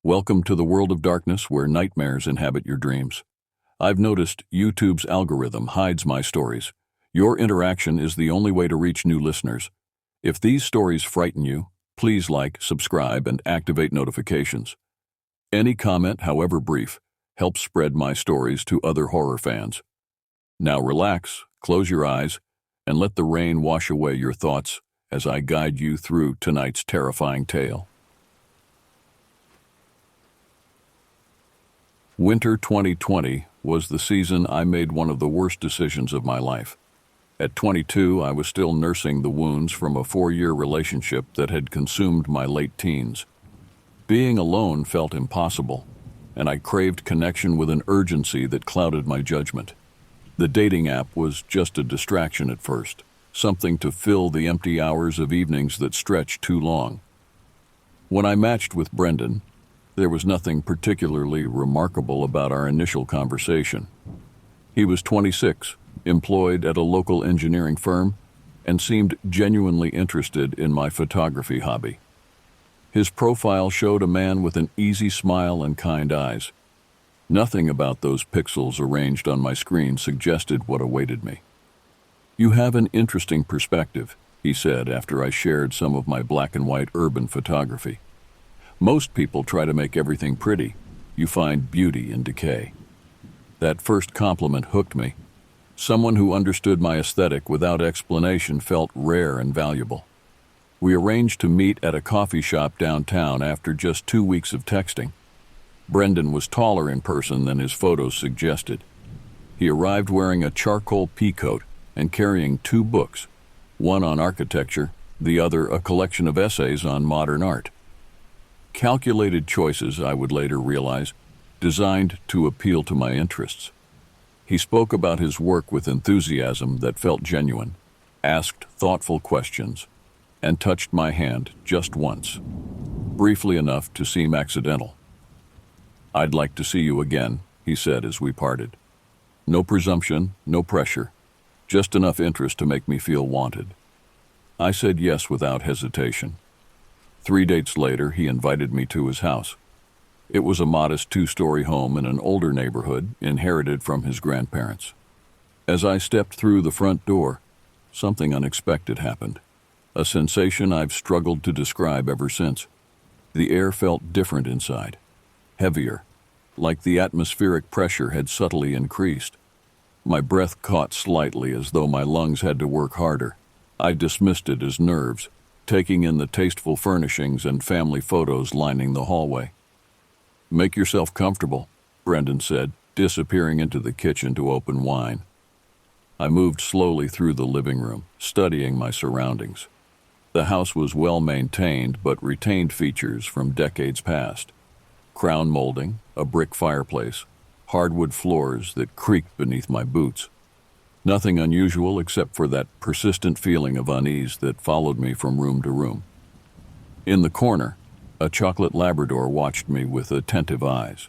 Welcome to the world of darkness where nightmares inhabit your dreams. I've noticed YouTube's algorithm hides my stories. Your interaction is the only way to reach new listeners. If these stories frighten you, please like, subscribe, and activate notifications. Any comment, however brief, helps spread my stories to other horror fans. Now relax, close your eyes, and let the rain wash away your thoughts as I guide you through tonight's terrifying tale. Winter 2020 was the season I made one of the worst decisions of my life. At 22, I was still nursing the wounds from a 4-year relationship that had consumed my late teens. Being alone felt impossible, and I craved connection with an urgency that clouded my judgment. The dating app was just a distraction at first, something to fill the empty hours of evenings that stretched too long. When I matched with Brendan, there was nothing particularly remarkable about our initial conversation. He was 26, employed at a local engineering firm, and seemed genuinely interested in my photography hobby. His profile showed a man with an easy smile and kind eyes. Nothing about those pixels arranged on my screen suggested what awaited me. "You have an interesting perspective," he said after I shared some of my black and white urban photography. "Most people try to make everything pretty. You find beauty in decay." That first compliment hooked me. Someone who understood my aesthetic without explanation felt rare and valuable. We arranged to meet at a coffee shop downtown after just 2 weeks of texting. Brendan was taller in person than his photos suggested. He arrived wearing a charcoal pea coat and carrying 2 books, one on architecture, the other a collection of essays on modern art. Calculated choices, I would later realize, designed to appeal to my interests. He spoke about his work with enthusiasm that felt genuine, asked thoughtful questions, and touched my hand just once, briefly enough to seem accidental. "I'd like to see you again," he said as we parted. No presumption, no pressure, just enough interest to make me feel wanted. I said yes without hesitation. 3 dates later, he invited me to his house. It was a modest 2-story home in an older neighborhood inherited from his grandparents. As I stepped through the front door, something unexpected happened, a sensation I've struggled to describe ever since. The air felt different inside, heavier, like the atmospheric pressure had subtly increased. My breath caught slightly as though my lungs had to work harder. I dismissed it as nerves, taking in the tasteful furnishings and family photos lining the hallway. "Make yourself comfortable," Brendan said, disappearing into the kitchen to open wine. I moved slowly through the living room, studying my surroundings. The house was well maintained but retained features from decades past. Crown molding, a brick fireplace, hardwood floors that creaked beneath my boots. Nothing unusual except for that persistent feeling of unease that followed me from room to room. In the corner, a chocolate Labrador watched me with attentive eyes.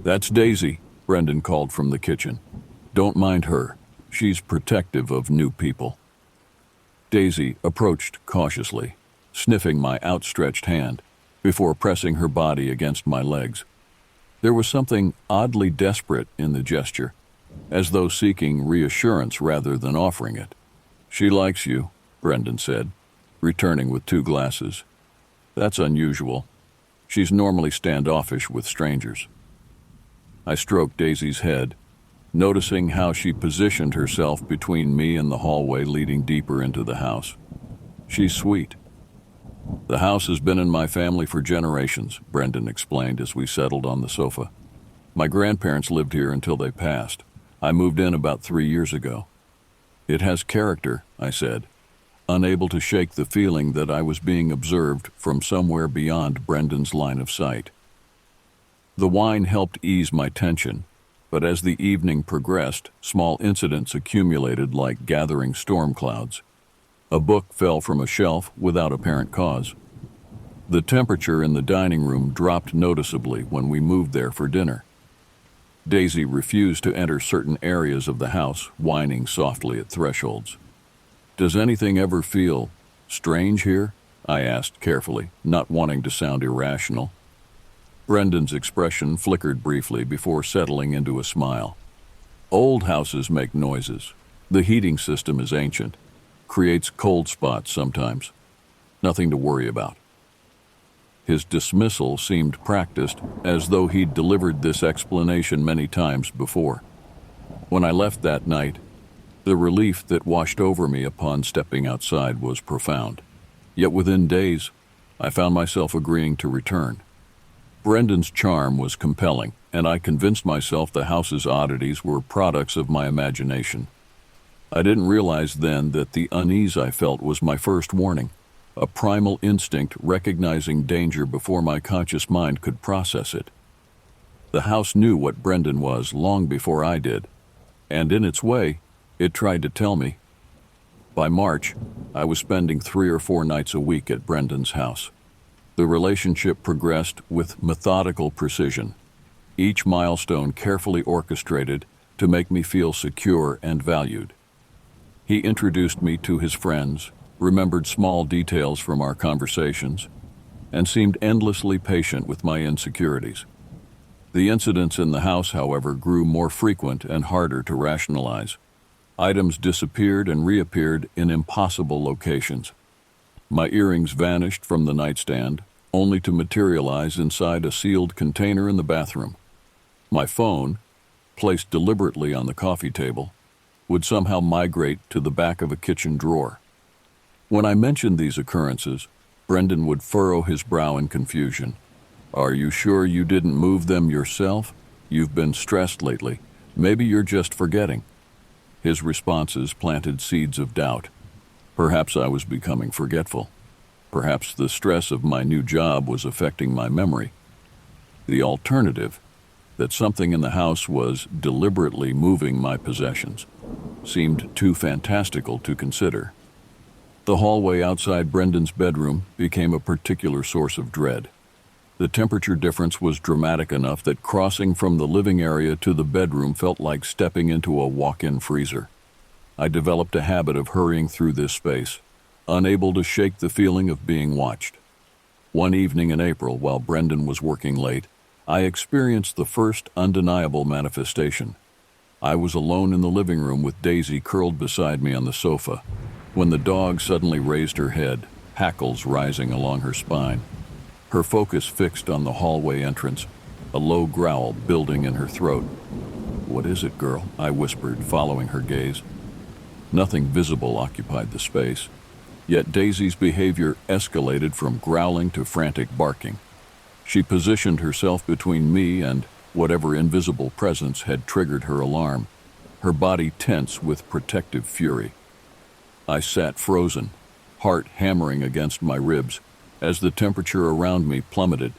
"That's Daisy," Brendan called from the kitchen. "Don't mind her. She's protective of new people." Daisy approached cautiously, sniffing my outstretched hand, before pressing her body against my legs. There was something oddly desperate in the gesture, as though seeking reassurance rather than offering it. "She likes you," Brendan said, returning with 2 glasses. "That's unusual. She's normally standoffish with strangers." I stroked Daisy's head, noticing how she positioned herself between me and the hallway leading deeper into the house. "She's sweet." "The house has been in my family for generations," Brendan explained as we settled on the sofa. "My grandparents lived here until they passed. I moved in about 3 years ago." "It has character," I said, unable to shake the feeling that I was being observed from somewhere beyond Brendan's line of sight. The wine helped ease my tension, but as the evening progressed, small incidents accumulated like gathering storm clouds. A book fell from a shelf without apparent cause. The temperature in the dining room dropped noticeably when we moved there for dinner. Daisy refused to enter certain areas of the house, whining softly at thresholds. "Does anything ever feel strange here?" I asked carefully, not wanting to sound irrational. Brendan's expression flickered briefly before settling into a smile. Old houses make noises. The heating system is ancient. Creates cold spots sometimes. Nothing to worry about. His dismissal seemed practiced, as though he'd delivered this explanation many times before. When I left that night, the relief that washed over me upon stepping outside was profound. Yet within days, I found myself agreeing to return. Brendan's charm was compelling, and I convinced myself the house's oddities were products of my imagination. I didn't realize then that the unease I felt was my first warning, a primal instinct recognizing danger before my conscious mind could process it. The house knew what Brendan was long before I did, and in its way, it tried to tell me. By March, I was spending 3 or 4 nights a week at Brendan's house. The relationship progressed with methodical precision, each milestone carefully orchestrated to make me feel secure and valued. He introduced me to his friends, remembered small details from our conversations, and seemed endlessly patient with my insecurities. The incidents in the house, however, grew more frequent and harder to rationalize. Items disappeared and reappeared in impossible locations. My earrings vanished from the nightstand, only to materialize inside a sealed container in the bathroom. My phone, placed deliberately on the coffee table, would somehow migrate to the back of a kitchen drawer. When I mentioned these occurrences, Brendan would furrow his brow in confusion. "Are you sure you didn't move them yourself? You've been stressed lately. Maybe you're just forgetting." His responses planted seeds of doubt. Perhaps I was becoming forgetful. Perhaps the stress of my new job was affecting my memory. The alternative, that something in the house was deliberately moving my possessions, seemed too fantastical to consider. The hallway outside Brendan's bedroom became a particular source of dread. The temperature difference was dramatic enough that crossing from the living area to the bedroom felt like stepping into a walk-in freezer. I developed a habit of hurrying through this space, unable to shake the feeling of being watched. One evening in April, while Brendan was working late, I experienced the first undeniable manifestation. I was alone in the living room with Daisy curled beside me on the sofa, when the dog suddenly raised her head, hackles rising along her spine. Her focus fixed on the hallway entrance, a low growl building in her throat. "What is it, girl?" I whispered, following her gaze. Nothing visible occupied the space, yet Daisy's behavior escalated from growling to frantic barking. She positioned herself between me and whatever invisible presence had triggered her alarm, her body tense with protective fury. I sat frozen, heart hammering against my ribs, as the temperature around me plummeted.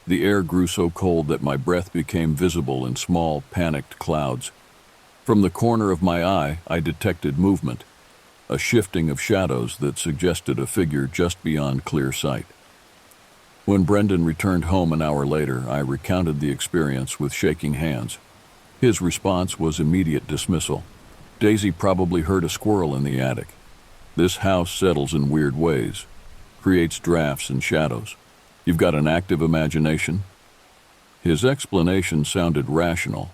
The air grew so cold that my breath became visible in small, panicked clouds. From the corner of my eye, I detected movement, a shifting of shadows that suggested a figure just beyond clear sight. When Brendan returned home an hour later, I recounted the experience with shaking hands. His response was immediate dismissal. "Daisy probably heard a squirrel in the attic. This house settles in weird ways, creates drafts and shadows. You've got an active imagination." His explanation sounded rational,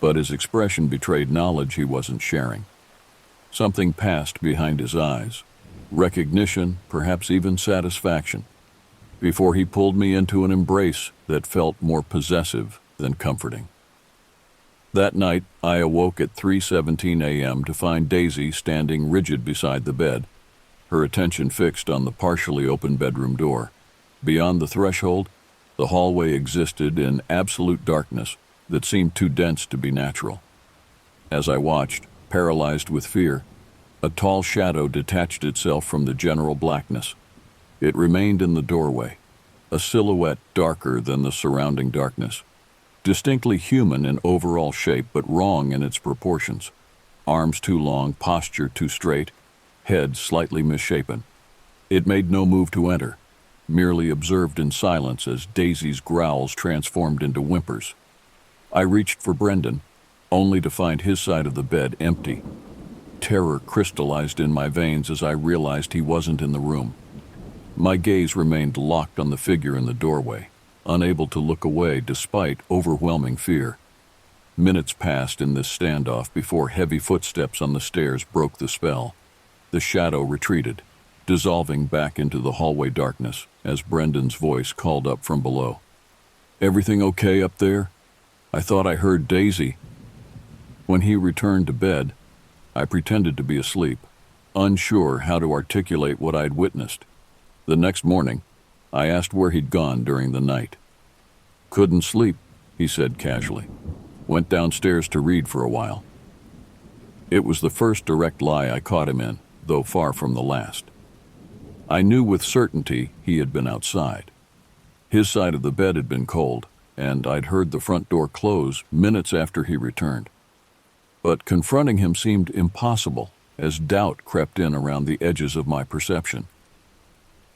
but his expression betrayed knowledge he wasn't sharing. Something passed behind his eyes, recognition, perhaps even satisfaction, before he pulled me into an embrace that felt more possessive than comforting. That night, I awoke at 3:17 a.m. to find Daisy standing rigid beside the bed, her attention fixed on the partially open bedroom door. Beyond the threshold, the hallway existed in absolute darkness that seemed too dense to be natural. As I watched, paralyzed with fear, a tall shadow detached itself from the general blackness. It remained in the doorway, a silhouette darker than the surrounding darkness, distinctly human in overall shape but wrong in its proportions. Arms too long, posture too straight, head slightly misshapen. It made no move to enter, merely observed in silence as Daisy's growls transformed into whimpers. I reached for Brendan, only to find his side of the bed empty. Terror crystallized in my veins as I realized he wasn't in the room. My gaze remained locked on the figure in the doorway, unable to look away despite overwhelming fear. Minutes passed in this standoff before heavy footsteps on the stairs broke the spell. The shadow retreated, dissolving back into the hallway darkness as Brendan's voice called up from below. "Everything okay up there? I thought I heard Daisy." When he returned to bed, I pretended to be asleep, unsure how to articulate what I'd witnessed. The next morning, I asked where he'd gone during the night. "Couldn't sleep," he said casually. "Went downstairs to read for a while." It was the first direct lie I caught him in, though far from the last. I knew with certainty he had been outside. His side of the bed had been cold, and I'd heard the front door close minutes after he returned. But confronting him seemed impossible, as doubt crept in around the edges of my perception.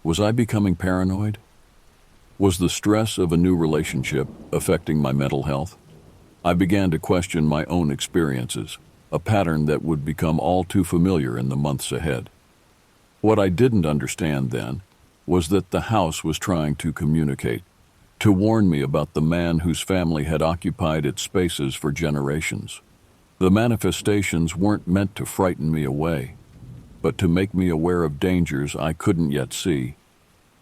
Was I becoming paranoid? Was the stress of a new relationship affecting my mental health? I began to question my own experiences, a pattern that would become all too familiar in the months ahead. What I didn't understand then was that the house was trying to communicate, to warn me about the man whose family had occupied its spaces for generations. The manifestations weren't meant to frighten me away, but to make me aware of dangers I couldn't yet see.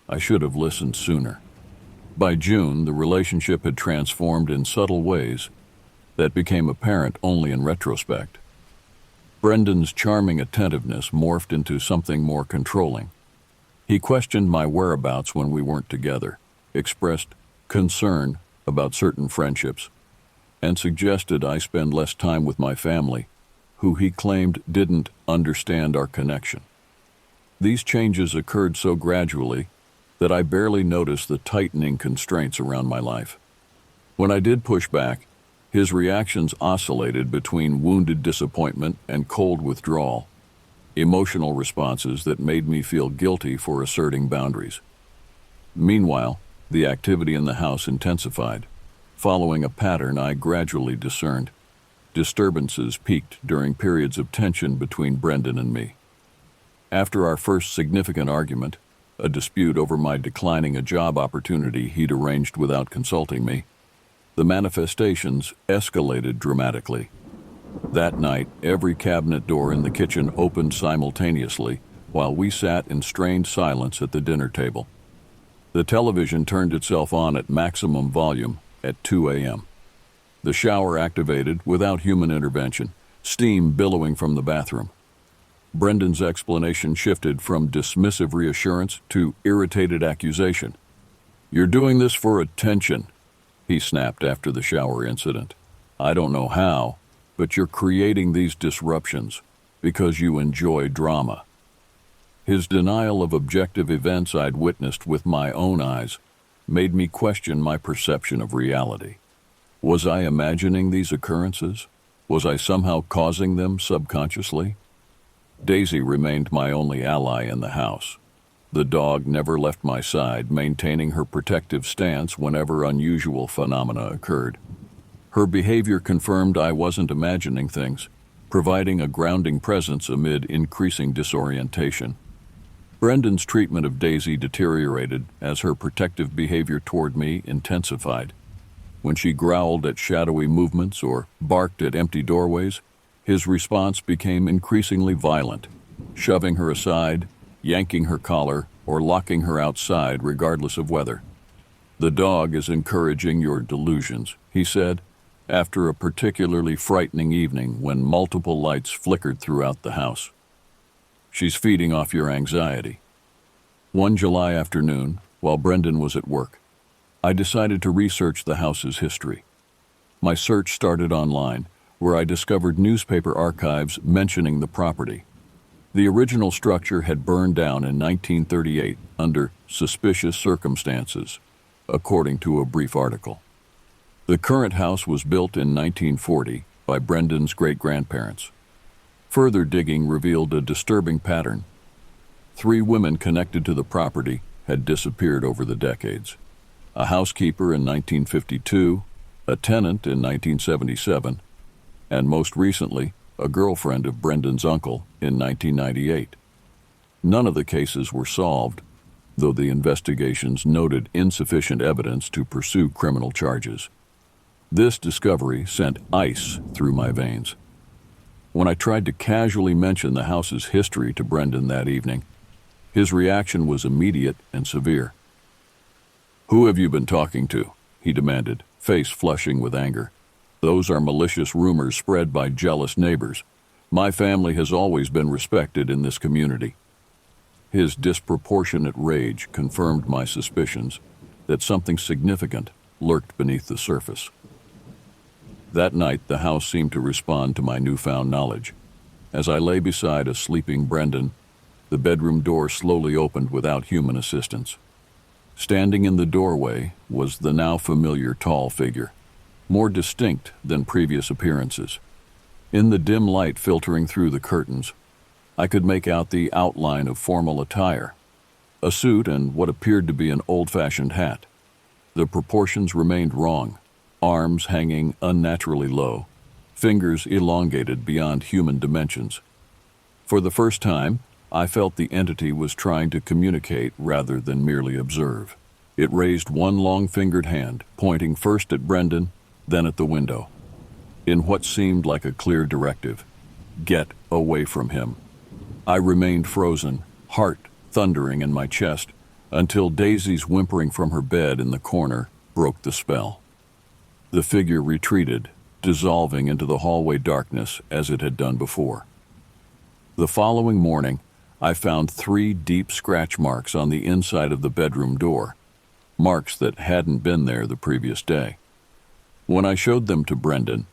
I should have listened sooner. By June, the relationship had transformed in subtle ways that became apparent only in retrospect. Brendan's charming attentiveness morphed into something more controlling. He questioned my whereabouts when we weren't together, expressed concern about certain friendships, and suggested I spend less time with my family, who he claimed didn't understand our connection. These changes occurred so gradually that I barely noticed the tightening constraints around my life. When I did push back, his reactions oscillated between wounded disappointment and cold withdrawal, emotional responses that made me feel guilty for asserting boundaries. Meanwhile, the activity in the house intensified, following a pattern I gradually discerned. Disturbances peaked during periods of tension between Brendan and me. After our first significant argument, a dispute over my declining a job opportunity he'd arranged without consulting me, the manifestations escalated dramatically. That night, every cabinet door in the kitchen opened simultaneously while we sat in strained silence at the dinner table. The television turned itself on at maximum volume at 2 a.m. The shower activated without human intervention, steam billowing from the bathroom. Brendan's explanation shifted from dismissive reassurance to irritated accusation. "You're doing this for attention," he snapped after the shower incident. "I don't know how, but you're creating these disruptions because you enjoy drama." His denial of objective events I'd witnessed with my own eyes made me question my perception of reality. Was I imagining these occurrences? Was I somehow causing them subconsciously? Daisy remained my only ally in the house. The dog never left my side, maintaining her protective stance whenever unusual phenomena occurred. Her behavior confirmed I wasn't imagining things, providing a grounding presence amid increasing disorientation. Brendan's treatment of Daisy deteriorated as her protective behavior toward me intensified. When she growled at shadowy movements or barked at empty doorways, his response became increasingly violent, shoving her aside, yanking her collar, or locking her outside regardless of weather. "The dog is encouraging your delusions," he said, after a particularly frightening evening when multiple lights flickered throughout the house. "She's feeding off your anxiety." One July afternoon, while Brendan was at work, I decided to research the house's history. My search started online, where I discovered newspaper archives mentioning the property. The original structure had burned down in 1938 under suspicious circumstances, according to a brief article. The current house was built in 1940 by Brendan's great-grandparents. Further digging revealed a disturbing pattern. 3 women connected to the property had disappeared over the decades. A housekeeper in 1952, a tenant in 1977, and most recently, a girlfriend of Brendan's uncle in 1998. None of the cases were solved, though the investigations noted insufficient evidence to pursue criminal charges. This discovery sent ice through my veins. When I tried to casually mention the house's history to Brendan that evening, his reaction was immediate and severe. "Who have you been talking to?" he demanded, face flushing with anger. "Those are malicious rumors spread by jealous neighbors. My family has always been respected in this community." His disproportionate rage confirmed my suspicions that something significant lurked beneath the surface. That night, the house seemed to respond to my newfound knowledge. As I lay beside a sleeping Brendan, the bedroom door slowly opened without human assistance. Standing in the doorway was the now familiar tall figure, more distinct than previous appearances. In the dim light filtering through the curtains, I could make out the outline of formal attire, a suit and what appeared to be an old-fashioned hat. The proportions remained wrong, arms hanging unnaturally low, fingers elongated beyond human dimensions. For the first time, I felt the entity was trying to communicate rather than merely observe. It raised one long-fingered hand, pointing first at Brendan, then at the window. In what seemed like a clear directive, "Get away from him." I remained frozen, heart thundering in my chest, until Daisy's whimpering from her bed in the corner broke the spell. The figure retreated, dissolving into the hallway darkness as it had done before. The following morning, I found 3 deep scratch marks on the inside of the bedroom door, marks that hadn't been there the previous day. When I showed them to Brendan,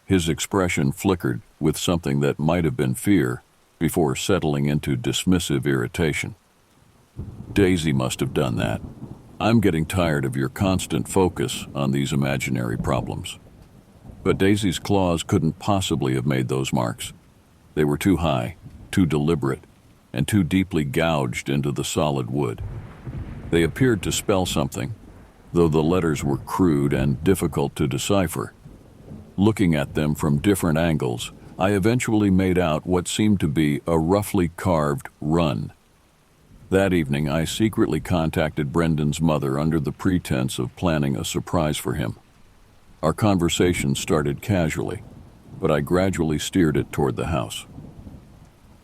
his expression flickered with something that might have been fear before settling into dismissive irritation. "Daisy must have done that. I'm getting tired of your constant focus on these imaginary problems." But Daisy's claws couldn't possibly have made those marks. They were too high, too deliberate, and too deeply gouged into the solid wood. They appeared to spell something, though the letters were crude and difficult to decipher. Looking at them from different angles, I eventually made out what seemed to be a roughly carved run. That evening, I secretly contacted Brendan's mother under the pretense of planning a surprise for him. Our conversation started casually, but I gradually steered it toward the house.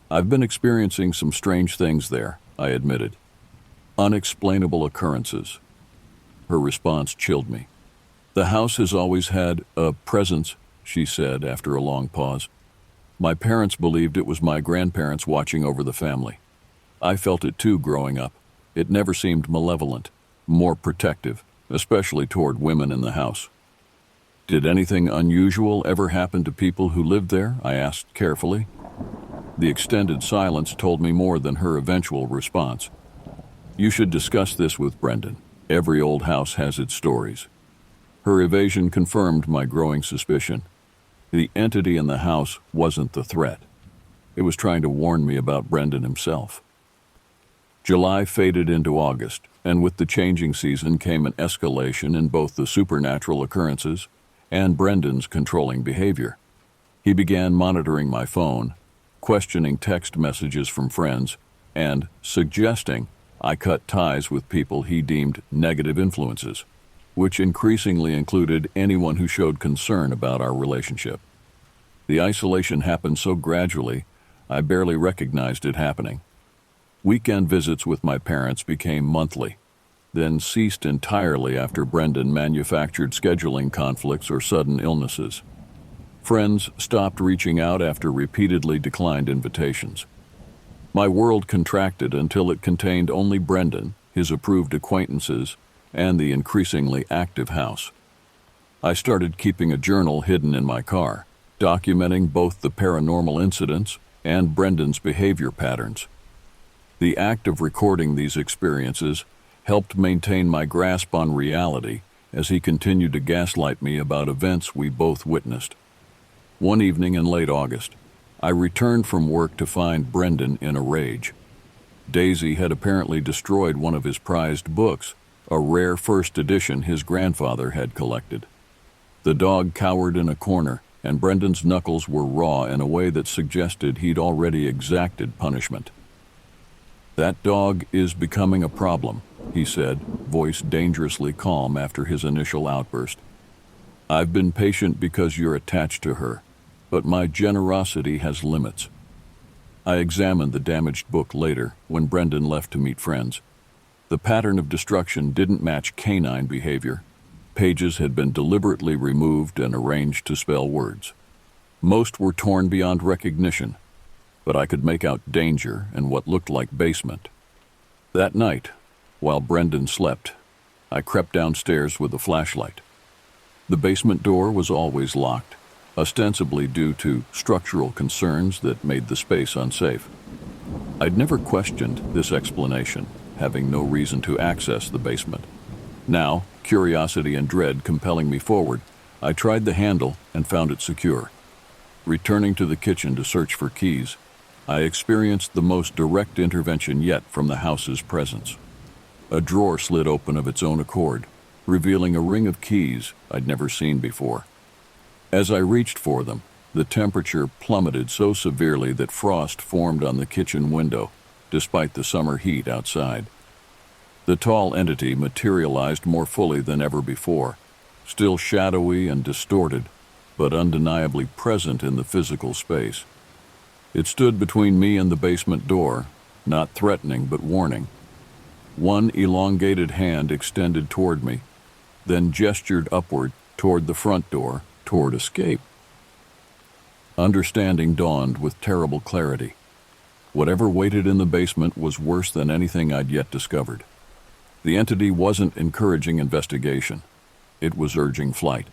"I've been experiencing some strange things there," I admitted. "Unexplainable occurrences." Her response chilled me. "The house has always had a presence," she said after a long pause. "My parents believed it was my grandparents watching over the family. I felt it too growing up. It never seemed malevolent, more protective, especially toward women in the house." "Did anything unusual ever happen to people who lived there?" I asked carefully. The extended silence told me more than her eventual response. "You should discuss this with Brendan. Every old house has its stories." Her evasion confirmed my growing suspicion. The entity in the house wasn't the threat. It was trying to warn me about Brendan himself. July faded into August, and with the changing season came an escalation in both the supernatural occurrences and Brendan's controlling behavior. He began monitoring my phone, questioning text messages from friends, and suggesting I cut ties with people he deemed negative influences, which increasingly included anyone who showed concern about our relationship. The isolation happened so gradually, I barely recognized it happening. Weekend visits with my parents became monthly, then ceased entirely after Brendan manufactured scheduling conflicts or sudden illnesses. Friends stopped reaching out after repeatedly declined invitations. My world contracted until it contained only Brendan, his approved acquaintances, and the increasingly active house. I started keeping a journal hidden in my car, documenting both the paranormal incidents and Brendan's behavior patterns. The act of recording these experiences helped maintain my grasp on reality as he continued to gaslight me about events we both witnessed. One evening in late August, I returned from work to find Brendan in a rage. Daisy had apparently destroyed one of his prized books, a rare first edition his grandfather had collected. The dog cowered in a corner, and Brendan's knuckles were raw in a way that suggested he'd already exacted punishment. "That dog is becoming a problem," he said, voice dangerously calm after his initial outburst. "I've been patient because you're attached to her, but my generosity has limits." I examined the damaged book later when Brendan left to meet friends. The pattern of destruction didn't match canine behavior. Pages had been deliberately removed and arranged to spell words. Most were torn beyond recognition, but I could make out danger and what looked like basement. That night, while Brendan slept, I crept downstairs with a flashlight. The basement door was always locked, ostensibly due to structural concerns that made the space unsafe. I'd never questioned this explanation, having no reason to access the basement. Now, curiosity and dread compelling me forward, I tried the handle and found it secure. Returning to the kitchen to search for keys, I experienced the most direct intervention yet from the house's presence. A drawer slid open of its own accord, revealing a ring of keys I'd never seen before. As I reached for them, the temperature plummeted so severely that frost formed on the kitchen window, despite the summer heat outside. The tall entity materialized more fully than ever before, still shadowy and distorted, but undeniably present in the physical space. It stood between me and the basement door, not threatening but warning. One elongated hand extended toward me, then gestured upward toward the front door, toward escape. Understanding dawned with terrible clarity. Whatever waited in the basement was worse than anything I'd yet discovered. The entity wasn't encouraging investigation. It was urging flight.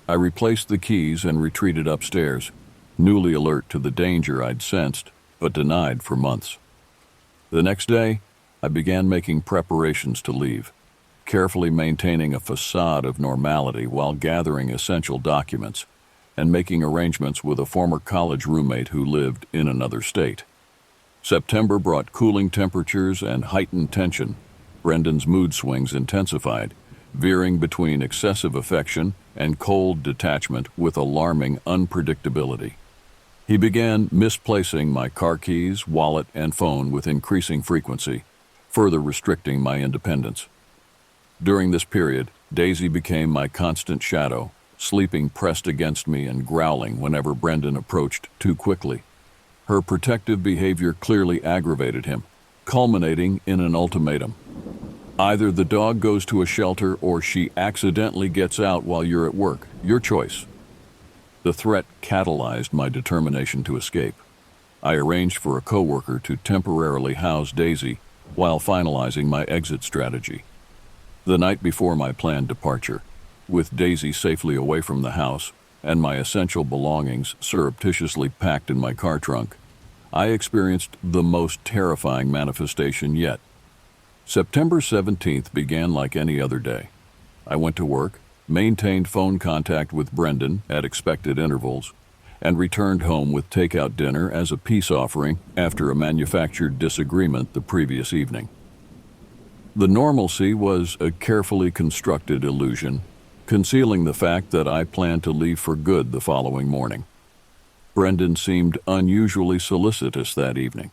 I replaced the keys and retreated upstairs, newly alert to the danger I'd sensed but denied for months. The next day, I began making preparations to leave, carefully maintaining a facade of normality while gathering essential documents and making arrangements with a former college roommate who lived in another state. September brought cooling temperatures and heightened tension. Brendan's mood swings intensified, veering between excessive affection and cold detachment with alarming unpredictability. He began misplacing my car keys, wallet, and phone with increasing frequency, further restricting my independence. During this period, Daisy became my constant shadow, sleeping pressed against me and growling whenever Brendan approached too quickly. Her protective behavior clearly aggravated him, culminating in an ultimatum. Either the dog goes to a shelter or she accidentally gets out while you're at work. Your choice. The threat catalyzed my determination to escape. I arranged for a coworker to temporarily house Daisy while finalizing my exit strategy. The night before my planned departure, with Daisy safely away from the house and my essential belongings surreptitiously packed in my car trunk, I experienced the most terrifying manifestation yet. September 17th began like any other day. I went to work, maintained phone contact with Brendan at expected intervals, and returned home with takeout dinner as a peace offering after a manufactured disagreement the previous evening. The normalcy was a carefully constructed illusion, concealing the fact that I planned to leave for good the following morning. Brendan seemed unusually solicitous that evening,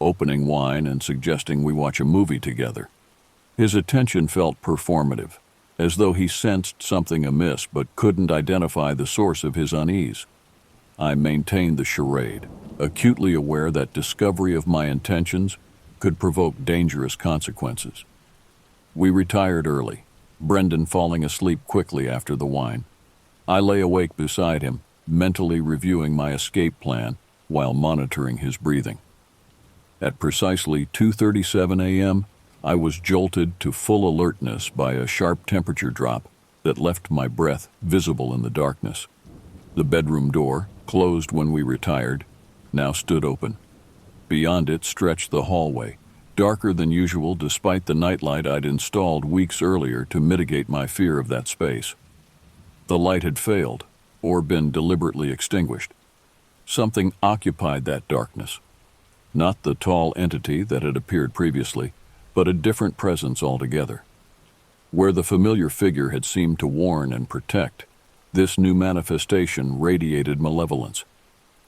opening wine and suggesting we watch a movie together. His attention felt performative, as though he sensed something amiss but couldn't identify the source of his unease. I maintained the charade, acutely aware that discovery of my intentions could provoke dangerous consequences. We retired early, Brendan falling asleep quickly after the wine. I lay awake beside him, mentally reviewing my escape plan while monitoring his breathing. At precisely 2:37 a.m., I was jolted to full alertness by a sharp temperature drop that left my breath visible in the darkness. The bedroom door, closed when we retired, now stood open. Beyond it stretched the hallway, darker than usual despite the nightlight I'd installed weeks earlier to mitigate my fear of that space. The light had failed, or been deliberately extinguished. Something occupied that darkness. Not the tall entity that had appeared previously, but a different presence altogether. Where the familiar figure had seemed to warn and protect, this new manifestation radiated malevolence.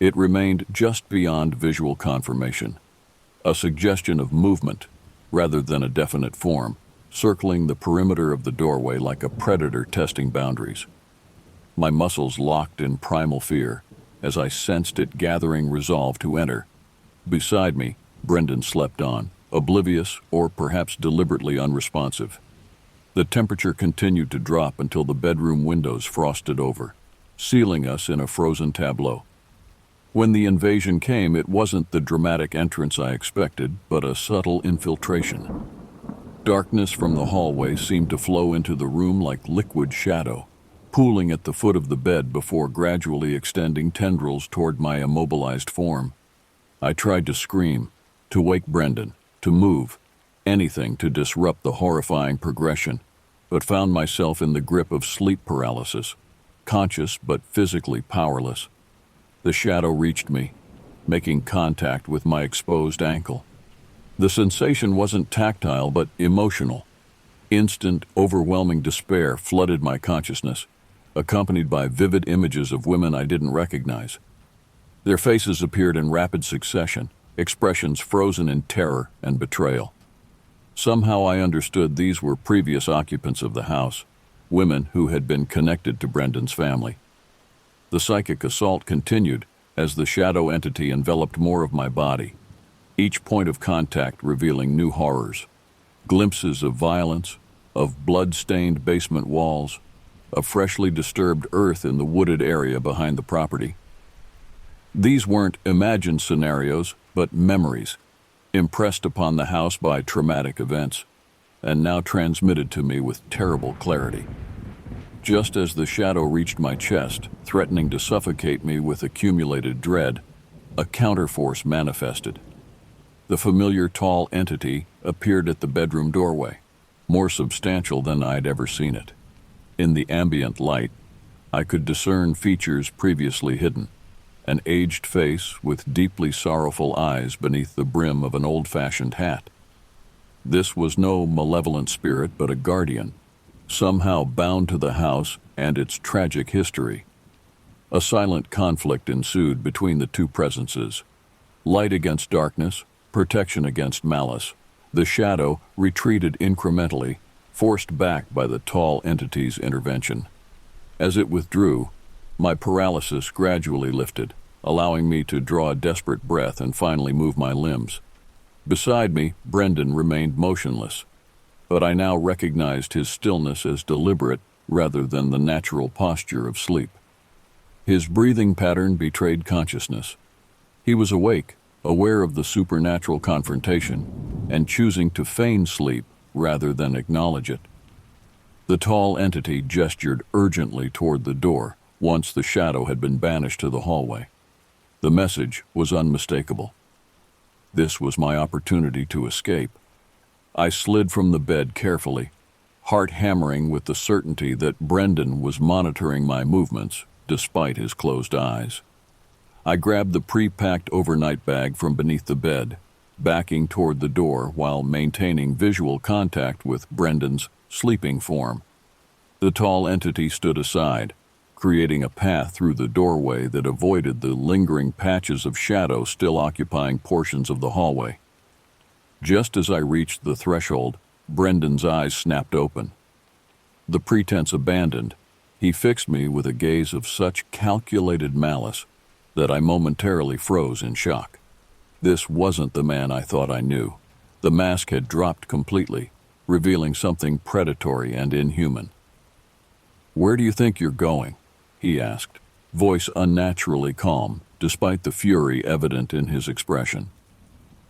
It remained just beyond visual confirmation. a suggestion of movement rather than a definite form, circling the perimeter of the doorway like a predator testing boundaries. My muscles locked in primal fear as I sensed it gathering resolve to enter. Beside me, Brendan slept on, oblivious or perhaps deliberately unresponsive. The temperature continued to drop until the bedroom windows frosted over, sealing us in a frozen tableau. When the invasion came, it wasn't the dramatic entrance I expected, but a subtle infiltration. Darkness from the hallway seemed to flow into the room like liquid shadow, pooling at the foot of the bed before gradually extending tendrils toward my immobilized form. I tried to scream, to wake Brendan, to move, anything to disrupt the horrifying progression, but found myself in the grip of sleep paralysis, conscious but physically powerless. The shadow reached me, making contact with my exposed ankle. The sensation wasn't tactile but emotional. Instant, overwhelming despair flooded my consciousness, accompanied by vivid images of women I didn't recognize. Their faces appeared in rapid succession, expressions frozen in terror and betrayal. Somehow I understood these were previous occupants of the house, women who had been connected to Brendan's family. The psychic assault continued as the shadow entity enveloped more of my body, each point of contact revealing new horrors, glimpses of violence, of blood-stained basement walls, of freshly disturbed earth in the wooded area behind the property. These weren't imagined scenarios, but memories, impressed upon the house by traumatic events, and now transmitted to me with terrible clarity. Just as the shadow reached my chest, threatening to suffocate me with accumulated dread, a counterforce manifested. The familiar tall entity appeared at the bedroom doorway, more substantial than I'd ever seen it. In the ambient light, I could discern features previously hidden, an aged face with deeply sorrowful eyes beneath the brim of an old-fashioned hat. This was no malevolent spirit, but a guardian, somehow bound to the house and its tragic history. A silent conflict ensued between the two presences. Light against darkness, protection against malice. The shadow retreated incrementally, forced back by the tall entity's intervention. As it withdrew, my paralysis gradually lifted, allowing me to draw a desperate breath and finally move my limbs. Beside me, Brendan remained motionless, but I now recognized his stillness as deliberate rather than the natural posture of sleep. His breathing pattern betrayed consciousness. He was awake, aware of the supernatural confrontation, and choosing to feign sleep rather than acknowledge it. The tall entity gestured urgently toward the door once the shadow had been banished to the hallway. The message was unmistakable. This was my opportunity to escape. I slid from the bed carefully, heart hammering with the certainty that Brendan was monitoring my movements despite his closed eyes. I grabbed the pre-packed overnight bag from beneath the bed, backing toward the door while maintaining visual contact with Brendan's sleeping form. The tall entity stood aside, creating a path through the doorway that avoided the lingering patches of shadow still occupying portions of the hallway. Just as I reached the threshold, Brendan's eyes snapped open. The pretense abandoned, he fixed me with a gaze of such calculated malice that I momentarily froze in shock. This wasn't the man I thought I knew. The mask had dropped completely, revealing something predatory and inhuman. "Where do you think you're going?" he asked, voice unnaturally calm, despite the fury evident in his expression.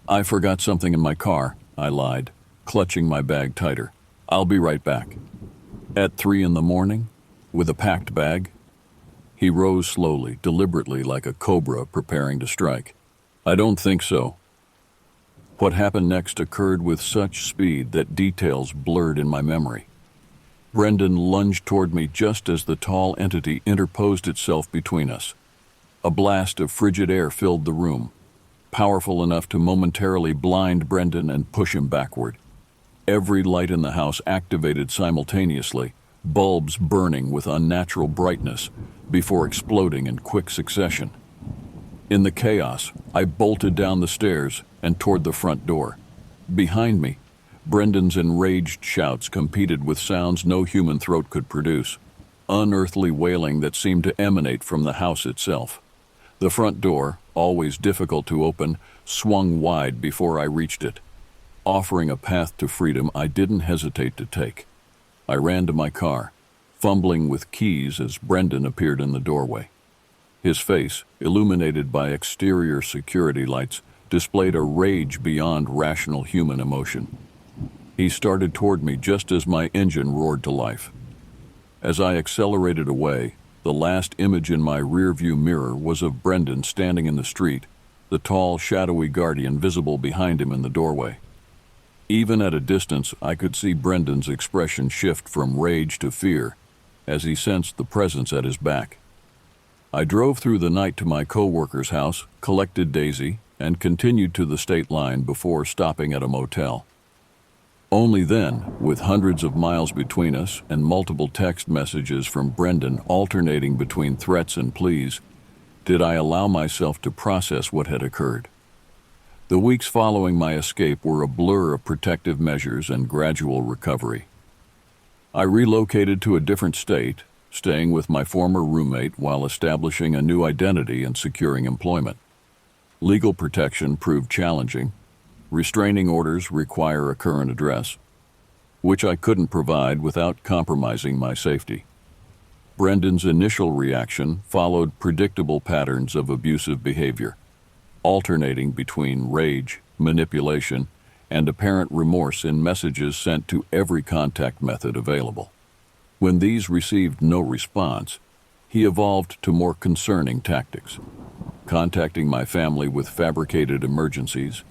"I forgot something in my car," I lied, clutching my bag tighter. "I'll be right back." "At 3 a.m, with a packed bag?" He rose slowly, deliberately like a cobra preparing to strike. "I don't think so." What happened next occurred with such speed that details blurred in my memory. Brendan lunged toward me just as the tall entity interposed itself between us. A blast of frigid air filled the room, powerful enough to momentarily blind Brendan and push him backward. Every light in the house activated simultaneously, bulbs burning with unnatural brightness before exploding in quick succession. In the chaos, I bolted down the stairs and toward the front door. Behind me, Brendan's enraged shouts competed with sounds no human throat could produce, unearthly wailing that seemed to emanate from the house itself. The front door, always difficult to open, swung wide before I reached it, offering a path to freedom I didn't hesitate to take. I ran to my car, fumbling with keys as Brendan appeared in the doorway. His face, illuminated by exterior security lights, displayed a rage beyond rational human emotion. He started toward me just as my engine roared to life. As I accelerated away, the last image in my rearview mirror was of Brendan standing in the street, the tall, shadowy guardian visible behind him in the doorway. Even at a distance, I could see Brendan's expression shift from rage to fear as he sensed the presence at his back. I drove through the night to my co-worker's house, collected Daisy, and continued to the state line before stopping at a motel. Only then, with hundreds of miles between us and multiple text messages from Brendan alternating between threats and pleas, did I allow myself to process what had occurred. The weeks following my escape were a blur of protective measures and gradual recovery. I relocated to a different state, staying with my former roommate while establishing a new identity and securing employment. Legal protection proved challenging. Restraining orders require a current address, which I couldn't provide without compromising my safety. Brendan's initial reaction followed predictable patterns of abusive behavior, alternating between rage, manipulation, and apparent remorse in messages sent to every contact method available. When these received no response, he evolved to more concerning tactics, contacting my family with fabricated emergencies,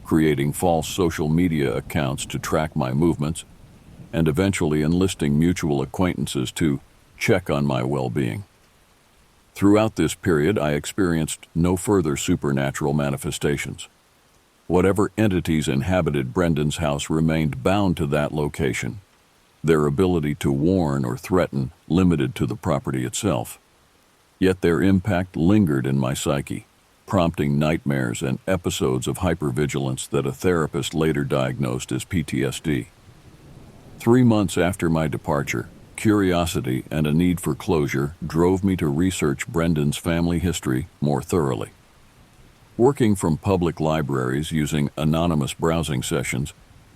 creating false social media accounts to track my movements, and eventually enlisting mutual acquaintances to check on my well-being. Throughout this period, I experienced no further supernatural manifestations. Whatever entities inhabited Brendan's house remained bound to that location, their ability to warn or threaten limited to the property itself. Yet their impact lingered in my psyche, prompting nightmares and episodes of hypervigilance that a therapist later diagnosed as PTSD. 3 months after my departure, curiosity and a need for closure drove me to research Brendan's family history more thoroughly. Working from public libraries using anonymous browsing sessions,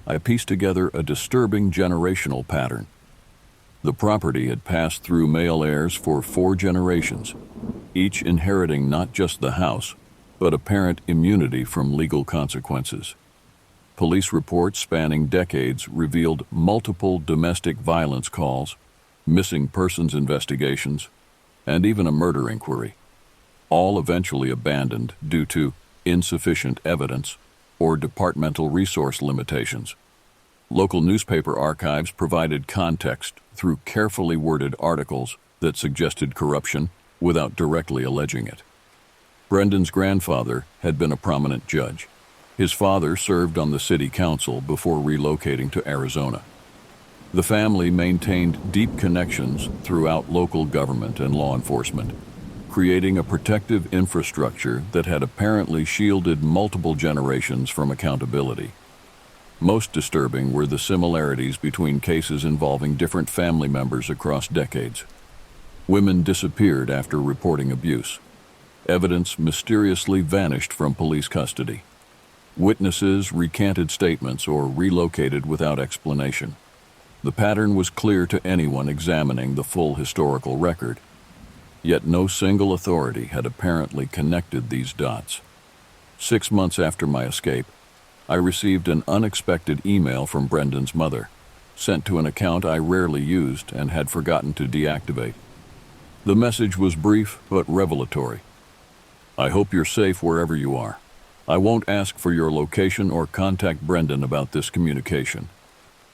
I pieced together a disturbing generational pattern. The property had passed through male heirs for 4 generations, each inheriting not just the house, but apparent immunity from legal consequences. Police reports spanning decades revealed multiple domestic violence calls, missing persons investigations, and even a murder inquiry, all eventually abandoned due to insufficient evidence or departmental resource limitations. Local newspaper archives provided context through carefully worded articles that suggested corruption without directly alleging it. Brendan's grandfather had been a prominent judge. His father served on the city council before relocating to Arizona. The family maintained deep connections throughout local government and law enforcement, creating a protective infrastructure that had apparently shielded multiple generations from accountability. Most disturbing were the similarities between cases involving different family members across decades. Women disappeared after reporting abuse. Evidence mysteriously vanished from police custody. Witnesses recanted statements or relocated without explanation. The pattern was clear to anyone examining the full historical record, yet no single authority had apparently connected these dots. 6 months after my escape, I received an unexpected email from Brendan's mother, sent to an account I rarely used and had forgotten to deactivate. The message was brief but revelatory. "I hope you're safe wherever you are. I won't ask for your location or contact Brendan about this communication.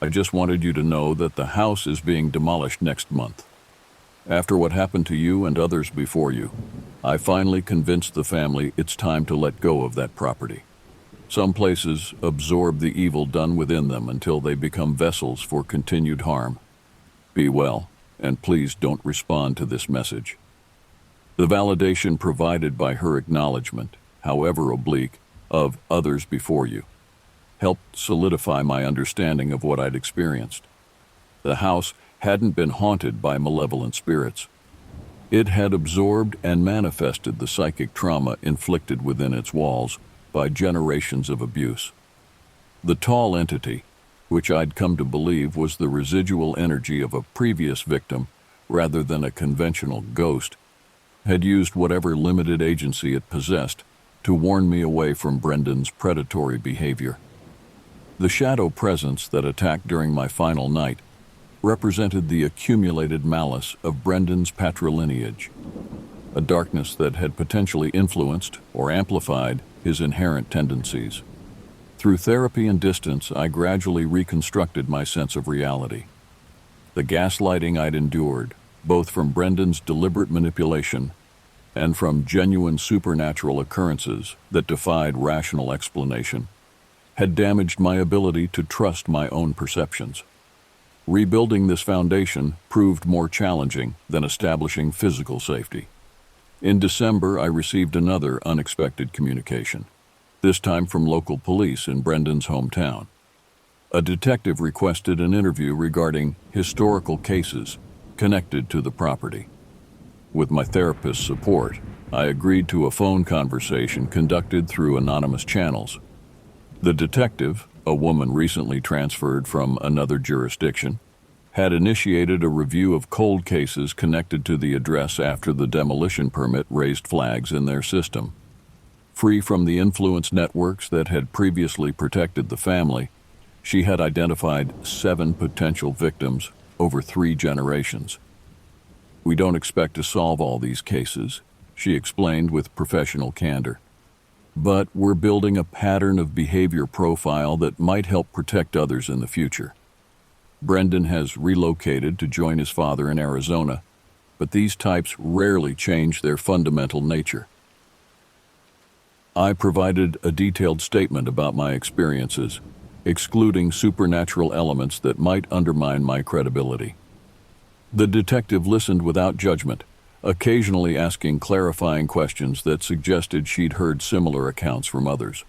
I just wanted you to know that the house is being demolished next month. After what happened to you and others before you, I finally convinced the family it's time to let go of that property. Some places absorb the evil done within them until they become vessels for continued harm. Be well, and please don't respond to this message." The validation provided by her acknowledgement, however oblique, of others before you, helped solidify my understanding of what I'd experienced. The house hadn't been haunted by malevolent spirits. It had absorbed and manifested the psychic trauma inflicted within its walls by generations of abuse. The tall entity, which I'd come to believe was the residual energy of a previous victim rather than a conventional ghost, had used whatever limited agency it possessed to warn me away from Brendan's predatory behavior. The shadow presence that attacked during my final night represented the accumulated malice of Brendan's patrilineage, a darkness that had potentially influenced or amplified his inherent tendencies. Through therapy and distance, I gradually reconstructed my sense of reality. The gaslighting I'd endured, both from Brendan's deliberate manipulation and from genuine supernatural occurrences that defied rational explanation, had damaged my ability to trust my own perceptions. Rebuilding this foundation proved more challenging than establishing physical safety. In December, I received another unexpected communication, this time from local police in Brendan's hometown. A detective requested an interview regarding historical cases connected to the property. With my therapist's support, I agreed to a phone conversation conducted through anonymous channels. The detective, a woman recently transferred from another jurisdiction, had initiated a review of cold cases connected to the address after the demolition permit raised flags in their system. Free from the influence networks that had previously protected the family, she had identified 7 potential victims over 3 generations. "We don't expect to solve all these cases," she explained with professional candor. "But we're building a pattern of behavior profile that might help protect others in the future." Brendan has relocated to join his father in Arizona, but these types rarely change their fundamental nature. I provided a detailed statement about my experiences, excluding supernatural elements that might undermine my credibility. The detective listened without judgment, occasionally asking clarifying questions that suggested she'd heard similar accounts from others.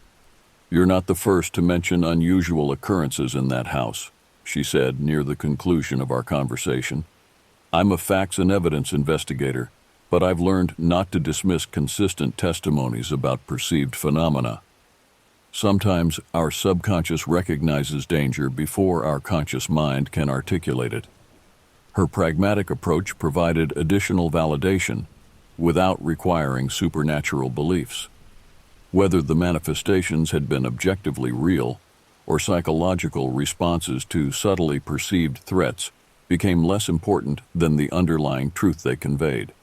"You're not the first to mention unusual occurrences in that house," she said near the conclusion of our conversation. "I'm a facts and evidence investigator, but I've learned not to dismiss consistent testimonies about perceived phenomena. Sometimes our subconscious recognizes danger before our conscious mind can articulate it." Her pragmatic approach provided additional validation without requiring supernatural beliefs. Whether the manifestations had been objectively real or psychological responses to subtly perceived threats became less important than the underlying truth they conveyed.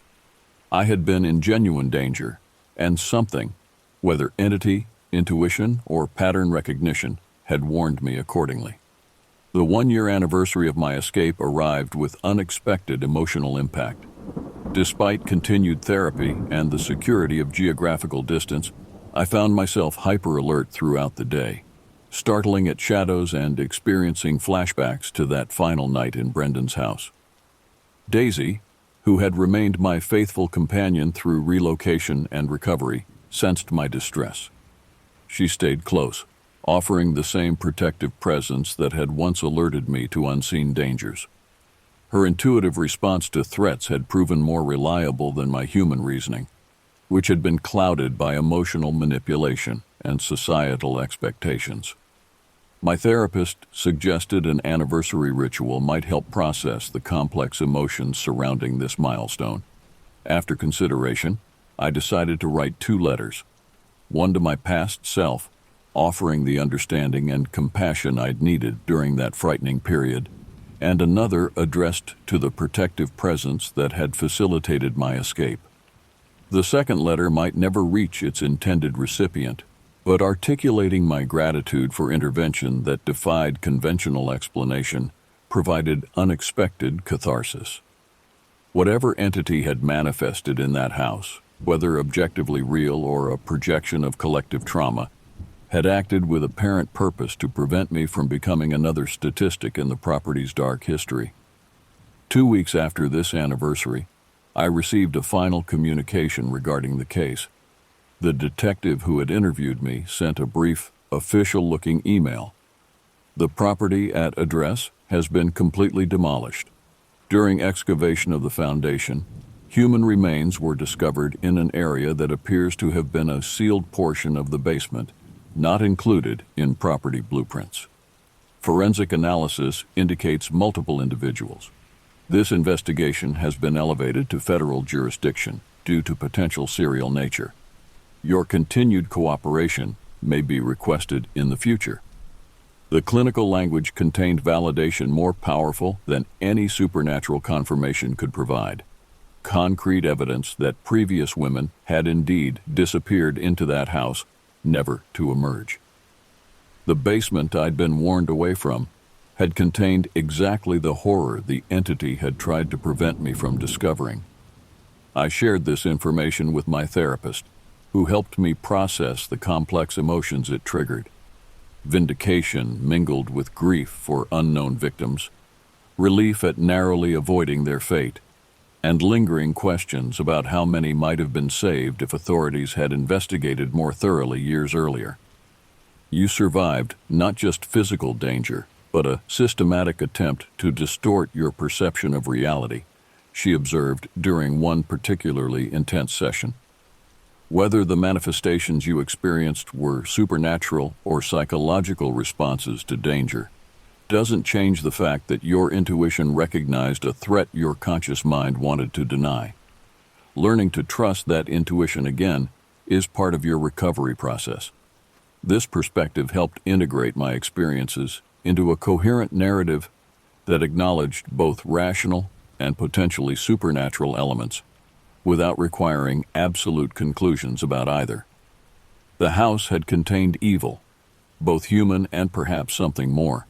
I had been in genuine danger, and something, whether entity, intuition, or pattern recognition, had warned me accordingly. The 1-year anniversary of my escape arrived with unexpected emotional impact. Despite continued therapy and the security of geographical distance, I found myself hyper-alert throughout the day, startling at shadows and experiencing flashbacks to that final night in Brendan's house. Daisy, who had remained my faithful companion through relocation and recovery, sensed my distress. She stayed close, offering the same protective presence that had once alerted me to unseen dangers. Her intuitive response to threats had proven more reliable than my human reasoning, which had been clouded by emotional manipulation and societal expectations. My therapist suggested an anniversary ritual might help process the complex emotions surrounding this milestone. After consideration, I decided to write 2 letters, one to my past self, offering the understanding and compassion I'd needed during that frightening period, and another addressed to the protective presence that had facilitated my escape. The second letter might never reach its intended recipient, but articulating my gratitude for intervention that defied conventional explanation provided unexpected catharsis. Whatever entity had manifested in that house, whether objectively real or a projection of collective trauma, had acted with apparent purpose to prevent me from becoming another statistic in the property's dark history. 2 weeks after this anniversary, I received a final communication regarding the case. The detective who had interviewed me sent a brief, official-looking email. The property at address has been completely demolished. During excavation of the foundation, human remains were discovered in an area that appears to have been a sealed portion of the basement, not included in property blueprints. Forensic analysis indicates multiple individuals. This investigation has been elevated to federal jurisdiction due to potential serial nature. Your continued cooperation may be requested in the future. The clinical language contained validation more powerful than any supernatural confirmation could provide. Concrete evidence that previous women had indeed disappeared into that house, never to emerge. The basement I'd been warned away from had contained exactly the horror the entity had tried to prevent me from discovering. I shared this information with my therapist, who helped me process the complex emotions it triggered. Vindication mingled with grief for unknown victims, relief at narrowly avoiding their fate, and lingering questions about how many might have been saved if authorities had investigated more thoroughly years earlier. You survived not just physical danger, but a systematic attempt to distort your perception of reality, she observed during one particularly intense session. Whether the manifestations you experienced were supernatural or psychological responses to danger doesn't change the fact that your intuition recognized a threat your conscious mind wanted to deny. Learning to trust that intuition again is part of your recovery process. This perspective helped integrate my experiences into a coherent narrative that acknowledged both rational and potentially supernatural elements, without requiring absolute conclusions about either. The house had contained evil, both human and perhaps something more,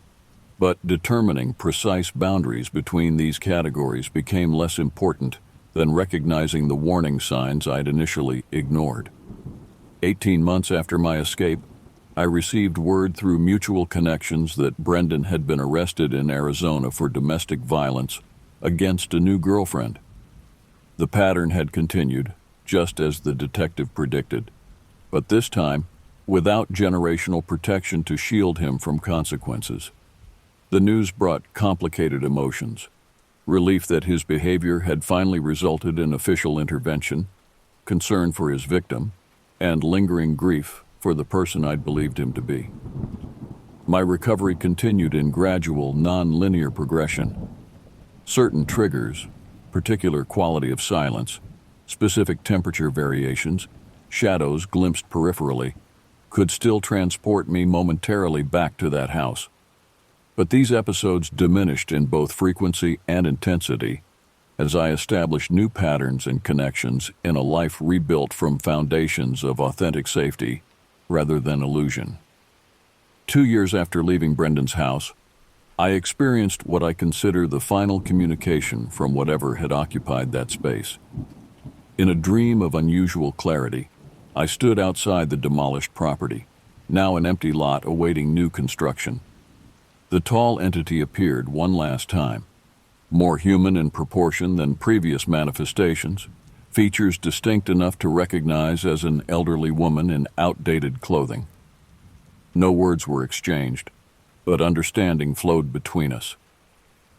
but determining precise boundaries between these categories became less important than recognizing the warning signs I'd initially ignored. 18 months after my escape, I received word through mutual connections that Brendan had been arrested in Arizona for domestic violence against a new girlfriend. The pattern had continued, just as the detective predicted, but this time without generational protection to shield him from consequences. The news brought complicated emotions: relief that his behavior had finally resulted in official intervention, concern for his victim, and lingering grief for the person I'd believed him to be. My recovery continued in gradual, non-linear progression. Certain triggers, particular quality of silence, specific temperature variations, shadows glimpsed peripherally, could still transport me momentarily back to that house. But these episodes diminished in both frequency and intensity as I established new patterns and connections in a life rebuilt from foundations of authentic safety rather than illusion. 2 years after leaving Brendan's house, I experienced what I consider the final communication from whatever had occupied that space. In a dream of unusual clarity, I stood outside the demolished property, now an empty lot awaiting new construction. The tall entity appeared one last time, more human in proportion than previous manifestations, features distinct enough to recognize as an elderly woman in outdated clothing. No words were exchanged, but understanding flowed between us.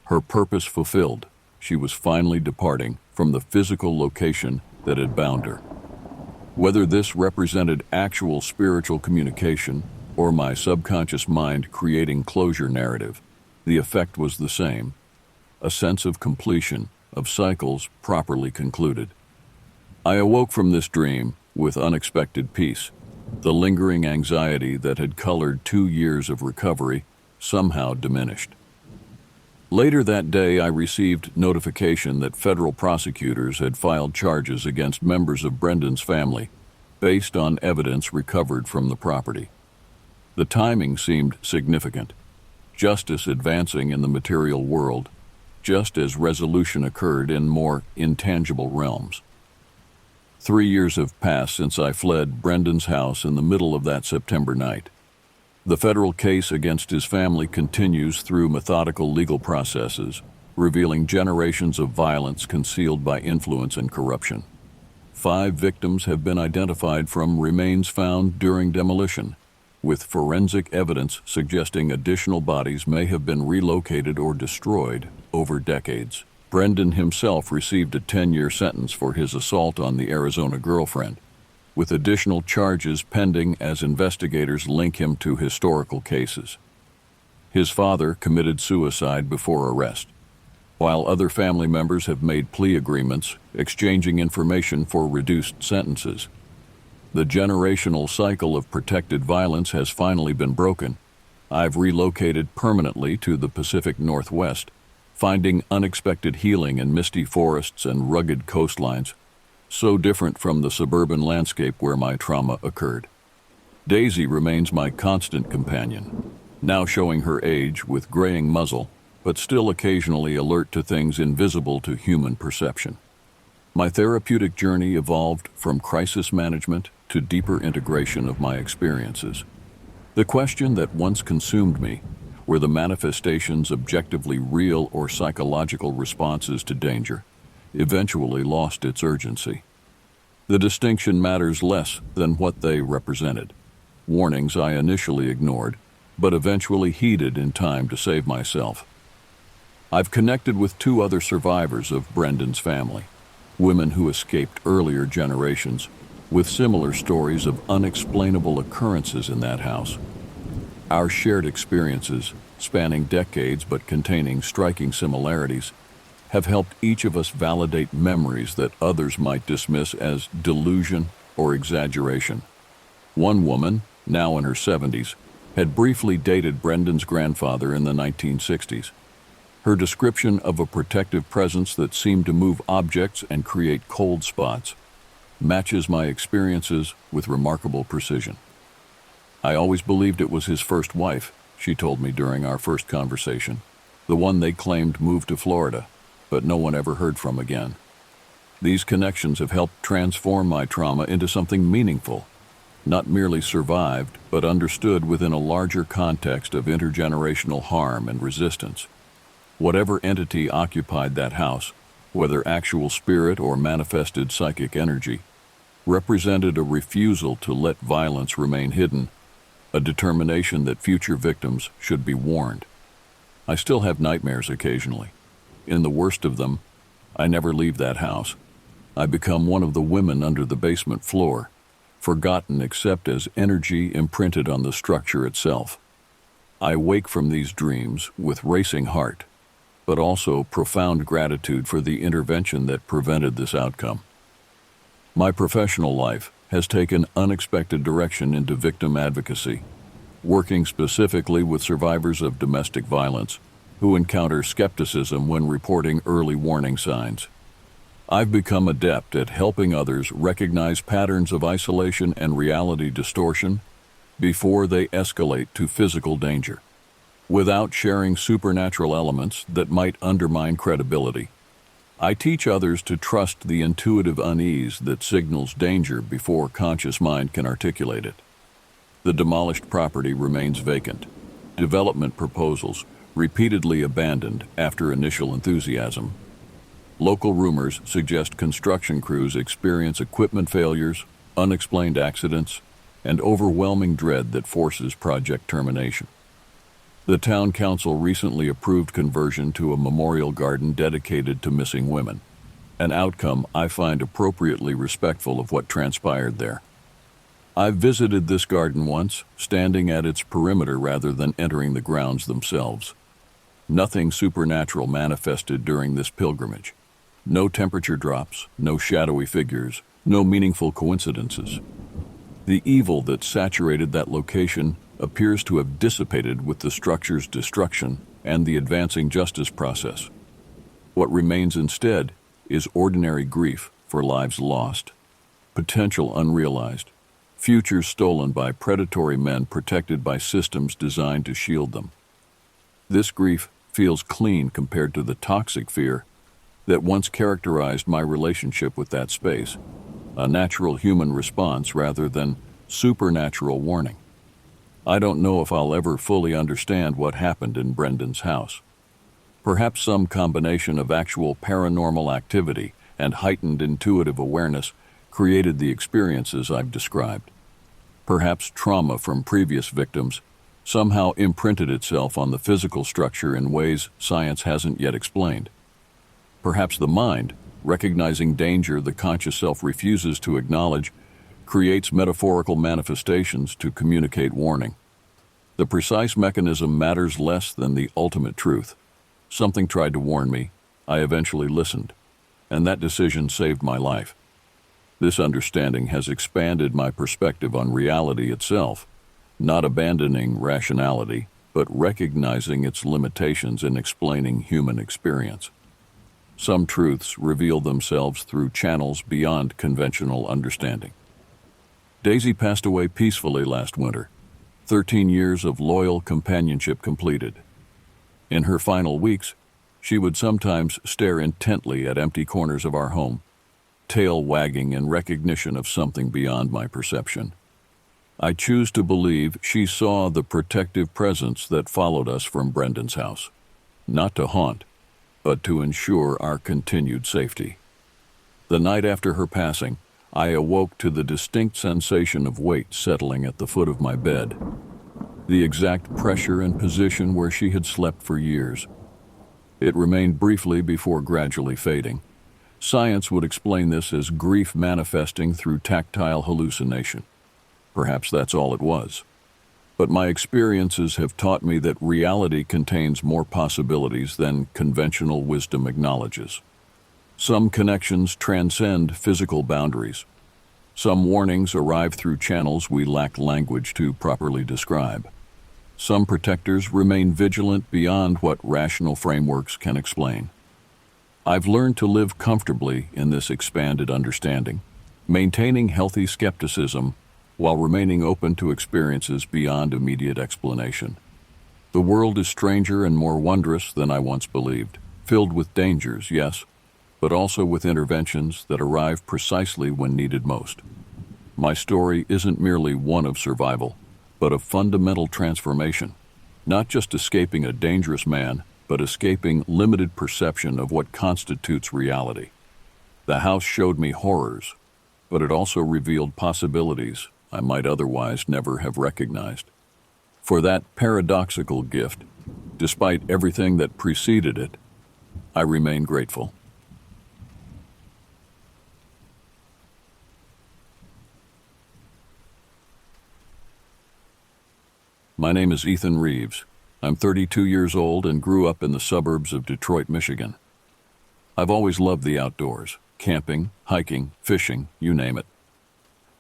Her purpose fulfilled, she was finally departing from the physical location that had bound her. Whether this represented actual spiritual communication or my subconscious mind creating closure narrative, the effect was the same: a sense of completion, of cycles properly concluded. I awoke from this dream with unexpected peace. The lingering anxiety that had colored 2 years of recovery somehow diminished. Later that day, I received notification that federal prosecutors had filed charges against members of Brendan's family based on evidence recovered from the property. The timing seemed significant, justice advancing in the material world, just as resolution occurred in more intangible realms. 3 years have passed since I fled Brendan's house in the middle of that September night. The federal case against his family continues through methodical legal processes, revealing generations of violence concealed by influence and corruption. 5 victims have been identified from remains found during demolition, with forensic evidence suggesting additional bodies may have been relocated or destroyed over decades. Brendan himself received a 10-year sentence for his assault on the Arizona girlfriend, with additional charges pending as investigators link him to historical cases. His father committed suicide before arrest, while other family members have made plea agreements, exchanging information for reduced sentences. The generational cycle of protected violence has finally been broken. I've relocated permanently to the Pacific Northwest, finding unexpected healing in misty forests and rugged coastlines, so different from the suburban landscape where my trauma occurred. Daisy remains my constant companion, now showing her age with graying muzzle, but still occasionally alert to things invisible to human perception. My therapeutic journey evolved from crisis management to deeper integration of my experiences. The question that once consumed me, were the manifestations objectively real or psychological responses to danger, eventually lost its urgency. The distinction matters less than what they represented. Warnings I initially ignored, but eventually heeded in time to save myself. I've connected with 2 other survivors of Brendan's family, women who escaped earlier generations, with similar stories of unexplainable occurrences in that house. Our shared experiences, spanning decades but containing striking similarities, have helped each of us validate memories that others might dismiss as delusion or exaggeration. One woman, now in her 70s, had briefly dated Brendan's grandfather in the 1960s. Her description of a protective presence that seemed to move objects and create cold spots matches my experiences with remarkable precision. I always believed it was his first wife, she told me during our first conversation, the one they claimed moved to Florida, but no one ever heard from again. These connections have helped transform my trauma into something meaningful, not merely survived, but understood within a larger context of intergenerational harm and resistance. Whatever entity occupied that house, whether actual spirit or manifested psychic energy, represented a refusal to let violence remain hidden, a determination that future victims should be warned. I still have nightmares occasionally. In the worst of them, I never leave that house. I become one of the women under the basement floor, forgotten except as energy imprinted on the structure itself. I wake from these dreams with racing heart, but also profound gratitude for the intervention that prevented this outcome. My professional life has taken unexpected direction into victim advocacy, working specifically with survivors of domestic violence who encounter skepticism when reporting early warning signs. I've become adept at helping others recognize patterns of isolation and reality distortion before they escalate to physical danger, without sharing supernatural elements that might undermine credibility. I teach others to trust the intuitive unease that signals danger before conscious mind can articulate it. The demolished property remains vacant. Development proposals repeatedly abandoned after initial enthusiasm. Local rumors suggest construction crews experience equipment failures, unexplained accidents, and overwhelming dread that forces project termination. The town council recently approved conversion to a memorial garden dedicated to missing women, an outcome I find appropriately respectful of what transpired there. I've visited this garden once, standing at its perimeter rather than entering the grounds themselves. Nothing supernatural manifested during this pilgrimage. No temperature drops, no shadowy figures, no meaningful coincidences. The evil that saturated that location appears to have dissipated with the structure's destruction and the advancing justice process. What remains instead is ordinary grief for lives lost, potential unrealized, futures stolen by predatory men protected by systems designed to shield them. This grief feels clean compared to the toxic fear that once characterized my relationship with that space, a natural human response rather than supernatural warning. I don't know if I'll ever fully understand what happened in Brendan's house. Perhaps some combination of actual paranormal activity and heightened intuitive awareness created the experiences I've described. Perhaps trauma from previous victims somehow imprinted itself on the physical structure in ways science hasn't yet explained. Perhaps the mind, recognizing danger the conscious self refuses to acknowledge, creates metaphorical manifestations to communicate warning. The precise mechanism matters less than the ultimate truth. Something tried to warn me. I eventually listened, and that decision saved my life. This understanding has expanded my perspective on reality itself, not abandoning rationality, but recognizing its limitations in explaining human experience. Some truths reveal themselves through channels beyond conventional understanding. Daisy passed away peacefully last winter, 13 years of loyal companionship completed. In her final weeks, she would sometimes stare intently at empty corners of our home, tail wagging in recognition of something beyond my perception. I choose to believe she saw the protective presence that followed us from Brendan's house, not to haunt, but to ensure our continued safety. The night after her passing, I awoke to the distinct sensation of weight settling at the foot of my bed, the exact pressure and position where she had slept for years. It remained briefly before gradually fading. Science would explain this as grief manifesting through tactile hallucination. Perhaps that's all it was. But my experiences have taught me that reality contains more possibilities than conventional wisdom acknowledges. Some connections transcend physical boundaries. Some warnings arrive through channels we lack language to properly describe. Some protectors remain vigilant beyond what rational frameworks can explain. I've learned to live comfortably in this expanded understanding, maintaining healthy skepticism while remaining open to experiences beyond immediate explanation. The world is stranger and more wondrous than I once believed, filled with dangers, yes, but also with interventions that arrive precisely when needed most. My story isn't merely one of survival, but of fundamental transformation, not just escaping a dangerous man, but escaping limited perception of what constitutes reality. The house showed me horrors, but it also revealed possibilities I might otherwise never have recognized. For that paradoxical gift, despite everything that preceded it, I remain grateful. My name is Ethan Reeves. I'm 32 years old and grew up in the suburbs of Detroit, Michigan. I've always loved the outdoors, camping, hiking, fishing, you name it.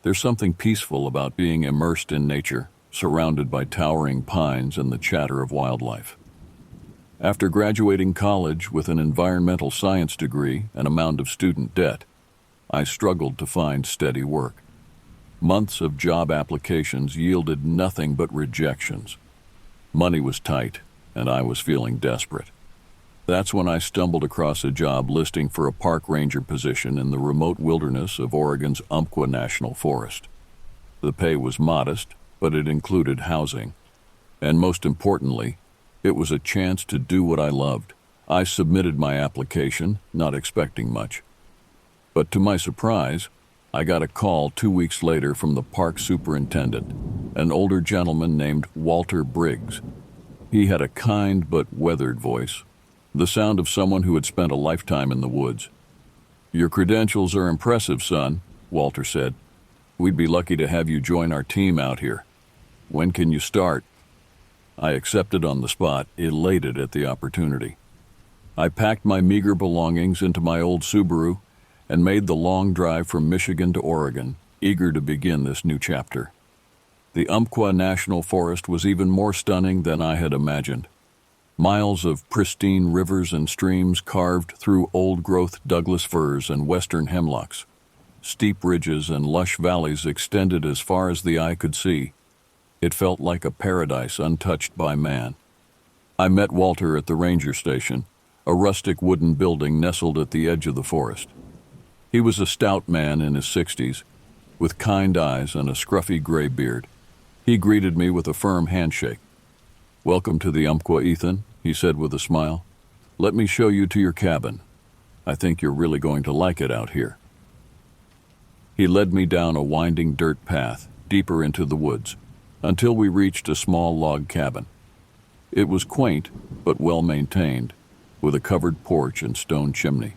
There's something peaceful about being immersed in nature, surrounded by towering pines and the chatter of wildlife. After graduating college with an environmental science degree and a mound of student debt, I struggled to find steady work. Months of job applications yielded nothing but rejections. Money was tight, and I was feeling desperate. That's when I stumbled across a job listing for a park ranger position in the remote wilderness of Oregon's Umpqua National Forest. The pay was modest, but it included housing. And most importantly, it was a chance to do what I loved. I submitted my application, not expecting much. But to my surprise, I got a call 2 weeks later from the park superintendent, an older gentleman named Walter Briggs. He had a kind but weathered voice, the sound of someone who had spent a lifetime in the woods. "Your credentials are impressive, son," Walter said. "We'd be lucky to have you join our team out here. When can you start?" I accepted on the spot, elated at the opportunity. I packed my meager belongings into my old Subaru and made the long drive from Michigan to Oregon, eager to begin this new chapter. The Umpqua National Forest was even more stunning than I had imagined. Miles of pristine rivers and streams carved through old-growth Douglas firs and western hemlocks. Steep ridges and lush valleys extended as far as the eye could see. It felt like a paradise untouched by man. I met Walter at the ranger station, a rustic wooden building nestled at the edge of the forest. He was a stout man in his 60s, with kind eyes and a scruffy gray beard. He greeted me with a firm handshake. "Welcome to the Umpqua, Ethan," he said with a smile. Let me show you to your cabin. I think you're really going to like it out here." He led me down a winding dirt path, deeper into the woods, until we reached a small log cabin. It was quaint, but well maintained, with a covered porch and stone chimney.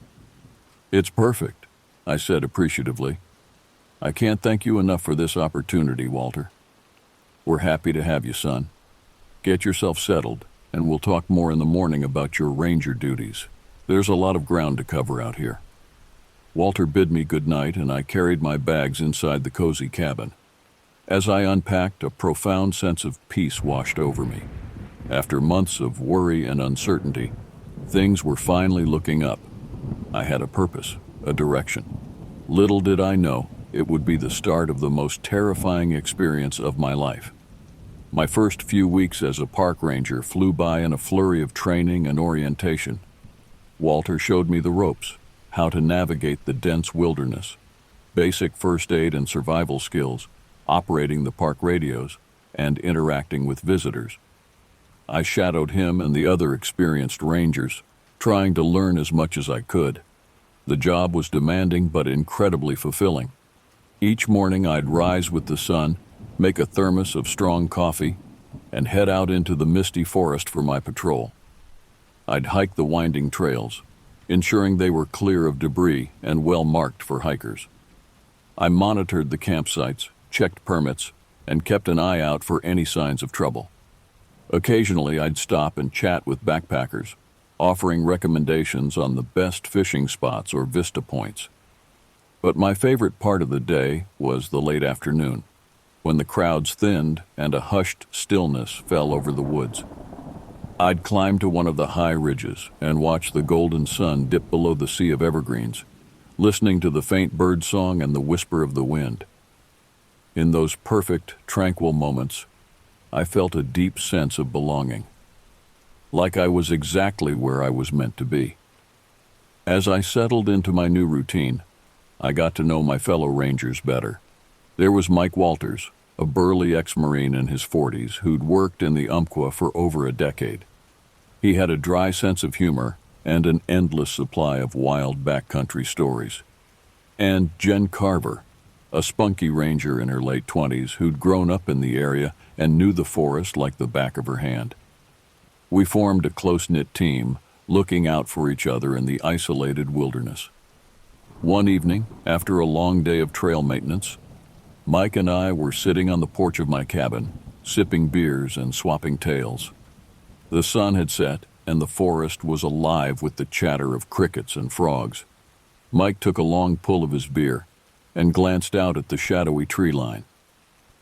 "It's perfect," I said appreciatively. "I can't thank you enough for this opportunity, Walter." "We're happy to have you, son. Get yourself settled, and we'll talk more in the morning about your ranger duties. There's a lot of ground to cover out here." Walter bid me good night, and I carried my bags inside the cozy cabin. As I unpacked, a profound sense of peace washed over me. After months of worry and uncertainty, things were finally looking up. I had a purpose, a direction. Little did I know it would be the start of the most terrifying experience of my life. My first few weeks as a park ranger flew by in a flurry of training and orientation. Walter showed me the ropes, how to navigate the dense wilderness, basic first aid and survival skills, operating the park radios, and interacting with visitors. I shadowed him and the other experienced rangers, trying to learn as much as I could. The job was demanding but incredibly fulfilling. Each morning I'd rise with the sun, make a thermos of strong coffee, and head out into the misty forest for my patrol. I'd hike the winding trails, ensuring they were clear of debris and well marked for hikers. I monitored the campsites, checked permits, and kept an eye out for any signs of trouble. Occasionally I'd stop and chat with backpackers, offering recommendations on the best fishing spots or vista points. But my favorite part of the day was the late afternoon, when the crowds thinned and a hushed stillness fell over the woods. I'd climb to one of the high ridges and watch the golden sun dip below the sea of evergreens, listening to the faint bird song and the whisper of the wind. In those perfect, tranquil moments, I felt a deep sense of belonging, like I was exactly where I was meant to be. As I settled into my new routine, I got to know my fellow rangers better. There was Mike Walters, a burly ex-Marine in his 40s who'd worked in the Umpqua for over a decade. He had a dry sense of humor and an endless supply of wild backcountry stories. And Jen Carver, a spunky ranger in her late 20s who'd grown up in the area and knew the forest like the back of her hand. We formed a close-knit team, looking out for each other in the isolated wilderness. One evening, after a long day of trail maintenance, Mike and I were sitting on the porch of my cabin, sipping beers and swapping tales. The sun had set, and the forest was alive with the chatter of crickets and frogs. Mike took a long pull of his beer and glanced out at the shadowy tree line.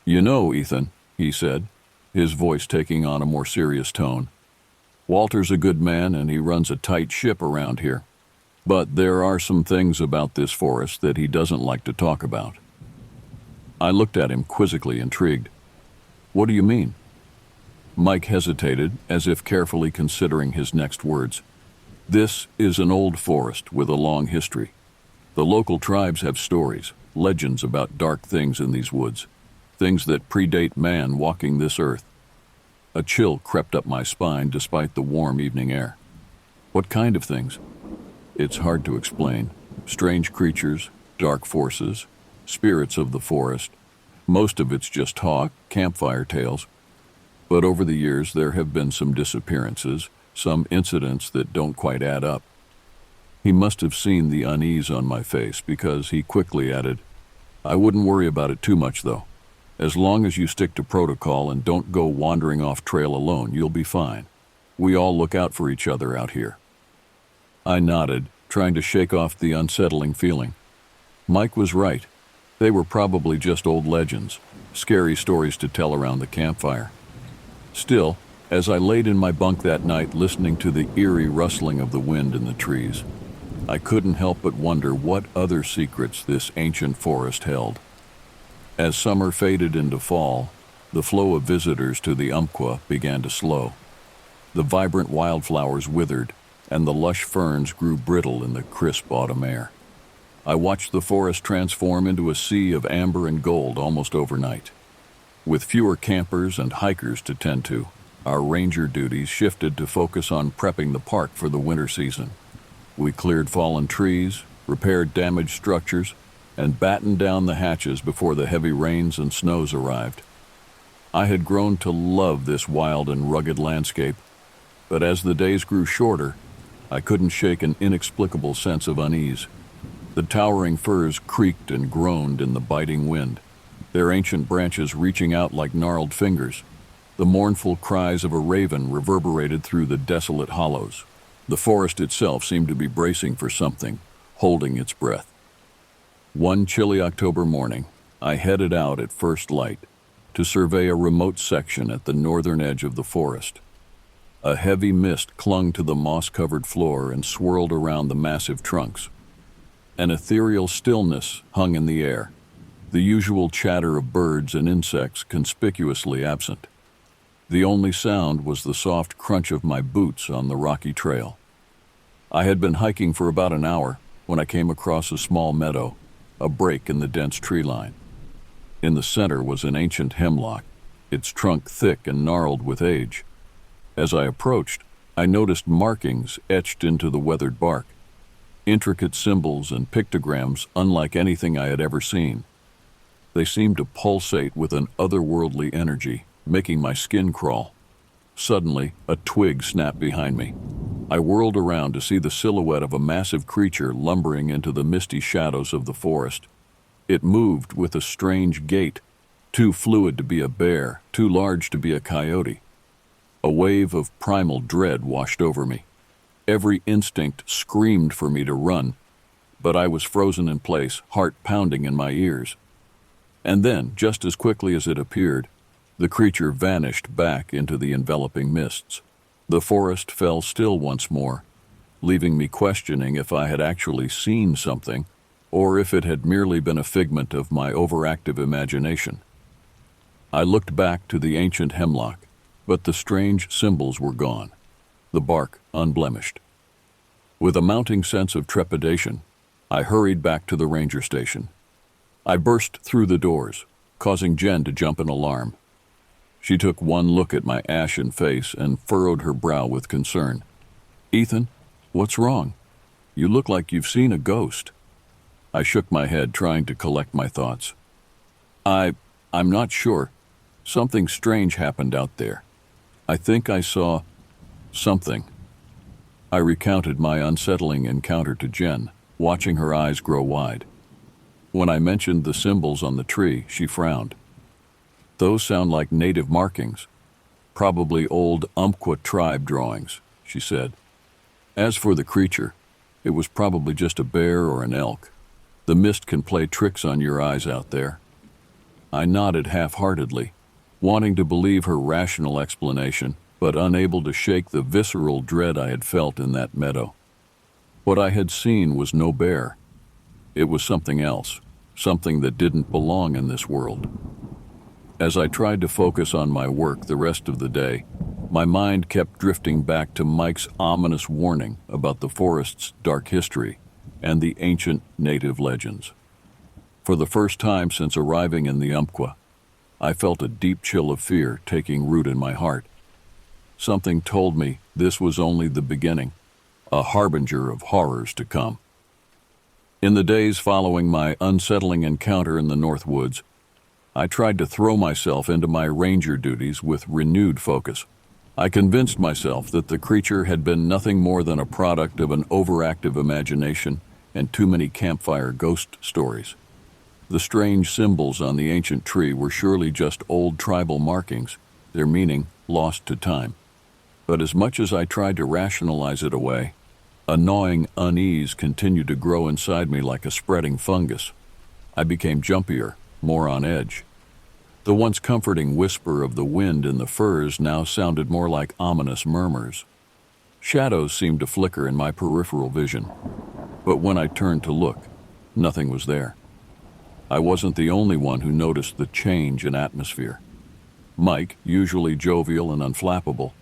"You know, Ethan," he said, his voice taking on a more serious tone, "Walter's a good man and he runs a tight ship around here. But there are some things about this forest that he doesn't like to talk about." I looked at him quizzically intrigued. "What do you mean?" Mike hesitated, as if carefully considering his next words. "This is an old forest with a long history. The local tribes have stories, legends about dark things in these woods, things that predate man walking this earth." A chill crept up my spine despite the warm evening air. "What kind of things?" "It's hard to explain. Strange creatures, dark forces, spirits of the forest. Most of it's just talk, campfire tales. But over the years there have been some disappearances, some incidents that don't quite add up." He must have seen the unease on my face because he quickly added, "I wouldn't worry about it too much though. As long as you stick to protocol and don't go wandering off trail alone, you'll be fine. We all look out for each other out here." I nodded, trying to shake off the unsettling feeling. Mike was right. They were probably just old legends, scary stories to tell around the campfire. Still, as I laid in my bunk that night listening to the eerie rustling of the wind in the trees, I couldn't help but wonder what other secrets this ancient forest held. As summer faded into fall, the flow of visitors to the Umpqua began to slow. The vibrant wildflowers withered, and the lush ferns grew brittle in the crisp autumn air. I watched the forest transform into a sea of amber and gold almost overnight. With fewer campers and hikers to tend to, Our ranger duties shifted to focus on prepping the park for the winter season. We cleared fallen trees, repaired damaged structures, and battened down the hatches before the heavy rains and snows arrived. I had grown to love this wild and rugged landscape, but as the days grew shorter, I couldn't shake an inexplicable sense of unease. The towering firs creaked and groaned in the biting wind, their ancient branches reaching out like gnarled fingers. The mournful cries of a raven reverberated through the desolate hollows. The forest itself seemed to be bracing for something, holding its breath. One chilly October morning, I headed out at first light to survey a remote section at the northern edge of the forest. A heavy mist clung to the moss-covered floor and swirled around the massive trunks. An ethereal stillness hung in the air, the usual chatter of birds and insects conspicuously absent. The only sound was the soft crunch of my boots on the rocky trail. I had been hiking for about an hour when I came across a small meadow, a break in the dense tree line. In the center was an ancient hemlock, its trunk thick and gnarled with age. As I approached, I noticed markings etched into the weathered bark, intricate symbols and pictograms unlike anything I had ever seen. They seemed to pulsate with an otherworldly energy, making my skin crawl. Suddenly, a twig snapped behind me. I whirled around to see the silhouette of a massive creature lumbering into the misty shadows of the forest. It moved with a strange gait, too fluid to be a bear, too large to be a coyote. A wave of primal dread washed over me. Every instinct screamed for me to run, but I was frozen in place, heart pounding in my ears. And then, just as quickly as it appeared, the creature vanished back into the enveloping mists. The forest fell still once more, leaving me questioning if I had actually seen something, or if it had merely been a figment of my overactive imagination. I looked back to the ancient hemlock, but the strange symbols were gone, the bark unblemished. With a mounting sense of trepidation, I hurried back to the ranger station. I burst through the doors, causing Jen to jump in alarm. She took one look at my ashen face and furrowed her brow with concern. "Ethan, what's wrong? You look like you've seen a ghost." I shook my head, trying to collect my thoughts. I'm not sure. Something strange happened out there. I think I saw something." I recounted my unsettling encounter to Jen, watching her eyes grow wide. When I mentioned the symbols on the tree, she frowned. "Those sound like native markings, probably old Umpqua tribe drawings," she said. "As for the creature, it was probably just a bear or an elk. The mist can play tricks on your eyes out there." I nodded half-heartedly, wanting to believe her rational explanation, but unable to shake the visceral dread I had felt in that meadow. What I had seen was no bear. It was something else, something that didn't belong in this world. As I tried to focus on my work the rest of the day, my mind kept drifting back to Mike's ominous warning about the forest's dark history and the ancient native legends. For the first time since arriving in the Umpqua, I felt a deep chill of fear taking root in my heart. Something told me this was only the beginning, a harbinger of horrors to come. In the days following my unsettling encounter in the North Woods, I tried to throw myself into my ranger duties with renewed focus. I convinced myself that the creature had been nothing more than a product of an overactive imagination and too many campfire ghost stories. The strange symbols on the ancient tree were surely just old tribal markings, their meaning lost to time. But as much as I tried to rationalize it away, a gnawing unease continued to grow inside me like a spreading fungus. I became jumpier, more on edge. The once comforting whisper of the wind in the firs now sounded more like ominous murmurs. Shadows seemed to flicker in my peripheral vision, but when I turned to look, nothing was there. I wasn't the only one who noticed the change in atmosphere. Mike, usually jovial and unflappable,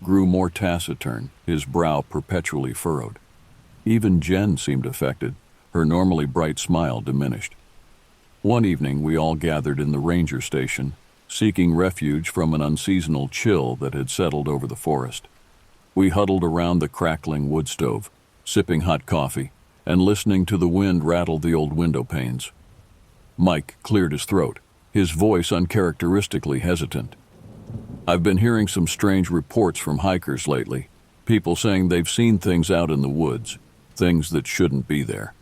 grew more taciturn, his brow perpetually furrowed. Even Jen seemed affected, her normally bright smile diminished. One evening we all gathered in the ranger station, seeking refuge from an unseasonal chill that had settled over the forest. We huddled around the crackling wood stove, sipping hot coffee and listening to the wind rattle the old window panes. Mike cleared his throat, his voice uncharacteristically hesitant. "I've been hearing some strange reports from hikers lately, people saying they've seen things out in the woods, things that shouldn't be there."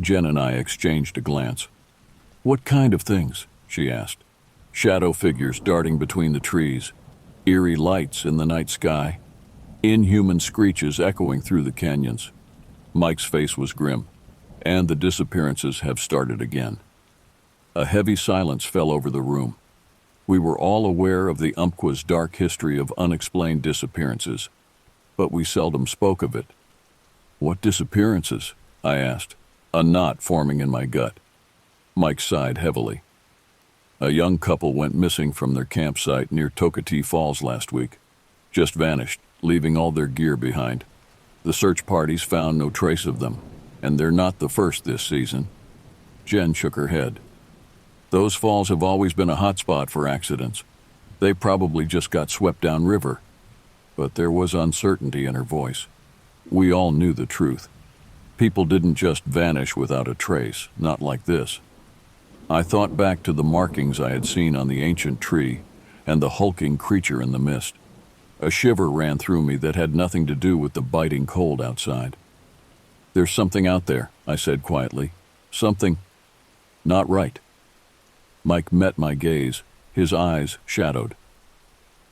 Jen and I exchanged a glance. "What kind of things?" she asked. "Shadow figures darting between the trees, eerie lights in the night sky, inhuman screeches echoing through the canyons." Mike's face was grim. "And the disappearances have started again." A heavy silence fell over the room. We were all aware of the Umpqua's dark history of unexplained disappearances, but we seldom spoke of it. "What disappearances?" I asked, a knot forming in my gut. Mike sighed heavily. "A young couple went missing from their campsite near Tokatee Falls last week. Just vanished, leaving all their gear behind. The search parties found no trace of them, and they're not the first this season." Jen shook her head. "Those falls have always been a hotspot for accidents. They probably just got swept downriver." But there was uncertainty in her voice. We all knew the truth. People didn't just vanish without a trace, not like this. I thought back to the markings I had seen on the ancient tree and the hulking creature in the mist. A shiver ran through me that had nothing to do with the biting cold outside. "There's something out there," I said quietly. "Something not right." Mike met my gaze, his eyes shadowed.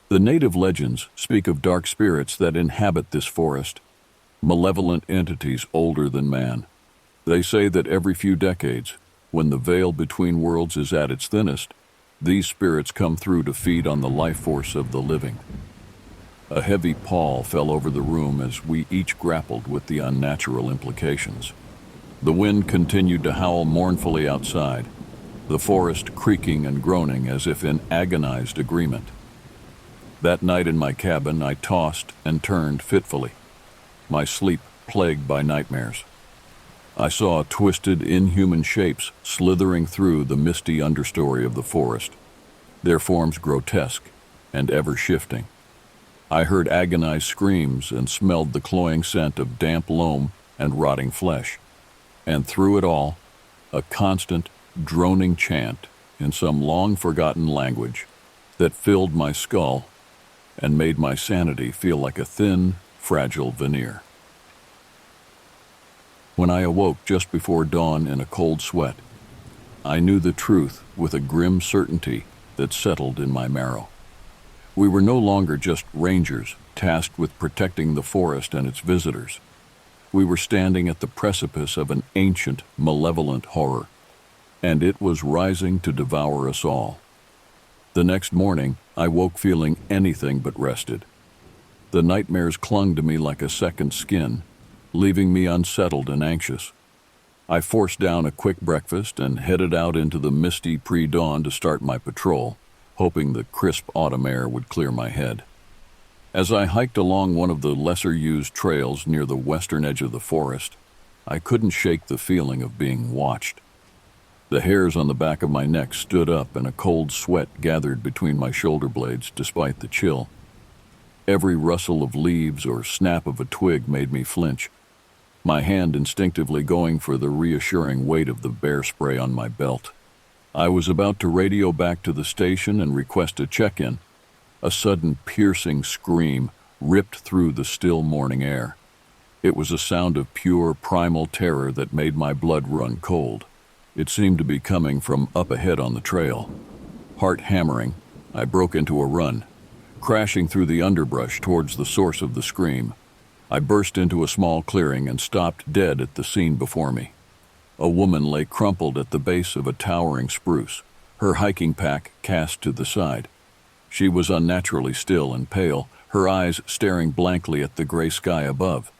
"The native legends speak of dark spirits that inhabit this forest, malevolent entities older than man. They say that every few decades, when the veil between worlds is at its thinnest, these spirits come through to feed on the life force of the living." A heavy pall fell over the room as we each grappled with the unnatural implications. The wind continued to howl mournfully outside, the forest creaking and groaning as if in agonized agreement. That night in my cabin, I tossed and turned fitfully, my sleep plagued by nightmares. I saw twisted, inhuman shapes slithering through the misty understory of the forest, their forms grotesque and ever-shifting. I heard agonized screams and smelled the cloying scent of damp loam and rotting flesh. And through it all, a constant, droning chant in some long-forgotten language that filled my skull and made my sanity feel like a thin, fragile veneer. When I awoke just before dawn in a cold sweat, I knew the truth with a grim certainty that settled in my marrow. We were no longer just rangers tasked with protecting the forest and its visitors. We were standing at the precipice of an ancient, malevolent horror, and it was rising to devour us all. The next morning, I woke feeling anything but rested. The nightmares clung to me like a second skin, leaving me unsettled and anxious. I forced down a quick breakfast and headed out into the misty pre-dawn to start my patrol, hoping the crisp autumn air would clear my head. As I hiked along one of the lesser-used trails near the western edge of the forest, I couldn't shake the feeling of being watched. The hairs on the back of my neck stood up and a cold sweat gathered between my shoulder blades despite the chill. Every rustle of leaves or snap of a twig made me flinch, my hand instinctively going for the reassuring weight of the bear spray on my belt. I was about to radio back to the station and request a check-in. A sudden piercing scream ripped through the still morning air. It was a sound of pure primal terror that made my blood run cold. It seemed to be coming from up ahead on the trail. Heart hammering, I broke into a run, crashing through the underbrush towards the source of the scream. I burst into a small clearing and stopped dead at the scene before me. A woman lay crumpled at the base of a towering spruce, her hiking pack cast to the side. She was unnaturally still and pale, her eyes staring blankly at the gray sky above.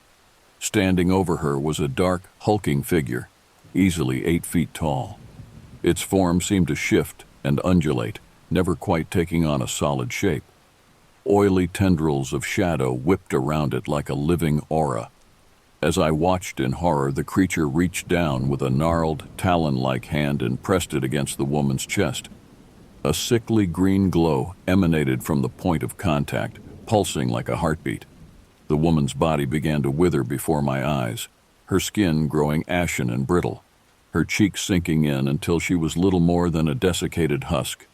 Standing over her was a dark, hulking figure, easily 8 feet tall. Its form seemed to shift and undulate, never quite taking on a solid shape. Oily tendrils of shadow whipped around it like a living aura. As I watched in horror, the creature reached down with a gnarled, talon-like hand and pressed it against the woman's chest. A sickly green glow emanated from the point of contact, pulsing like a heartbeat. The woman's body began to wither before my eyes, her skin growing ashen and brittle, her cheeks sinking in until she was little more than a desiccated husk.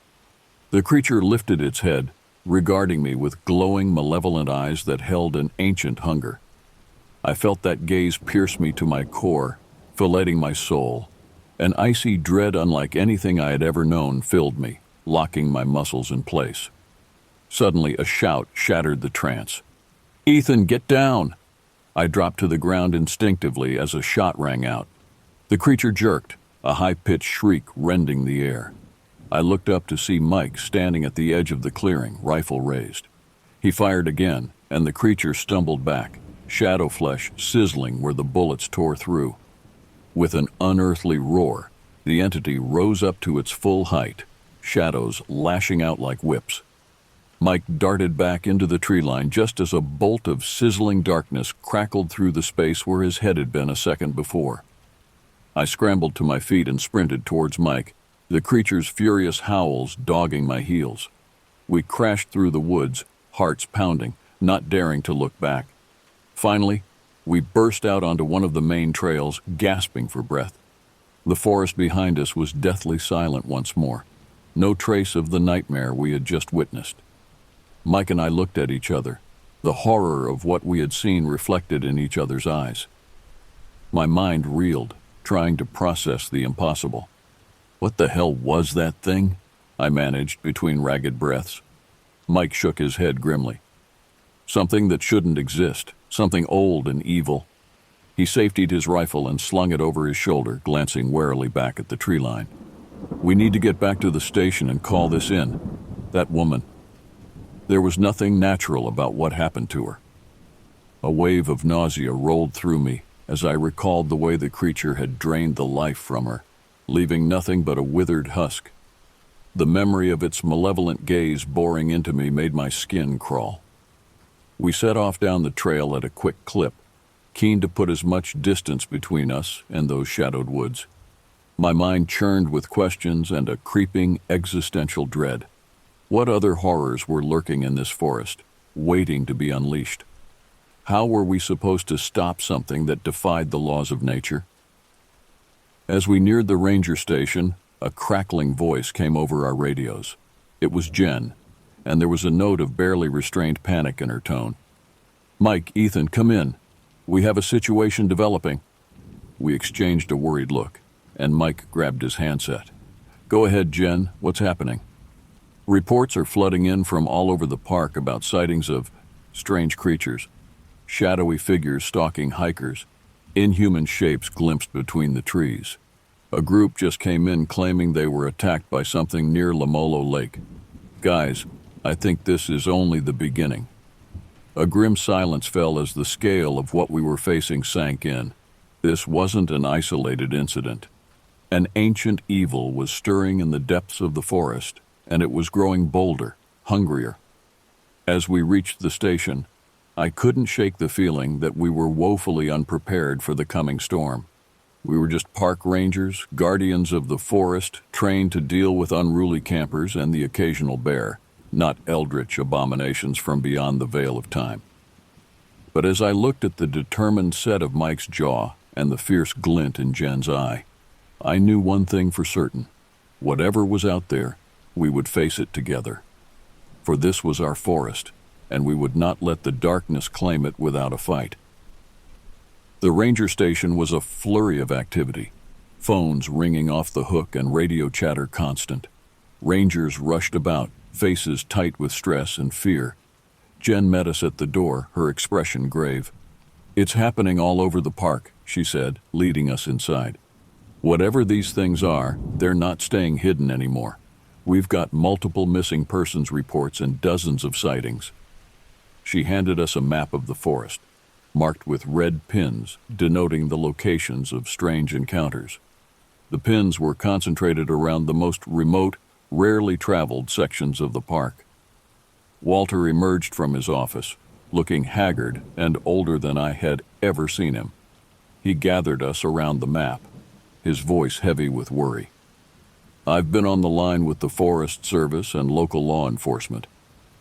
The creature lifted its head, regarding me with glowing, malevolent eyes that held an ancient hunger. I felt that gaze pierce me to my core, filleting my soul. An icy dread unlike anything I had ever known filled me, locking my muscles in place. Suddenly, a shout shattered the trance. "Ethan, get down!" I dropped to the ground instinctively as a shot rang out. The creature jerked, a high-pitched shriek rending the air. I looked up to see Mike standing at the edge of the clearing, rifle raised. He fired again, and the creature stumbled back, shadow flesh sizzling where the bullets tore through. With an unearthly roar, the entity rose up to its full height, shadows lashing out like whips. Mike darted back into the tree line just as a bolt of sizzling darkness crackled through the space where his head had been a second before. I scrambled to my feet and sprinted towards Mike, the creature's furious howls dogging my heels. We crashed through the woods, hearts pounding, not daring to look back. Finally, we burst out onto one of the main trails, gasping for breath. The forest behind us was deathly silent once more, no trace of the nightmare we had just witnessed. Mike and I looked at each other, the horror of what we had seen reflected in each other's eyes. My mind reeled, trying to process the impossible. "What the hell was that thing?" I managed between ragged breaths. Mike shook his head grimly. "Something that shouldn't exist, something old and evil." He safetied his rifle and slung it over his shoulder, glancing warily back at the tree line. "We need to get back to the station and call this in. That woman. There was nothing natural about what happened to her." A wave of nausea rolled through me as I recalled the way the creature had drained the life from her, leaving nothing but a withered husk. The memory of its malevolent gaze boring into me made my skin crawl. We set off down the trail at a quick clip, keen to put as much distance between us and those shadowed woods. My mind churned with questions and a creeping existential dread. What other horrors were lurking in this forest, waiting to be unleashed? How were we supposed to stop something that defied the laws of nature? As we neared the ranger station, a crackling voice came over our radios. It was Jen, and there was a note of barely restrained panic in her tone. "Mike, Ethan, come in. We have a situation developing." We exchanged a worried look, and Mike grabbed his handset. "Go ahead, Jen. What's happening?" "Reports are flooding in from all over the park about sightings of strange creatures, shadowy figures stalking hikers, inhuman shapes glimpsed between the trees. A group just came in claiming they were attacked by something near Lamolo Lake. Guys, I think this is only the beginning." A grim silence fell as the scale of what we were facing sank in. This wasn't an isolated incident. An ancient evil was stirring in the depths of the forest, and it was growing bolder, hungrier. As we reached the station, I couldn't shake the feeling that we were woefully unprepared for the coming storm. We were just park rangers, guardians of the forest, trained to deal with unruly campers and the occasional bear, not eldritch abominations from beyond the veil of time. But as I looked at the determined set of Mike's jaw and the fierce glint in Jen's eye, I knew one thing for certain. Whatever was out there, we would face it together. For this was our forest, and we would not let the darkness claim it without a fight. The ranger station was a flurry of activity, phones ringing off the hook and radio chatter constant. Rangers rushed about, faces tight with stress and fear. Jen met us at the door, her expression grave. "It's happening all over the park," she said, leading us inside. "Whatever these things are, they're not staying hidden anymore. We've got multiple missing persons reports and dozens of sightings." She handed us a map of the forest, marked with red pins denoting the locations of strange encounters. The pins were concentrated around the most remote, rarely traveled sections of the park. Walter emerged from his office, looking haggard and older than I had ever seen him. He gathered us around the map, his voice heavy with worry. I've been on the line with the Forest Service and local law enforcement.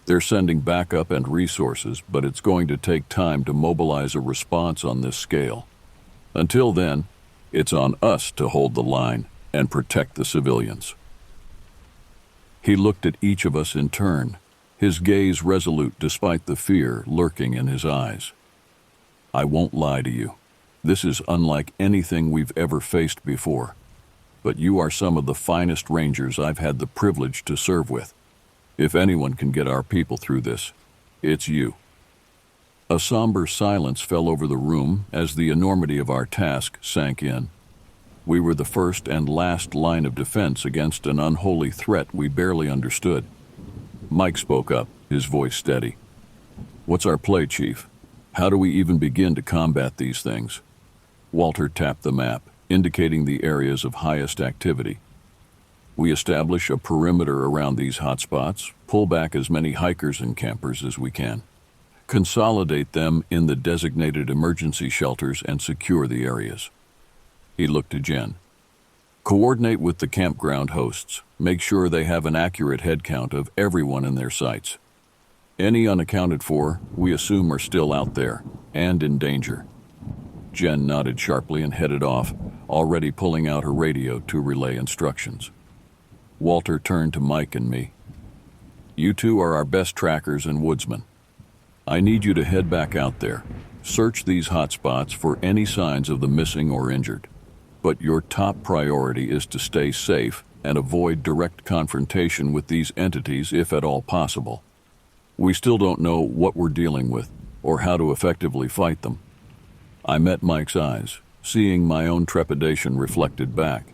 They're sending backup and resources, but it's going to take time to mobilize a response on this scale. Until then, it's on us to hold the line and protect the civilians." He looked at each of us in turn, his gaze resolute despite the fear lurking in his eyes. "I won't lie to you. This is unlike anything we've ever faced before. But you are some of the finest Rangers I've had the privilege to serve with. If anyone can get our people through this, it's you." A somber silence fell over the room as the enormity of our task sank in. We were the first and last line of defense against an unholy threat we barely understood. Mike spoke up, his voice steady. "What's our play, Chief? How do we even begin to combat these things?" Walter tapped the map, indicating the areas of highest activity. "We establish a perimeter around these hotspots, pull back as many hikers and campers as we can, consolidate them in the designated emergency shelters, and secure the areas." He looked to Jen. "Coordinate with the campground hosts. Make sure they have an accurate head count of everyone in their sites. Any unaccounted for, we assume are still out there and in danger." Jen nodded sharply and headed off, already pulling out her radio to relay instructions. Walter turned to Mike and me. "You two are our best trackers and woodsmen. I need you to head back out there. Search these hotspots for any signs of the missing or injured. But your top priority is to stay safe and avoid direct confrontation with these entities if at all possible. We still don't know what we're dealing with or how to effectively fight them." I met Mike's eyes, seeing my own trepidation reflected back.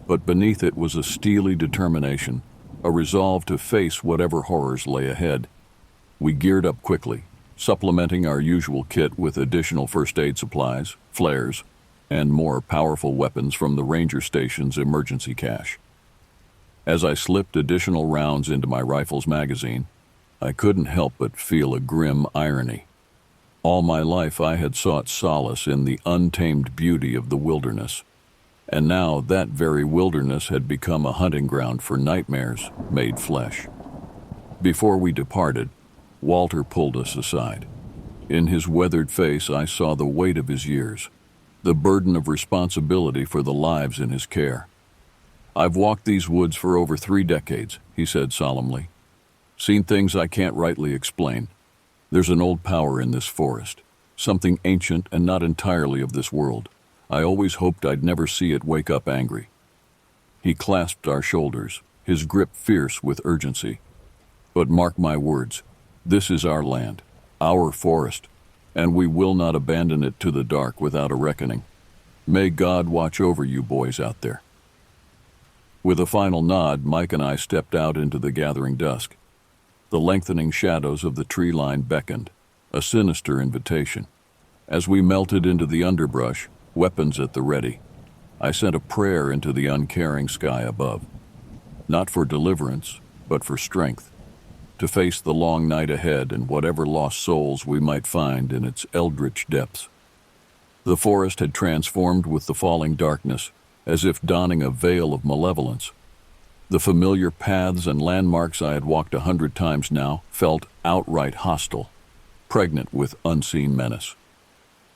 But beneath it was a steely determination, a resolve to face whatever horrors lay ahead. We geared up quickly, supplementing our usual kit with additional first aid supplies, flares, and more powerful weapons from the ranger station's emergency cache. As I slipped additional rounds into my rifle's magazine, I couldn't help but feel a grim irony. All my life I had sought solace in the untamed beauty of the wilderness, and now that very wilderness had become a hunting ground for nightmares made flesh. Before we departed, Walter pulled us aside. In his weathered face I saw the weight of his years, the burden of responsibility for the lives in his care. "I've walked these woods for over 3 decades, he said solemnly. "Seen things I can't rightly explain. There's an old power in this forest, something ancient and not entirely of this world. I always hoped I'd never see it wake up angry." He clasped our shoulders, his grip fierce with urgency. "But mark my words, this is our land, our forest, and we will not abandon it to the dark without a reckoning. May God watch over you boys out there." With a final nod, Mike and I stepped out into the gathering dusk. The lengthening shadows of the tree line beckoned, a sinister invitation. As we melted into the underbrush, weapons at the ready, I sent a prayer into the uncaring sky above. Not for deliverance, but for strength, to face the long night ahead and whatever lost souls we might find in its eldritch depths. The forest had transformed with the falling darkness, as if donning a veil of malevolence. The familiar paths and landmarks I had walked 100 times now felt outright hostile, pregnant with unseen menace.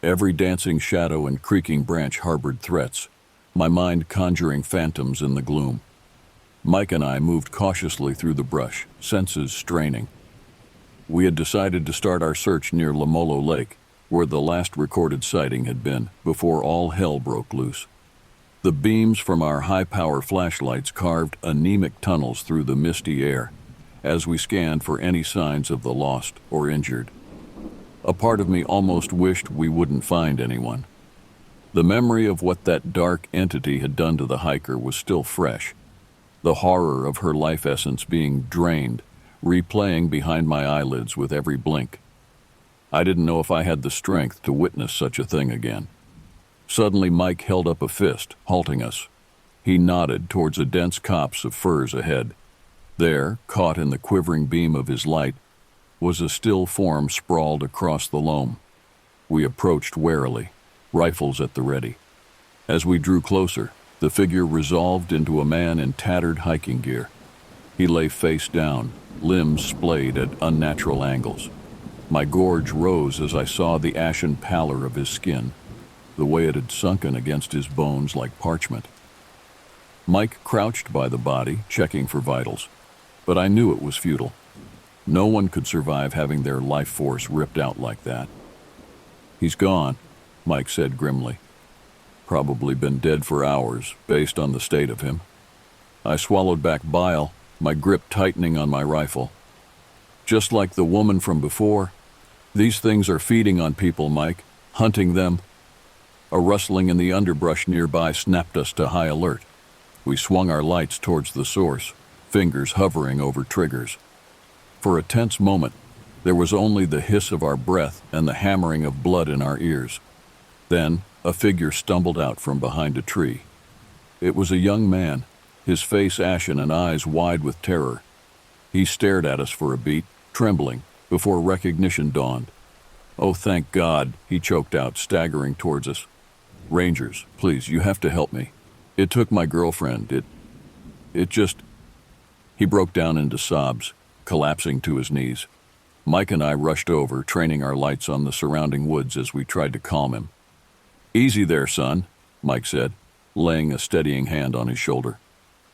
Every dancing shadow and creaking branch harbored threats, my mind conjuring phantoms in the gloom. Mike and I moved cautiously through the brush, senses straining. We had decided to start our search near Lamolo Lake, where the last recorded sighting had been, before all hell broke loose. The beams from our high-power flashlights carved anemic tunnels through the misty air as we scanned for any signs of the lost or injured. A part of me almost wished we wouldn't find anyone. The memory of what that dark entity had done to the hiker was still fresh, the horror of her life essence being drained, replaying behind my eyelids with every blink. I didn't know if I had the strength to witness such a thing again. Suddenly Mike held up a fist, halting us. He nodded towards a dense copse of firs ahead. There, caught in the quivering beam of his light, was a still form sprawled across the loam. We approached warily, rifles at the ready. As we drew closer, The figure resolved into a man in tattered hiking gear. He lay face down, limbs splayed at unnatural angles. My gorge rose as I saw the ashen pallor of his skin, the way it had sunken against his bones like parchment. Mike crouched by the body, checking for vitals, but I knew it was futile. No one could survive having their life force ripped out like that. "He's gone," Mike said grimly. "Probably been dead for hours, based on the state of him." I swallowed back bile, my grip tightening on my rifle. "Just like the woman from before, these things are feeding on people, Mike, hunting them." A rustling in the underbrush nearby snapped us to high alert. We swung our lights towards the source, fingers hovering over triggers. For a tense moment, there was only the hiss of our breath and the hammering of blood in our ears. Then, a figure stumbled out from behind a tree. It was a young man, his face ashen and eyes wide with terror. He stared at us for a beat, trembling, before recognition dawned. "Oh, thank God," he choked out, staggering towards us. "Rangers, please, you have to help me. It took my girlfriend. It just..." He broke down into sobs, collapsing to his knees. Mike and I rushed over, training our lights on the surrounding woods as we tried to calm him. "Easy there, son," Mike said, laying a steadying hand on his shoulder.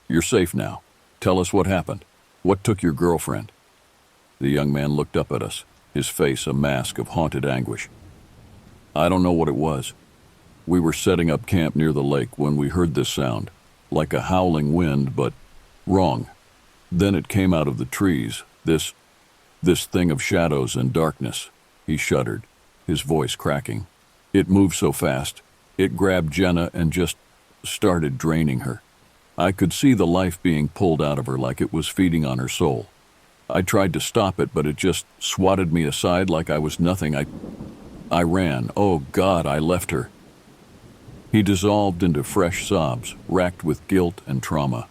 "You're safe now. Tell us what happened. What took your girlfriend?" The young man looked up at us, his face a mask of haunted anguish. "I don't know what it was. We were setting up camp near the lake when we heard this sound, like a howling wind, but wrong. Then it came out of the trees, this thing of shadows and darkness." He shuddered, his voice cracking. "It moved so fast. It grabbed Jenna and just started draining her. I could see the life being pulled out of her like it was feeding on her soul. I tried to stop it, but it just swatted me aside like I was nothing. I ran. Oh God, I left her." He dissolved into fresh sobs, racked with guilt and trauma.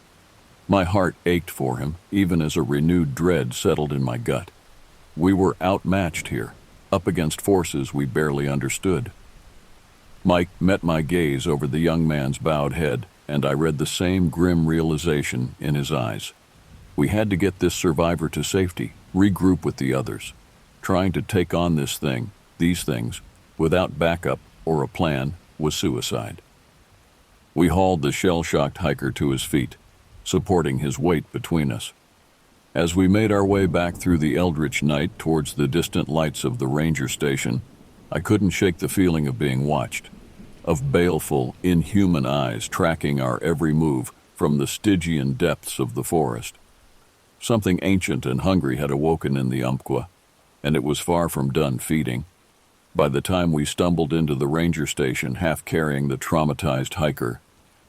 My heart ached for him, even as a renewed dread settled in my gut. We were outmatched here, up against forces we barely understood. Mike met my gaze over the young man's bowed head, and I read the same grim realization in his eyes. We had to get this survivor to safety, regroup with the others. Trying to take on these things, without backup or a plan, was suicide. We hauled the shell-shocked hiker to his feet, supporting his weight between us. As we made our way back through the eldritch night towards the distant lights of the ranger station, I couldn't shake the feeling of being watched, of baleful, inhuman eyes tracking our every move from the Stygian depths of the forest. Something ancient and hungry had awoken in the Umpqua, and it was far from done feeding. By the time we stumbled into the ranger station, half carrying the traumatized hiker,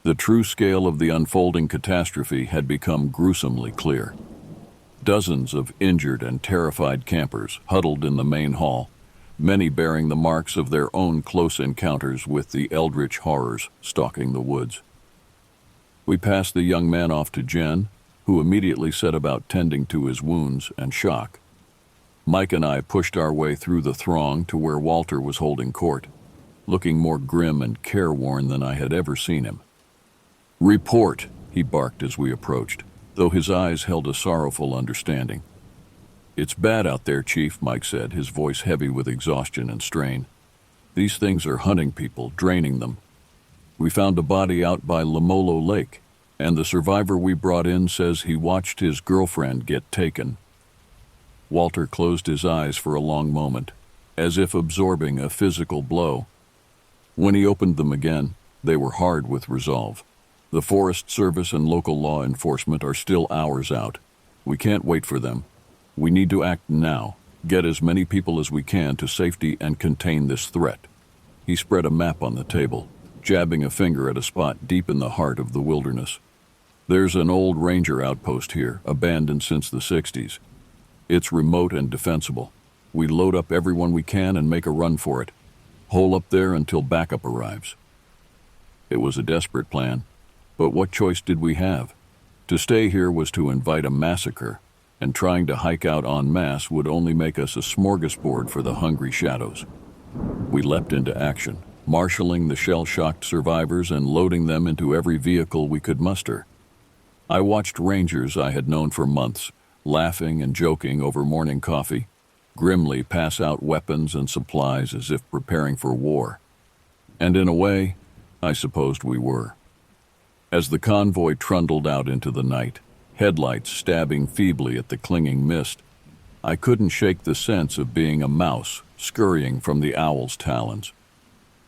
the true scale of the unfolding catastrophe had become gruesomely clear. Dozens of injured and terrified campers huddled in the main hall, many bearing the marks of their own close encounters with the eldritch horrors stalking the woods. We passed the young man off to Jen, who immediately set about tending to his wounds and shock. Mike and I pushed our way through the throng to where Walter was holding court, looking more grim and careworn than I had ever seen him. "Report," he barked as we approached, though his eyes held a sorrowful understanding. "It's bad out there, Chief," Mike said, his voice heavy with exhaustion and strain. "These things are hunting people, draining them. We found a body out by Lamolo Lake, and the survivor we brought in says he watched his girlfriend get taken." Walter closed his eyes for a long moment, as if absorbing a physical blow. When he opened them again, they were hard with resolve. "The Forest Service and local law enforcement are still hours out. We can't wait for them. We need to act now, get as many people as we can to safety and contain this threat." He spread a map on the table, jabbing a finger at a spot deep in the heart of the wilderness. "There's an old ranger outpost here, abandoned since the 60s. It's remote and defensible. We load up everyone we can and make a run for it. Hole up there until backup arrives." It was a desperate plan, but what choice did we have? To stay here was to invite a massacre, and trying to hike out en masse would only make us a smorgasbord for the hungry shadows. We leapt into action, marshaling the shell-shocked survivors and loading them into every vehicle we could muster. I watched rangers I had known for months, laughing and joking over morning coffee, grimly pass out weapons and supplies as if preparing for war. And in a way, I supposed we were. As the convoy trundled out into the night, headlights stabbing feebly at the clinging mist, I couldn't shake the sense of being a mouse scurrying from the owl's talons.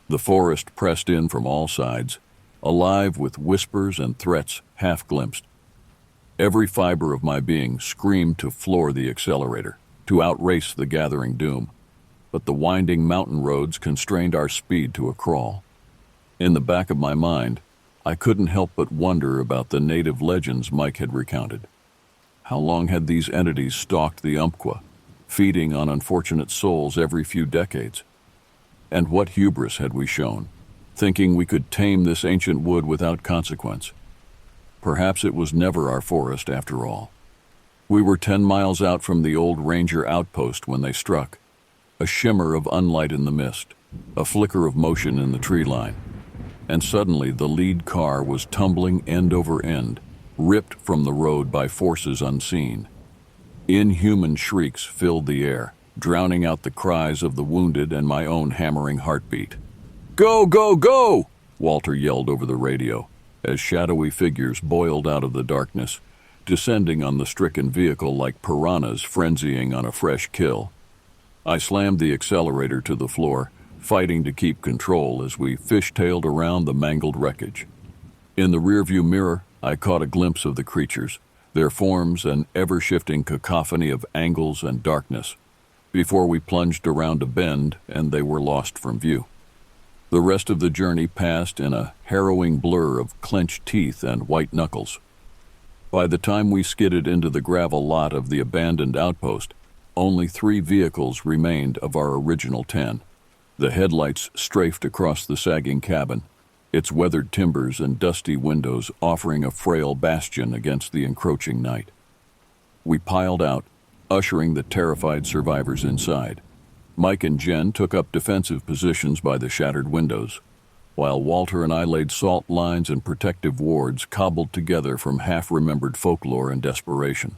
The forest pressed in from all sides, alive with whispers and threats half glimpsed. Every fiber of my being screamed to floor the accelerator, to outrace the gathering doom, but the winding mountain roads constrained our speed to a crawl. In the back of my mind, I couldn't help but wonder about the native legends Mike had recounted. How long had these entities stalked the Umpqua, feeding on unfortunate souls every few decades? And what hubris had we shown, thinking we could tame this ancient wood without consequence? Perhaps it was never our forest after all. We were 10 miles out from the old ranger outpost when they struck, a shimmer of unlight in the mist, a flicker of motion in the tree line, and suddenly the lead car was tumbling end over end, ripped from the road by forces unseen. Inhuman shrieks filled the air, drowning out the cries of the wounded and my own hammering heartbeat. "Go, go, go!" Walter yelled over the radio, as shadowy figures boiled out of the darkness, descending on the stricken vehicle like piranhas frenzying on a fresh kill. I slammed the accelerator to the floor, fighting to keep control as we fishtailed around the mangled wreckage. In the rearview mirror, I caught a glimpse of the creatures, their forms an ever-shifting cacophony of angles and darkness, before we plunged around a bend and they were lost from view. The rest of the journey passed in a harrowing blur of clenched teeth and white knuckles. By the time we skidded into the gravel lot of the abandoned outpost, only 3 vehicles remained of our original 10. The headlights strafed across the sagging cabin, its weathered timbers and dusty windows offering a frail bastion against the encroaching night. We piled out, ushering the terrified survivors inside. Mike and Jen took up defensive positions by the shattered windows, while Walter and I laid salt lines and protective wards cobbled together from half-remembered folklore and desperation.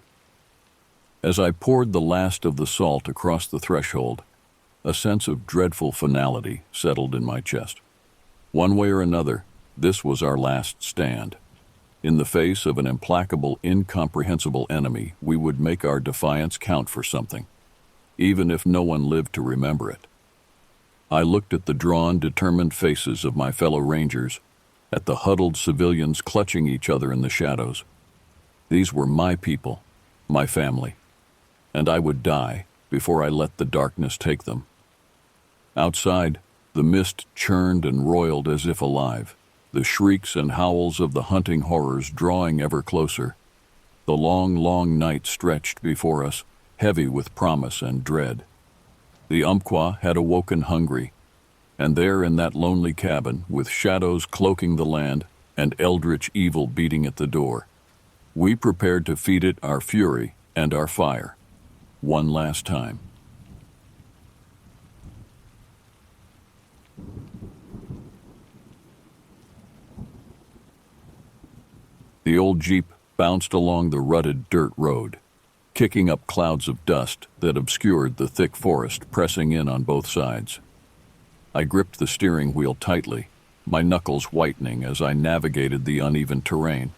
As I poured the last of the salt across the threshold, a sense of dreadful finality settled in my chest. One way or another, this was our last stand. In the face of an implacable, incomprehensible enemy, we would make our defiance count for something, even if no one lived to remember it. I looked at the drawn, determined faces of my fellow rangers, at the huddled civilians clutching each other in the shadows. These were my people, my family, and I would die before I let the darkness take them. Outside, the mist churned and roiled as if alive, the shrieks and howls of the hunting horrors drawing ever closer. The long, long night stretched before us, heavy with promise and dread. The Umpqua had awoken hungry, and there in that lonely cabin, with shadows cloaking the land and eldritch evil beating at the door, we prepared to feed it our fury and our fire, one last time. The old Jeep bounced along the rutted dirt road, kicking up clouds of dust that obscured the thick forest pressing in on both sides. I gripped the steering wheel tightly, my knuckles whitening as I navigated the uneven terrain.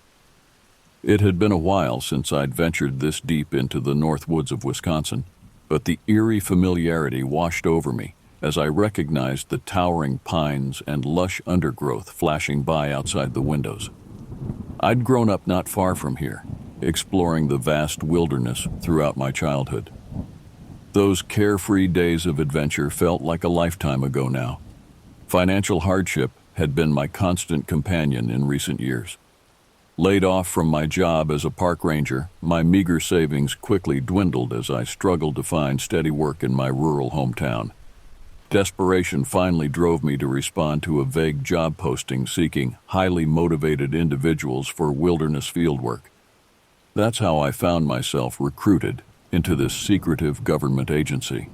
It had been a while since I'd ventured this deep into the north woods of Wisconsin, but the eerie familiarity washed over me as I recognized the towering pines and lush undergrowth flashing by outside the windows. I'd grown up not far from here, exploring the vast wilderness throughout my childhood. Those carefree days of adventure felt like a lifetime ago now. Financial hardship had been my constant companion in recent years. Laid off from my job as a park ranger, my meager savings quickly dwindled as I struggled to find steady work in my rural hometown. Desperation finally drove me to respond to a vague job posting seeking highly motivated individuals for wilderness fieldwork. That's how I found myself recruited into this secretive government agency.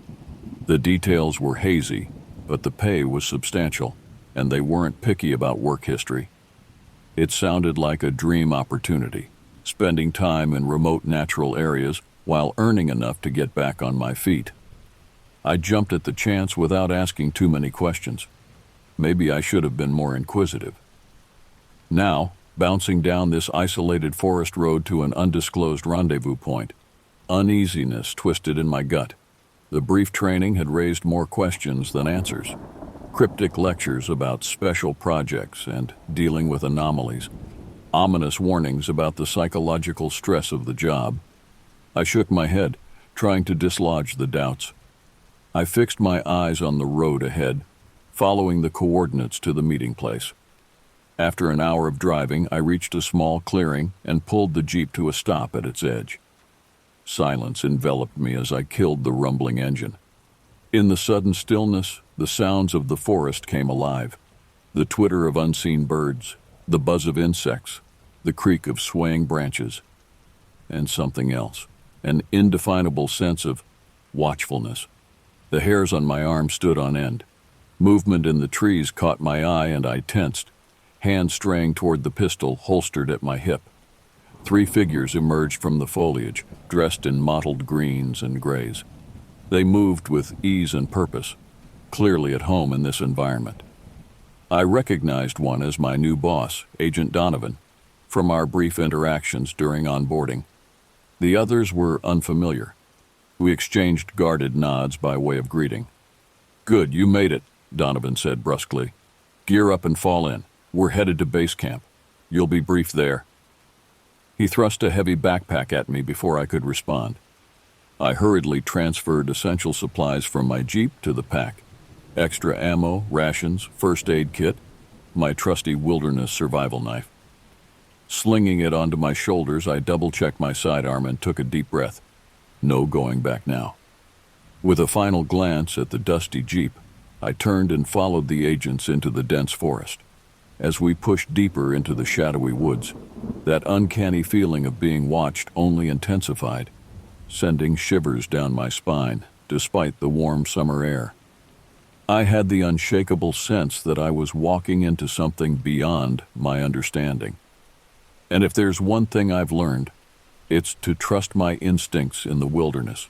The details were hazy, but the pay was substantial. and they weren't picky about work history. It sounded like a dream opportunity, spending time in remote natural areas while earning enough to get back on my feet. I jumped at the chance without asking too many questions. Maybe I should have been more inquisitive. Now, bouncing down this isolated forest road to an undisclosed rendezvous point, uneasiness twisted in my gut. The brief training had raised more questions than answers. Cryptic lectures about special projects and dealing with anomalies. Ominous warnings about the psychological stress of the job. I shook my head, trying to dislodge the doubts. I fixed my eyes on the road ahead, following the coordinates to the meeting place. After an hour of driving, I reached a small clearing and pulled the Jeep to a stop at its edge. Silence enveloped me as I killed the rumbling engine. In the sudden stillness, the sounds of the forest came alive. The twitter of unseen birds, the buzz of insects, the creak of swaying branches, and something else, an indefinable sense of watchfulness. The hairs on my arm stood on end. Movement in the trees caught my eye and I tensed, hand straying toward the pistol holstered at my hip. 3 figures emerged from the foliage, dressed in mottled greens and grays. They moved with ease and purpose, clearly at home in this environment. I recognized one as my new boss, Agent Donovan, from our brief interactions during onboarding. The others were unfamiliar. We exchanged guarded nods by way of greeting. "Good, you made it," Donovan said brusquely. "Gear up and fall in. We're headed to base camp. You'll be briefed there." He thrust a heavy backpack at me before I could respond. I hurriedly transferred essential supplies from my Jeep to the pack. Extra ammo, rations, first aid kit, my trusty wilderness survival knife. Slinging it onto my shoulders, I double-checked my sidearm and took a deep breath. No going back now. With a final glance at the dusty Jeep, I turned and followed the agents into the dense forest. As we pushed deeper into the shadowy woods, that uncanny feeling of being watched only intensified, sending shivers down my spine despite the warm summer air. I had the unshakable sense that I was walking into something beyond my understanding. And if there's one thing I've learned, it's to trust my instincts in the wilderness.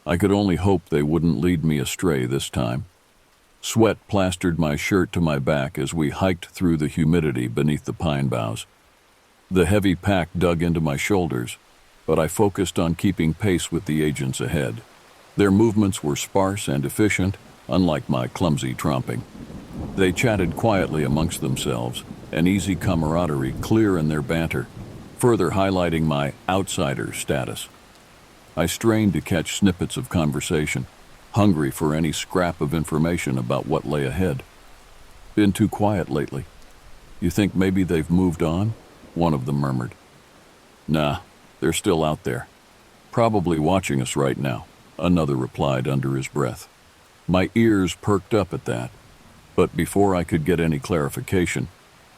I could only hope they wouldn't lead me astray this time. Sweat plastered my shirt to my back as we hiked through the humidity beneath the pine boughs. The heavy pack dug into my shoulders, but I focused on keeping pace with the agents ahead. Their movements were sparse and efficient, unlike my clumsy tromping. They chatted quietly amongst themselves, an easy camaraderie clear in their banter, further highlighting my outsider status. I strained to catch snippets of conversation, hungry for any scrap of information about what lay ahead. "Been too quiet lately. You think maybe they've moved on?" one of them murmured. "Nah, they're still out there. Probably watching us right now," another replied under his breath. My ears perked up at that, but before I could get any clarification,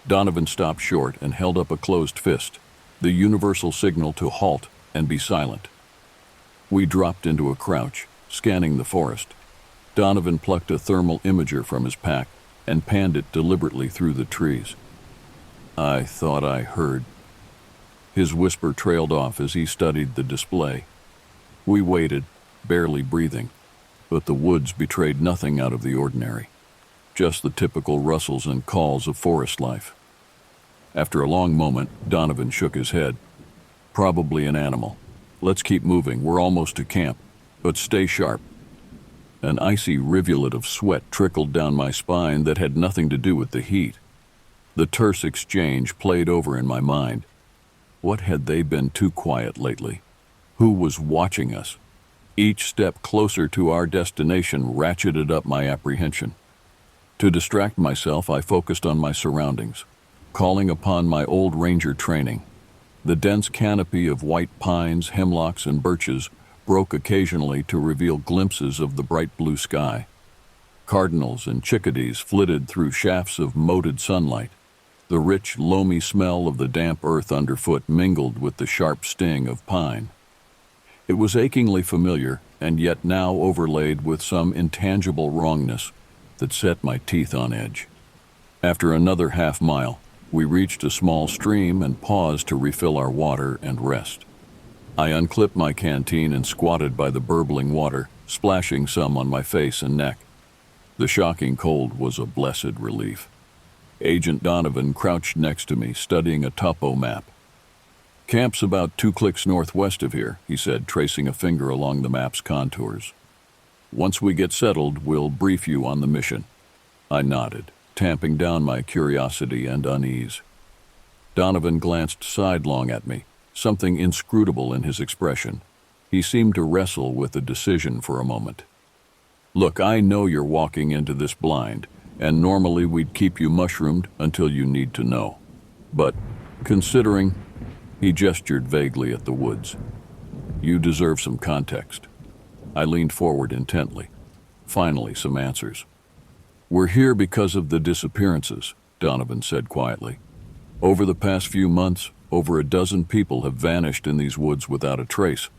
Donovan stopped short and held up a closed fist, the universal signal to halt and be silent. We dropped into a crouch, scanning the forest. Donovan plucked a thermal imager from his pack and panned it deliberately through the trees. "I thought I heard." His whisper trailed off as he studied the display. We waited, barely breathing, but the woods betrayed nothing out of the ordinary, just the typical rustles and calls of forest life. After a long moment, Donovan shook his head. "Probably an animal. Let's keep moving, we're almost to camp, but stay sharp." An icy rivulet of sweat trickled down my spine that had nothing to do with the heat. The terse exchange played over in my mind. What had they been too quiet lately? Who was watching us? Each step closer to our destination ratcheted up my apprehension. To distract myself, I focused on my surroundings, calling upon my old ranger training. The dense canopy of white pines, hemlocks, and birches broke occasionally to reveal glimpses of the bright blue sky. Cardinals and chickadees flitted through shafts of moted sunlight. The rich, loamy smell of the damp earth underfoot mingled with the sharp sting of pine. It was achingly familiar, and yet now overlaid with some intangible wrongness that set my teeth on edge. After another half-mile, we reached a small stream and paused to refill our water and rest. I unclipped my canteen and squatted by the burbling water, splashing some on my face and neck. The shocking cold was a blessed relief. Agent Donovan crouched next to me, studying a topo map. "Camp's about 2 clicks northwest of here," he said, tracing a finger along the map's contours. "Once we get settled, we'll brief you on the mission." I nodded, tamping down my curiosity and unease. Donovan glanced sidelong at me, something inscrutable in his expression. He seemed to wrestle with the decision for a moment. "Look, I know you're walking into this blind, and normally we'd keep you mushroomed until you need to know. But considering," he gestured vaguely at the woods, "you deserve some context." I leaned forward intently. Finally, some answers. "We're here because of the disappearances," Donovan said quietly. "Over the past few months, over a dozen people have vanished in these woods without a trace.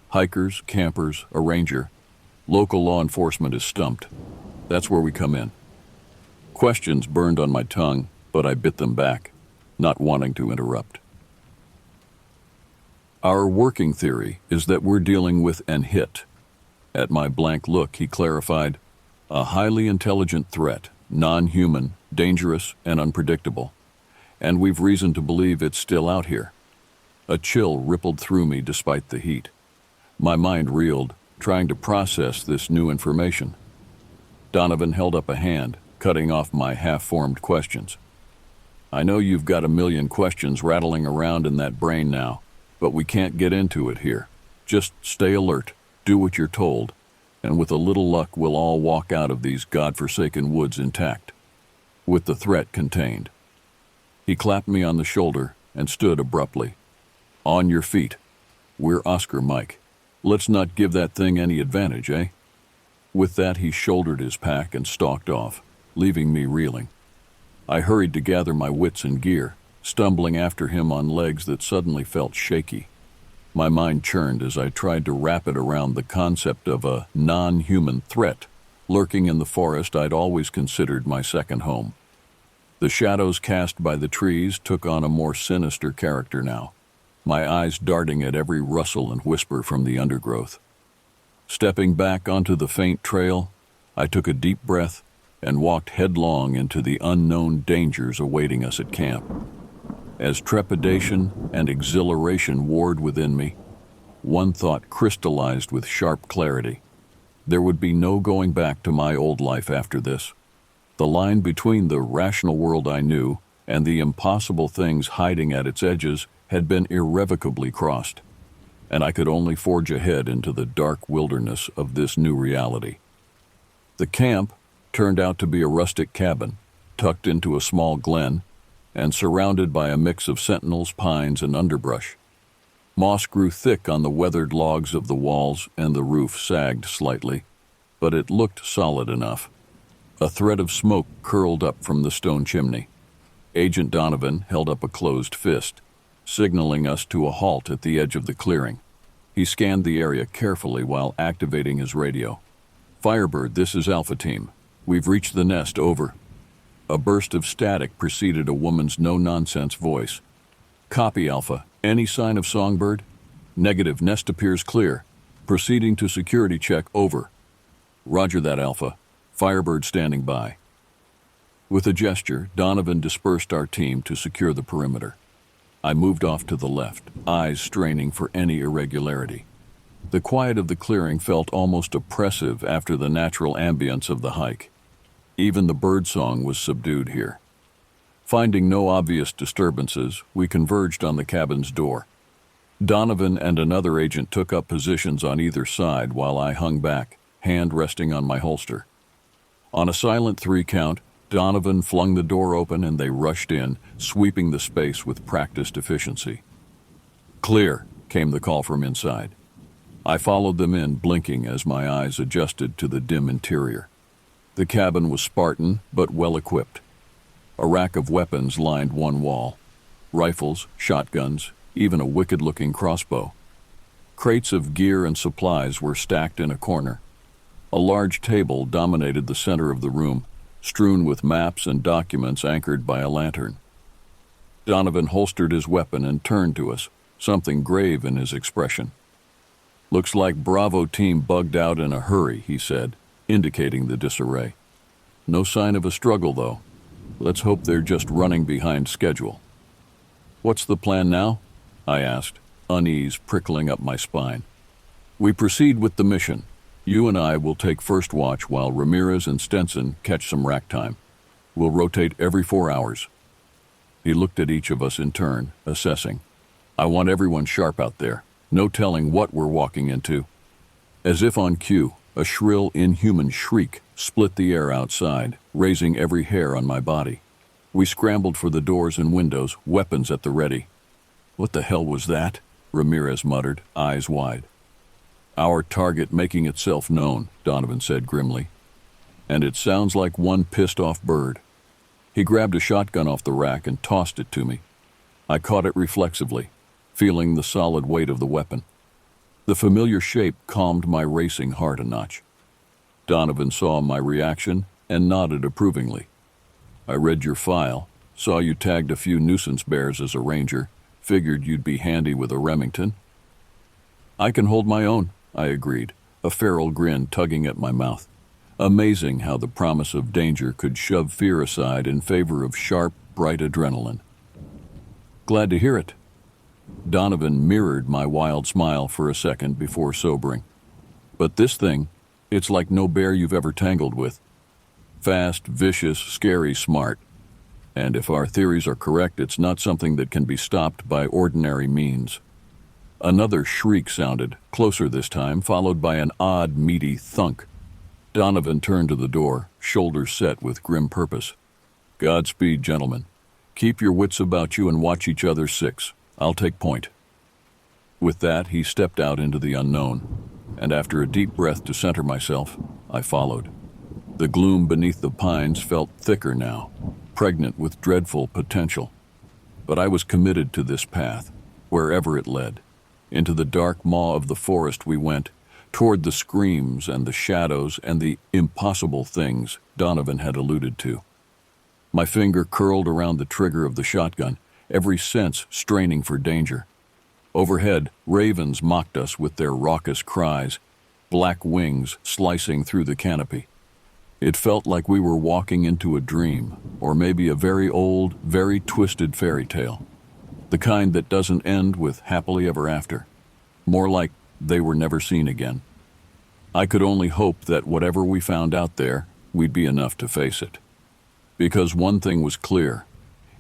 Hikers, campers, a ranger. Local law enforcement is stumped. That's where we come in." Questions burned on my tongue, but I bit them back, not wanting to interrupt. "Our working theory is that we're dealing with an hit." At my blank look, he clarified, "A highly intelligent threat, non-human, dangerous, and unpredictable. And we've reason to believe it's still out here." A chill rippled through me despite the heat. My mind reeled, trying to process this new information. Donovan held up a hand, cutting off my half-formed questions. "I know you've got a million questions rattling around in that brain now, but we can't get into it here. Just stay alert, do what you're told, and with a little luck we'll all walk out of these godforsaken woods intact, with the threat contained." He clapped me on the shoulder and stood abruptly. "On your feet. We're Oscar Mike. Let's not give that thing any advantage, eh?" With that, he shouldered his pack and stalked off, leaving me reeling. I hurried to gather my wits and gear, stumbling after him on legs that suddenly felt shaky. My mind churned as I tried to wrap it around the concept of a non-human threat lurking in the forest I'd always considered my second home. The shadows cast by the trees took on a more sinister character now, my eyes darting at every rustle and whisper from the undergrowth. Stepping back onto the faint trail, I took a deep breath and walked headlong into the unknown dangers awaiting us at camp. As trepidation and exhilaration warred within me, one thought crystallized with sharp clarity. There would be no going back to my old life after this. The line between the rational world I knew and the impossible things hiding at its edges had been irrevocably crossed, and I could only forge ahead into the dark wilderness of this new reality. The camp turned out to be a rustic cabin, tucked into a small glen, and surrounded by a mix of sentinels, pines, and underbrush. Moss grew thick on the weathered logs of the walls, and the roof sagged slightly, but it looked solid enough. A thread of smoke curled up from the stone chimney. Agent Donovan held up a closed fist, signaling us to a halt at the edge of the clearing. He scanned the area carefully while activating his radio. "Firebird, this is Alpha Team. We've reached the nest, over." A burst of static preceded a woman's no-nonsense voice. "Copy, Alpha. Any sign of Songbird?" "Negative. Nest appears clear. Proceeding to security check, over." "Roger that, Alpha. Firebird standing by." With a gesture, Donovan dispersed our team to secure the perimeter. I moved off to the left, eyes straining for any irregularity. The quiet of the clearing felt almost oppressive after the natural ambience of the hike. Even the birdsong was subdued here. Finding no obvious disturbances, we converged on the cabin's door. Donovan and another agent took up positions on either side while I hung back, hand resting on my holster. On a silent 3 count, Donovan flung the door open and they rushed in, sweeping the space with practiced efficiency. "Clear," came the call from inside. I followed them in, blinking as my eyes adjusted to the dim interior. The cabin was Spartan, but well-equipped. A rack of weapons lined one wall. Rifles, shotguns, even a wicked-looking crossbow. Crates of gear and supplies were stacked in a corner. A large table dominated the center of the room, strewn with maps and documents anchored by a lantern. Donovan holstered his weapon and turned to us, something grave in his expression. "Looks like Bravo team bugged out in a hurry," he said, indicating the disarray. "No sign of a struggle, though. Let's hope they're just running behind schedule." "What's the plan now?" I asked, unease prickling up my spine. "We proceed with the mission. You and I will take first watch while Ramirez and Stenson catch some rack time. We'll rotate every 4 hours." He looked at each of us in turn, assessing. "I want everyone sharp out there. No telling what we're walking into." As if on cue, a shrill, inhuman shriek split the air outside, raising every hair on my body. We scrambled for the doors and windows, weapons at the ready. "What the hell was that?" Ramirez muttered, eyes wide. "Our target making itself known," Donovan said grimly. "And it sounds like one pissed-off bird." He grabbed a shotgun off the rack and tossed it to me. I caught it reflexively, feeling the solid weight of the weapon. The familiar shape calmed my racing heart a notch. Donovan saw my reaction and nodded approvingly. "I read your file, saw you tagged a few nuisance bears as a ranger, figured you'd be handy with a Remington." "I can hold my own," I agreed, a feral grin tugging at my mouth. Amazing how the promise of danger could shove fear aside in favor of sharp, bright adrenaline. "Glad to hear it." Donovan mirrored my wild smile for a second before sobering. "But this thing, it's like no bear you've ever tangled with. Fast, vicious, scary, smart. And if our theories are correct, it's not something that can be stopped by ordinary means." Another shriek sounded, closer this time, followed by an odd, meaty thunk. Donovan turned to the door, shoulders set with grim purpose. "Godspeed, gentlemen. Keep your wits about you and watch each other's six. I'll take point." With that, he stepped out into the unknown, and after a deep breath to center myself, I followed. The gloom beneath the pines felt thicker now, pregnant with dreadful potential. But I was committed to this path, wherever it led. Into the dark maw of the forest we went, toward the screams and the shadows and the impossible things Donovan had alluded to. My finger curled around the trigger of the shotgun, every sense straining for danger. Overhead, ravens mocked us with their raucous cries, black wings slicing through the canopy. It felt like we were walking into a dream, or maybe a very old, very twisted fairy tale. The kind that doesn't end with happily ever after. More like they were never seen again. I could only hope that whatever we found out there, we'd be enough to face it. Because one thing was clear.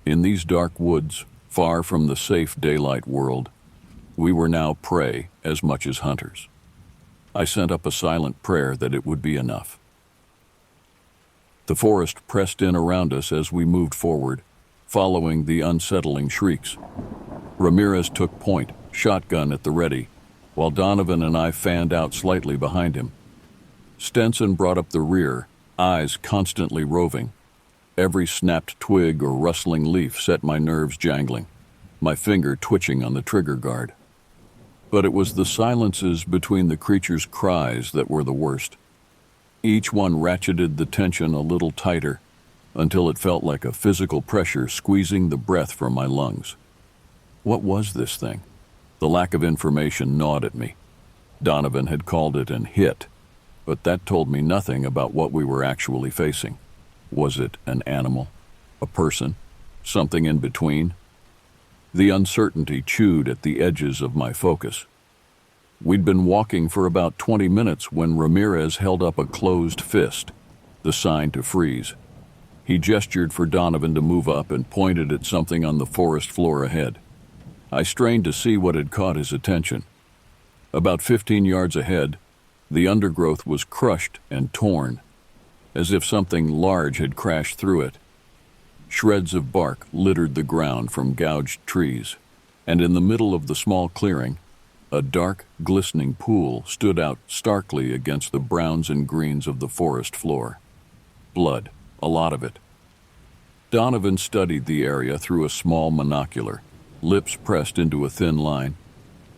In these dark woods, far from the safe daylight world, we were now prey as much as hunters. I sent up a silent prayer that it would be enough. The forest pressed in around us as we moved forward, following the unsettling shrieks. Ramirez took point, shotgun at the ready, while Donovan and I fanned out slightly behind him. Stenson brought up the rear, eyes constantly roving. Every snapped twig or rustling leaf set my nerves jangling, my finger twitching on the trigger guard. But it was the silences between the creature's cries that were the worst. Each one ratcheted the tension a little tighter, until it felt like a physical pressure squeezing the breath from my lungs. What was this thing? The lack of information gnawed at me. Donovan had called it an hit, but that told me nothing about what we were actually facing. Was it an animal? A person? Something in between? The uncertainty chewed at the edges of my focus. We'd been walking for about 20 minutes when Ramirez held up a closed fist, the sign to freeze. He gestured for Donovan to move up and pointed at something on the forest floor ahead. I strained to see what had caught his attention. About 15 yards ahead, the undergrowth was crushed and torn, as if something large had crashed through it. Shreds of bark littered the ground from gouged trees, and in the middle of the small clearing, a dark, glistening pool stood out starkly against the browns and greens of the forest floor. Blood, a lot of it. Donovan studied the area through a small monocular, lips pressed into a thin line.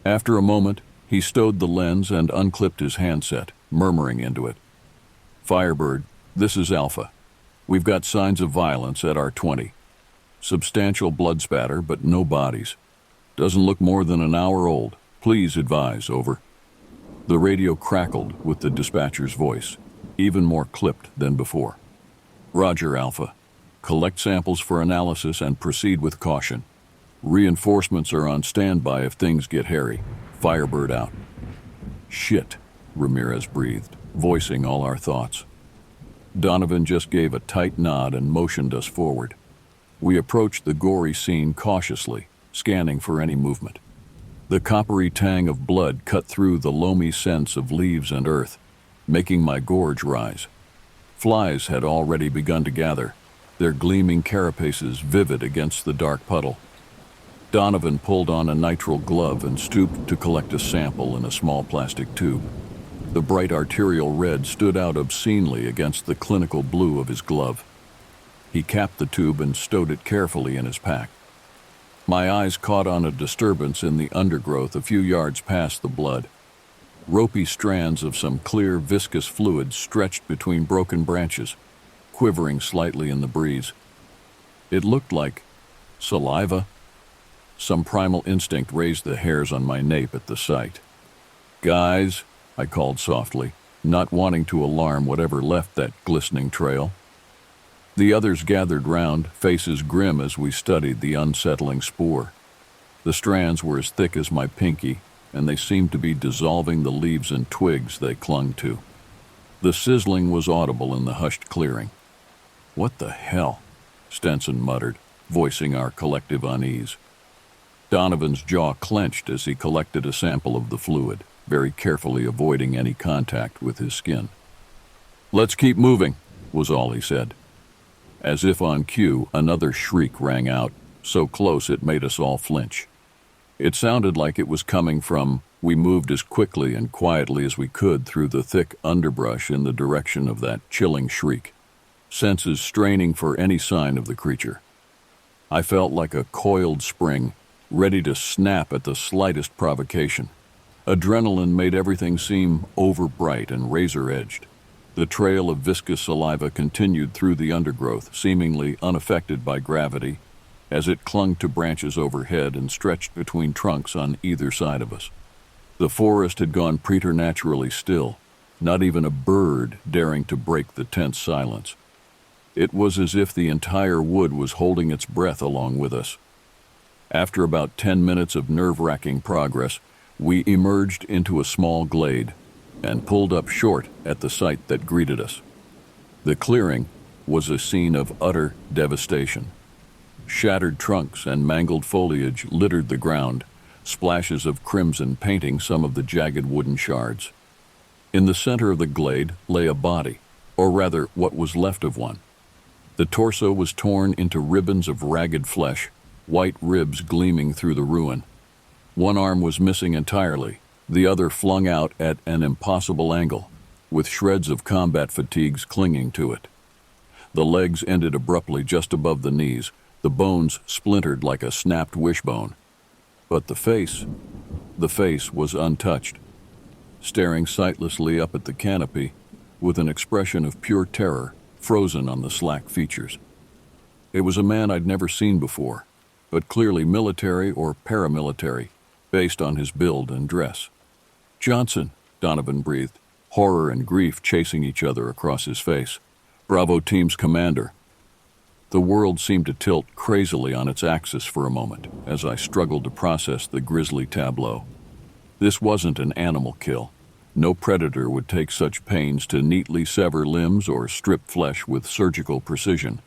After a moment, he stowed the lens and unclipped his handset, murmuring into it. "Firebird, this is Alpha. We've got signs of violence at our 20. Substantial blood spatter, but no bodies. Doesn't look more than an hour old. Please advise, over." The radio crackled with the dispatcher's voice, even more clipped than before. "Roger, Alpha. Collect samples for analysis and proceed with caution. Reinforcements are on standby if things get hairy. Firebird out." "Shit," Ramirez breathed, voicing all our thoughts. Donovan just gave a tight nod and motioned us forward. We approached the gory scene cautiously, scanning for any movement. The coppery tang of blood cut through the loamy scents of leaves and earth, making my gorge rise. Flies had already begun to gather, their gleaming carapaces vivid against the dark puddle. Donovan pulled on a nitrile glove and stooped to collect a sample in a small plastic tube. The bright arterial red stood out obscenely against the clinical blue of his glove. He capped the tube and stowed it carefully in his pack. My eyes caught on a disturbance in the undergrowth a few yards past the blood. Ropey strands of some clear, viscous fluid stretched between broken branches, quivering slightly in the breeze. It looked like saliva. Some primal instinct raised the hairs on my nape at the sight. "Guys," I called softly, not wanting to alarm whatever left that glistening trail. The others gathered round, faces grim as we studied the unsettling spoor. The strands were as thick as my pinky, and they seemed to be dissolving the leaves and twigs they clung to. The sizzling was audible in the hushed clearing. "What the hell?" Stenson muttered, voicing our collective unease. Donovan's jaw clenched as he collected a sample of the fluid, very carefully avoiding any contact with his skin. "Let's keep moving," was all he said. As if on cue, another shriek rang out, so close it made us all flinch. It sounded like it was coming from. We moved as quickly and quietly as we could through the thick underbrush in the direction of that chilling shriek, senses straining for any sign of the creature. I felt like a coiled spring, ready to snap at the slightest provocation. Adrenaline made everything seem overbright and razor-edged. The trail of viscous saliva continued through the undergrowth, seemingly unaffected by gravity, as it clung to branches overhead and stretched between trunks on either side of us. The forest had gone preternaturally still, not even a bird daring to break the tense silence. It was as if the entire wood was holding its breath along with us. After about 10 minutes of nerve-wracking progress, we emerged into a small glade and pulled up short at the sight that greeted us. The clearing was a scene of utter devastation. Shattered trunks and mangled foliage littered the ground, splashes of crimson painting some of the jagged wooden shards. In the center of the glade lay a body, or rather what was left of one. The torso was torn into ribbons of ragged flesh, white ribs gleaming through the ruin. One arm was missing entirely, the other flung out at an impossible angle, with shreds of combat fatigues clinging to it. The legs ended abruptly just above the knees, the bones splintered like a snapped wishbone. But the face was untouched, staring sightlessly up at the canopy with an expression of pure terror frozen on the slack features. It was a man I'd never seen before, but clearly military or paramilitary, based on his build and dress. "Johnson," Donovan breathed, horror and grief chasing each other across his face. "Bravo Team's commander." The world seemed to tilt crazily on its axis for a moment as I struggled to process the grisly tableau. This wasn't an animal kill. No predator would take such pains to neatly sever limbs or strip flesh with surgical precision.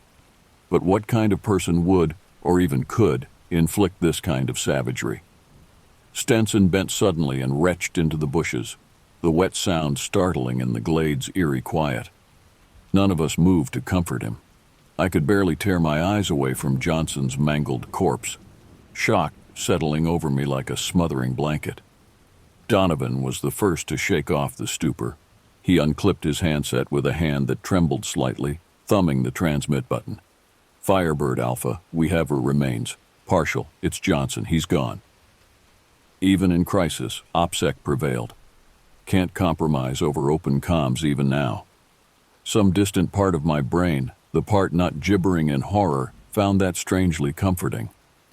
But what kind of person would, or even could, inflict this kind of savagery? Stenson bent suddenly and retched into the bushes, the wet sound startling in the glade's eerie quiet. None of us moved to comfort him. I could barely tear my eyes away from Johnson's mangled corpse, shock settling over me like a smothering blanket. Donovan was the first to shake off the stupor. He unclipped his handset with a hand that trembled slightly, thumbing the transmit button. "Firebird Alpha, we have her remains. Partial, it's Johnson, he's gone." Even in crisis, OPSEC prevailed. Can't compromise over open comms even now. Some distant part of my brain, The part not gibbering in horror found that strangely comforting,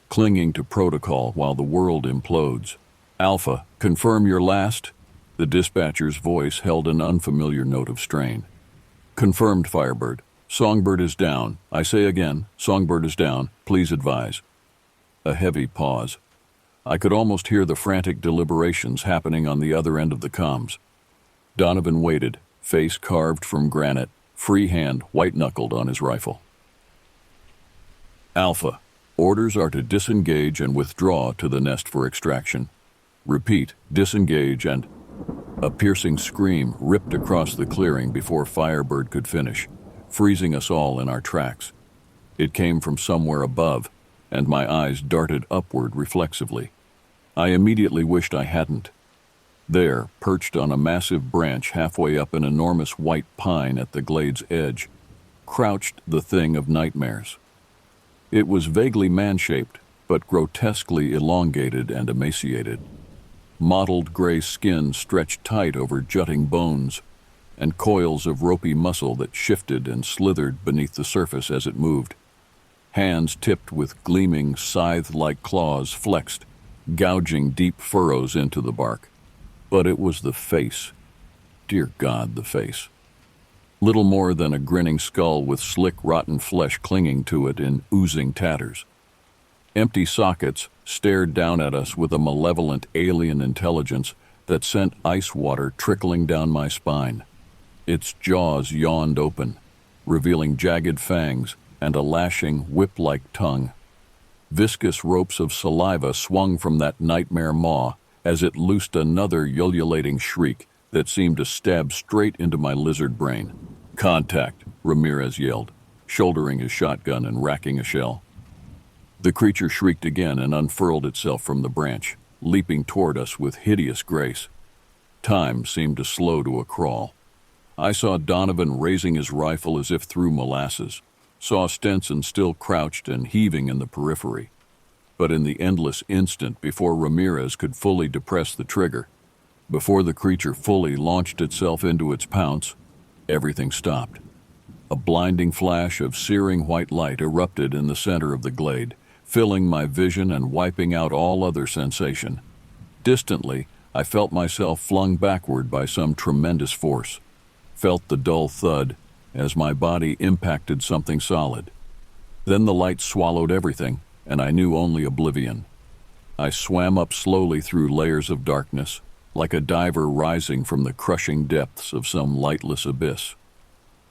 clinging to protocol while the world implodes. Alpha, confirm your last? The dispatcher's voice held an unfamiliar note of strain. Confirmed, Firebird. Songbird is down. I say again, Songbird is down. Please advise. A heavy pause. I could almost hear the frantic deliberations happening on the other end of the comms. Donovan waited, face carved from granite, free hand white-knuckled on his rifle. Alpha, orders are to disengage and withdraw to the nest for extraction. Repeat, disengage and... A piercing scream ripped across the clearing before Firebird could finish, freezing us all in our tracks. It came from somewhere above, and my eyes darted upward reflexively. I immediately wished I hadn't. There, perched on a massive branch halfway up an enormous white pine at the glade's edge, crouched the thing of nightmares. It was vaguely man-shaped, but grotesquely elongated and emaciated. Mottled gray skin stretched tight over jutting bones, and coils of ropey muscle that shifted and slithered beneath the surface as it moved. Hands tipped with gleaming, scythe-like claws flexed, gouging deep furrows into the bark. But it was the face. Dear God, the face. Little more than a grinning skull with slick, rotten flesh clinging to it in oozing tatters. Empty sockets stared down at us with a malevolent alien intelligence that sent ice water trickling down my spine. Its jaws yawned open, revealing jagged fangs and a lashing, whip-like tongue. Viscous ropes of saliva swung from that nightmare maw as it loosed another ululating shriek that seemed to stab straight into my lizard brain. Contact, Ramirez yelled, shouldering his shotgun and racking a shell. The creature shrieked again and unfurled itself from the branch, leaping toward us with hideous grace. Time seemed to slow to a crawl. I saw Donovan raising his rifle as if through molasses, saw Stenson still crouched and heaving in the periphery. But in the endless instant before Ramirez could fully depress the trigger, before the creature fully launched itself into its pounce, everything stopped. A blinding flash of searing white light erupted in the center of the glade, filling my vision and wiping out all other sensation. Distantly, I felt myself flung backward by some tremendous force, felt the dull thud as my body impacted something solid. Then the light swallowed everything, and I knew only oblivion. I swam up slowly through layers of darkness, like a diver rising from the crushing depths of some lightless abyss.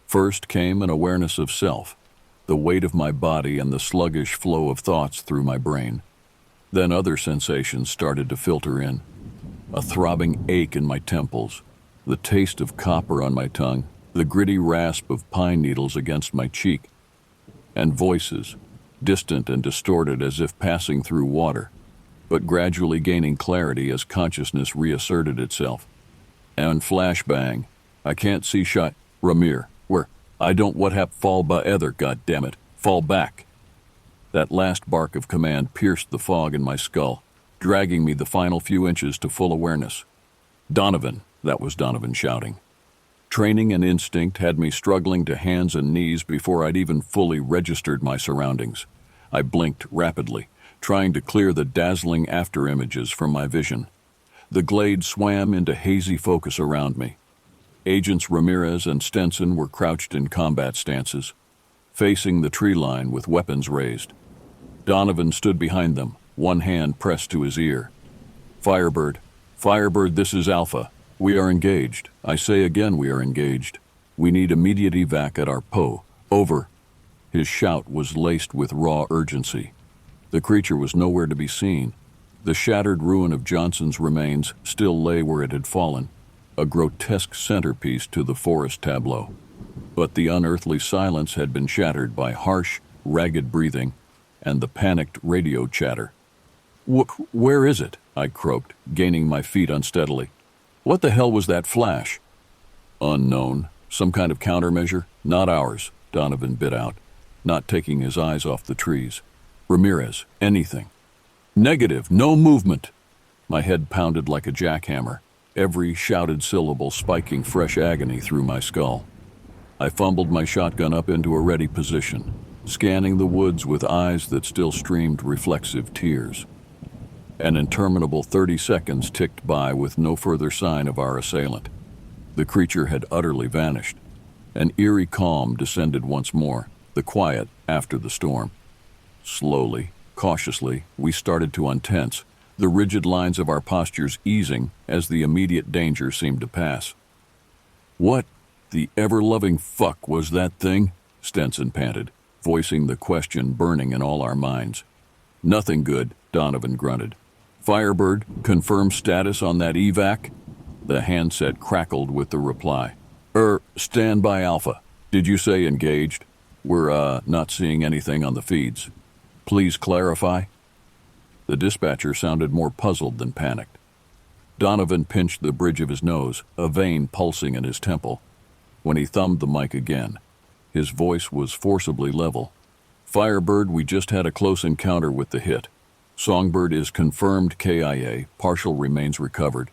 First came an awareness of self, the weight of my body and the sluggish flow of thoughts through my brain. Then other sensations started to filter in. A throbbing ache in my temples, the taste of copper on my tongue, the gritty rasp of pine needles against my cheek, and voices, distant and distorted as if passing through water, but gradually gaining clarity as consciousness reasserted itself. And flashbang, I can't see shot, Ramir, where, I don't what hap fall ba ether, goddammit, fall back. That last bark of command pierced the fog in my skull, dragging me the final few inches to full awareness. Donovan, that was Donovan shouting. Training and instinct had me struggling to hands and knees before I'd even fully registered my surroundings. I blinked rapidly, trying to clear the dazzling after-images from my vision. The glade swam into hazy focus around me. Agents Ramirez and Stenson were crouched in combat stances, facing the tree line with weapons raised. Donovan stood behind them, one hand pressed to his ear. Firebird, this is Alpha. We are engaged. I say again we are engaged. We need immediate evac at our PO. Over. His shout was laced with raw urgency. The creature was nowhere to be seen. The shattered ruin of Johnson's remains still lay where it had fallen, a grotesque centerpiece to the forest tableau. But the unearthly silence had been shattered by harsh, ragged breathing and the panicked radio chatter. Where is it? I croaked, gaining my feet unsteadily. What the hell was that flash? Unknown. Some kind of countermeasure? Not ours, Donovan bit out, not taking his eyes off the trees. Ramirez, anything. Negative, no movement. My head pounded like a jackhammer, every shouted syllable spiking fresh agony through my skull. I fumbled my shotgun up into a ready position, scanning the woods with eyes that still streamed reflexive tears. An interminable 30 seconds ticked by with no further sign of our assailant. The creature had utterly vanished. An eerie calm descended once more, the quiet after the storm. Slowly, cautiously, we started to untense, the rigid lines of our postures easing as the immediate danger seemed to pass. "What the ever-loving fuck was that thing?" Stenson panted, voicing the question burning in all our minds. "Nothing good," Donovan grunted. "Firebird, confirm status on that evac?" The handset crackled with the reply. Stand by Alpha. Did you say engaged? We're, not seeing anything on the feeds. Please clarify." The dispatcher sounded more puzzled than panicked. Donovan pinched the bridge of his nose, a vein pulsing in his temple. When he thumbed the mic again, his voice was forcibly level. "Firebird, we just had a close encounter with the hit. Songbird is confirmed KIA, partial remains recovered.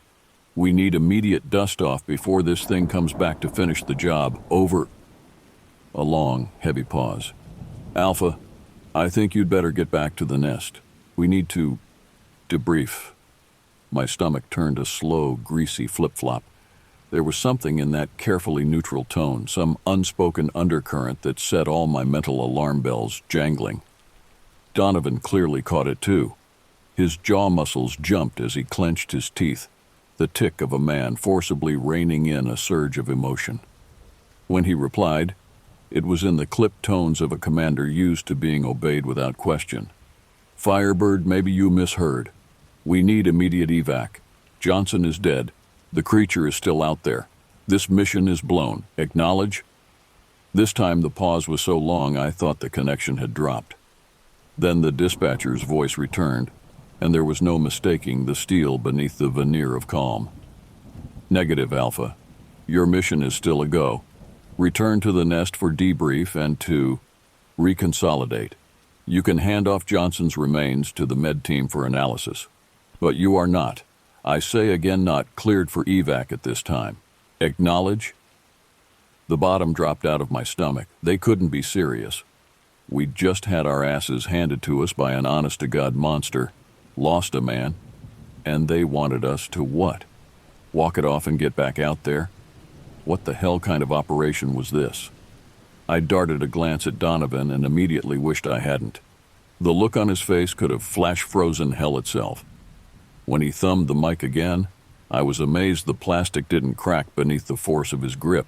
We need immediate dust-off before this thing comes back to finish the job. Over." A long, heavy pause. "Alpha, I think you'd better get back to the nest. We need to debrief." My stomach turned a slow, greasy flip-flop. There was something in that carefully neutral tone, some unspoken undercurrent that set all my mental alarm bells jangling. Donovan clearly caught it too. His jaw muscles jumped as he clenched his teeth, the tick of a man forcibly reining in a surge of emotion. When he replied, it was in the clipped tones of a commander used to being obeyed without question. "Firebird, maybe you misheard. We need immediate evac. Johnson is dead. The creature is still out there. This mission is blown. Acknowledge?" This time the pause was so long I thought the connection had dropped. Then the dispatcher's voice returned, and there was no mistaking the steel beneath the veneer of calm. "Negative, Alpha. Your mission is still a go. Return to the nest for debrief and to reconsolidate. You can hand off Johnson's remains to the med team for analysis. But you are not, I say again not, cleared for evac at this time. Acknowledge?" The bottom dropped out of my stomach. They couldn't be serious. We'd just had our asses handed to us by an honest-to-God monster, lost a man, and they wanted us to what? Walk it off and get back out there? What the hell kind of operation was this? I darted a glance at Donovan and immediately wished I hadn't. The look on his face could have flash-frozen hell itself. When he thumbed the mic again, I was amazed the plastic didn't crack beneath the force of his grip.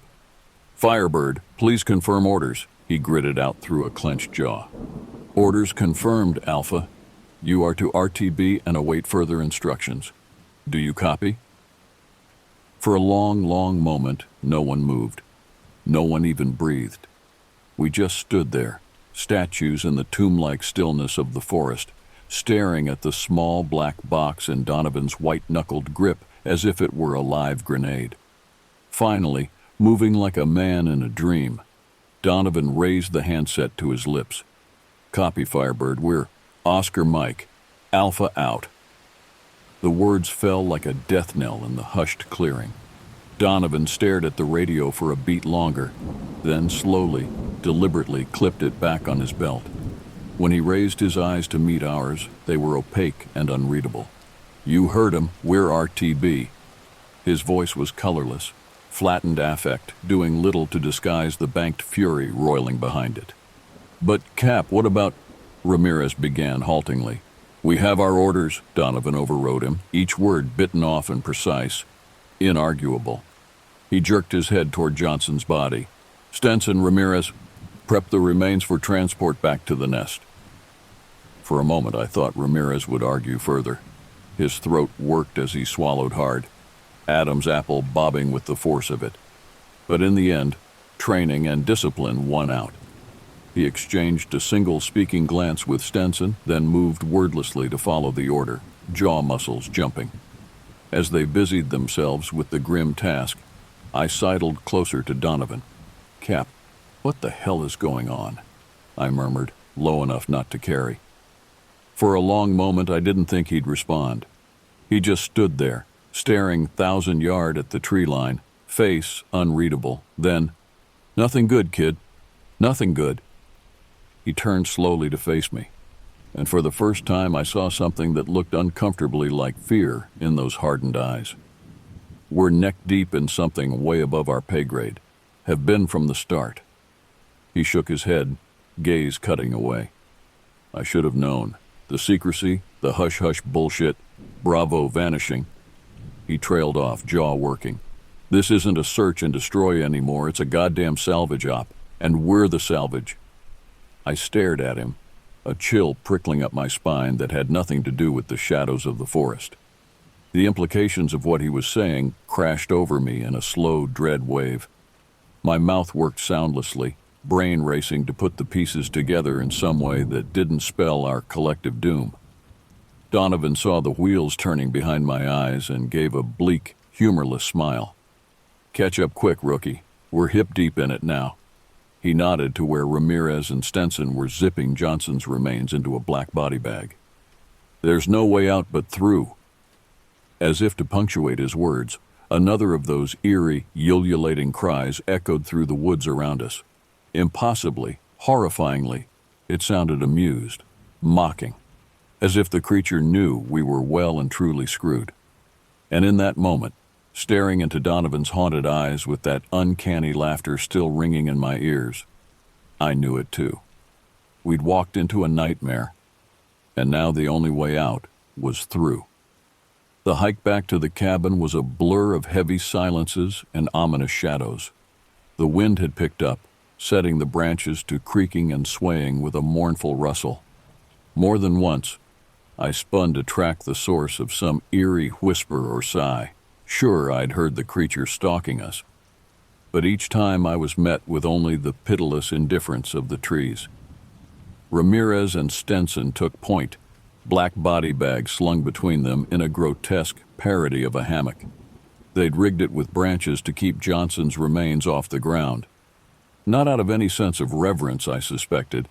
"Firebird, please confirm orders," he gritted out through a clenched jaw. "Orders confirmed, Alpha. You are to RTB and await further instructions. Do you copy?" For a long, long moment, no one moved. No one even breathed. We just stood there, statues in the tomb-like stillness of the forest, staring at the small black box in Donovan's white-knuckled grip as if it were a live grenade. Finally, moving like a man in a dream, Donovan raised the handset to his lips. "Copy, Firebird. We're Oscar Mike. Alpha out." The words fell like a death knell in the hushed clearing. Donovan stared at the radio for a beat longer, then slowly, deliberately clipped it back on his belt. When he raised his eyes to meet ours, they were opaque and unreadable. "You heard him. We're RTB." His voice was colorless, flattened affect, doing little to disguise the banked fury roiling behind it. "But, Cap, what about—" Ramirez began haltingly. "We have our orders," Donovan overrode him, each word bitten off and precise, inarguable. He jerked his head toward Johnson's body. "Stenson, Ramirez, prep the remains for transport back to the nest." For a moment I thought Ramirez would argue further. His throat worked as he swallowed hard, Adam's apple bobbing with the force of it. But in the end, training and discipline won out. He exchanged a single speaking glance with Stenson, then moved wordlessly to follow the order, jaw muscles jumping. As they busied themselves with the grim task, I sidled closer to Donovan. "Cap, what the hell is going on?" I murmured, low enough not to carry. For a long moment I didn't think he'd respond. He just stood there, staring 1,000 yards at the tree line, face unreadable. Then, Nothing good, kid. Nothing good. He turned slowly to face me, and for the first time I saw something that looked uncomfortably like fear in those hardened eyes. We're neck deep in something way above our pay grade. Have been from the start. He shook his head, gaze cutting away. I should have known. The secrecy, the hush-hush bullshit, Bravo vanishing. He trailed off, jaw working. This isn't a search and destroy anymore, it's a goddamn salvage op, and we're the salvage. I stared at him, a chill prickling up my spine that had nothing to do with the shadows of the forest. The implications of what he was saying crashed over me in a slow dread wave. My mouth worked soundlessly, brain racing to put the pieces together in some way that didn't spell our collective doom. Donovan saw the wheels turning behind my eyes and gave a bleak, humorless smile. Catch up quick, rookie. We're hip deep in it now. He nodded to where Ramirez and Stenson were zipping Johnson's remains into a black body bag. There's no way out but through. As if to punctuate his words, another of those eerie, ululating cries echoed through the woods around us. Impossibly, horrifyingly, it sounded amused, mocking, as if the creature knew we were well and truly screwed. And in that moment, staring into Donovan's haunted eyes with that uncanny laughter still ringing in my ears, I knew it too. We'd walked into a nightmare, and now the only way out was through. The hike back to the cabin was a blur of heavy silences and ominous shadows. The wind had picked up, setting the branches to creaking and swaying with a mournful rustle. More than once, I spun to track the source of some eerie whisper or sigh, sure I'd heard the creature stalking us. But each time I was met with only the pitiless indifference of the trees. Ramirez and Stenson took point, black body bag slung between them in a grotesque parody of a hammock. They'd rigged it with branches to keep Johnson's remains off the ground. Not out of any sense of reverence, I suspected,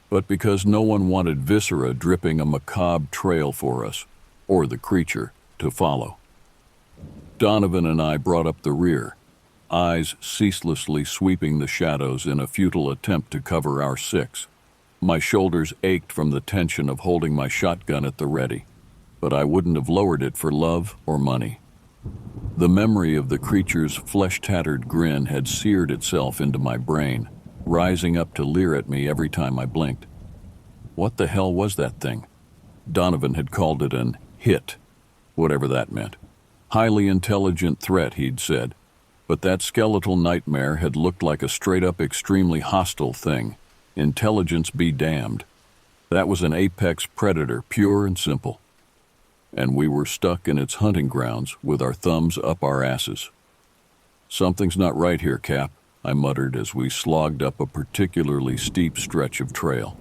but because no one wanted viscera dripping a macabre trail for us, or the creature, to follow. Donovan and I brought up the rear, eyes ceaselessly sweeping the shadows in a futile attempt to cover our six. My shoulders ached from the tension of holding my shotgun at the ready, but I wouldn't have lowered it for love or money. The memory of the creature's flesh-tattered grin had seared itself into my brain, rising up to leer at me every time I blinked. What the hell was that thing? Donovan had called it an hit, whatever that meant. Highly intelligent threat, he'd said, but that skeletal nightmare had looked like a straight-up extremely hostile thing. Intelligence be damned. That was an apex predator, pure and simple. And we were stuck in its hunting grounds with our thumbs up our asses. Something's not right here, Cap, I muttered as we slogged up a particularly steep stretch of trail.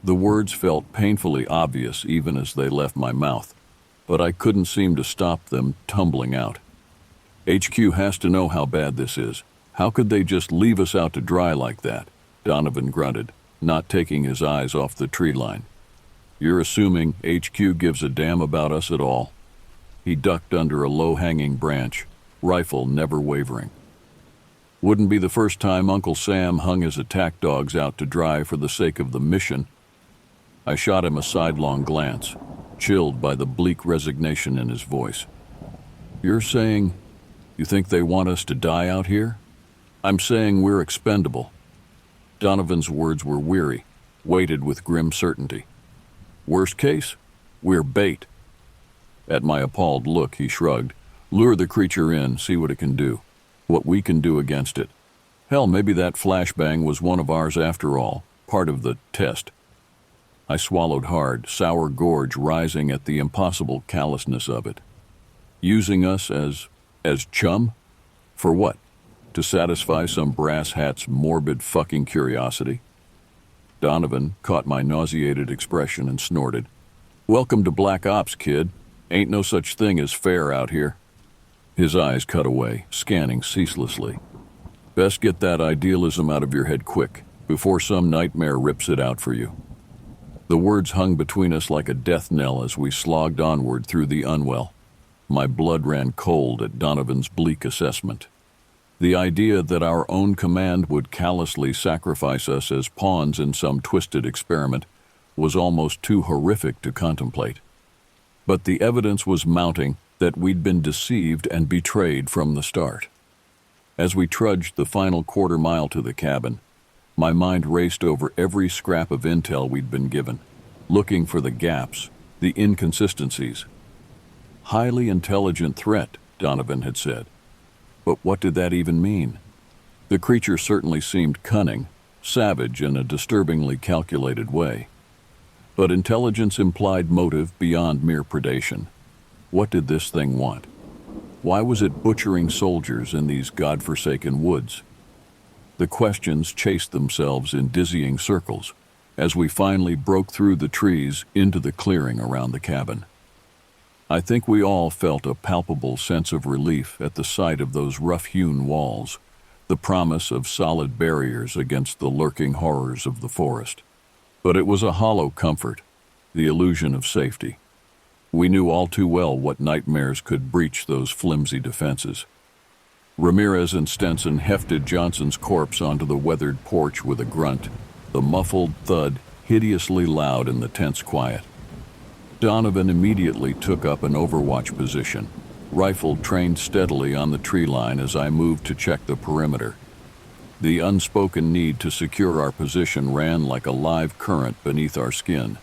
The words felt painfully obvious even as they left my mouth, but I couldn't seem to stop them tumbling out. HQ has to know how bad this is. How could they just leave us out to dry like that? Donovan grunted, not taking his eyes off the tree line. You're assuming HQ gives a damn about us at all? He ducked under a low-hanging branch, rifle never wavering. Wouldn't be the first time Uncle Sam hung his attack dogs out to dry for the sake of the mission. I shot him a sidelong glance, chilled by the bleak resignation in his voice. You're saying you think they want us to die out here? I'm saying we're expendable. Donovan's words were weary, weighted with grim certainty. Worst case, we're bait. At my appalled look, he shrugged. Lure the creature in, see what it can do. What we can do against it. Hell, maybe that flashbang was one of ours after all, part of the test. I swallowed hard, sour gorge rising at the impossible callousness of it. Using us as chum? For what? To satisfy some brass hat's morbid fucking curiosity? Donovan caught my nauseated expression and snorted. Welcome to Black Ops, kid. Ain't no such thing as fair out here. His eyes cut away, scanning ceaselessly. Best get that idealism out of your head quick, before some nightmare rips it out for you. The words hung between us like a death knell as we slogged onward through the unwell. My blood ran cold at Donovan's bleak assessment. The idea that our own command would callously sacrifice us as pawns in some twisted experiment was almost too horrific to contemplate. But the evidence was mounting that we'd been deceived and betrayed from the start. As we trudged the final quarter mile to the cabin, my mind raced over every scrap of intel we'd been given, looking for the gaps, the inconsistencies. Highly intelligent threat, Donovan had said. But what did that even mean? The creature certainly seemed cunning, savage in a disturbingly calculated way. But intelligence implied motive beyond mere predation. What did this thing want? Why was it butchering soldiers in these godforsaken woods? The questions chased themselves in dizzying circles as we finally broke through the trees into the clearing around the cabin. I think we all felt a palpable sense of relief at the sight of those rough-hewn walls, the promise of solid barriers against the lurking horrors of the forest. But it was a hollow comfort, the illusion of safety. We knew all too well what nightmares could breach those flimsy defenses. Ramirez and Stenson hefted Johnson's corpse onto the weathered porch with a grunt, the muffled thud hideously loud in the tense quiet. Donovan immediately took up an overwatch position, rifle trained steadily on the tree line as I moved to check the perimeter. The unspoken need to secure our position ran like a live current beneath our skin.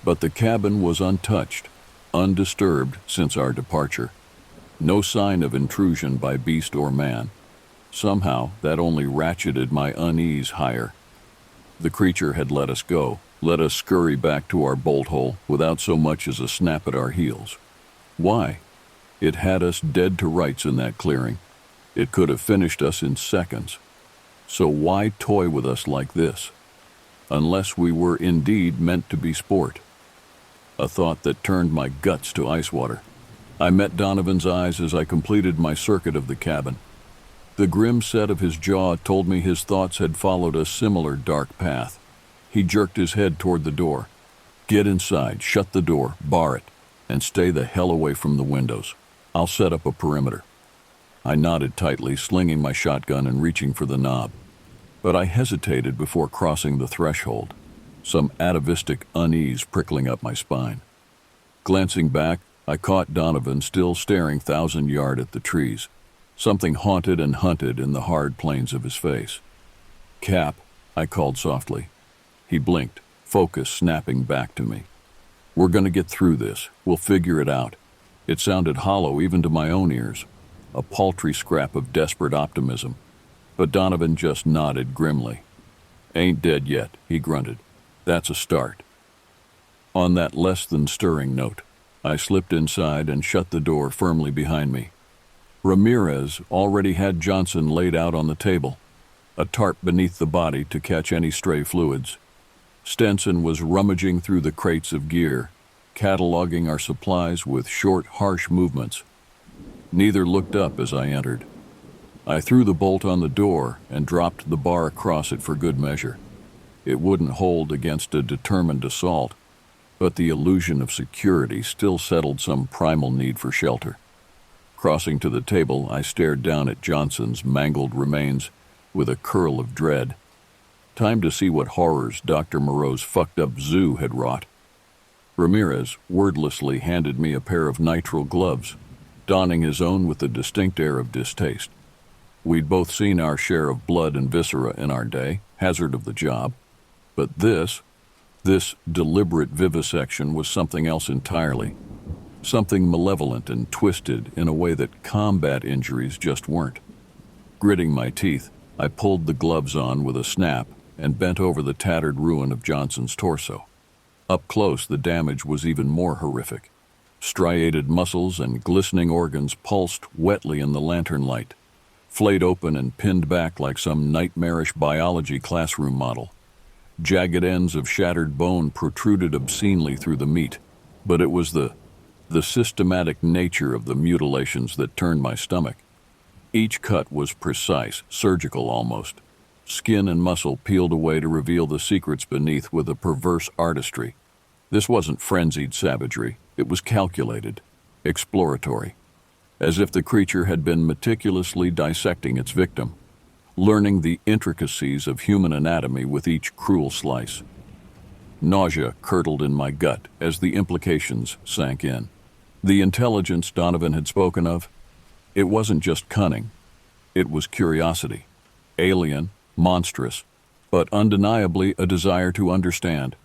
But the cabin was untouched, undisturbed since our departure. No sign of intrusion by beast or man. Somehow, that only ratcheted my unease higher. The creature had let us go, let us scurry back to our bolt hole without so much as a snap at our heels. Why? It had us dead to rights in that clearing. It could have finished us in seconds. So why toy with us like this? Unless we were indeed meant to be sport. A thought that turned my guts to ice water. I met Donovan's eyes as I completed my circuit of the cabin. The grim set of his jaw told me his thoughts had followed a similar dark path. He jerked his head toward the door. Get inside, shut the door, bar it, and stay the hell away from the windows. I'll set up a perimeter. I nodded tightly, slinging my shotgun and reaching for the knob. But I hesitated before crossing the threshold, some atavistic unease prickling up my spine. Glancing back, I caught Donovan still staring 1,000-yard at the trees, something haunted and hunted in the hard planes of his face. Cap, I called softly. He blinked, focus snapping back to me. We're going to get through this. We'll figure it out. It sounded hollow even to my own ears, a paltry scrap of desperate optimism. But Donovan just nodded grimly. Ain't dead yet, he grunted. That's a start. On that less than stirring note, I slipped inside and shut the door firmly behind me. Ramirez already had Johnson laid out on the table, a tarp beneath the body to catch any stray fluids. Stenson was rummaging through the crates of gear, cataloging our supplies with short, harsh movements. Neither looked up as I entered. I threw the bolt on the door and dropped the bar across it for good measure. It wouldn't hold against a determined assault, but the illusion of security still settled some primal need for shelter. Crossing to the table, I stared down at Johnson's mangled remains with a curl of dread. Time to see what horrors Dr. Moreau's fucked-up zoo had wrought. Ramirez wordlessly handed me a pair of nitrile gloves, donning his own with a distinct air of distaste. We'd both seen our share of blood and viscera in our day, hazard of the job. But this deliberate vivisection was something else entirely. Something malevolent and twisted in a way that combat injuries just weren't. Gritting my teeth, I pulled the gloves on with a snap and bent over the tattered ruin of Johnson's torso. Up close, the damage was even more horrific. Striated muscles and glistening organs pulsed wetly in the lantern light, flayed open and pinned back like some nightmarish biology classroom model. Jagged ends of shattered bone protruded obscenely through the meat, but it was the systematic nature of the mutilations that turned my stomach. Each cut was precise, surgical almost. Skin and muscle peeled away to reveal the secrets beneath with a perverse artistry. This wasn't frenzied savagery. It was calculated, exploratory. as if the creature had been meticulously dissecting its victim, learning the intricacies of human anatomy with each cruel slice. Nausea curdled in my gut as the implications sank in. The intelligence Donovan had spoken of, it wasn't just cunning, it was curiosity, alien, monstrous, but undeniably a desire to understand,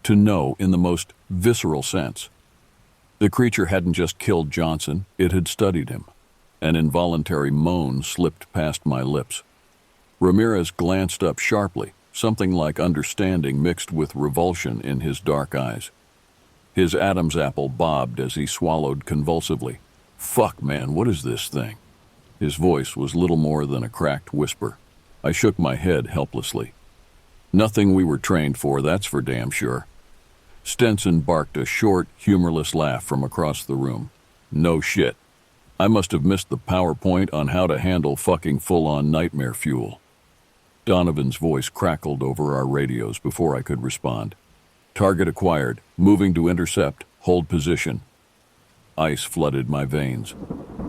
to know in the most visceral sense. The creature hadn't just killed Johnson, it had studied him. An involuntary moan slipped past my lips. Ramirez glanced up sharply, something like understanding mixed with revulsion in his dark eyes. His Adam's apple bobbed as he swallowed convulsively. "Fuck, man, what is this thing?" His voice was little more than a cracked whisper. I shook my head helplessly. "Nothing we were trained for, that's for damn sure." Stenson barked a short, humorless laugh from across the room. "No shit. I must have missed the PowerPoint on how to handle fucking full-on nightmare fuel." Donovan's voice crackled over our radios before I could respond. "Target acquired. Moving to intercept. Hold position." Ice flooded my veins.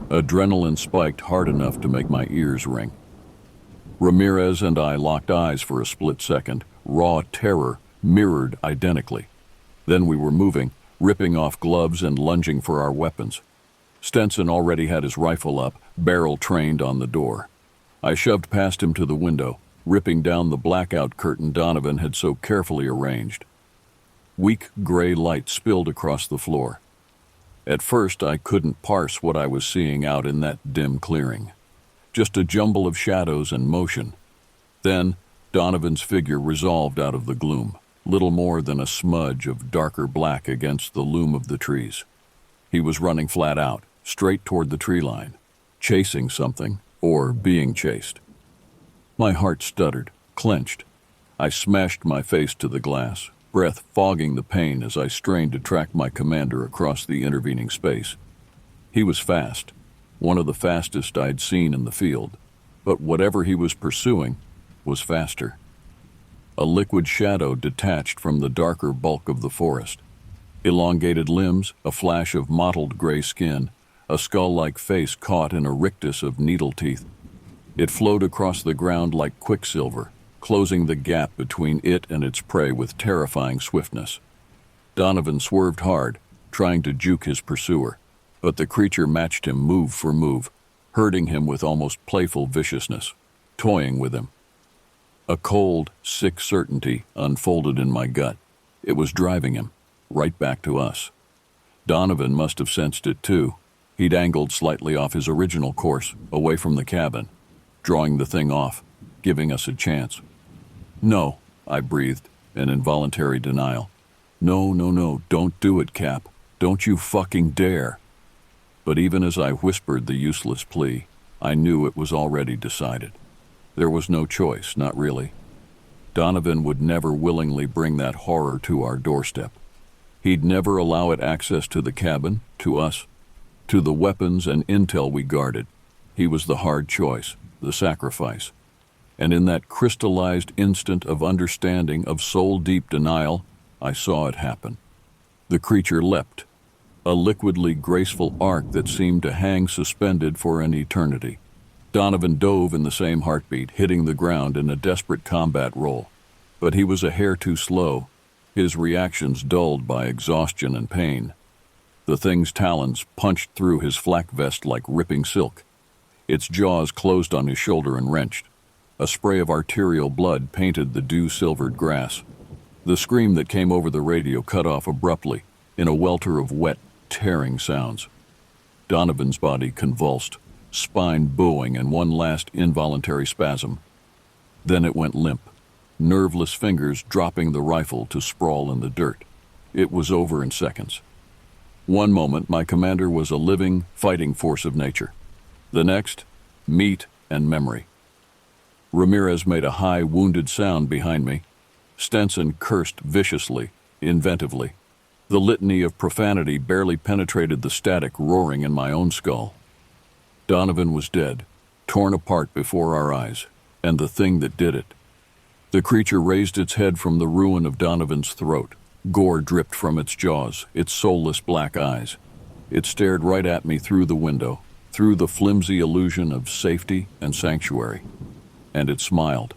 Adrenaline spiked hard enough to make my ears ring. Ramirez and I locked eyes for a split second, raw terror mirrored identically. Then we were moving, ripping off gloves and lunging for our weapons. Stenson already had his rifle up, barrel trained on the door. I shoved past him to the window, ripping down the blackout curtain Donovan had so carefully arranged. Weak gray light spilled across the floor. At first, I couldn't parse what I was seeing out in that dim clearing. Just a jumble of shadows and motion. Then, Donovan's figure resolved out of the gloom, little more than a smudge of darker black against the loom of the trees. He was running flat out, straight toward the tree line, chasing something, or being chased. My heart stuttered, clenched. I smashed my face to the glass, breath fogging the pain as I strained to track my commander across the intervening space. He was fast, one of the fastest I'd seen in the field, but whatever he was pursuing was faster. A liquid shadow detached from the darker bulk of the forest. Elongated limbs, a flash of mottled gray skin, a skull-like face caught in a rictus of needle teeth. It flowed across the ground like quicksilver, closing the gap between it and its prey with terrifying swiftness. Donovan swerved hard, trying to juke his pursuer, but the creature matched him move for move, herding him with almost playful viciousness, toying with him. A cold, sick certainty unfolded in my gut. It was driving him, right back to us. Donovan must have sensed it too. He'd angled slightly off his original course, away from the cabin, drawing the thing off, giving us a chance. "No," I breathed, in involuntary denial. No, don't do it, Cap. Don't you fucking dare." But even as I whispered the useless plea, I knew it was already decided. There was no choice, not really. Donovan would never willingly bring that horror to our doorstep. He'd never allow it access to the cabin, to us, to the weapons and intel we guarded. He was the hard choice, the sacrifice. And in that crystallized instant of understanding, of soul-deep denial, I saw it happen. The creature leapt, a liquidly graceful arc that seemed to hang suspended for an eternity. Donovan dove in the same heartbeat, hitting the ground in a desperate combat roll. But he was a hair too slow, his reactions dulled by exhaustion and pain. The thing's talons punched through his flak vest like ripping silk. Its jaws closed on his shoulder and wrenched. A spray of arterial blood painted the dew-silvered grass. The scream that came over the radio cut off abruptly, in a welter of wet, tearing sounds. Donovan's body convulsed, spine bowing in one last involuntary spasm. Then it went limp, nerveless fingers dropping the rifle to sprawl in the dirt. It was over in seconds. One moment, my commander was a living, fighting force of nature. The next, meat and memory. Ramirez made a high, wounded sound behind me. Stenson cursed viciously, inventively. The litany of profanity barely penetrated the static roaring in my own skull. Donovan was dead, torn apart before our eyes, and the thing that did it. The creature raised its head from the ruin of Donovan's throat. Gore dripped from its jaws, its soulless black eyes. It stared right at me through the window, through the flimsy illusion of safety and sanctuary. And it smiled,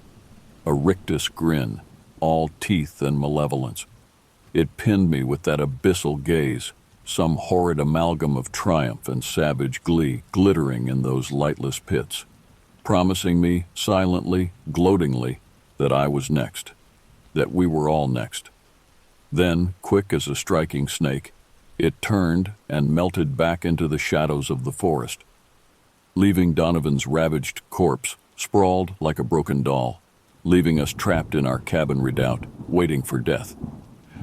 a rictus grin, all teeth and malevolence. It pinned me with that abyssal gaze, some horrid amalgam of triumph and savage glee glittering in those lightless pits, promising me, silently, gloatingly, that I was next, that we were all next. Then, quick as a striking snake, it turned and melted back into the shadows of the forest, leaving Donovan's ravaged corpse sprawled like a broken doll, leaving us trapped in our cabin redoubt, waiting for death,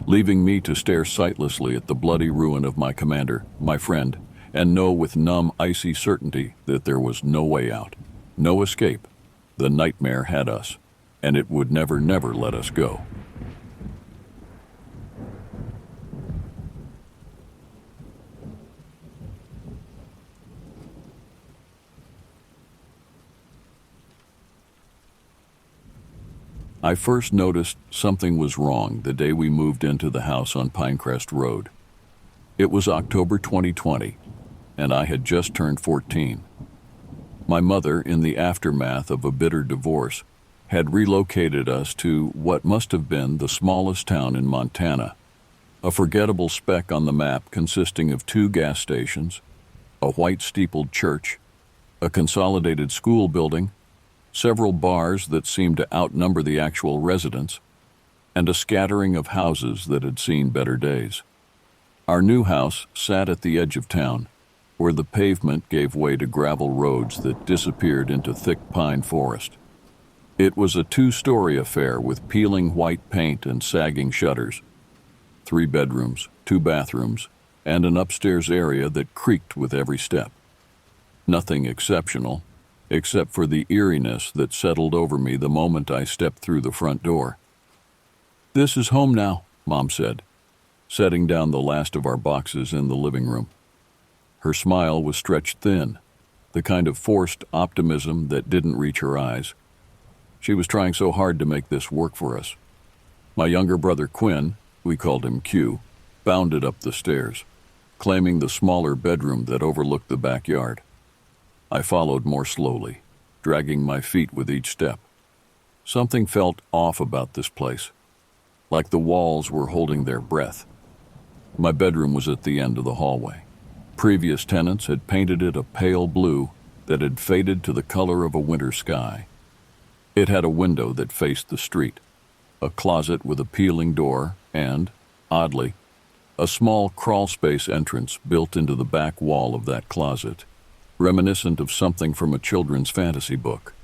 leaving me to stare sightlessly at the bloody ruin of my commander, my friend, and know with numb, icy certainty that there was no way out, no escape. The nightmare had us, and it would never, never let us go. I first noticed something was wrong the day we moved into the house on Pinecrest Road. It was October 2020, and I had just turned 14. My mother, in the aftermath of a bitter divorce, had relocated us to what must have been the smallest town in Montana, a forgettable speck on the map consisting of 2 gas stations, a white-steepled church, a consolidated school building, several bars that seemed to outnumber the actual residents, and a scattering of houses that had seen better days. Our new house sat at the edge of town, where the pavement gave way to gravel roads that disappeared into thick pine forest. It was a 2-story affair with peeling white paint and sagging shutters, 3 bedrooms, 2 bathrooms, and an upstairs area that creaked with every step. Nothing exceptional, except for the eeriness that settled over me the moment I stepped through the front door. "This is home now," Mom said, setting down the last of our boxes in the living room. Her smile was stretched thin, the kind of forced optimism that didn't reach her eyes. She was trying so hard to make this work for us. My younger brother Quinn, we called him Q, bounded up the stairs, claiming the smaller bedroom that overlooked the backyard. I followed more slowly, dragging my feet with each step. Something felt off about this place, like the walls were holding their breath. My bedroom was at the end of the hallway. Previous tenants had painted it a pale blue that had faded to the color of a winter sky. It had a window that faced the street, a closet with a peeling door, and, oddly, a small crawlspace entrance built into the back wall of that closet, reminiscent of something from a children's fantasy book.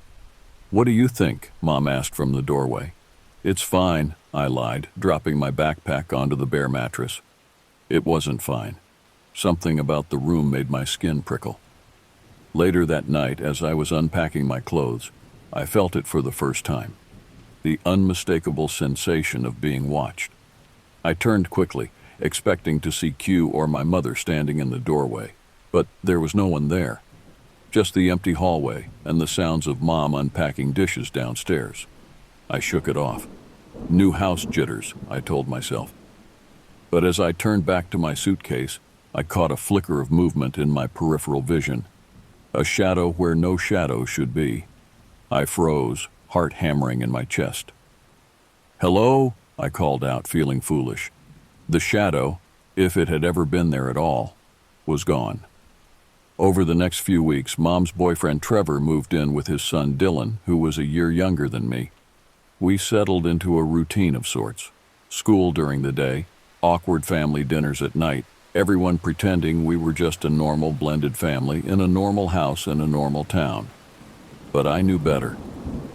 "What do you think?" Mom asked from the doorway. "It's fine," I lied, dropping my backpack onto the bare mattress. It wasn't fine. Something about the room made my skin prickle. Later that night, as I was unpacking my clothes, I felt it for the first time. The unmistakable sensation of being watched. I turned quickly, expecting to see Q or my mother standing in the doorway, but there was no one there. Just the empty hallway and the sounds of Mom unpacking dishes downstairs. I shook it off. New house jitters, I told myself. But as I turned back to my suitcase, I caught a flicker of movement in my peripheral vision, a shadow where no shadow should be. I froze, heart hammering in my chest. "Hello?" I called out, feeling foolish. The shadow, if it had ever been there at all, was gone. Over the next few weeks, Mom's boyfriend Trevor moved in with his son Dylan, who was a year younger than me. We settled into a routine of sorts. School during the day, awkward family dinners at night, everyone pretending we were just a normal blended family in a normal house in a normal town. But I knew better,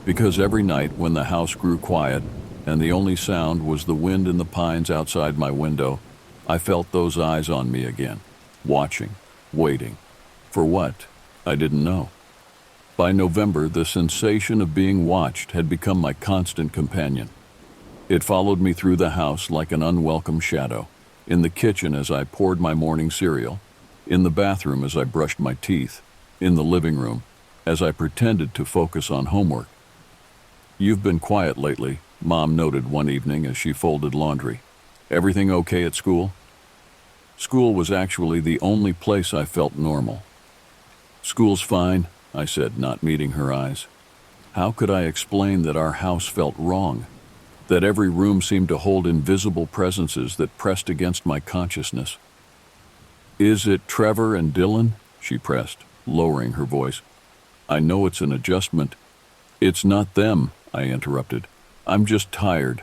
because every night when the house grew quiet and the only sound was the wind in the pines outside my window, I felt those eyes on me again, watching, waiting. For what? I didn't know. By November, the sensation of being watched had become my constant companion. It followed me through the house like an unwelcome shadow, in the kitchen as I poured my morning cereal, in the bathroom as I brushed my teeth, in the living room as I pretended to focus on homework. "You've been quiet lately," Mom noted one evening as she folded laundry. "Everything okay at school?" School was actually the only place I felt normal. School's fine, I said, not meeting her eyes. How could I explain that our house felt wrong? That every room seemed to hold invisible presences that pressed against my consciousness? Is it Trevor and Dylan? She pressed, lowering her voice. I know it's an adjustment. It's not them, I interrupted. I'm just tired.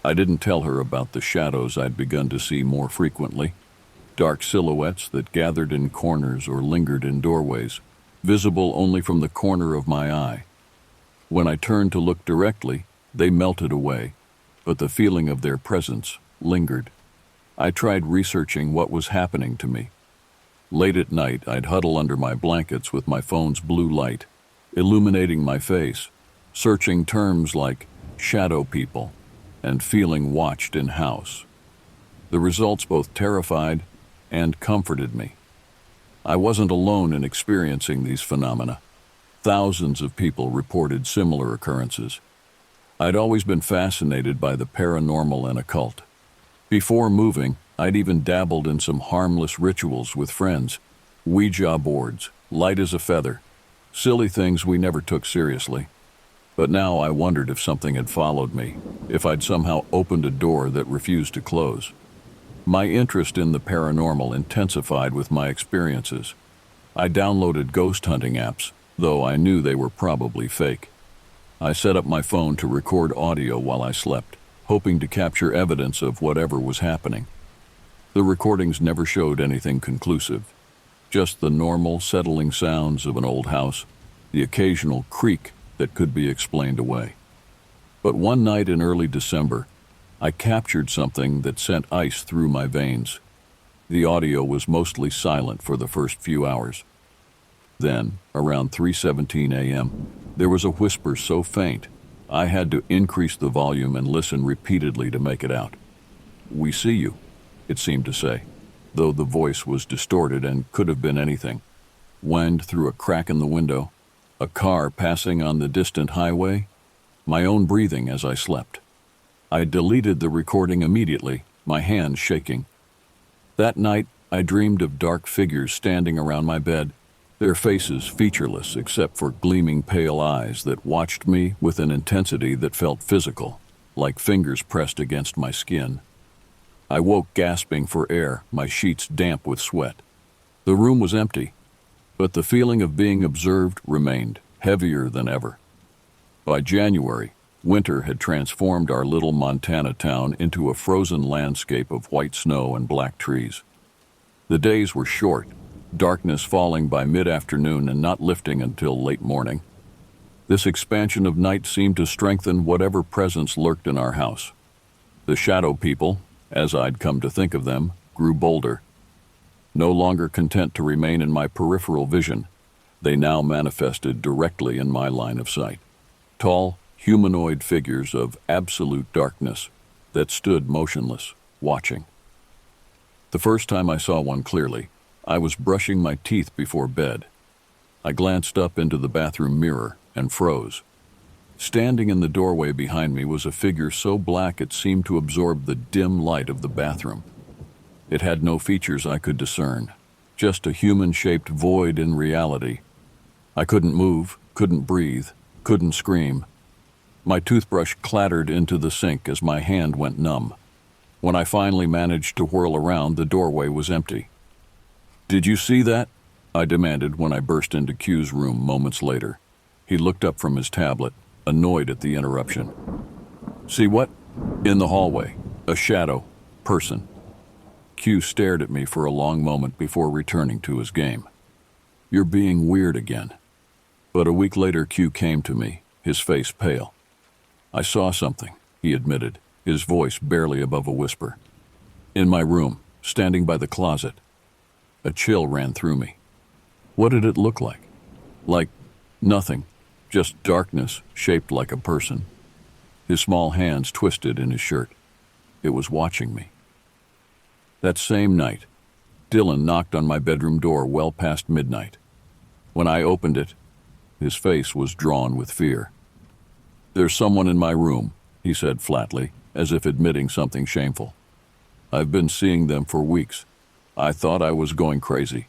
I didn't tell her about the shadows I'd begun to see more frequently. Dark silhouettes that gathered in corners or lingered in doorways, visible only from the corner of my eye. When I turned to look directly, they melted away, but the feeling of their presence lingered. I tried researching what was happening to me. Late at night, I'd huddle under my blankets with my phone's blue light, illuminating my face, searching terms like shadow people and feeling watched in house. The results both terrified and comforted me. I wasn't alone in experiencing these phenomena. Thousands of people reported similar occurrences. I'd always been fascinated by the paranormal and occult. Before moving, I'd even dabbled in some harmless rituals with friends. Ouija boards, light as a feather, silly things we never took seriously. But now I wondered if something had followed me, if I'd somehow opened a door that refused to close. My interest in the paranormal intensified with my experiences. I downloaded ghost hunting apps, though I knew they were probably fake. I set up my phone to record audio while I slept, hoping to capture evidence of whatever was happening. The recordings never showed anything conclusive, just the normal, settling sounds of an old house, the occasional creak that could be explained away. But one night in early December, I captured something that sent ice through my veins. The audio was mostly silent for the first few hours. Then, around 3:17 a.m., there was a whisper so faint, I had to increase the volume and listen repeatedly to make it out. "We see you," it seemed to say, though the voice was distorted and could have been anything. Wind through a crack in the window, a car passing on the distant highway, my own breathing as I slept. I deleted the recording immediately, my hands shaking. That night, I dreamed of dark figures standing around my bed, their faces featureless except for gleaming pale eyes that watched me with an intensity that felt physical, like fingers pressed against my skin. I woke gasping for air, my sheets damp with sweat. The room was empty, but the feeling of being observed remained, heavier than ever. By January, winter had transformed our little Montana town into a frozen landscape of white snow and black trees. The days were short, darkness falling by mid-afternoon and not lifting until late morning. This expansion of night seemed to strengthen whatever presence lurked in our house. The shadow people, as I'd come to think of them, grew bolder. No longer content to remain in my peripheral vision, they now manifested directly in my line of sight. Tall, humanoid figures of absolute darkness that stood motionless, watching. The first time I saw one clearly, I was brushing my teeth before bed. I glanced up into the bathroom mirror and froze. Standing in the doorway behind me was a figure so black it seemed to absorb the dim light of the bathroom. It had no features I could discern, just a human-shaped void in reality. I couldn't move, couldn't breathe, couldn't scream. My toothbrush clattered into the sink as my hand went numb. When I finally managed to whirl around, the doorway was empty. "Did you see that?" I demanded when I burst into Q's room moments later. He looked up from his tablet, annoyed at the interruption. "See what?" "In the hallway. A shadow. Person." Q stared at me for a long moment before returning to his game. "You're being weird again." But a week later, Q came to me, his face pale. "I saw something," he admitted, his voice barely above a whisper. "In my room, standing by the closet." A chill ran through me. What did it look like? Like nothing, just darkness shaped like a person. His small hands twisted in his shirt. It was watching me. That same night, Dylan knocked on my bedroom door well past midnight. When I opened it, his face was drawn with fear. "There's someone in my room," he said flatly, as if admitting something shameful. "I've been seeing them for weeks. I thought I was going crazy."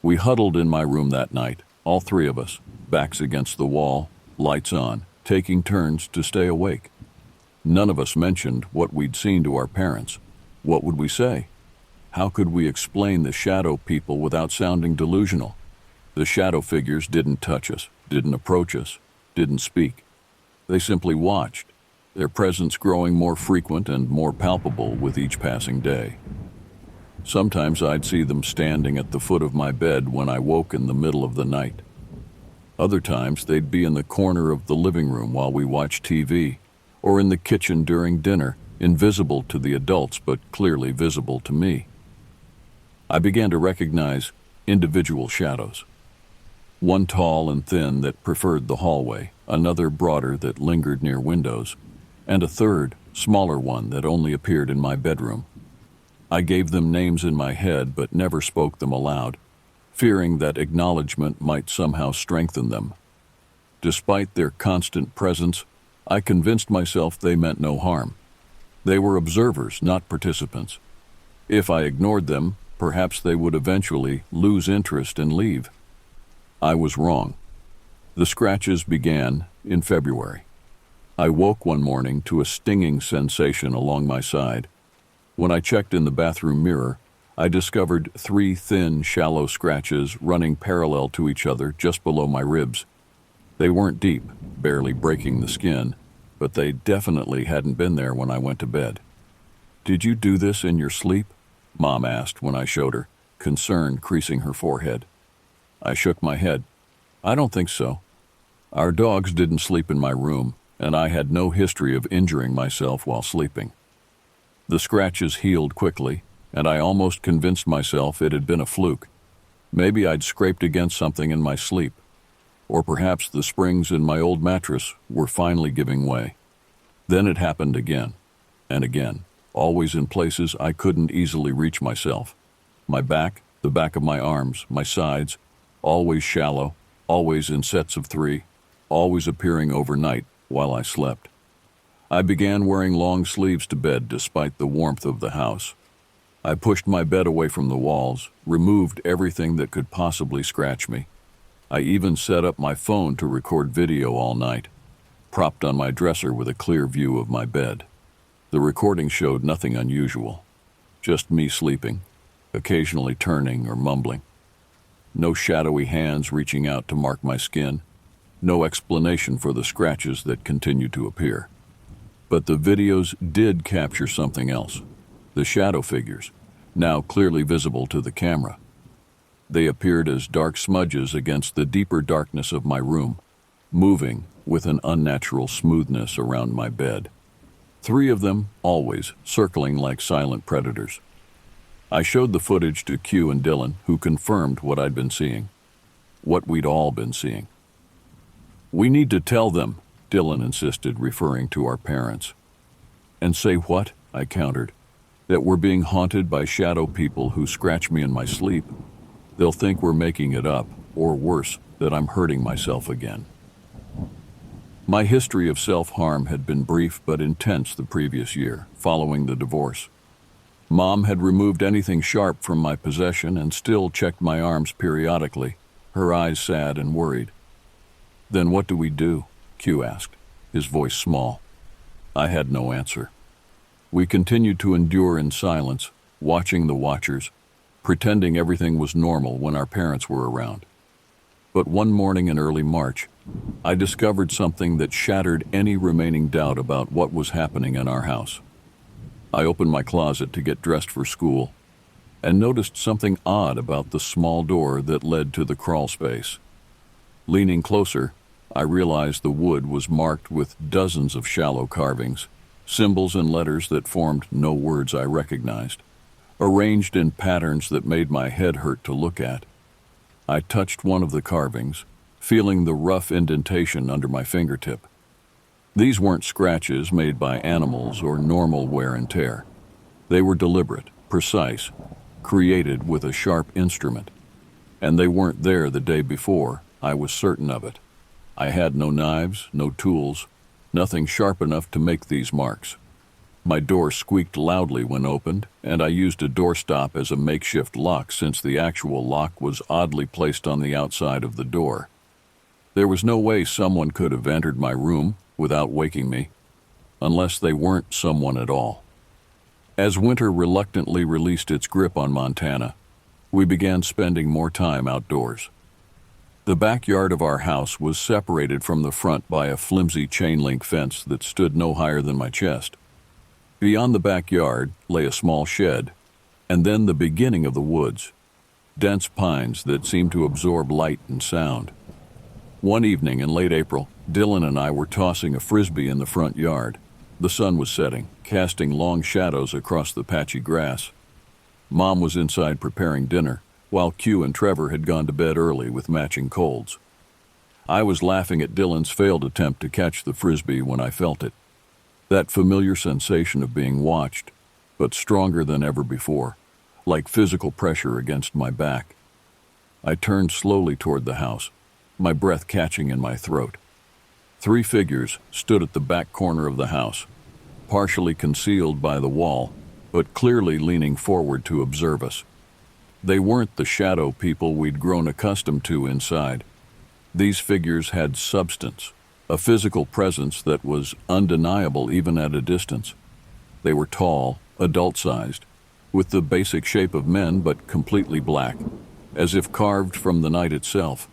We huddled in my room that night, all three of us, backs against the wall, lights on, taking turns to stay awake. None of us mentioned what we'd seen to our parents. What would we say? How could we explain the shadow people without sounding delusional? The shadow figures didn't touch us, didn't approach us, didn't speak. They simply watched, their presence growing more frequent and more palpable with each passing day. Sometimes I'd see them standing at the foot of my bed when I woke in the middle of the night. Other times they'd be in the corner of the living room while we watched TV, or in the kitchen during dinner, invisible to the adults but clearly visible to me. I began to recognize individual shadows. One tall and thin that preferred the hallway, another broader that lingered near windows, and a third, smaller one that only appeared in my bedroom. I gave them names in my head but never spoke them aloud, fearing that acknowledgement might somehow strengthen them. Despite their constant presence, I convinced myself they meant no harm. They were observers, not participants. If I ignored them, perhaps they would eventually lose interest and leave. I was wrong. The scratches began in February. I woke one morning to a stinging sensation along my side. When I checked in the bathroom mirror, I discovered 3 thin, shallow scratches running parallel to each other just below my ribs. They weren't deep, barely breaking the skin, but they definitely hadn't been there when I went to bed. "Did you do this in your sleep?" Mom asked when I showed her, concern creasing her forehead. I shook my head. "I don't think so. Our dogs didn't sleep in my room, and I had no history of injuring myself while sleeping." The scratches healed quickly, and I almost convinced myself it had been a fluke. Maybe I'd scraped against something in my sleep, or perhaps the springs in my old mattress were finally giving way. Then it happened again, and again, always in places I couldn't easily reach myself. My back, the back of my arms, my sides, always shallow, always in sets of 3, always appearing overnight while I slept. I began wearing long sleeves to bed despite the warmth of the house. I pushed my bed away from the walls, removed everything that could possibly scratch me. I even set up my phone to record video all night, propped on my dresser with a clear view of my bed. The recording showed nothing unusual, just me sleeping, occasionally turning or mumbling. No shadowy hands reaching out to mark my skin, no explanation for the scratches that continued to appear. But the videos did capture something else. The shadow figures, now clearly visible to the camera. They appeared as dark smudges against the deeper darkness of my room, moving with an unnatural smoothness around my bed. 3 of them, always, circling like silent predators. I showed the footage to Q and Dylan, who confirmed what I'd been seeing. What we'd all been seeing. "We need to tell them," Dylan insisted, referring to our parents. "And say what?" I countered. "That we're being haunted by shadow people who scratch me in my sleep. They'll think we're making it up, or worse, that I'm hurting myself again." My history of self-harm had been brief but intense the previous year, following the divorce. Mom had removed anything sharp from my possession and still checked my arms periodically, her eyes sad and worried. "Then what do we do?" Q asked, his voice small. I had no answer. We continued to endure in silence, watching the watchers, pretending everything was normal when our parents were around. But one morning in early March, I discovered something that shattered any remaining doubt about what was happening in our house. I opened my closet to get dressed for school and noticed something odd about the small door that led to the crawl space. Leaning closer, I realized the wood was marked with dozens of shallow carvings, symbols and letters that formed no words I recognized, arranged in patterns that made my head hurt to look at. I touched one of the carvings, feeling the rough indentation under my fingertip. These weren't scratches made by animals or normal wear and tear. They were deliberate, precise, created with a sharp instrument. And they weren't there the day before, I was certain of it. I had no knives, no tools, nothing sharp enough to make these marks. My door squeaked loudly when opened, and I used a doorstop as a makeshift lock since the actual lock was oddly placed on the outside of the door. There was no way someone could have entered my room without waking me, unless they weren't someone at all. As winter reluctantly released its grip on Montana, we began spending more time outdoors. The backyard of our house was separated from the front by a flimsy chain-link fence that stood no higher than my chest. Beyond the backyard lay a small shed, and then the beginning of the woods, dense pines that seemed to absorb light and sound. One evening in late April, Dylan and I were tossing a frisbee in the front yard. The sun was setting, casting long shadows across the patchy grass. Mom was inside preparing dinner, while Q and Trevor had gone to bed early with matching colds. I was laughing at Dylan's failed attempt to catch the frisbee when I felt it. That familiar sensation of being watched, but stronger than ever before, like physical pressure against my back. I turned slowly toward the house, my breath catching in my throat. 3 figures stood at the back corner of the house, partially concealed by the wall, but clearly leaning forward to observe us. They weren't the shadow people we'd grown accustomed to inside. These figures had substance, a physical presence that was undeniable even at a distance. They were tall, adult-sized, with the basic shape of men but completely black, as if carved from the night itself.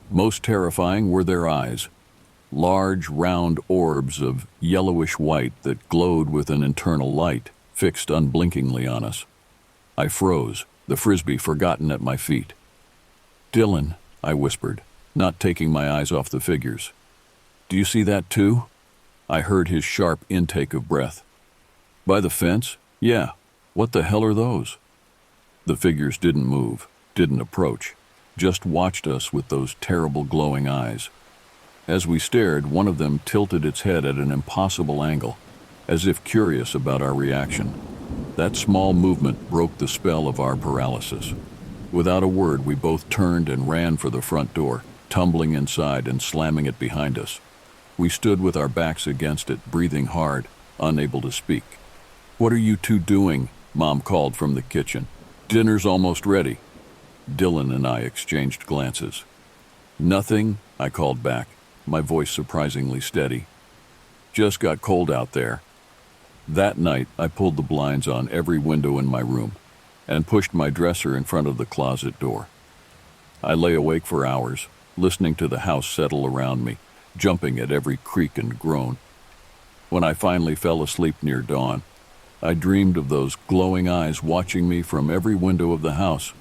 Most terrifying were their eyes, large, round orbs of yellowish white that glowed with an internal light, fixed unblinkingly on us. I froze, the frisbee forgotten at my feet. "Dylan," I whispered, not taking my eyes off the figures. "Do you see that too?" I heard his sharp intake of breath. "By the fence? Yeah. What the hell are those?" The figures didn't move, didn't approach, just watched us with those terrible glowing eyes. As we stared, one of them tilted its head at an impossible angle, as if curious about our reaction. That small movement broke the spell of our paralysis. Without a word, we both turned and ran for the front door, tumbling inside and slamming it behind us. We stood with our backs against it, breathing hard, unable to speak. "What are you two doing?" Mom called from the kitchen. "Dinner's almost ready." Dylan and I exchanged glances. "Nothing," I called back, my voice surprisingly steady. "Just got cold out there." That night, I pulled the blinds on every window in my room and pushed my dresser in front of the closet door. I lay awake for hours, listening to the house settle around me, jumping at every creak and groan. When I finally fell asleep near dawn, I dreamed of those glowing eyes watching me from every window of the house,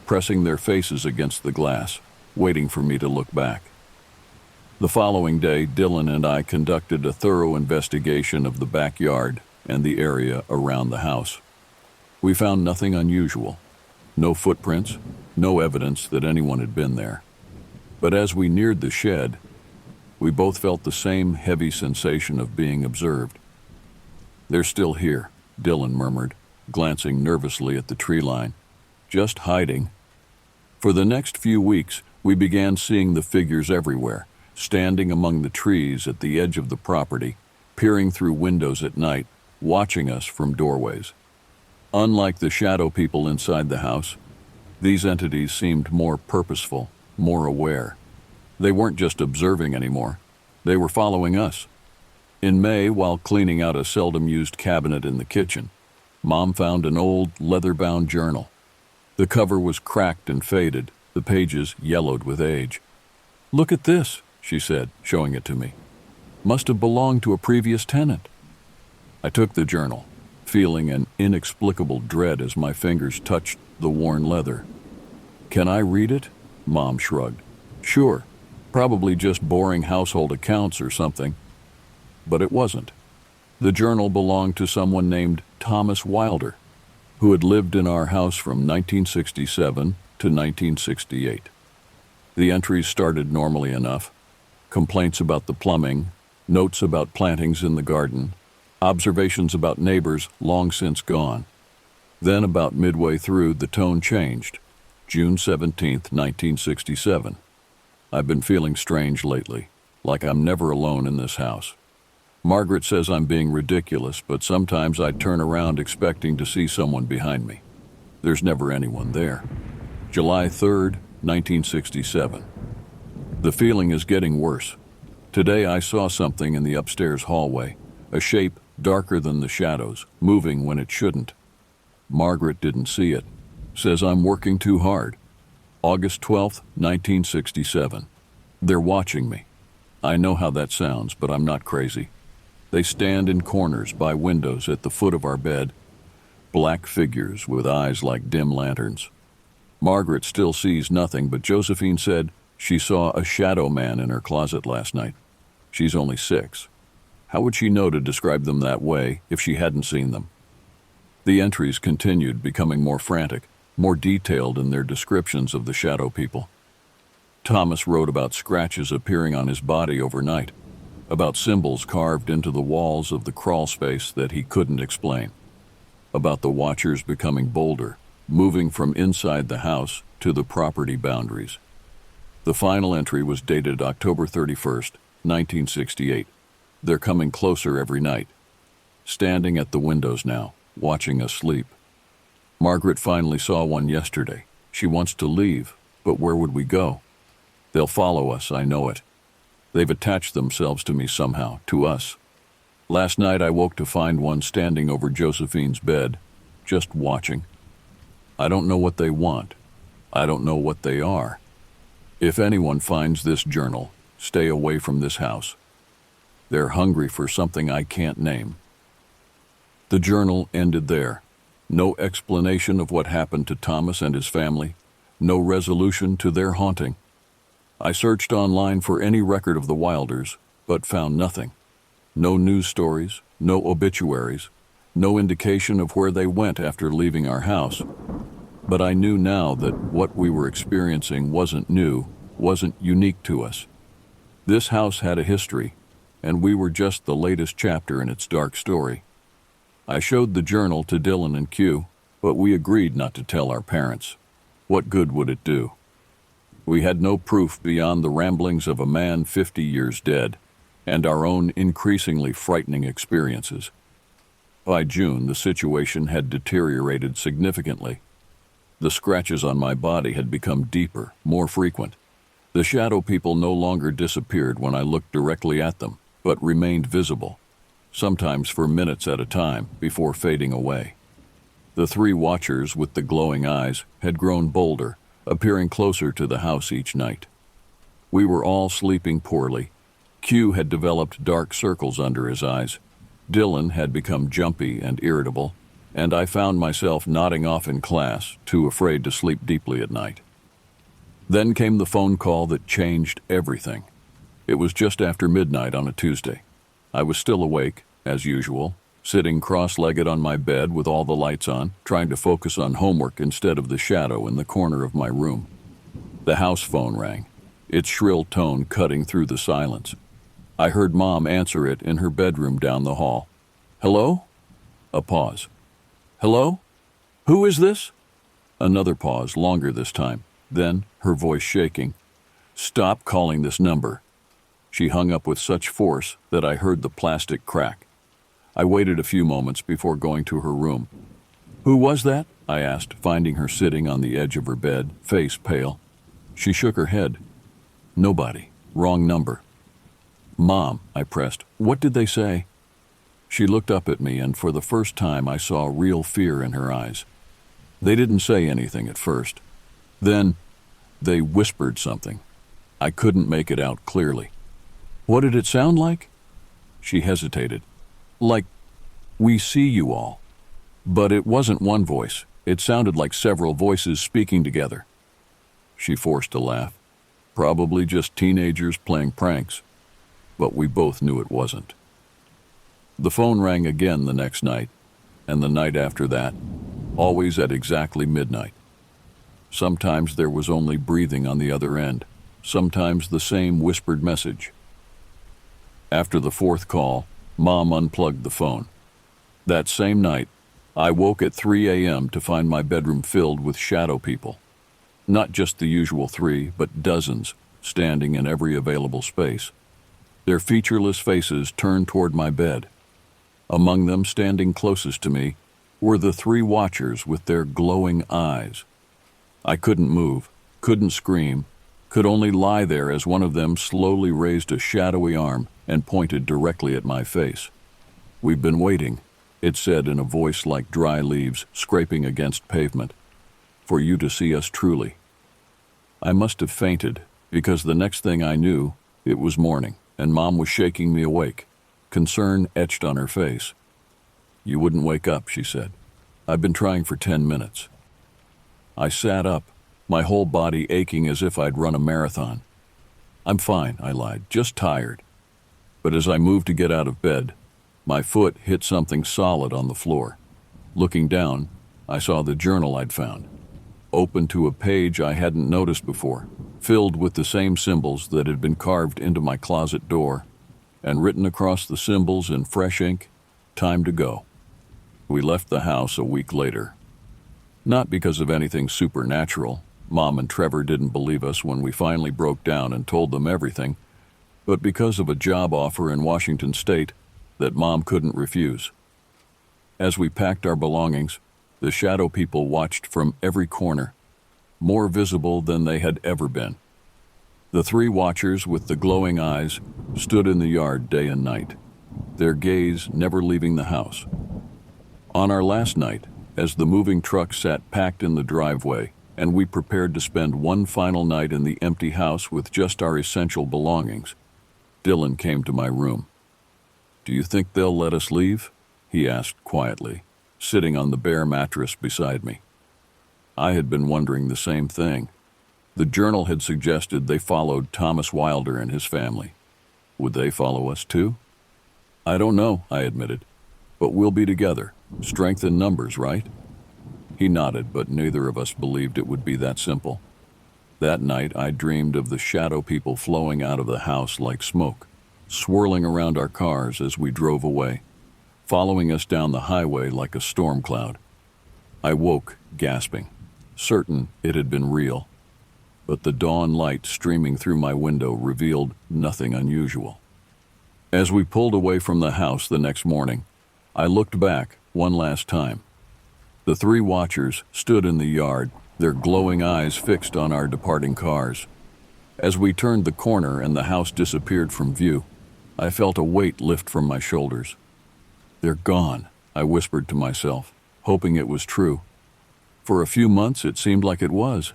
pressing their faces against the glass, waiting for me to look back. The following day, Dylan and I conducted a thorough investigation of the backyard and the area around the house. We found nothing unusual, no footprints, no evidence that anyone had been there. But as we neared the shed, we both felt the same heavy sensation of being observed. "They're still here," Dylan murmured, glancing nervously at the tree line. "Just hiding." For the next few weeks, we began seeing the figures everywhere, standing among the trees at the edge of the property, peering through windows at night, watching us from doorways. Unlike the shadow people inside the house, these entities seemed more purposeful, more aware. They weren't just observing anymore. They were following us. In May, while cleaning out a seldom-used cabinet in the kitchen, Mom found an old, leather-bound journal. The cover was cracked and faded, the pages yellowed with age. "Look at this," she said, showing it to me. "Must have belonged to a previous tenant." I took the journal, feeling an inexplicable dread as my fingers touched the worn leather. "Can I read it?" Mom shrugged. "Sure, probably just boring household accounts or something." But it wasn't. The journal belonged to someone named Thomas Wilder, who had lived in our house from 1967 to 1968. The entries started normally enough. Complaints about the plumbing, notes about plantings in the garden, observations about neighbors long since gone. Then about midway through, the tone changed. June 17th, 1967. "I've been feeling strange lately, like I'm never alone in this house. Margaret says I'm being ridiculous, but sometimes I turn around expecting to see someone behind me. There's never anyone there. July 3rd, 1967. The feeling is getting worse. Today I saw something in the upstairs hallway, a shape darker than the shadows, moving when it shouldn't. Margaret didn't see it. Says I'm working too hard. August 12th, 1967. They're watching me. I know how that sounds, but I'm not crazy. They stand in corners by windows at the foot of our bed, black figures with eyes like dim lanterns. Margaret still sees nothing, but Josephine said she saw a shadow man in her closet last night. She's only 6. How would she know to describe them that way if she hadn't seen them? The entries continued, becoming more frantic, more detailed in their descriptions of the shadow people. Thomas wrote about scratches appearing on his body overnight, about symbols carved into the walls of the crawl space that he couldn't explain, about the watchers becoming bolder, moving from inside the house to the property boundaries. The final entry was dated October 31st, 1968. They're coming closer every night, standing at the windows now, watching us sleep. Margaret finally saw one yesterday. She wants to leave, but where would we go? They'll follow us, I know it. They've attached themselves to me somehow, to us. Last night I woke to find one standing over Josephine's bed, just watching. I don't know what they want. I don't know what they are. If anyone finds this journal, stay away from this house. They're hungry for something I can't name. The journal ended there. No explanation of what happened to Thomas and his family. No resolution to their haunting. I searched online for any record of the Wilders, but found nothing. No news stories, no obituaries, no indication of where they went after leaving our house. But I knew now that what we were experiencing wasn't new, wasn't unique to us. This house had a history, and we were just the latest chapter in its dark story. I showed the journal to Dylan and Q, but we agreed not to tell our parents. What good would it do? We had no proof beyond the ramblings of a man 50 years dead, and our own increasingly frightening experiences. By June, the situation had deteriorated significantly. The scratches on my body had become deeper, more frequent. The shadow people no longer disappeared when I looked directly at them, but remained visible, sometimes for minutes at a time before fading away. The 3 watchers with the glowing eyes had grown bolder, appearing closer to the house each night. We were all sleeping poorly. Q had developed dark circles under his eyes. Dylan had become jumpy and irritable, and I found myself nodding off in class, too afraid to sleep deeply at night. Then came the phone call that changed everything. It was just after midnight on a Tuesday. I was still awake, as usual, sitting cross-legged on my bed with all the lights on, trying to focus on homework instead of the shadow in the corner of my room. The house phone rang, its shrill tone cutting through the silence. I heard Mom answer it in her bedroom down the hall. "Hello?" A pause. "Hello? Who is this?" Another pause, longer this time. Then, her voice shaking. "Stop calling this number." She hung up with such force that I heard the plastic crack. I waited a few moments before going to her room. "Who was that?" I asked, finding her sitting on the edge of her bed, face pale. She shook her head. "Nobody. Wrong number." "Mom," I pressed, "what did they say?" She looked up at me, and for the first time I saw real fear in her eyes. They didn't say anything at first. Then, they whispered something. I couldn't make it out clearly. "What did it sound like?" She hesitated. "Like, we see you all." But it wasn't one voice. It sounded like several voices speaking together. She forced a laugh. Probably just teenagers playing pranks. But we both knew it wasn't. The phone rang again the next night, and the night after that, always at exactly midnight. Sometimes there was only breathing on the other end, sometimes the same whispered message. After the 4th call, Mom unplugged the phone. That same night, I woke at 3 a.m. to find my bedroom filled with shadow people. Not just the usual 3, but dozens, standing in every available space. Their featureless faces turned toward my bed. Among them, standing closest to me, were the three watchers with their glowing eyes. I couldn't move, couldn't scream, could only lie there as one of them slowly raised a shadowy arm and pointed directly at my face. "We've been waiting," it said in a voice like dry leaves scraping against pavement, "for you to see us truly." I must have fainted, because the next thing I knew, it was morning, and Mom was shaking me awake, concern etched on her face. "You wouldn't wake up," she said. "I've been trying for 10 minutes. I sat up, my whole body aching as if I'd run a marathon. "I'm fine," I lied, "just tired." But as I moved to get out of bed, my foot hit something solid on the floor. Looking down, I saw the journal I'd found, open to a page I hadn't noticed before, filled with the same symbols that had been carved into my closet door, and written across the symbols in fresh ink, "Time to go." We left the house a week later. Not because of anything supernatural. Mom and Trevor didn't believe us when we finally broke down and told them everything, but because of a job offer in Washington State that Mom couldn't refuse. As we packed our belongings, the shadow people watched from every corner, more visible than they had ever been. The three watchers with the glowing eyes stood in the yard day and night, their gaze never leaving the house. On our last night, as the moving truck sat packed in the driveway and we prepared to spend one final night in the empty house with just our essential belongings, Dylan came to my room. "Do you think they'll let us leave?" he asked quietly, sitting on the bare mattress beside me. I had been wondering the same thing. The journal had suggested they followed Thomas Wilder and his family. Would they follow us too? "I don't know," I admitted, "but we'll be together. Strength in numbers, right?" He nodded, but neither of us believed it would be that simple. That night, I dreamed of the shadow people flowing out of the house like smoke, swirling around our cars as we drove away, following us down the highway like a storm cloud. I woke, gasping, certain it had been real, but the dawn light streaming through my window revealed nothing unusual. As we pulled away from the house the next morning, I looked back one last time. The three watchers stood in the yard, their glowing eyes fixed on our departing cars. As we turned the corner and the house disappeared from view, I felt a weight lift from my shoulders. "They're gone," I whispered to myself, hoping it was true. For a few months it seemed like it was.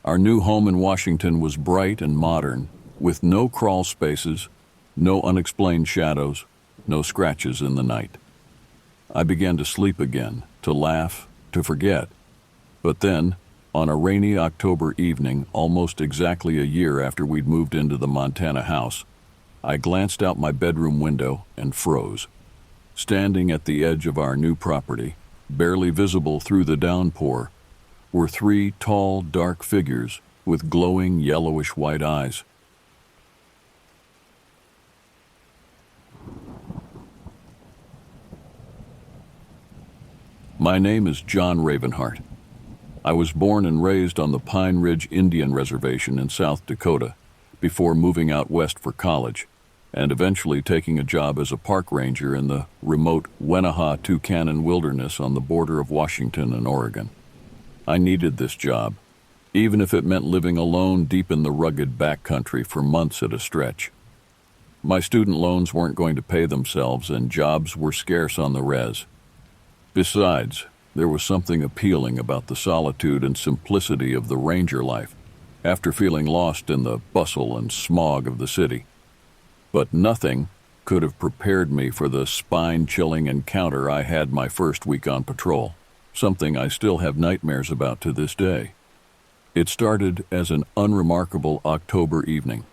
Our new home in Washington was bright and modern, with no crawl spaces, no unexplained shadows, no scratches in the night. I began to sleep again, to laugh, to forget. But then, on a rainy October evening, almost exactly a year after we'd moved into the Montana house, I glanced out my bedroom window and froze. Standing at the edge of our new property, barely visible through the downpour, were three tall, dark figures with glowing yellowish-white eyes. My name is John Ravenhart. I was born and raised on the Pine Ridge Indian Reservation in South Dakota before moving out west for college and eventually taking a job as a park ranger in the remote Wenaha-Tucannon Wilderness on the border of Washington and Oregon. I needed this job, even if it meant living alone deep in the rugged backcountry for months at a stretch. My student loans weren't going to pay themselves and jobs were scarce on the res. Besides, there was something appealing about the solitude and simplicity of the ranger life after feeling lost in the bustle and smog of the city. But nothing could have prepared me for the spine-chilling encounter I had my first week on patrol, something I still have nightmares about to this day. It started as an unremarkable October evening.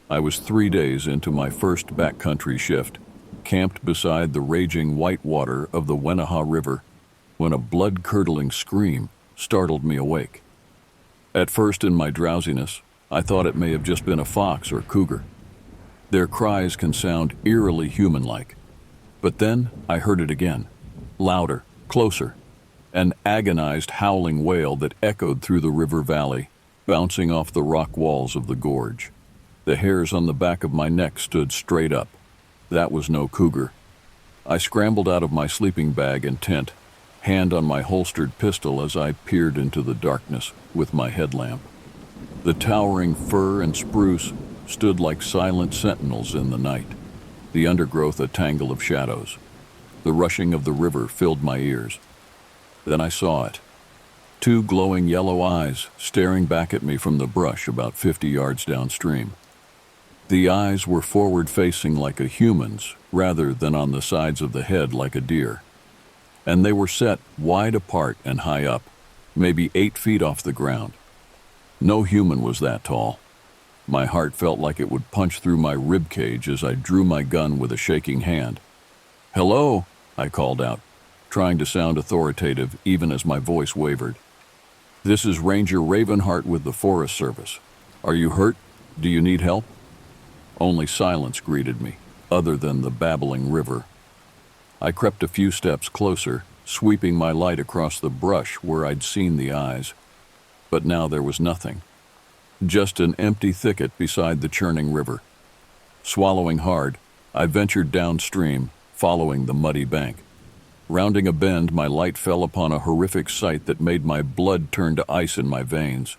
I was 3 days into my first backcountry shift, camped beside the raging white water of the Wenaha River, when a blood-curdling scream startled me awake. At first, in my drowsiness, I thought it may have just been a fox or cougar. Their cries can sound eerily human-like. But then I heard it again, louder, closer, an agonized howling wail that echoed through the river valley, bouncing off the rock walls of the gorge. The hairs on the back of my neck stood straight up. That was no cougar. I scrambled out of my sleeping bag and tent, hand on my holstered pistol as I peered into the darkness with my headlamp. The towering fir and spruce stood like silent sentinels in the night, the undergrowth a tangle of shadows. The rushing of the river filled my ears. Then I saw it. 2 glowing yellow eyes staring back at me from the brush about 50 yards downstream. The eyes were forward-facing like a human's rather than on the sides of the head like a deer. And they were set wide apart and high up, maybe 8 feet off the ground. No human was that tall. My heart felt like it would punch through my rib cage as I drew my gun with a shaking hand. "Hello," I called out, trying to sound authoritative even as my voice wavered. "This is Ranger Ravenheart with the Forest Service. Are you hurt? Do you need help?" Only silence greeted me, other than the babbling river. I crept a few steps closer, sweeping my light across the brush where I'd seen the eyes. But now there was nothing. Just an empty thicket beside the churning river. Swallowing hard, I ventured downstream, following the muddy bank. Rounding a bend, my light fell upon a horrific sight that made my blood turn to ice in my veins.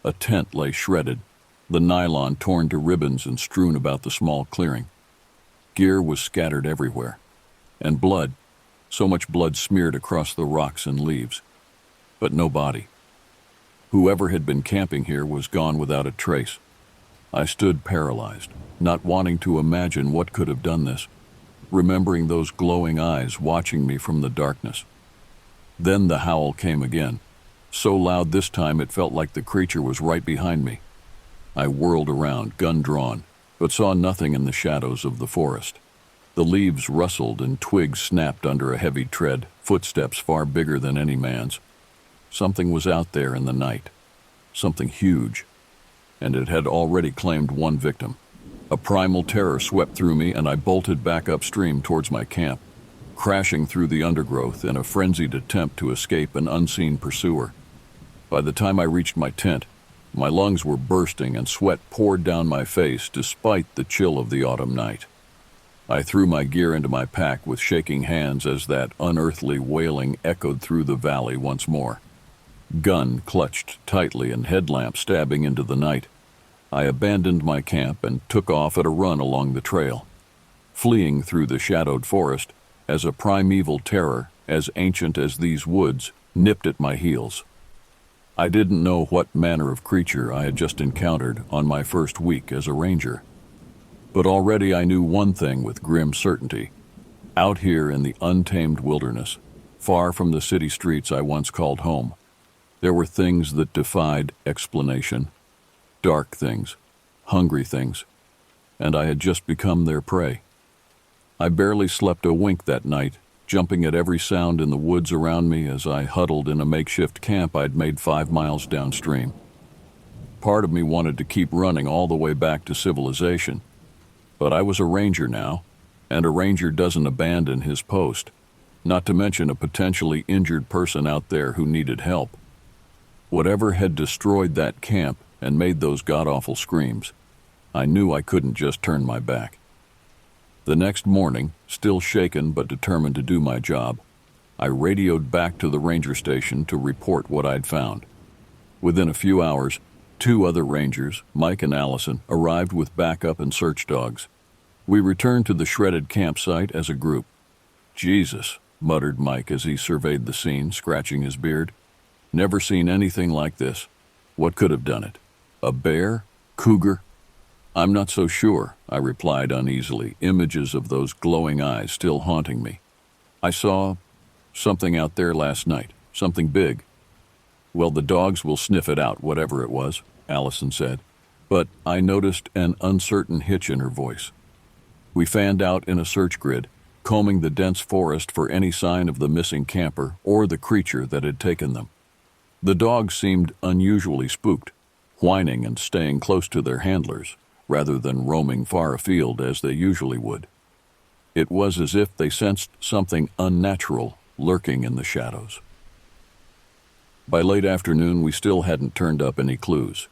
A tent lay shredded, the nylon torn to ribbons and strewn about the small clearing. Gear was scattered everywhere. And blood, so much blood smeared across the rocks and leaves. But no body. Whoever had been camping here was gone without a trace. I stood paralyzed, not wanting to imagine what could have done this, remembering those glowing eyes watching me from the darkness. Then the howl came again, so loud this time it felt like the creature was right behind me. I whirled around, gun drawn, but saw nothing in the shadows of the forest. The leaves rustled and twigs snapped under a heavy tread, footsteps far bigger than any man's. Something was out there in the night, something huge, and it had already claimed one victim. A primal terror swept through me and I bolted back upstream towards my camp, crashing through the undergrowth in a frenzied attempt to escape an unseen pursuer. By the time I reached my tent, my lungs were bursting and sweat poured down my face despite the chill of the autumn night. I threw my gear into my pack with shaking hands as that unearthly wailing echoed through the valley once more. Gun clutched tightly and headlamp stabbing into the night. I abandoned my camp and took off at a run along the trail, fleeing through the shadowed forest as a primeval terror, as ancient as these woods, nipped at my heels. I didn't know what manner of creature I had just encountered on my first week as a ranger. But already I knew one thing with grim certainty. Out here in the untamed wilderness, far from the city streets I once called home, there were things that defied explanation. Dark things, hungry things, and I had just become their prey. I barely slept a wink that night, jumping at every sound in the woods around me as I huddled in a makeshift camp I'd made 5 miles downstream. Part of me wanted to keep running all the way back to civilization, but I was a ranger now, and a ranger doesn't abandon his post, not to mention a potentially injured person out there who needed help. Whatever had destroyed that camp and made those god-awful screams, I knew I couldn't just turn my back. The next morning, still shaken but determined to do my job, I radioed back to the ranger station to report what I'd found. Within a few hours, 2 other rangers, Mike and Allison, arrived with backup and search dogs. We returned to the shredded campsite as a group. "Jesus," muttered Mike as he surveyed the scene, scratching his beard. "Never seen anything like this. What could have done it? A bear? Cougar?" "I'm not so sure," I replied uneasily, images of those glowing eyes still haunting me. "I saw something out there last night, something big." "Well, the dogs will sniff it out, whatever it was," Allison said, but I noticed an uncertain hitch in her voice. We fanned out in a search grid, combing the dense forest for any sign of the missing camper or the creature that had taken them. The dogs seemed unusually spooked, whining and staying close to their handlers, rather than roaming far afield as they usually would. It was as if they sensed something unnatural lurking in the shadows. By late afternoon, we still hadn't turned up any clues.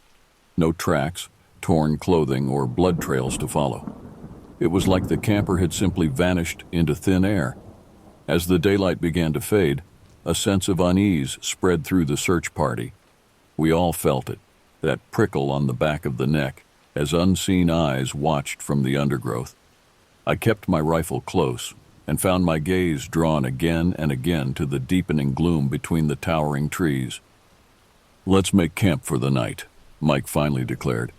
No tracks, torn clothing, or blood trails to follow. It was like the camper had simply vanished into thin air. As the daylight began to fade, a sense of unease spread through the search party. We all felt it, that prickle on the back of the neck, as unseen eyes watched from the undergrowth. I kept my rifle close and found my gaze drawn again and again to the deepening gloom between the towering trees. "Let's make camp for the night," Mike finally declared.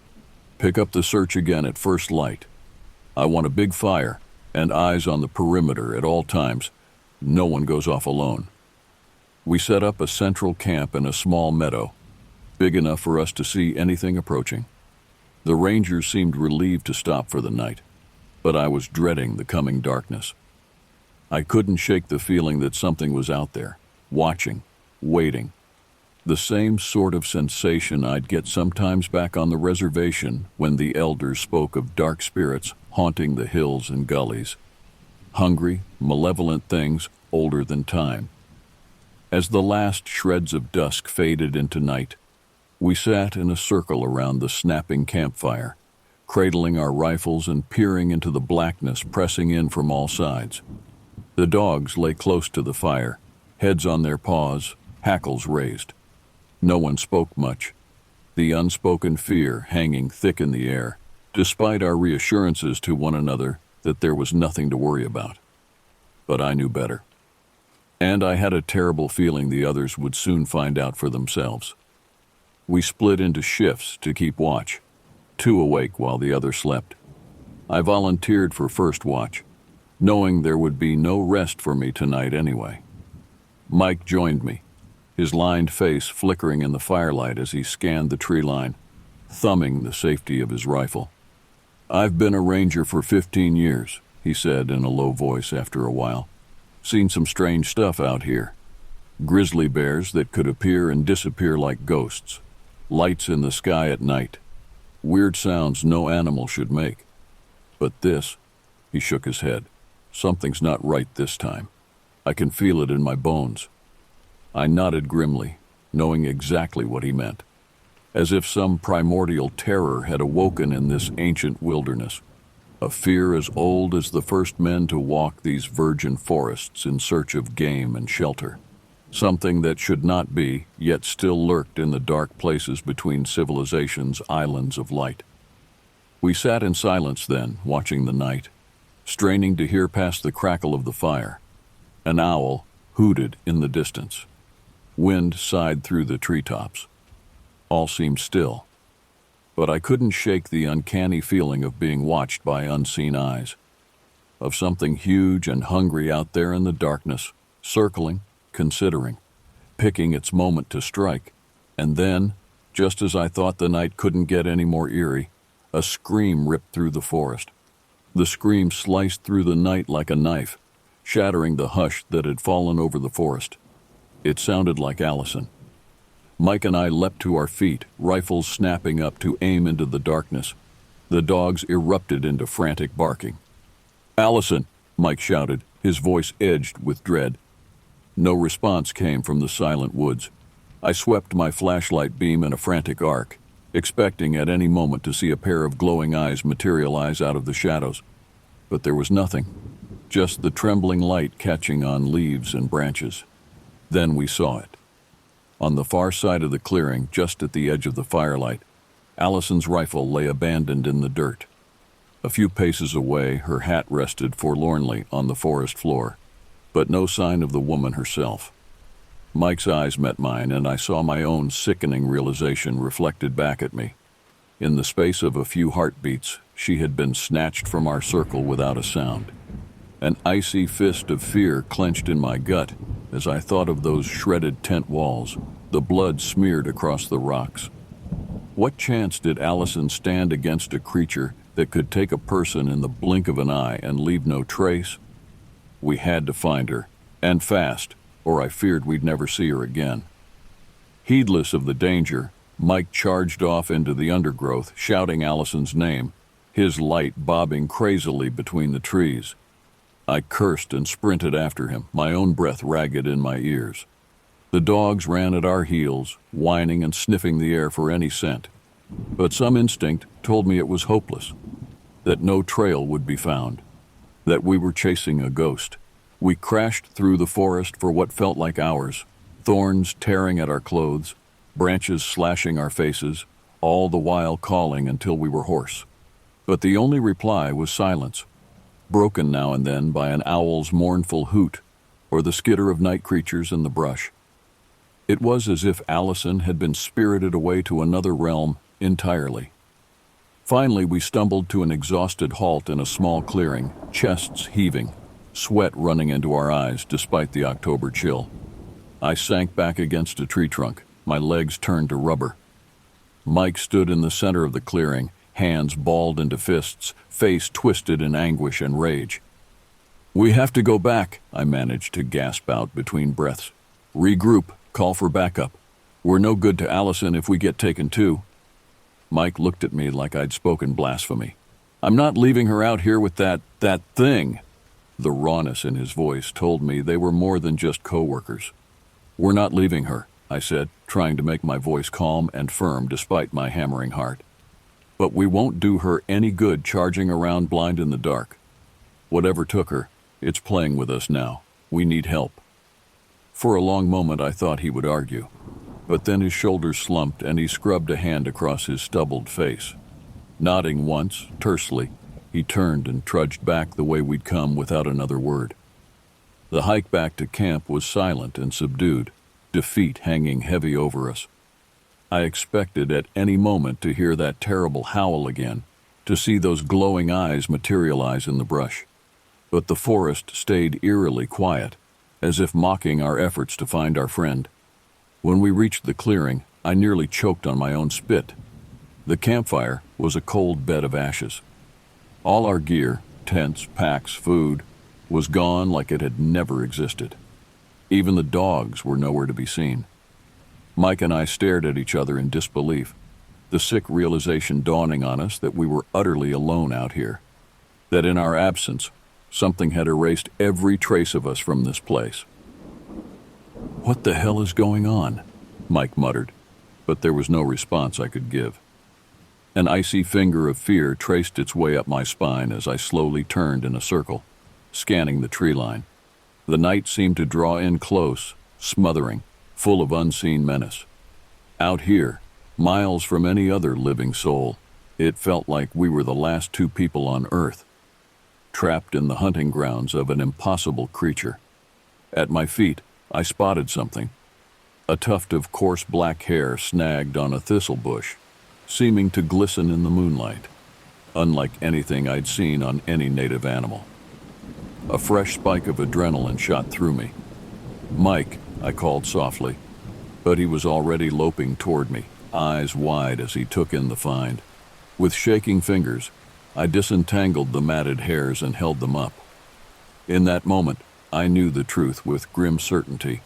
"Pick up the search again at first light. I want a big fire and eyes on the perimeter at all times. No one goes off alone." We set up a central camp in a small meadow, big enough for us to see anything approaching. The rangers seemed relieved to stop for the night, but I was dreading the coming darkness. I couldn't shake the feeling that something was out there, watching, waiting. The same sort of sensation I'd get sometimes back on the reservation when the elders spoke of dark spirits haunting the hills and gullies. Hungry, malevolent things older than time. As the last shreds of dusk faded into night, we sat in a circle around the snapping campfire, cradling our rifles and peering into the blackness pressing in from all sides. The dogs lay close to the fire, heads on their paws, hackles raised. No one spoke much, the unspoken fear hanging thick in the air, despite our reassurances to one another that there was nothing to worry about. But I knew better. And I had a terrible feeling the others would soon find out for themselves. We split into shifts to keep watch, 2 awake while the other slept. I volunteered for first watch, knowing there would be no rest for me tonight anyway. Mike joined me, his lined face flickering in the firelight as he scanned the tree line, thumbing the safety of his rifle. "I've been a ranger for 15 years, he said in a low voice after a while. "Seen some strange stuff out here. Grizzly bears that could appear and disappear like ghosts. Lights in the sky at night. Weird sounds no animal should make. But this," he shook his head, "something's not right this time. I can feel it in my bones." I nodded grimly, knowing exactly what he meant, as if some primordial terror had awoken in this ancient wilderness, a fear as old as the first men to walk these virgin forests in search of game and shelter, something that should not be, yet still lurked in the dark places between civilization's islands of light. We sat in silence then, watching the night, straining to hear past the crackle of the fire. An owl hooted in the distance. Wind sighed through the treetops. All seemed still, but I couldn't shake the uncanny feeling of being watched by unseen eyes, of something huge and hungry out there in the darkness, circling, considering, picking its moment to strike. And then, just as I thought the night couldn't get any more eerie, a scream ripped through the forest. The scream sliced through the night like a knife, shattering the hush that had fallen over the forest. It sounded like Allison. Mike and I leapt to our feet, rifles snapping up to aim into the darkness. The dogs erupted into frantic barking. "Allison!" Mike shouted, his voice edged with dread. No response came from the silent woods. I swept my flashlight beam in a frantic arc, expecting at any moment to see a pair of glowing eyes materialize out of the shadows. But there was nothing, just the trembling light catching on leaves and branches. Then we saw it. On the far side of the clearing, just at the edge of the firelight, Allison's rifle lay abandoned in the dirt. A few paces away, her hat rested forlornly on the forest floor, but no sign of the woman herself. Mike's eyes met mine, and I saw my own sickening realization reflected back at me. In the space of a few heartbeats, she had been snatched from our circle without a sound. An icy fist of fear clenched in my gut as I thought of those shredded tent walls, the blood smeared across the rocks. What chance did Allison stand against a creature that could take a person in the blink of an eye and leave no trace? We had to find her, and fast, or I feared we'd never see her again. Heedless of the danger, Mike charged off into the undergrowth, shouting Allison's name, his light bobbing crazily between the trees. I cursed and sprinted after him, my own breath ragged in my ears. The dogs ran at our heels, whining and sniffing the air for any scent. But some instinct told told me it was hopeless, that no trail would be found, that we were chasing a ghost. We crashed through the forest for what felt like hours, thorns tearing at our clothes, branches slashing our faces, all the while calling until we were hoarse. But the only reply was silence, broken now and then by an owl's mournful hoot or the skitter of night creatures in the brush. It was as if Allison had been spirited away to another realm entirely. Finally, we stumbled to an exhausted halt in a small clearing, chests heaving, sweat running into our eyes despite the October chill. I sank back against a tree trunk, my legs turned to rubber. Mike stood in the center of the clearing, hands balled into fists, face twisted in anguish and rage. "We have to go back," I managed to gasp out between breaths. "Regroup, call for backup. We're no good to Allison if we get taken too." Mike looked at me like I'd spoken blasphemy. "I'm not leaving her out here with that thing." The rawness in his voice told me they were more than just co-workers. "We're not leaving her," I said, trying to make my voice calm and firm despite my hammering heart. "But we won't do her any good charging around blind in the dark. Whatever took her, it's playing with us now. We need help." For a long moment I thought he would argue, but then his shoulders slumped and he scrubbed a hand across his stubbled face. Nodding once, tersely, he turned and trudged back the way we'd come without another word. The hike back to camp was silent and subdued, defeat hanging heavy over us. I expected at any moment to hear that terrible howl again, to see those glowing eyes materialize in the brush. But the forest stayed eerily quiet, as if mocking our efforts to find our friend. When we reached the clearing, I nearly choked on my own spit. The campfire was a cold bed of ashes. All our gear, tents, packs, food, was gone like it had never existed. Even the dogs were nowhere to be seen. Mike and I stared at each other in disbelief, the sick realization dawning on us that we were utterly alone out here, that in our absence, something had erased every trace of us from this place. "What the hell is going on?" Mike muttered, but there was no response I could give. An icy finger of fear traced its way up my spine as I slowly turned in a circle, scanning the tree line. The night seemed to draw in close, smothering, full of unseen menace. Out here, miles from any other living soul, it felt like we were the last two people on Earth, trapped in the hunting grounds of an impossible creature. At my feet, I spotted something. A tuft of coarse black hair snagged on a thistle bush, seeming to glisten in the moonlight, unlike anything I'd seen on any native animal. A fresh spike of adrenaline shot through me. "Mike," I called softly, but he was already loping toward me, eyes wide as he took in the find. With shaking fingers, I disentangled the matted hairs and held them up. In that moment, I knew the truth with grim certainty.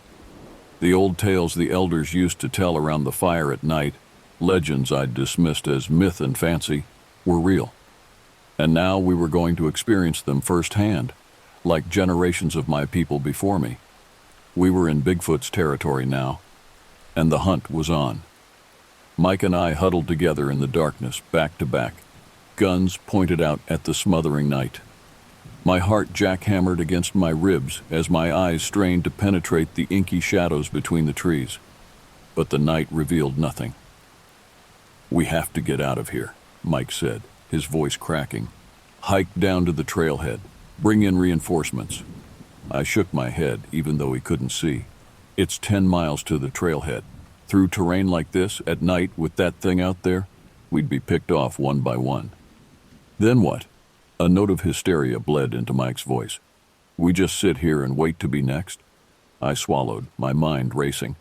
The old tales the elders used to tell around the fire at night, legends I'd dismissed as myth and fancy, were real. And now we were going to experience them firsthand, like generations of my people before me. We were in Bigfoot's territory now, and the hunt was on. Mike and I huddled together in the darkness, back to back, guns pointed out at the smothering night. My heart jackhammered against my ribs as my eyes strained to penetrate the inky shadows between the trees. But the night revealed nothing. "We have to get out of here," Mike said, his voice cracking. "Hike down to the trailhead. Bring in reinforcements." I shook my head, even though he couldn't see. "It's 10 miles to the trailhead. Through terrain like this, at night, with that thing out there, we'd be picked off one by one." "Then what?" A note of hysteria bled into Mike's voice. "We just sit here and wait to be next?" I swallowed, my mind racing.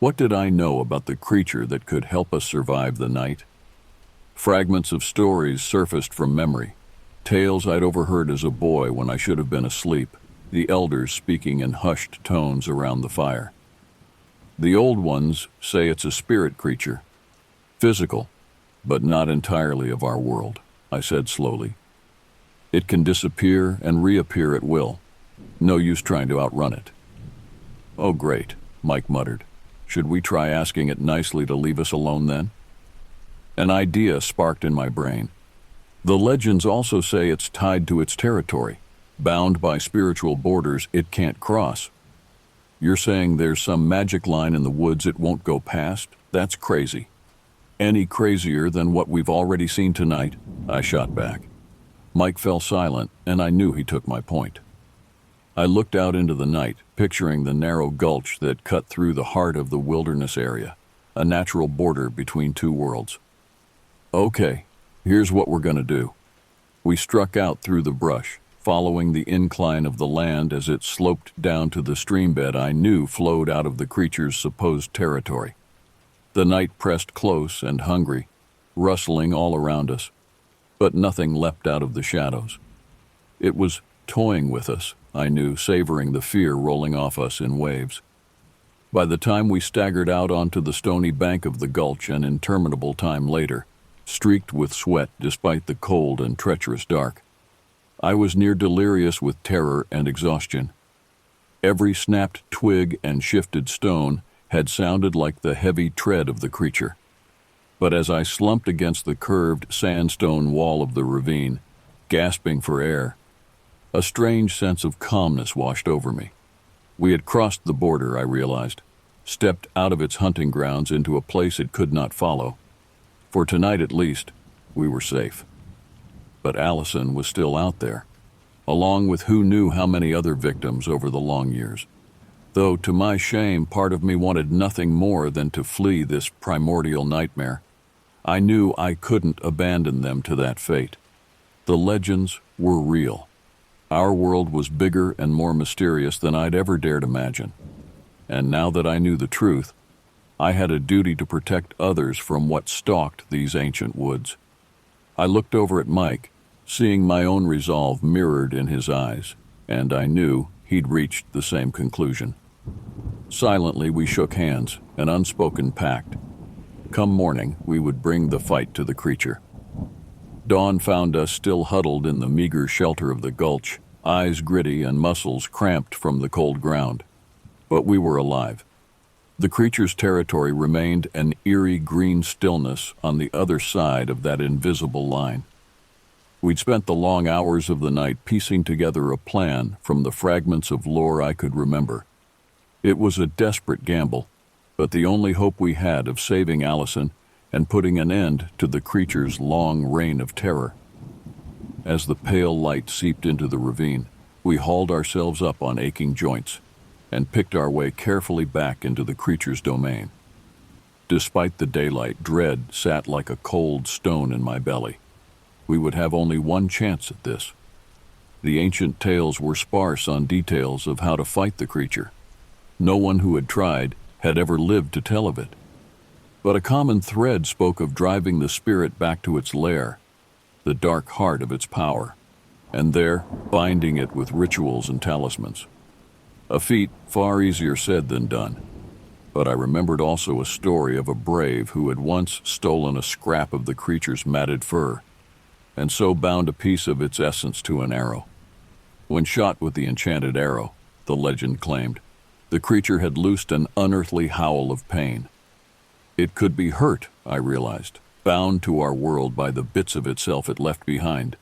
What did I know about the creature that could help us survive the night? Fragments of stories surfaced from memory, tales I'd overheard as a boy when I should have been asleep, the elders speaking in hushed tones around the fire. The old ones say it's a spirit creature, physical, but not entirely of our world, I said slowly. It can disappear and reappear at will. No use trying to outrun it. "Oh, great," Mike muttered. "Should we try asking it nicely to leave us alone then?" An idea sparked in my brain. The legends also say it's tied to its territory, bound by spiritual borders it can't cross. You're saying there's some magic line in the woods it won't go past? That's crazy. Any crazier than what we've already seen tonight? I shot back. Mike fell silent, and I knew he took my point. I looked out into the night, picturing the narrow gulch that cut through the heart of the wilderness area, a natural border between two worlds. Okay, here's what we're gonna do. We struck out through the brush, following the incline of the land as it sloped down to the streambed I knew flowed out of the creature's supposed territory. The night pressed close and hungry, rustling all around us, but nothing leapt out of the shadows. It was toying with us, I knew, savoring the fear rolling off us in waves. By the time we staggered out onto the stony bank of the gulch an interminable time later, streaked with sweat despite the cold and treacherous dark, I was near delirious with terror and exhaustion. Every snapped twig and shifted stone had sounded like the heavy tread of the creature. But as I slumped against the curved sandstone wall of the ravine, gasping for air, a strange sense of calmness washed over me. We had crossed the border, I realized, stepped out of its hunting grounds into a place it could not follow. For tonight at least, we were safe. But Allison was still out there, along with who knew how many other victims over the long years. Though, to my shame, part of me wanted nothing more than to flee this primordial nightmare. I knew I couldn't abandon them to that fate. The legends were real. Our world was bigger and more mysterious than I'd ever dared imagine. And now that I knew the truth, I had a duty to protect others from what stalked these ancient woods. I looked over at Mike, seeing my own resolve mirrored in his eyes, and I knew he'd reached the same conclusion. Silently, we shook hands, an unspoken pact. Come morning, we would bring the fight to the creature. Dawn found us still huddled in the meager shelter of the gulch, eyes gritty and muscles cramped from the cold ground. But we were alive. The creature's territory remained an eerie green stillness on the other side of that invisible line. We'd spent the long hours of the night piecing together a plan from the fragments of lore I could remember. It was a desperate gamble, but the only hope we had of saving Allison and putting an end to the creature's long reign of terror. As the pale light seeped into the ravine, we hauled ourselves up on aching joints and picked our way carefully back into the creature's domain. Despite the daylight, dread sat like a cold stone in my belly. We would have only one chance at this. The ancient tales were sparse on details of how to fight the creature. No one who had tried had ever lived to tell of it. But a common thread spoke of driving the spirit back to its lair, the dark heart of its power, and there binding it with rituals and talismans. A feat far easier said than done. But I remembered also a story of a brave who had once stolen a scrap of the creature's matted fur, and so bound a piece of its essence to an arrow. When shot with the enchanted arrow, the legend claimed, the creature had loosed an unearthly howl of pain. It could be hurt, I realized, bound to our world by the bits of itself it left behind.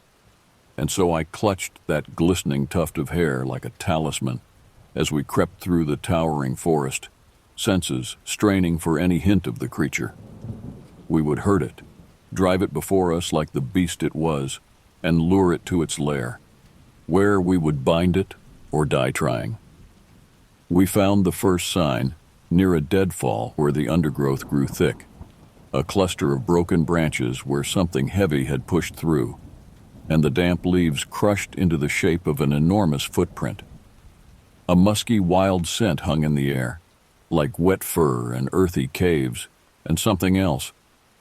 And so I clutched that glistening tuft of hair like a talisman as we crept through the towering forest, senses straining for any hint of the creature. We would hurt it, drive it before us like the beast it was, and lure it to its lair, where we would bind it or die trying. We found the first sign near a deadfall where the undergrowth grew thick, a cluster of broken branches where something heavy had pushed through, and the damp leaves crushed into the shape of an enormous footprint. A musky wild scent hung in the air, like wet fur and earthy caves, and something else,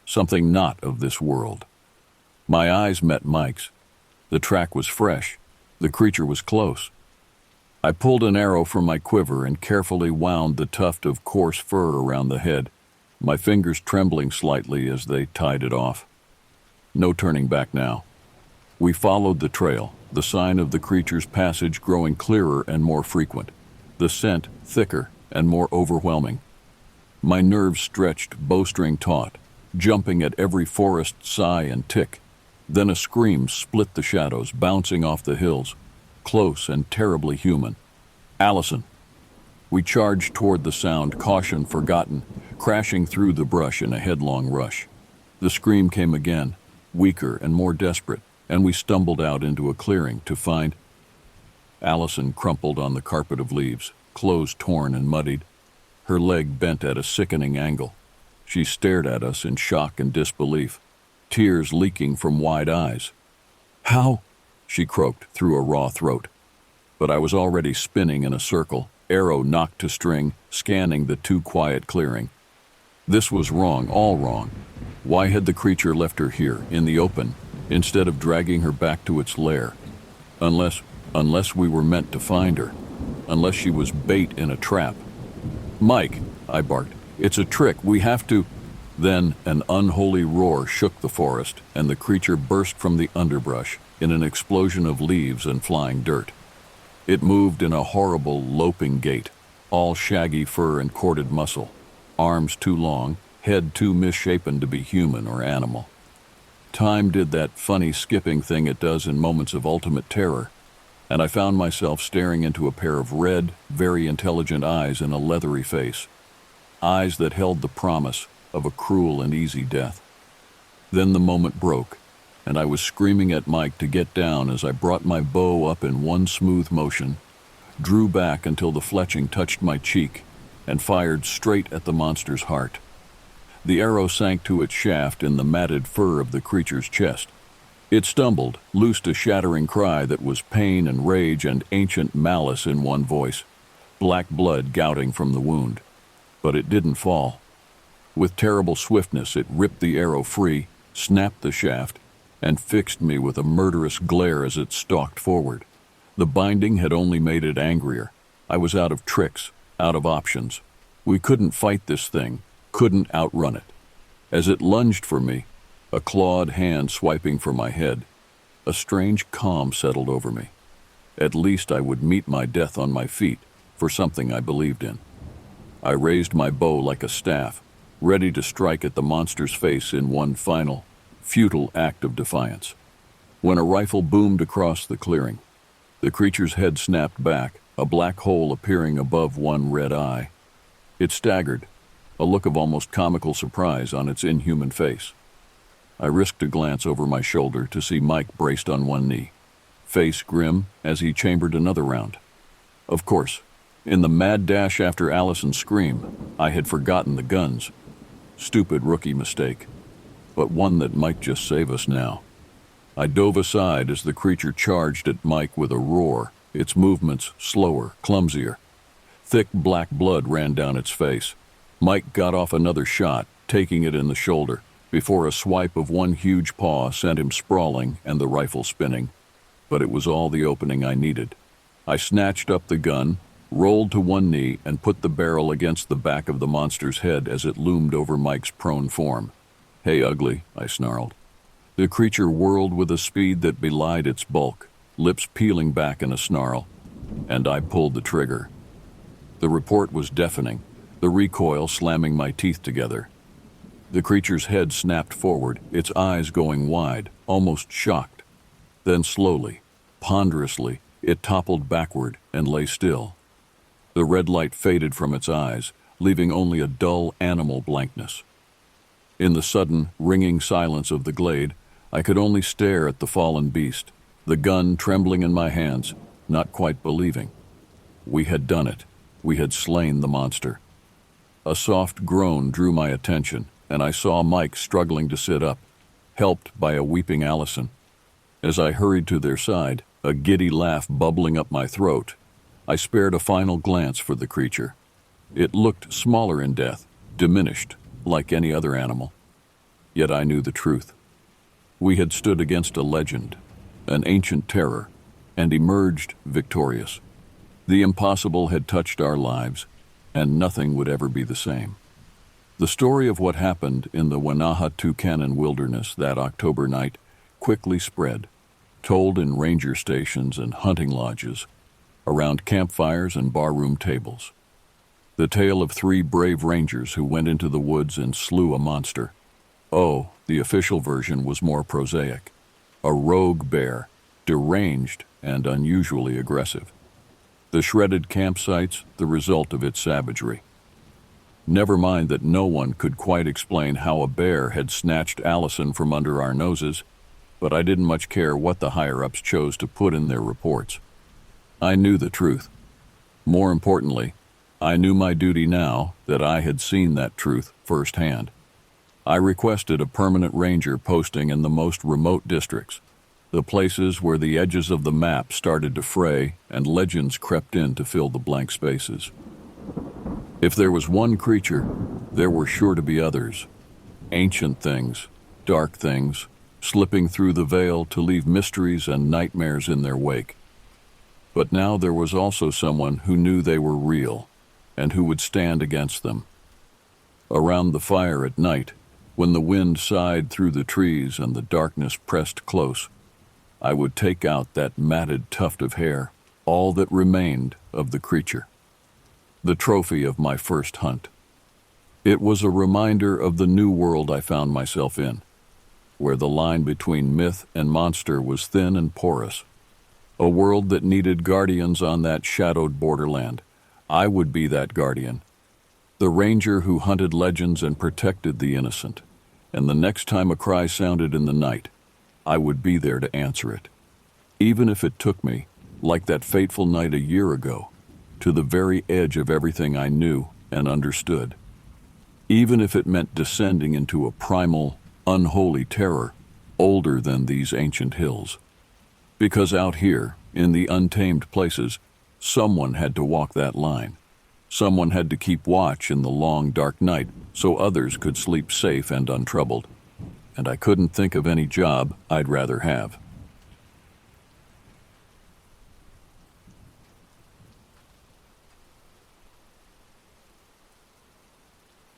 something not of this world. My eyes met Mike's. The track was fresh. The creature was close. I pulled an arrow from my quiver and carefully wound the tuft of coarse fur around the head, my fingers trembling slightly as they tied it off. No turning back now. We followed the trail, the sign of the creature's passage growing clearer and more frequent, the scent thicker and more overwhelming. My nerves stretched, bowstring taut, jumping at every forest sigh and tick. Then a scream split the shadows, bouncing off the hills, close and terribly human. Allison! We charged toward the sound, caution forgotten, crashing through the brush in a headlong rush. The scream came again, weaker and more desperate, and we stumbled out into a clearing to find Allison crumpled on the carpet of leaves, clothes torn and muddied, her leg bent at a sickening angle. She stared at us in shock and disbelief, tears leaking from wide eyes. "How?" she croaked through a raw throat. But I was already spinning in a circle, arrow knocked to string, scanning the too quiet clearing. This was wrong, all wrong. Why had the creature left her here, in the open, instead of dragging her back to its lair? Unless we were meant to find her. Unless she was bait in a trap. "Mike," I barked, "it's a trick, we have to—" Then an unholy roar shook the forest, and the creature burst from the underbrush in an explosion of leaves and flying dirt. It moved in a horrible, loping gait, all shaggy fur and corded muscle, arms too long, head too misshapen to be human or animal. Time did that funny skipping thing it does in moments of ultimate terror, and I found myself staring into a pair of red, very intelligent eyes in a leathery face, eyes that held the promise of a cruel and easy death. Then the moment broke, and I was screaming at Mike to get down as I brought my bow up in one smooth motion, drew back until the fletching touched my cheek, and fired straight at the monster's heart. The arrow sank to its shaft in the matted fur of the creature's chest. It stumbled, loosed a shattering cry that was pain and rage and ancient malice in one voice, black blood gouting from the wound. But it didn't fall. With terrible swiftness, it ripped the arrow free, snapped the shaft, and fixed me with a murderous glare as it stalked forward. The binding had only made it angrier. I was out of tricks, out of options. We couldn't fight this thing, couldn't outrun it. As it lunged for me, a clawed hand swiping for my head, a strange calm settled over me. At least I would meet my death on my feet, for something I believed in. I raised my bow like a staff, ready to strike at the monster's face in one final, futile act of defiance. When a rifle boomed across the clearing, the creature's head snapped back, a black hole appearing above one red eye. It staggered, a look of almost comical surprise on its inhuman face. I risked a glance over my shoulder to see Mike braced on one knee, face grim as he chambered another round. Of course, in the mad dash after Allison's scream, I had forgotten the guns. Stupid rookie mistake, but one that might just save us now. I dove aside as the creature charged at Mike with a roar, its movements slower, clumsier. Thick black blood ran down its face. Mike got off another shot, taking it in the shoulder, before a swipe of one huge paw sent him sprawling and the rifle spinning. But it was all the opening I needed. I snatched up the gun, rolled to one knee, and put the barrel against the back of the monster's head as it loomed over Mike's prone form. "Hey, ugly," I snarled. The creature whirled with a speed that belied its bulk, lips peeling back in a snarl, and I pulled the trigger. The report was deafening, the recoil slamming my teeth together. The creature's head snapped forward, its eyes going wide, almost shocked. Then slowly, ponderously, it toppled backward and lay still. The red light faded from its eyes, leaving only a dull animal blankness. In the sudden, ringing silence of the glade, I could only stare at the fallen beast, the gun trembling in my hands, not quite believing. We had done it. We had slain the monster. A soft groan drew my attention, and I saw Mike struggling to sit up, helped by a weeping Allison. As I hurried to their side, a giddy laugh bubbling up my throat, I spared a final glance for the creature. It looked smaller in death, diminished, like any other animal. Yet I knew the truth. We had stood against a legend, an ancient terror, and emerged victorious. The impossible had touched our lives, and nothing would ever be the same. The story of what happened in the Wanaha-Tucanon wilderness that October night quickly spread, told in ranger stations and hunting lodges, around campfires and barroom tables. The tale of 3 brave rangers who went into the woods and slew a monster, Oh, the official version was more prosaic. A rogue bear, deranged and unusually aggressive. The shredded campsites, the result of its savagery. Never mind that no one could quite explain how a bear had snatched Allison from under our noses, but I didn't much care what the higher-ups chose to put in their reports. I knew the truth. More importantly, I knew my duty now that I had seen that truth firsthand. I requested a permanent ranger posting in the most remote districts, the places where the edges of the map started to fray and legends crept in to fill the blank spaces. If there was one creature, there were sure to be others. Ancient things, dark things, slipping through the veil to leave mysteries and nightmares in their wake. But now there was also someone who knew they were real, and who would stand against them. Around the fire at night, when the wind sighed through the trees and the darkness pressed close, I would take out that matted tuft of hair, all that remained of the creature. The trophy of my first hunt. It was a reminder of the new world I found myself in, where the line between myth and monster was thin and porous. A world that needed guardians on that shadowed borderland. I would be that guardian. The ranger who hunted legends and protected the innocent. And the next time a cry sounded in the night, I would be there to answer it. Even if it took me, like that fateful night a year ago, to the very edge of everything I knew and understood. Even if it meant descending into a primal, unholy terror, older than these ancient hills. Because out here, in the untamed places, someone had to walk that line. Someone had to keep watch in the long, dark night so others could sleep safe and untroubled. And I couldn't think of any job I'd rather have.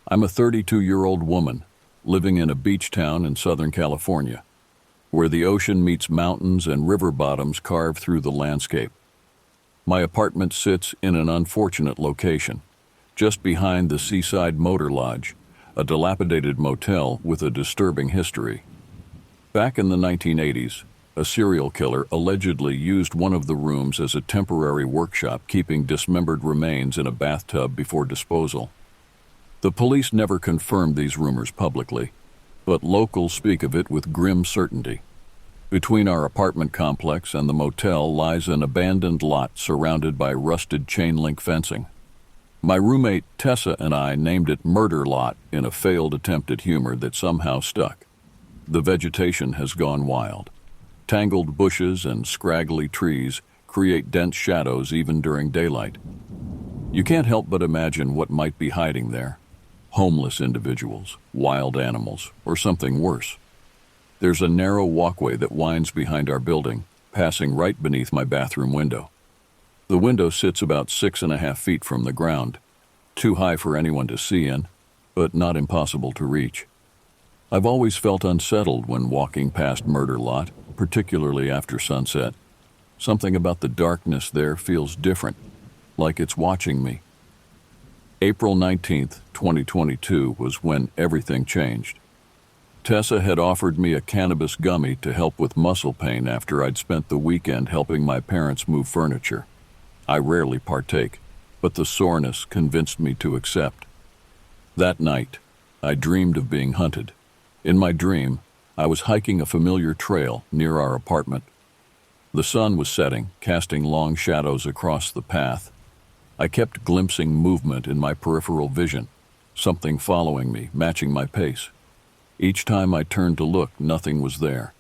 I'm a 32-year-old woman living in a beach town in Southern California, where the ocean meets mountains and river bottoms carved through the landscape. My apartment sits in an unfortunate location, just behind the Seaside Motor Lodge, a dilapidated motel with a disturbing history. Back in the 1980s, a serial killer allegedly used one of the rooms as a temporary workshop, keeping dismembered remains in a bathtub before disposal. The police never confirmed these rumors publicly, but locals speak of it with grim certainty. Between our apartment complex and the motel lies an abandoned lot surrounded by rusted chain-link fencing. My roommate Tessa and I named it Murder Lot in a failed attempt at humor that somehow stuck. The vegetation has gone wild. Tangled bushes and scraggly trees create dense shadows even during daylight. You can't help but imagine what might be hiding there. Homeless individuals, wild animals, or something worse. There's a narrow walkway that winds behind our building, passing right beneath my bathroom window. The window sits about 6.5 feet from the ground, too high for anyone to see in, but not impossible to reach. I've always felt unsettled when walking past Murder Lot, particularly after sunset. Something about the darkness there feels different, like it's watching me. April 19th, 2022 was when everything changed. Tessa had offered me a cannabis gummy to help with muscle pain after I'd spent the weekend helping my parents move furniture. I rarely partake, but the soreness convinced me to accept. That night, I dreamed of being hunted. In my dream, I was hiking a familiar trail near our apartment. The sun was setting, casting long shadows across the path. I kept glimpsing movement in my peripheral vision, something following me, matching my pace. Each time I turned to look, nothing was there.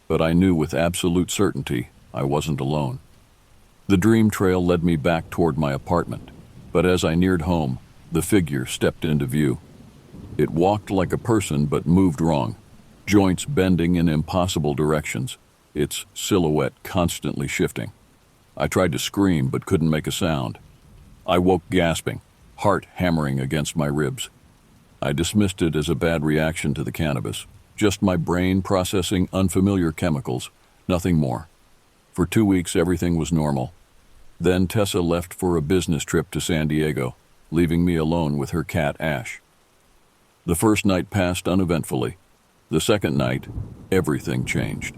But I knew with absolute certainty I wasn't alone. The dream trail led me back toward my apartment, but as I neared home, the figure stepped into view. It walked like a person but moved wrong, joints bending in impossible directions, its silhouette constantly shifting. I tried to scream but couldn't make a sound. I woke gasping, heart hammering against my ribs. I dismissed it as a bad reaction to the cannabis, just my brain processing unfamiliar chemicals, nothing more. For 2 weeks, everything was normal. Then Tessa left for a business trip to San Diego, leaving me alone with her cat, Ash. The first night passed uneventfully, The second night, everything changed.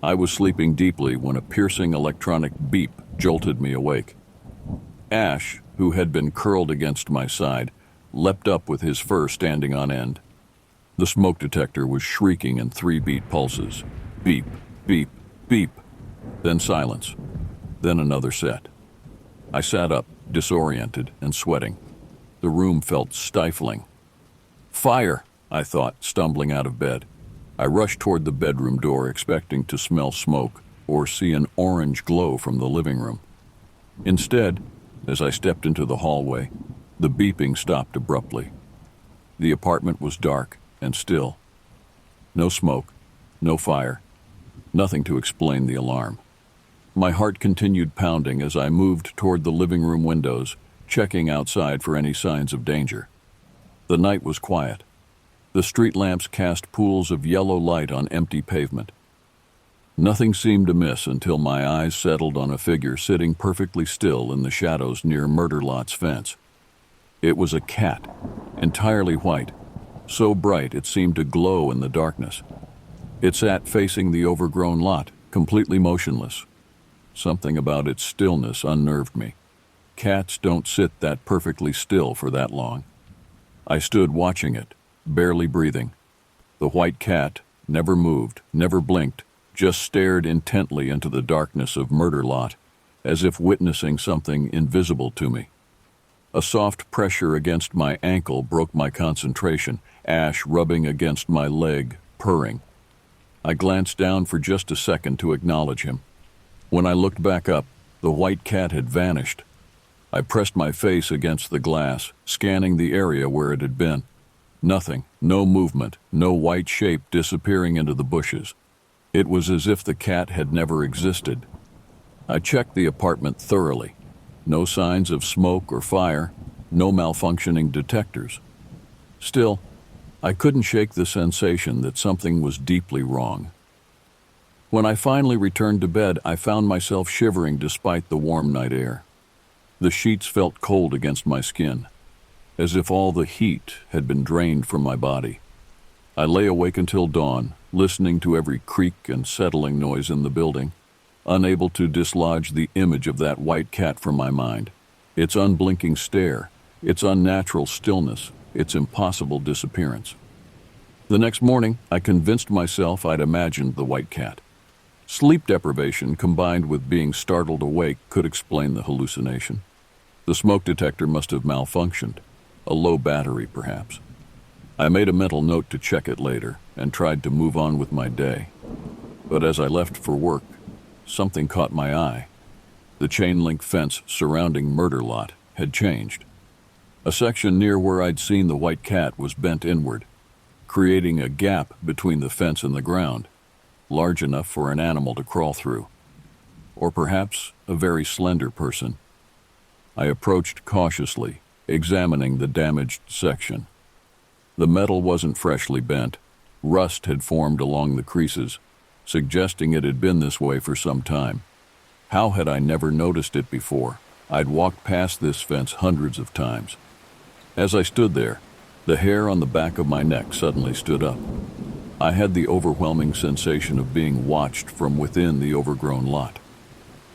I was sleeping deeply when a piercing electronic beep jolted me awake. Ash, who had been curled against my side, leapt up with his fur standing on end. The smoke detector was shrieking in 3-beat pulses. Beep, beep, beep. Then silence. Then another set. I sat up, disoriented and sweating. The room felt stifling. Fire, I thought, stumbling out of bed. I rushed toward the bedroom door, expecting to smell smoke or see an orange glow from the living room. Instead, as I stepped into the hallway, the beeping stopped abruptly. The apartment was dark and still. No smoke, no fire, nothing to explain the alarm. My heart continued pounding as I moved toward the living room windows, checking outside for any signs of danger. The night was quiet. The street lamps cast pools of yellow light on empty pavement. Nothing seemed amiss until my eyes settled on a figure sitting perfectly still in the shadows near Murder Lot's fence. It was a cat, entirely white, so bright it seemed to glow in the darkness. It sat facing the overgrown lot, completely motionless. Something about its stillness unnerved me. Cats don't sit that perfectly still for that long. I stood watching it, barely breathing. The white cat never moved, never blinked, just stared intently into the darkness of Murder Lot, as if witnessing something invisible to me. A soft pressure against my ankle broke my concentration, Ash rubbing against my leg, purring. I glanced down for just a second to acknowledge him. When I looked back up, the white cat had vanished. I pressed my face against the glass, scanning the area where it had been. Nothing, no movement, no white shape disappearing into the bushes. It was as if the cat had never existed. I checked the apartment thoroughly. No signs of smoke or fire, no malfunctioning detectors. Still, I couldn't shake the sensation that something was deeply wrong. When I finally returned to bed, I found myself shivering despite the warm night air. The sheets felt cold against my skin, as if all the heat had been drained from my body. I lay awake until dawn, listening to every creak and settling noise in the building, unable to dislodge the image of that white cat from my mind, its unblinking stare, its unnatural stillness, its impossible disappearance. The next morning, I convinced myself I'd imagined the white cat. Sleep deprivation combined with being startled awake could explain the hallucination. The smoke detector must have malfunctioned, a low battery perhaps. I made a mental note to check it later and tried to move on with my day. But as I left for work, something caught my eye. The chain-link fence surrounding Murder Lot had changed. A section near where I'd seen the white cat was bent inward, creating a gap between the fence and the ground, large enough for an animal to crawl through. Or perhaps a very slender person. I approached cautiously, examining the damaged section. The metal wasn't freshly bent. Rust had formed along the creases, suggesting it had been this way for some time. How had I never noticed it before? I'd walked past this fence hundreds of times. As I stood there, the hair on the back of my neck suddenly stood up. I had the overwhelming sensation of being watched from within the overgrown lot.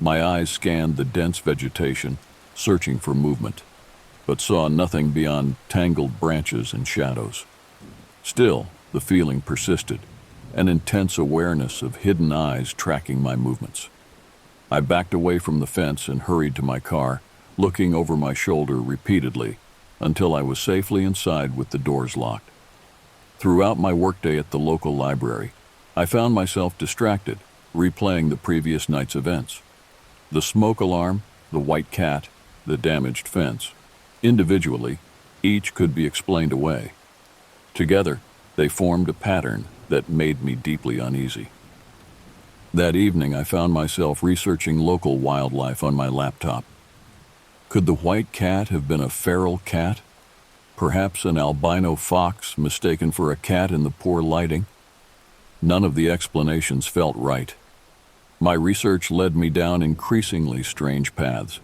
My eyes scanned the dense vegetation, searching for movement, but saw nothing beyond tangled branches and shadows. Still, the feeling persisted, an intense awareness of hidden eyes tracking my movements. I backed away from the fence and hurried to my car, looking over my shoulder repeatedly until I was safely inside with the doors locked. Throughout my workday at the local library, I found myself distracted, replaying the previous night's events. The smoke alarm, the white cat, the damaged fence. Individually, each could be explained away. Together, they formed a pattern that made me deeply uneasy. That evening, I found myself researching local wildlife on my laptop. Could the white cat have been a feral cat? Perhaps an albino fox mistaken for a cat in the poor lighting? None of the explanations felt right. My research led me down increasingly strange paths.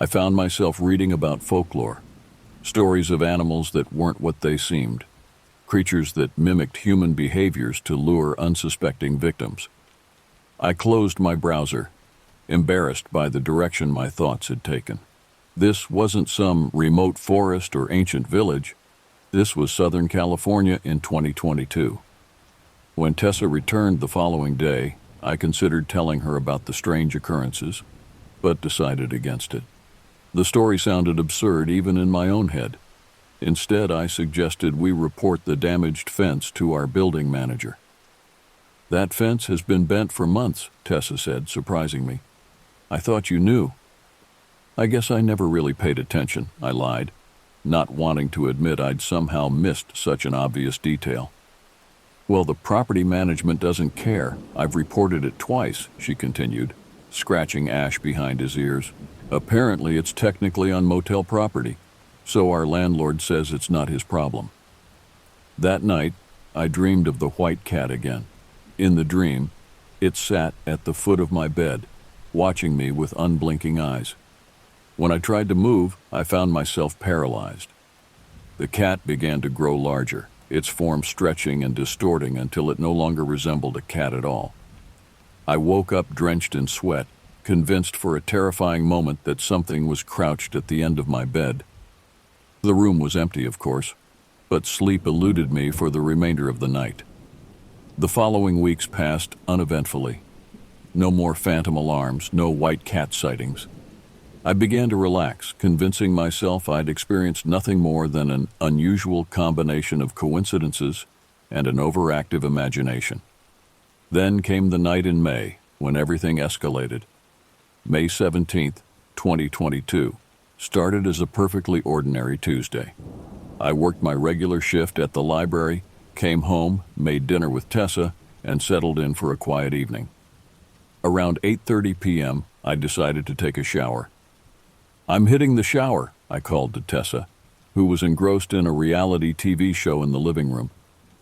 I found myself reading about folklore, stories of animals that weren't what they seemed, creatures that mimicked human behaviors to lure unsuspecting victims. I closed my browser, embarrassed by the direction my thoughts had taken. This wasn't some remote forest or ancient village. This was Southern California in 2022. When Tessa returned the following day, I considered telling her about the strange occurrences, but decided against it. The story sounded absurd even in my own head. Instead, I suggested we report the damaged fence to our building manager. "That fence has been bent for months," Tessa said, surprising me. "I thought you knew." "I guess I never really paid attention," I lied, not wanting to admit I'd somehow missed such an obvious detail. "Well, the property management doesn't care. I've reported it twice," she continued, scratching Ash behind his ears. "Apparently it's technically on motel property, so our landlord says it's not his problem." That night, I dreamed of the white cat again. In the dream, it sat at the foot of my bed, watching me with unblinking eyes. When I tried to move, I found myself paralyzed. The cat began to grow larger, its form stretching and distorting until it no longer resembled a cat at all. I woke up drenched in sweat, convinced for a terrifying moment that something was crouched at the end of my bed. The room was empty, of course, but sleep eluded me for the remainder of the night. The following weeks passed uneventfully. No more phantom alarms, no white cat sightings. I began to relax, convincing myself I'd experienced nothing more than an unusual combination of coincidences and an overactive imagination. Then came the night in May, when everything escalated. May 17th, 2022, started as a perfectly ordinary Tuesday. I worked my regular shift at the library, came home, made dinner with Tessa, and settled in for a quiet evening. Around 8:30 p.m., I decided to take a shower. "I'm hitting the shower," I called to Tessa, who was engrossed in a reality TV show in the living room.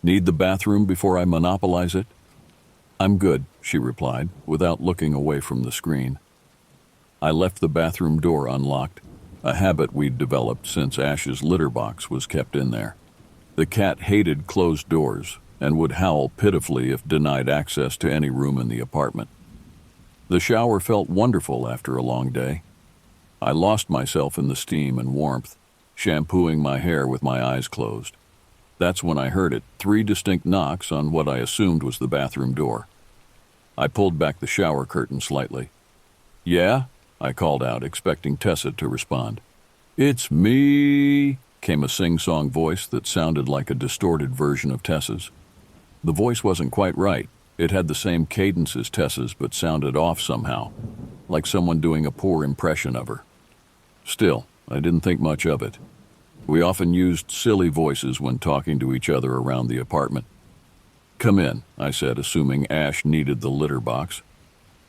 "Need the bathroom before I monopolize it?" "I'm good," she replied, without looking away from the screen. I left the bathroom door unlocked, a habit we'd developed since Ash's litter box was kept in there. The cat hated closed doors and would howl pitifully if denied access to any room in the apartment. The shower felt wonderful after a long day. I lost myself in the steam and warmth, shampooing my hair with my eyes closed. That's when I heard it, 3 distinct knocks on what I assumed was the bathroom door. I pulled back the shower curtain slightly. "Yeah?" I called out, expecting Tessa to respond. "It's me," came a sing-song voice that sounded like a distorted version of Tessa's. The voice wasn't quite right. It had the same cadence as Tessa's but sounded off somehow, like someone doing a poor impression of her. Still, I didn't think much of it. We often used silly voices when talking to each other around the apartment. "Come in," I said, assuming Ash needed the litter box.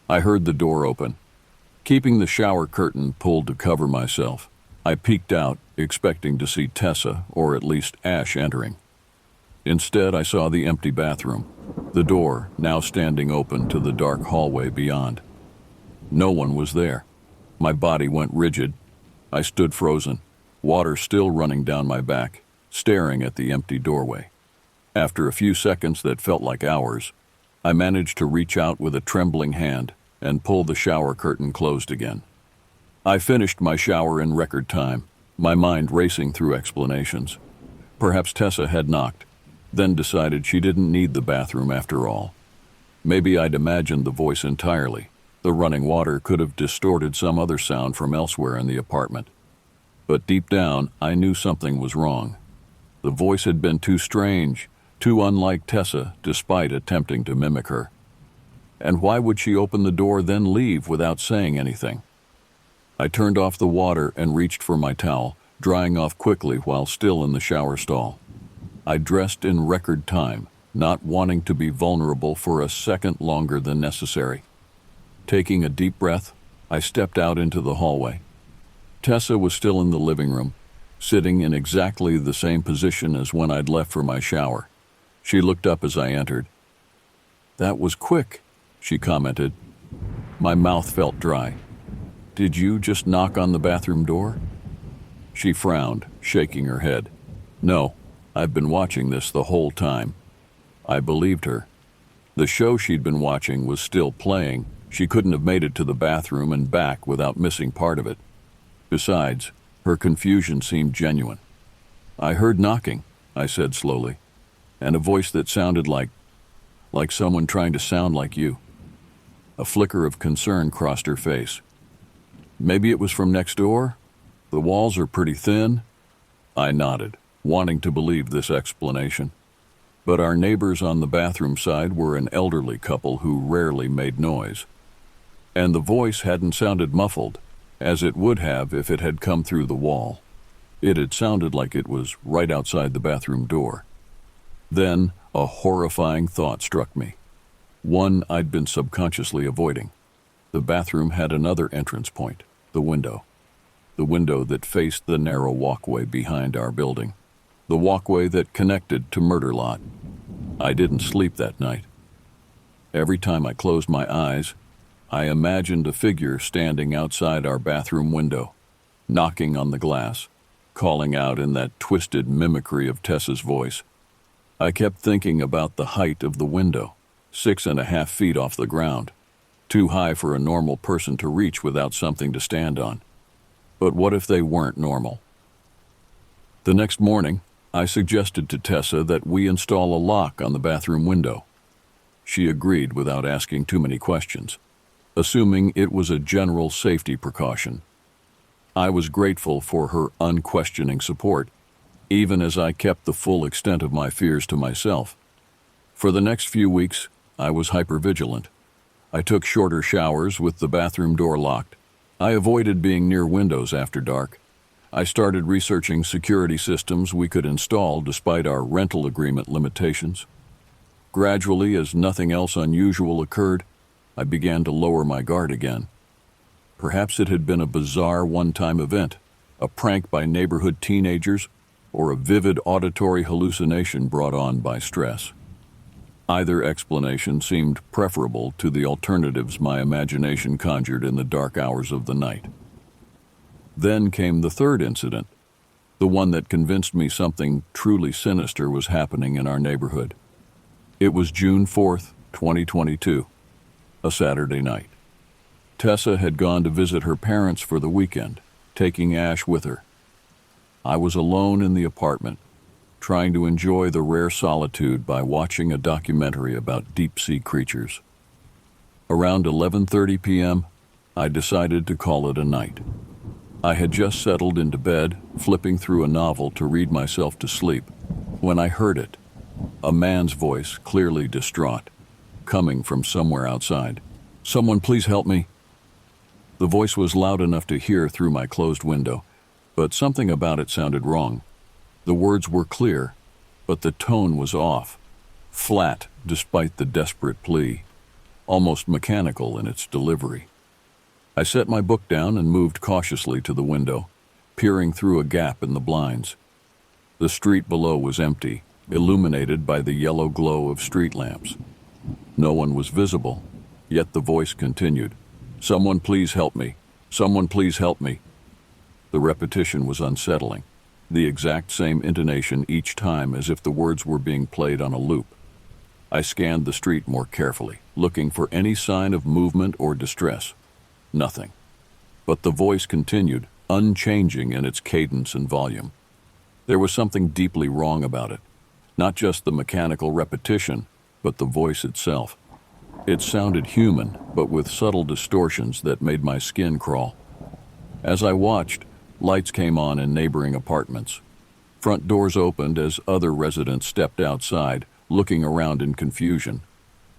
I heard the door open. Keeping the shower curtain pulled to cover myself, I peeked out, expecting to see Tessa, or at least Ash, entering. Instead, I saw the empty bathroom, the door now standing open to the dark hallway beyond. No one was there. My body went rigid. I stood frozen, water still running down my back, staring at the empty doorway. After a few seconds that felt like hours, I managed to reach out with a trembling hand and pull the shower curtain closed again. I finished my shower in record time, my mind racing through explanations. Perhaps Tessa had knocked, then decided she didn't need the bathroom after all. Maybe I'd imagined the voice entirely. The running water could have distorted some other sound from elsewhere in the apartment. But deep down, I knew something was wrong. The voice had been too strange, too unlike Tessa, despite attempting to mimic her. And why would she open the door then leave without saying anything? I turned off the water and reached for my towel, drying off quickly while still in the shower stall. I dressed in record time, not wanting to be vulnerable for a second longer than necessary. Taking a deep breath, I stepped out into the hallway. Tessa was still in the living room, sitting in exactly the same position as when I'd left for my shower. She looked up as I entered. "That was quick," she commented. My mouth felt dry. "Did you just knock on the bathroom door?" She frowned, shaking her head. "No, I've been watching this the whole time." I believed her. The show she'd been watching was still playing. She couldn't have made it to the bathroom and back without missing part of it. Besides, her confusion seemed genuine. "I heard knocking," I said slowly, "and a voice that sounded like someone trying to sound like you." A flicker of concern crossed her face. "Maybe it was from next door? The walls are pretty thin." I nodded, wanting to believe this explanation. But our neighbors on the bathroom side were an elderly couple who rarely made noise. And the voice hadn't sounded muffled, as it would have if it had come through the wall. It had sounded like it was right outside the bathroom door. Then a horrifying thought struck me, one I'd been subconsciously avoiding. The bathroom had another entrance point, the window that faced the narrow walkway behind our building, the walkway that connected to Murder Lot. I didn't sleep that night. Every time I closed my eyes, I imagined a figure standing outside our bathroom window, knocking on the glass, calling out in that twisted mimicry of Tessa's voice. I kept thinking about the height of the window, 6.5 feet off the ground, too high for a normal person to reach without something to stand on. But what if they weren't normal? The next morning, I suggested to Tessa that we install a lock on the bathroom window. She agreed without asking too many questions, assuming it was a general safety precaution. I was grateful for her unquestioning support, even as I kept the full extent of my fears to myself. For the next few weeks, I was hypervigilant. I took shorter showers with the bathroom door locked. I avoided being near windows after dark. I started researching security systems we could install despite our rental agreement limitations. Gradually, as nothing else unusual occurred, I began to lower my guard again. Perhaps it had been a bizarre one-time event, a prank by neighborhood teenagers, or a vivid auditory hallucination brought on by stress. Either explanation seemed preferable to the alternatives my imagination conjured in the dark hours of the night. Then came the third incident, the one that convinced me something truly sinister was happening in our neighborhood. It was June 4th, 2022, a Saturday night. Tessa had gone to visit her parents for the weekend, taking Ash with her. I was alone in the apartment, trying to enjoy the rare solitude by watching a documentary about deep-sea creatures. Around 11:30 p.m., I decided to call it a night. I had just settled into bed, flipping through a novel to read myself to sleep, when I heard it, a man's voice, clearly distraught, coming from somewhere outside. "Someone please help me." The voice was loud enough to hear through my closed window, but something about it sounded wrong. The words were clear, but the tone was off, flat despite the desperate plea, almost mechanical in its delivery. I set my book down and moved cautiously to the window, peering through a gap in the blinds. The street below was empty, illuminated by the yellow glow of street lamps. No one was visible, yet the voice continued, "Someone please help me. Someone please help me." The repetition was unsettling, the exact same intonation each time as if the words were being played on a loop. I scanned the street more carefully, looking for any sign of movement or distress. Nothing. But the voice continued, unchanging in its cadence and volume. There was something deeply wrong about it. Not just the mechanical repetition, but the voice itself. It sounded human, but with subtle distortions that made my skin crawl. As I watched, lights came on in neighboring apartments. Front doors opened as other residents stepped outside, looking around in confusion.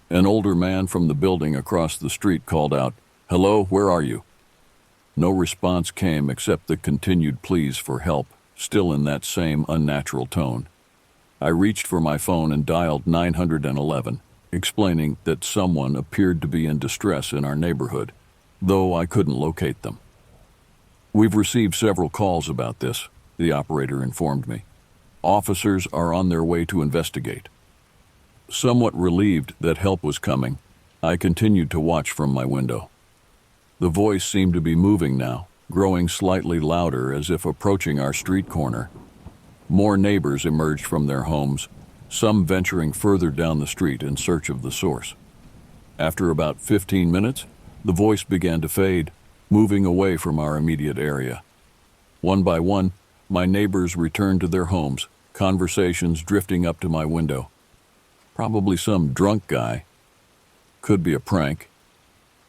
An older man from the building across the street called out, "Hello, where are you?" No response came except the continued pleas for help, still in that same unnatural tone. I reached for my phone and dialed 911, explaining that someone appeared to be in distress in our neighborhood, though I couldn't locate them. "We've received several calls about this," the operator informed me. "Officers are on their way to investigate." Somewhat relieved that help was coming, I continued to watch from my window. The voice seemed to be moving now, growing slightly louder as if approaching our street corner. More neighbors emerged from their homes, some venturing further down the street in search of the source. After about 15 minutes, the voice began to fade, moving away from our immediate area. One by one, my neighbors returned to their homes, conversations drifting up to my window. Probably some drunk guy. Could be a prank.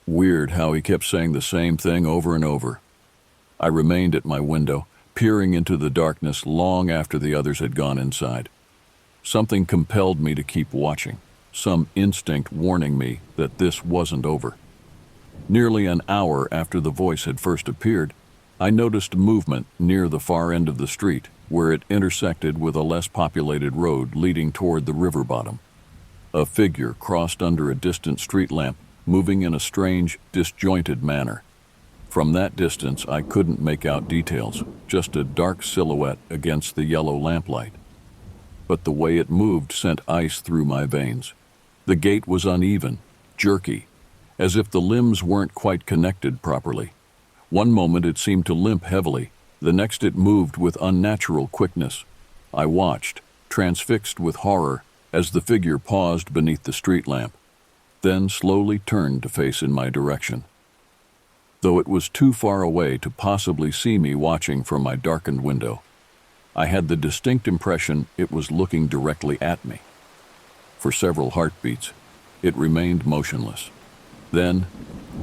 Weird how he kept saying the same thing over and over. I remained at my window, peering into the darkness long after the others had gone inside. Something compelled me to keep watching, some instinct warning me that this wasn't over. Nearly an hour after the voice had first appeared, I noticed movement near the far end of the street, where it intersected with a less populated road leading toward the river bottom. A figure crossed under a distant street lamp, moving in a strange, disjointed manner. From that distance, I couldn't make out details, just a dark silhouette against the yellow lamplight. But the way it moved sent ice through my veins. The gait was uneven, jerky, as if the limbs weren't quite connected properly. One moment it seemed to limp heavily, the next it moved with unnatural quickness. I watched, transfixed with horror, as the figure paused beneath the street lamp, then slowly turned to face in my direction. Though it was too far away to possibly see me watching from my darkened window, I had the distinct impression it was looking directly at me. For several heartbeats, it remained motionless. Then,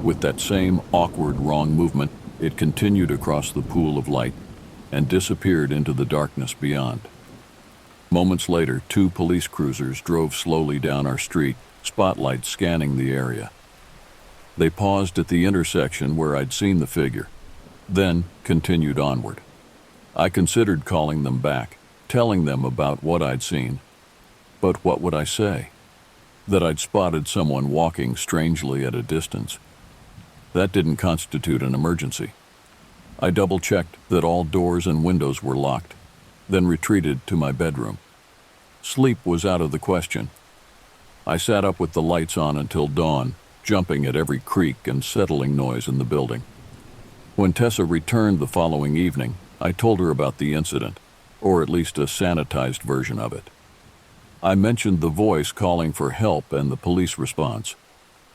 with that same awkward, wrong movement, it continued across the pool of light and disappeared into the darkness beyond. Moments later, 2 police cruisers drove slowly down our street, spotlights scanning the area. They paused at the intersection where I'd seen the figure, then continued onward. I considered calling them back, telling them about what I'd seen. But what would I say? That I'd spotted someone walking strangely at a distance. That didn't constitute an emergency. I double-checked that all doors and windows were locked, then retreated to my bedroom. Sleep was out of the question. I sat up with the lights on until dawn, jumping at every creak and settling noise in the building. When Tessa returned the following evening, I told her about the incident, or at least a sanitized version of it. I mentioned the voice calling for help and the police response,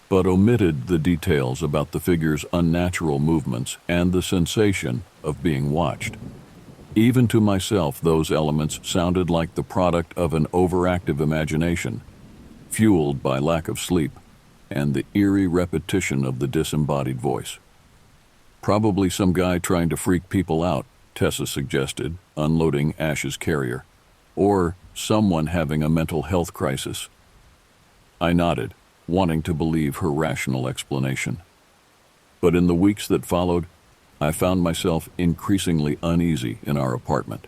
but omitted the details about the figure's unnatural movements and the sensation of being watched. Even to myself, those elements sounded like the product of an overactive imagination, fueled by lack of sleep and the eerie repetition of the disembodied voice. Probably some guy trying to freak people out, Tessa suggested, unloading Ash's carrier, or someone having a mental health crisis. I nodded, wanting to believe her rational explanation. But in the weeks that followed, I found myself increasingly uneasy in our apartment.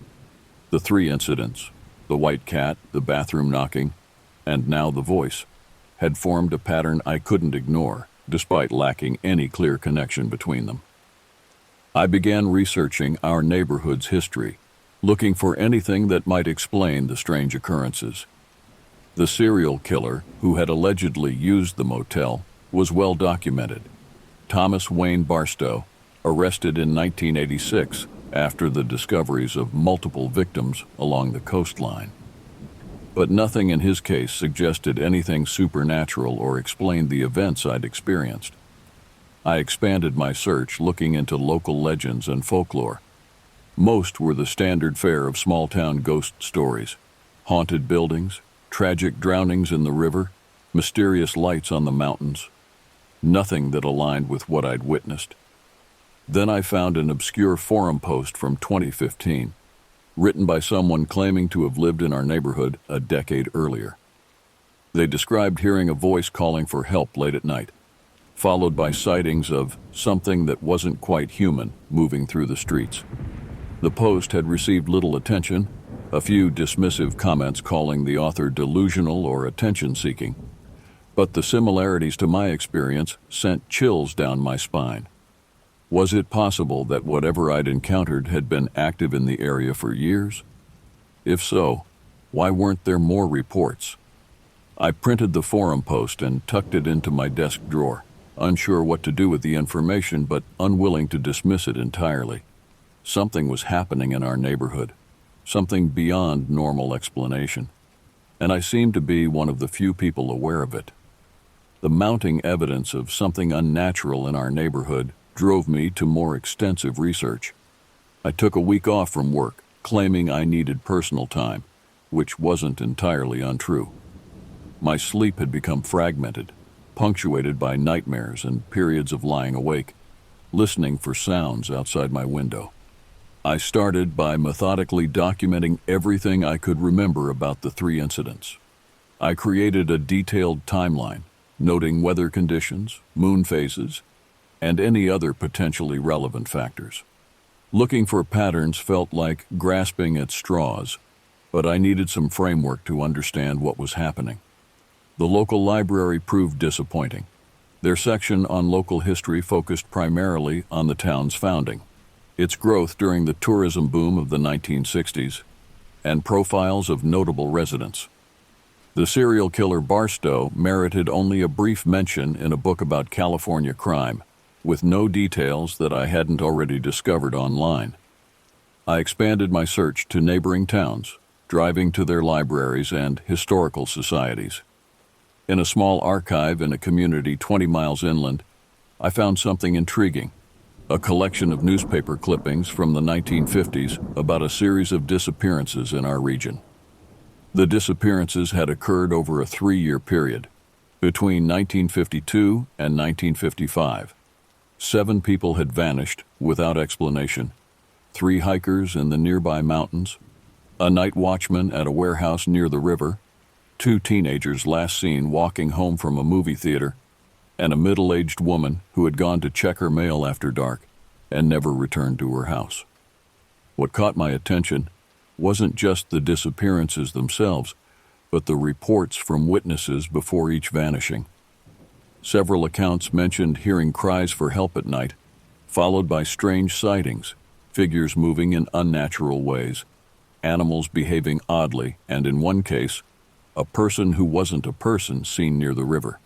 The 3 incidents, the white cat, the bathroom knocking, and now the voice, had formed a pattern I couldn't ignore, despite lacking any clear connection between them. I began researching our neighborhood's history, looking for anything that might explain the strange occurrences. The serial killer, who had allegedly used the motel, was well documented. Thomas Wayne Barstow, arrested in 1986 after the discoveries of multiple victims along the coastline. But nothing in his case suggested anything supernatural or explained the events I'd experienced. I expanded my search, looking into local legends and folklore. Most were the standard fare of small-town ghost stories: haunted buildings, tragic drownings in the river, mysterious lights on the mountains. Nothing that aligned with what I'd witnessed. Then I found an obscure forum post from 2015, written by someone claiming to have lived in our neighborhood a decade earlier. They described hearing a voice calling for help late at night, followed by sightings of something that wasn't quite human moving through the streets. The post had received little attention, a few dismissive comments calling the author delusional or attention-seeking, but the similarities to my experience sent chills down my spine. Was it possible that whatever I'd encountered had been active in the area for years? If so, why weren't there more reports? I printed the forum post and tucked it into my desk drawer, unsure what to do with the information but unwilling to dismiss it entirely. Something was happening in our neighborhood. something beyond normal explanation, and I seemed to be one of the few people aware of it. The mounting evidence of something unnatural in our neighborhood drove me to more extensive research. I took a week off from work, claiming I needed personal time, which wasn't entirely untrue. My sleep had become fragmented, punctuated by nightmares and periods of lying awake, listening for sounds outside my window. I started by methodically documenting everything I could remember about the 3 incidents. I created a detailed timeline, noting weather conditions, moon phases, and any other potentially relevant factors. Looking for patterns felt like grasping at straws, but I needed some framework to understand what was happening. The local library proved disappointing. Their section on local history focused primarily on the town's founding, its growth during the tourism boom of the 1960s, and profiles of notable residents. The serial killer Barstow merited only a brief mention in a book about California crime, with no details that I hadn't already discovered online. I expanded my search to neighboring towns, driving to their libraries and historical societies. In a small archive in a community 20 miles inland, I found something intriguing, a collection of newspaper clippings from the 1950s about a series of disappearances in our region. The disappearances had occurred over a 3-year period, between 1952 and 1955. 7 people had vanished without explanation, 3 hikers in the nearby mountains, a night watchman at a warehouse near the river, 2 teenagers last seen walking home from a movie theater, and a middle-aged woman who had gone to check her mail after dark and never returned to her house. What caught my attention wasn't just the disappearances themselves, but the reports from witnesses before each vanishing. Several accounts mentioned hearing cries for help at night, followed by strange sightings, figures moving in unnatural ways, animals behaving oddly, and in one case, a person who wasn't a person seen near the river.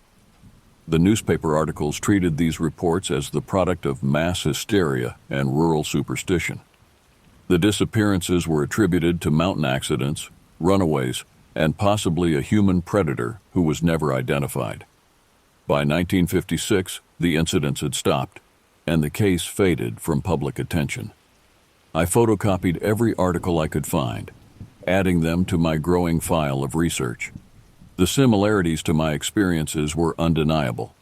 The newspaper articles treated these reports as the product of mass hysteria and rural superstition. The disappearances were attributed to mountain accidents, runaways, and possibly a human predator who was never identified. By 1956, the incidents had stopped, and the case faded from public attention. I photocopied every article I could find, adding them to my growing file of research. The similarities to my experiences were undeniable,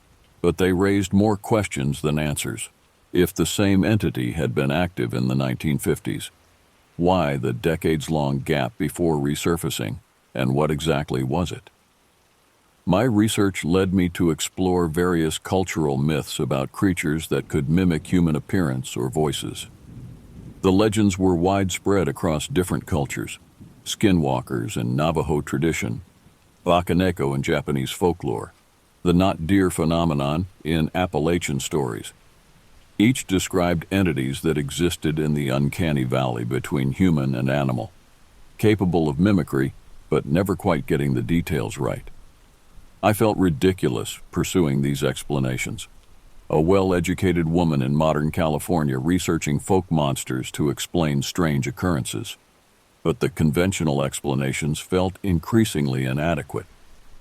but they raised more questions than answers. If the same entity had been active in the 1950s, why the decades-long gap before resurfacing, and what exactly was it? My research led me to explore various cultural myths about creatures that could mimic human appearance or voices. The legends were widespread across different cultures: skinwalkers in Navajo tradition, Bakaneko in Japanese folklore, the not deer phenomenon in Appalachian stories. Each described entities that existed in the uncanny valley between human and animal, capable of mimicry, but never quite getting the details right. I felt ridiculous pursuing these explanations. A well-educated woman in modern California researching folk monsters to explain strange occurrences. But the conventional explanations felt increasingly inadequate.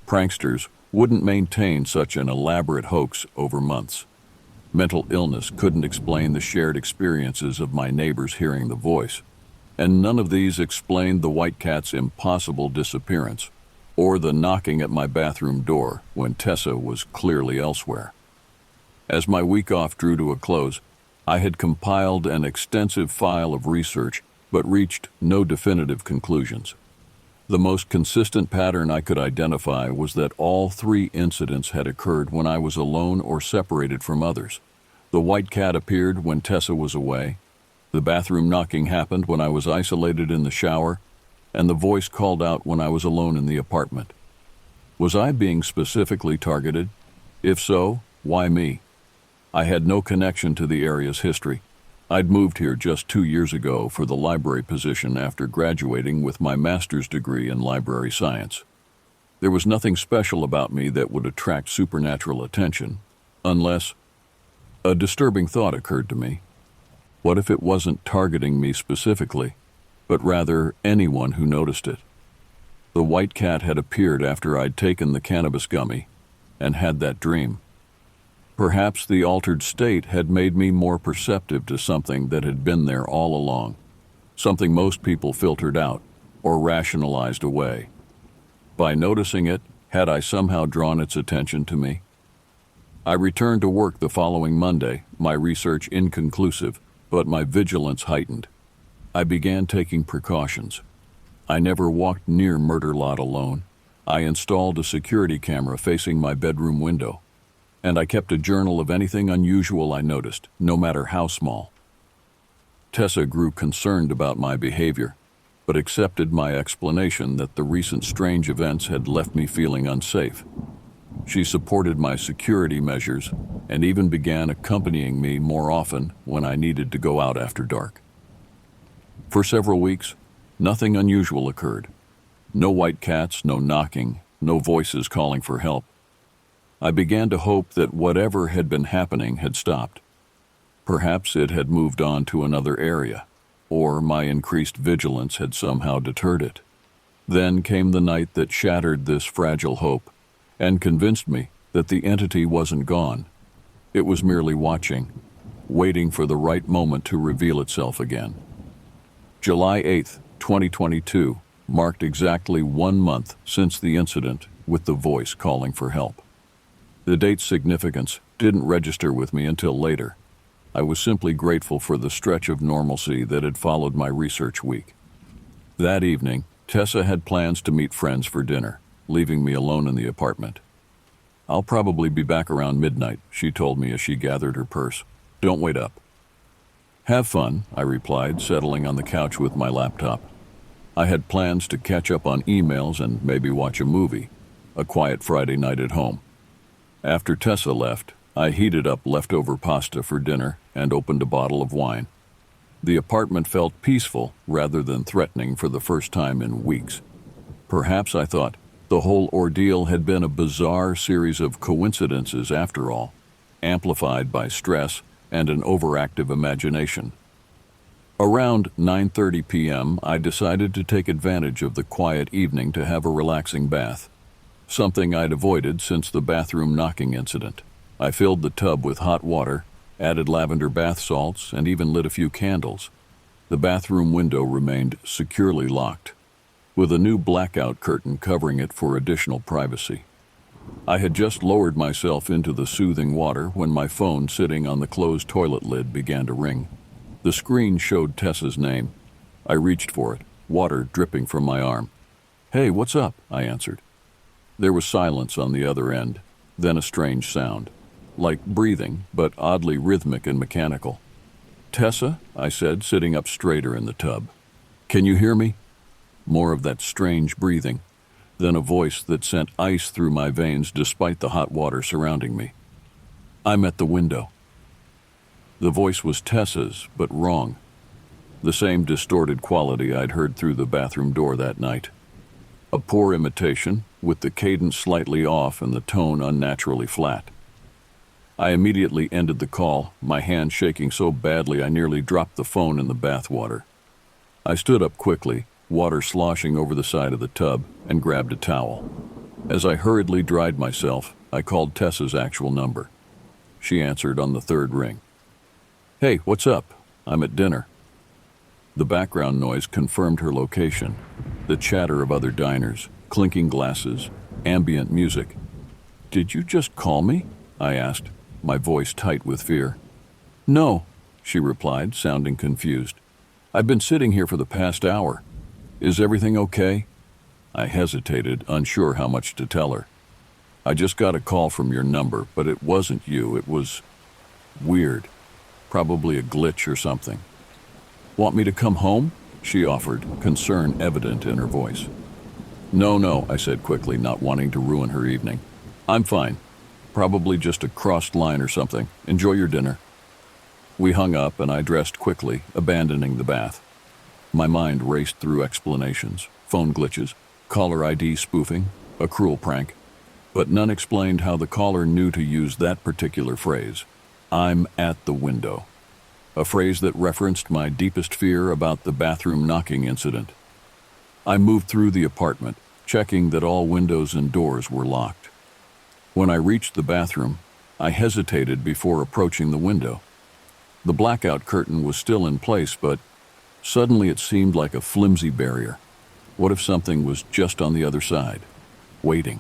Pranksters wouldn't maintain such an elaborate hoax over months. Mental illness couldn't explain the shared experiences of my neighbors hearing the voice, and none of these explained the white cat's impossible disappearance, or the knocking at my bathroom door when Tessa was clearly elsewhere. As my week off drew to a close, I had compiled an extensive file of research but reached no definitive conclusions. The most consistent pattern I could identify was that all 3 incidents had occurred when I was alone or separated from others. The white cat appeared when Tessa was away, the bathroom knocking happened when I was isolated in the shower, and the voice called out when I was alone in the apartment. Was I being specifically targeted? If so, why me? I had no connection to the area's history. I'd moved here just 2 years ago for the library position after graduating with my master's degree in library science. There was nothing special about me that would attract supernatural attention, unless a disturbing thought occurred to me. What if it wasn't targeting me specifically, but rather anyone who noticed it. The white cat had appeared after I'd taken the cannabis gummy and had that dream. Perhaps the altered state had made me more perceptive to something that had been there all along, something most people filtered out or rationalized away. By noticing it, had I somehow drawn its attention to me? I returned to work the following Monday, my research inconclusive, but my vigilance heightened. I began taking precautions. I never walked near Murder Lot alone. I installed a security camera facing my bedroom window, and I kept a journal of anything unusual I noticed, no matter how small. Tessa grew concerned about my behavior, but accepted my explanation that the recent strange events had left me feeling unsafe. She supported my security measures and even began accompanying me more often when I needed to go out after dark. For several weeks, nothing unusual occurred. No white cats, no knocking, no voices calling for help. I began to hope that whatever had been happening had stopped. Perhaps it had moved on to another area, or my increased vigilance had somehow deterred it. Then came the night that shattered this fragile hope and convinced me that the entity wasn't gone. It was merely watching, waiting for the right moment to reveal itself again. July 8th, 2022, marked exactly 1 month since the incident with the voice calling for help. The date's significance didn't register with me until later. I was simply grateful for the stretch of normalcy that had followed my research week. That evening, Tessa had plans to meet friends for dinner, leaving me alone in the apartment. "I'll probably be back around midnight," she told me as she gathered her purse. "Don't wait up." "Have fun," I replied, settling on the couch with my laptop. I had plans to catch up on emails and maybe watch a movie, a quiet Friday night at home. After Tessa left, I heated up leftover pasta for dinner and opened a bottle of wine. The apartment felt peaceful rather than threatening for the first time in weeks. Perhaps, I thought, the whole ordeal had been a bizarre series of coincidences after all, amplified by stress and an overactive imagination. Around 9:30 p.m., I decided to take advantage of the quiet evening to have a relaxing bath, something I'd avoided since the bathroom knocking incident. I filled the tub with hot water, added lavender bath salts, and even lit a few candles. The bathroom window remained securely locked, with a new blackout curtain covering it for additional privacy. I had just lowered myself into the soothing water when my phone sitting on the closed toilet lid began to ring. The screen showed Tessa's name. I reached for it, water dripping from my arm. "Hey, what's up?" I answered. There was silence on the other end, then a strange sound, like breathing, but oddly rhythmic and mechanical. "Tessa?" I said, sitting up straighter in the tub. "Can you hear me?" More of that strange breathing, then a voice that sent ice through my veins despite the hot water surrounding me. "I'm at the window." The voice was Tessa's, but wrong. The same distorted quality I'd heard through the bathroom door that night. A poor imitation, with the cadence slightly off and the tone unnaturally flat. I immediately ended the call, my hand shaking so badly I nearly dropped the phone in the bathwater. I stood up quickly, water sloshing over the side of the tub, and grabbed a towel. As I hurriedly dried myself, I called Tessa's actual number. She answered on the third ring. "Hey, what's up? I'm at dinner." The background noise confirmed her location, the chatter of other diners, clinking glasses, ambient music. "Did you just call me?" I asked, my voice tight with fear. "No," she replied, sounding confused. "I've been sitting here for the past hour. Is everything okay?" I hesitated, unsure how much to tell her. "I just got a call from your number, but it wasn't you. It was weird. Probably a glitch or something." "Want me to come home?" she offered, concern evident in her voice. No, I said quickly, not wanting to ruin her evening. "I'm fine. Probably just a crossed line or something. Enjoy your dinner." We hung up and I dressed quickly, abandoning the bath. My mind raced through explanations, phone glitches, caller ID spoofing, a cruel prank, but none explained how the caller knew to use that particular phrase, "I'm at the window." a phrase that referenced my deepest fear about the bathroom knocking incident. I moved through the apartment, checking that all windows and doors were locked. When I reached the bathroom, I hesitated before approaching the window. The blackout curtain was still in place, but suddenly it seemed like a flimsy barrier. What if something was just on the other side, waiting?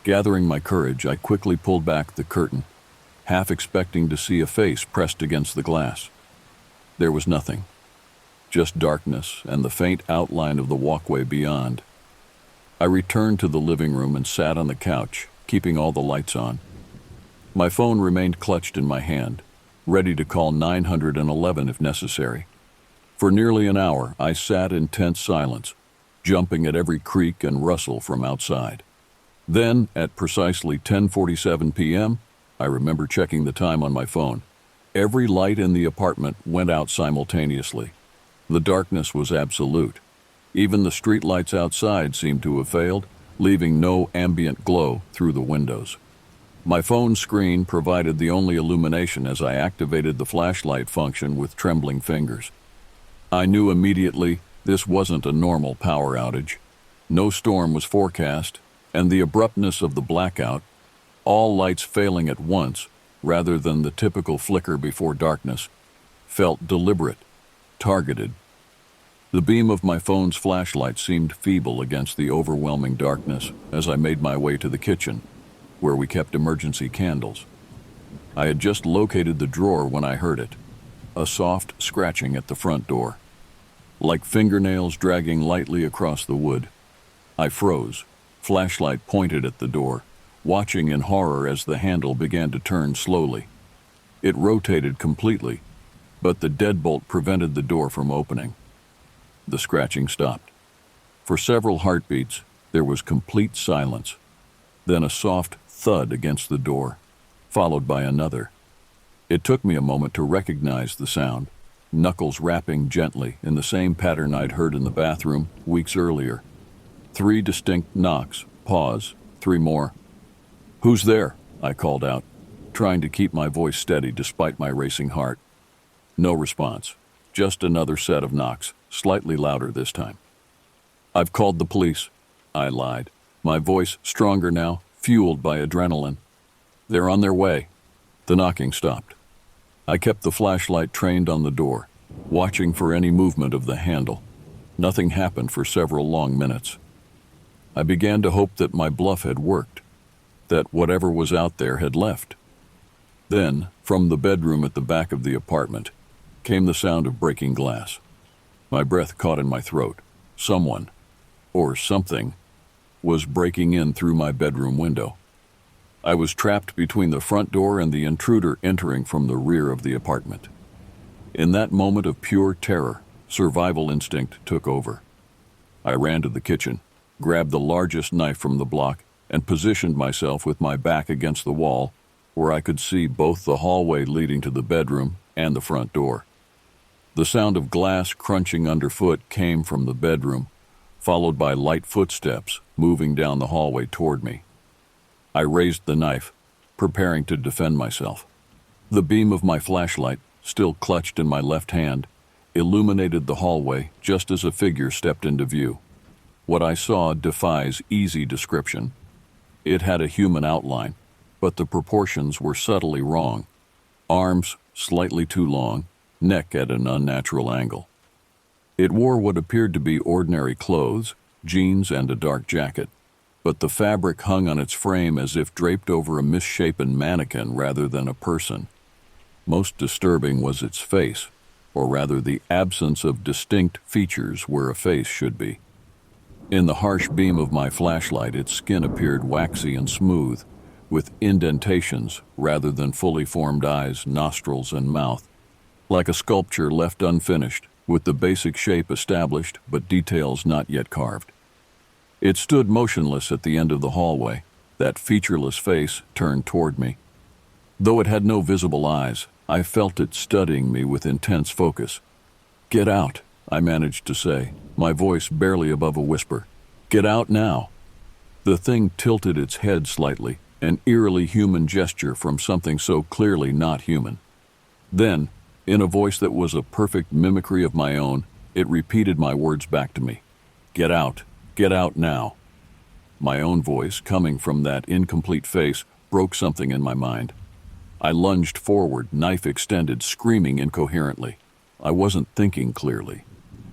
Gathering my courage, I quickly pulled back the curtain, half expecting to see a face pressed against the glass. There was nothing, just darkness and the faint outline of the walkway beyond. I returned to the living room and sat on the couch, keeping all the lights on. My phone remained clutched in my hand, ready to call 911 if necessary. For nearly an hour, I sat in tense silence, jumping at every creak and rustle from outside. Then, at precisely 10:47 p.m., I remember checking the time on my phone. Every light in the apartment went out simultaneously. The darkness was absolute. Even the street lights outside seemed to have failed, leaving no ambient glow through the windows. My phone screen provided the only illumination as I activated the flashlight function with trembling fingers. I knew immediately this wasn't a normal power outage. No storm was forecast, and the abruptness of the blackout, all lights failing at once rather than the typical flicker before darkness, felt deliberate, targeted. The beam of my phone's flashlight seemed feeble against the overwhelming darkness as I made my way to the kitchen, where we kept emergency candles. I had just located the drawer when I heard it, a soft scratching at the front door, like fingernails dragging lightly across the wood. I froze, flashlight pointed at the door, watching in horror as the handle began to turn slowly. It rotated completely, but the deadbolt prevented the door from opening. The scratching stopped. For several heartbeats, there was complete silence, then a soft thud against the door, followed by another. It took me a moment to recognize the sound, knuckles rapping gently in the same pattern I'd heard in the bathroom weeks earlier. 3 distinct knocks, pause, 3 more. "Who's there?" I called out, trying to keep my voice steady despite my racing heart. No response, just another set of knocks, slightly louder this time. "I've called the police," I lied, my voice stronger now, fueled by adrenaline. "They're on their way." The knocking stopped. I kept the flashlight trained on the door, watching for any movement of the handle. Nothing happened for several long minutes. I began to hope that my bluff had worked, that whatever was out there had left. Then, from the bedroom at the back of the apartment, came the sound of breaking glass. My breath caught in my throat. Someone, or something, was breaking in through my bedroom window. I was trapped between the front door and the intruder entering from the rear of the apartment. In that moment of pure terror, survival instinct took over. I ran to the kitchen, grabbed the largest knife from the block, and positioned myself with my back against the wall, where I could see both the hallway leading to the bedroom and the front door. The sound of glass crunching underfoot came from the bedroom, followed by light footsteps moving down the hallway toward me. I raised the knife, preparing to defend myself. The beam of my flashlight, still clutched in my left hand, illuminated the hallway just as a figure stepped into view. What I saw defies easy description. It had a human outline, but the proportions were subtly wrong. Arms slightly too long, neck at an unnatural angle. It wore what appeared to be ordinary clothes, jeans and a dark jacket, but the fabric hung on its frame as if draped over a misshapen mannequin rather than a person. Most disturbing was its face, or rather the absence of distinct features where a face should be. In the harsh beam of my flashlight, its skin appeared waxy and smooth, with indentations rather than fully formed eyes, nostrils, and mouth, like a sculpture left unfinished, with the basic shape established but details not yet carved. It stood motionless at the end of the hallway, that featureless face turned toward me. Though it had no visible eyes, I felt it studying me with intense focus. "Get out," I managed to say, my voice barely above a whisper. "Get out now." The thing tilted its head slightly, an eerily human gesture from something so clearly not human. Then, In a voice that was a perfect mimicry of my own, it repeated my words back to me. Get out. Get out now. My own voice, coming from that incomplete face, broke something in my mind. I lunged forward, knife extended, screaming incoherently. I wasn't thinking clearly,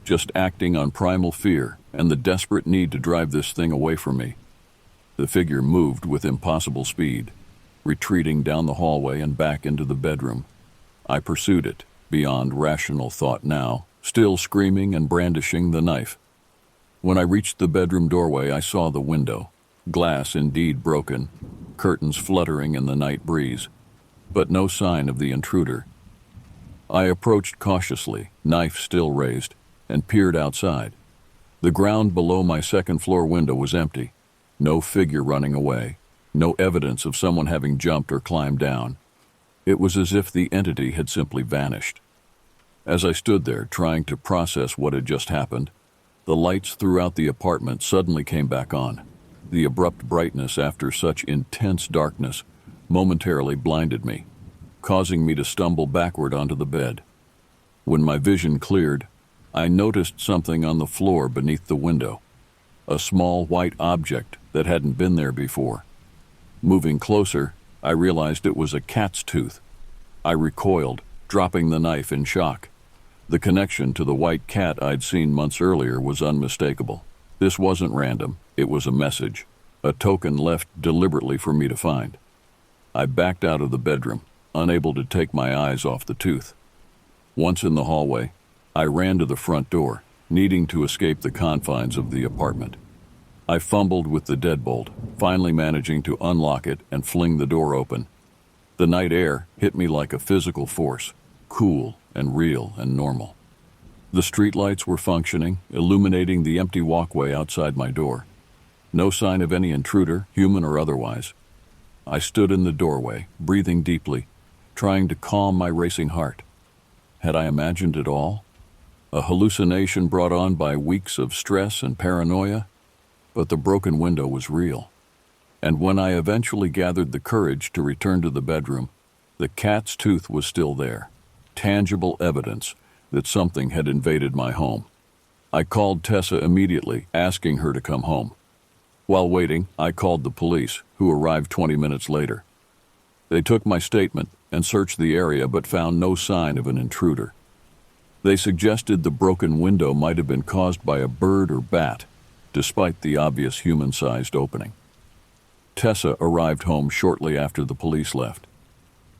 just acting on primal fear and the desperate need to drive this thing away from me. The figure moved with impossible speed, retreating down the hallway and back into the bedroom. I pursued it, beyond rational thought now, still screaming and brandishing the knife. When I reached the bedroom doorway, I saw the window, glass indeed broken, curtains fluttering in the night breeze, but no sign of the intruder. I approached cautiously, knife still raised, and peered outside. The ground below my second-floor window was empty. No figure running away, no evidence of someone having jumped or climbed down. It was as if the entity had simply vanished. As I stood there, trying to process what had just happened, the lights throughout the apartment suddenly came back on. The abrupt brightness after such intense darkness momentarily blinded me, causing me to stumble backward onto the bed. When my vision cleared, I noticed something on the floor beneath the window, a small white object that hadn't been there before. Moving closer, I realized it was a cat's tooth. I recoiled, dropping the knife in shock. The connection to the white cat I'd seen months earlier was unmistakable. This wasn't random, it was a message, a token left deliberately for me to find. I backed out of the bedroom, unable to take my eyes off the tooth. Once in the hallway, I ran to the front door, needing to escape the confines of the apartment. I fumbled with the deadbolt, finally managing to unlock it and fling the door open. The night air hit me like a physical force, cool and real and normal. The streetlights were functioning, illuminating the empty walkway outside my door. No sign of any intruder, human or otherwise. I stood in the doorway, breathing deeply, trying to calm my racing heart. Had I imagined it all? A hallucination brought on by weeks of stress and paranoia? But the broken window was real. And when I eventually gathered the courage to return to the bedroom, the cat's tooth was still there, tangible evidence that something had invaded my home. I called Tessa immediately, asking her to come home. While waiting, I called the police, who arrived 20 minutes later. They took my statement and searched the area but found no sign of an intruder. They suggested the broken window might have been caused by a bird or bat, despite the obvious human-sized opening. Tessa arrived home shortly after the police left.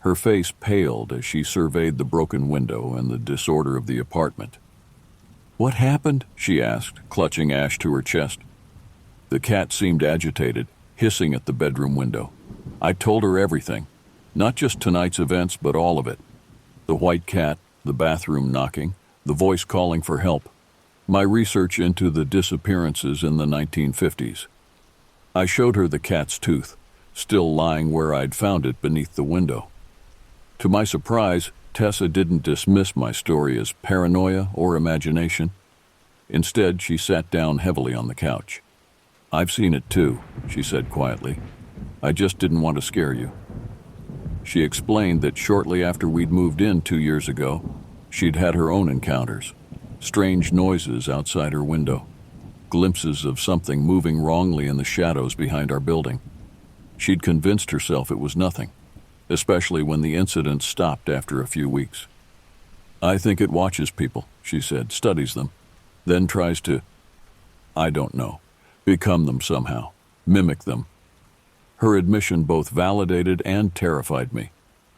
Her face paled as she surveyed the broken window and the disorder of the apartment. "What happened?" she asked, clutching Ash to her chest. The cat seemed agitated, hissing at the bedroom window. I told her everything, not just tonight's events, but all of it. The white cat, the bathroom knocking, the voice calling for help. My research into the disappearances in the 1950s. I showed her the cat's tooth, still lying where I'd found it beneath the window. To my surprise, Tessa didn't dismiss my story as paranoia or imagination. Instead, she sat down heavily on the couch. "I've seen it too," she said quietly. "I just didn't want to scare you." She explained that shortly after we'd moved in 2 years ago, she'd had her own encounters. Strange noises outside her window, glimpses of something moving wrongly in the shadows behind our building. She'd convinced herself it was nothing, especially when the incident stopped after a few weeks. "I think it watches people," she said, "studies them, then tries to, I don't know, become them somehow, mimic them." Her admission both validated and terrified me.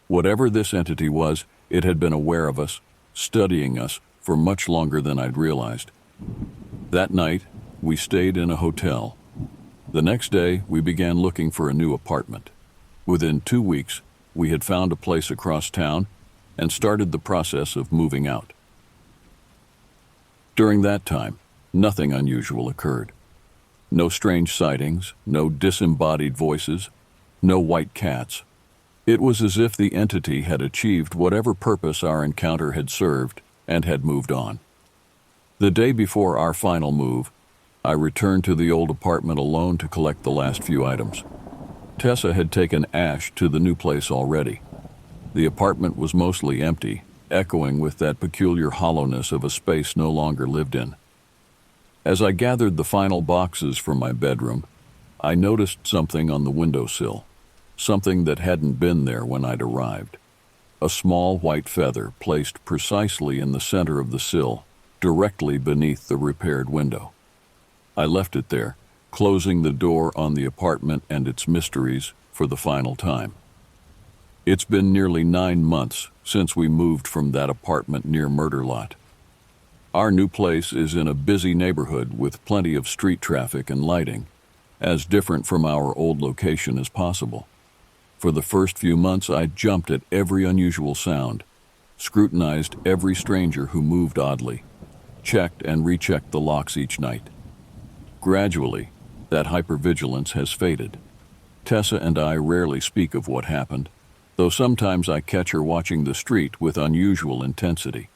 Whatever this entity was, it had been aware of us, studying us, for much longer than I'd realized. That night, we stayed in a hotel. The next day, we began looking for a new apartment. Within 2 weeks, we had found a place across town and started the process of moving out. During that time, nothing unusual occurred. No strange sightings, no disembodied voices, no white cats. It was as if the entity had achieved whatever purpose our encounter had served and had moved on. The day before our final move, I returned to the old apartment alone to collect the last few items. Tessa had taken Ash to the new place already. The apartment was mostly empty, echoing with that peculiar hollowness of a space no longer lived in. As I gathered the final boxes from my bedroom, I noticed something on the windowsill, something that hadn't been there when I'd arrived. A small white feather placed precisely in the center of the sill, directly beneath the repaired window. I left it there, closing the door on the apartment and its mysteries for the final time. It's been nearly 9 months since we moved from that apartment near Murder Lot. Our new place is in a busy neighborhood with plenty of street traffic and lighting, as different from our old location as possible. For the first few months, I jumped at every unusual sound, scrutinized every stranger who moved oddly, checked and rechecked the locks each night. Gradually, that hypervigilance has faded. Tessa and I rarely speak of what happened, though sometimes I catch her watching the street with unusual intensity.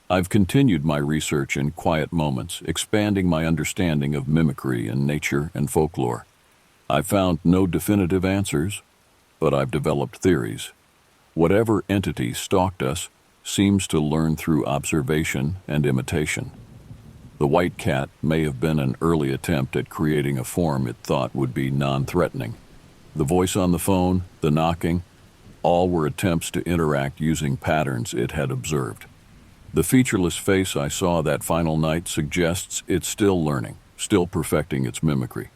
I've continued my research in quiet moments, expanding my understanding of mimicry and nature and folklore. I've found no definitive answers, but I've developed theories. Whatever entity stalked us seems to learn through observation and imitation. The white cat may have been an early attempt at creating a form it thought would be non-threatening. The voice on the phone, the knocking, all were attempts to interact using patterns it had observed. The featureless face I saw that final night suggests it's still learning, still perfecting its mimicry.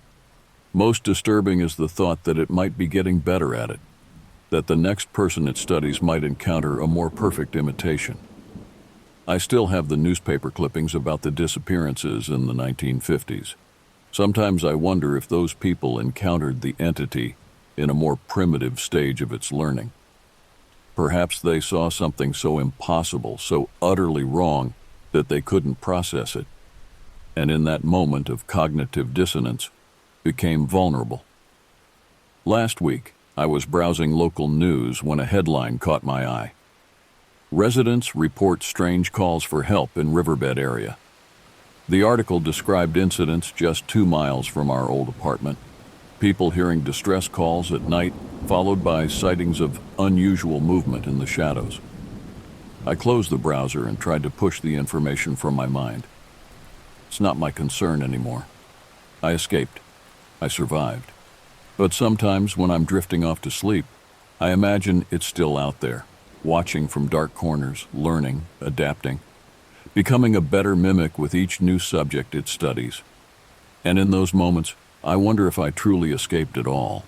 Most disturbing is the thought that it might be getting better at it, that the next person it studies might encounter a more perfect imitation. I still have the newspaper clippings about the disappearances in the 1950s. Sometimes I wonder if those people encountered the entity in a more primitive stage of its learning. Perhaps they saw something so impossible, so utterly wrong, that they couldn't process it, and in that moment of cognitive dissonance, became vulnerable. Last week, I was browsing local news when a headline caught my eye. Residents report strange calls for help in riverbed area. The article described incidents just 2 miles from our old apartment. People hearing distress calls at night, followed by sightings of unusual movement in the shadows. I closed the browser and tried to push the information from my mind. It's not my concern anymore. I escaped. I survived. But sometimes when I'm drifting off to sleep, I imagine it's still out there, watching from dark corners, learning, adapting, becoming a better mimic with each new subject it studies. And in those moments, I wonder if I truly escaped at all,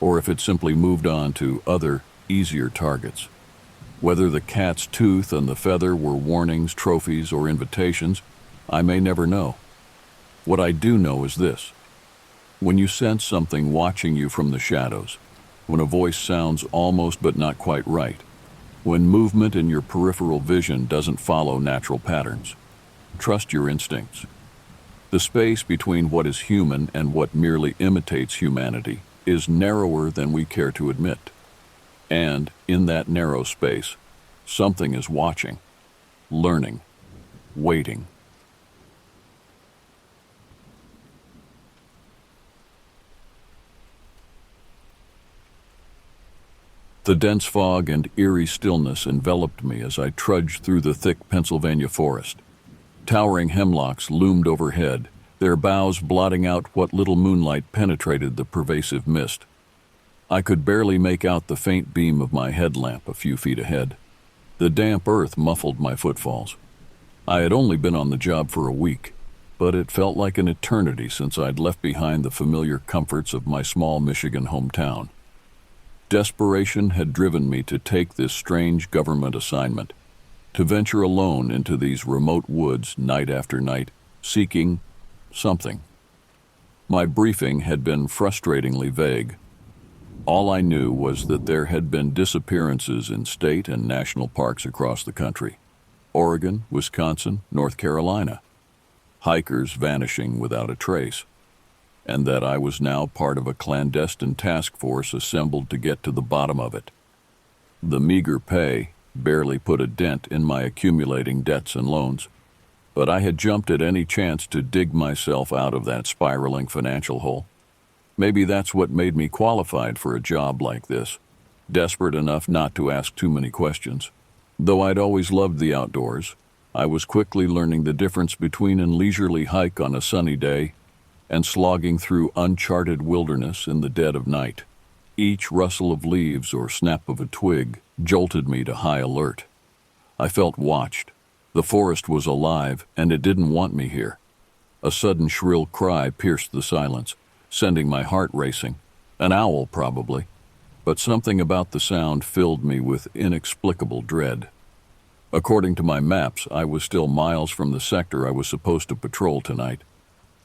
or if it simply moved on to other, easier targets. Whether the cat's tooth and the feather were warnings, trophies, or invitations, I may never know. What I do know is this: when you sense something watching you from the shadows, when a voice sounds almost but not quite right, when movement in your peripheral vision doesn't follow natural patterns, trust your instincts. The space between what is human and what merely imitates humanity is narrower than we care to admit. And in that narrow space, something is watching, learning, waiting. The dense fog and eerie stillness enveloped me as I trudged through the thick Pennsylvania forest. Towering hemlocks loomed overhead, their boughs blotting out what little moonlight penetrated the pervasive mist. I could barely make out the faint beam of my headlamp a few feet ahead. The damp earth muffled my footfalls. I had only been on the job for a week, but it felt like an eternity since I'd left behind the familiar comforts of my small Michigan hometown. Desperation had driven me to take this strange government assignment, to venture alone into these remote woods night after night, seeking something. My briefing had been frustratingly vague. All I knew was that there had been disappearances in state and national parks across the country: Oregon, Wisconsin, North Carolina. Hikers vanishing without a trace, and that I was now part of a clandestine task force assembled to get to the bottom of it. The meager pay barely put a dent in my accumulating debts and loans, but I had jumped at any chance to dig myself out of that spiraling financial hole. Maybe that's what made me qualified for a job like this, desperate enough not to ask too many questions. Though I'd always loved the outdoors, I was quickly learning the difference between a leisurely hike on a sunny day and slogging through uncharted wilderness in the dead of night. Each rustle of leaves or snap of a twig jolted me to high alert. I felt watched. The forest was alive, and it didn't want me here. A sudden shrill cry pierced the silence, sending my heart racing. An owl, probably. But something about the sound filled me with inexplicable dread. According to my maps, I was still miles from the sector I was supposed to patrol tonight.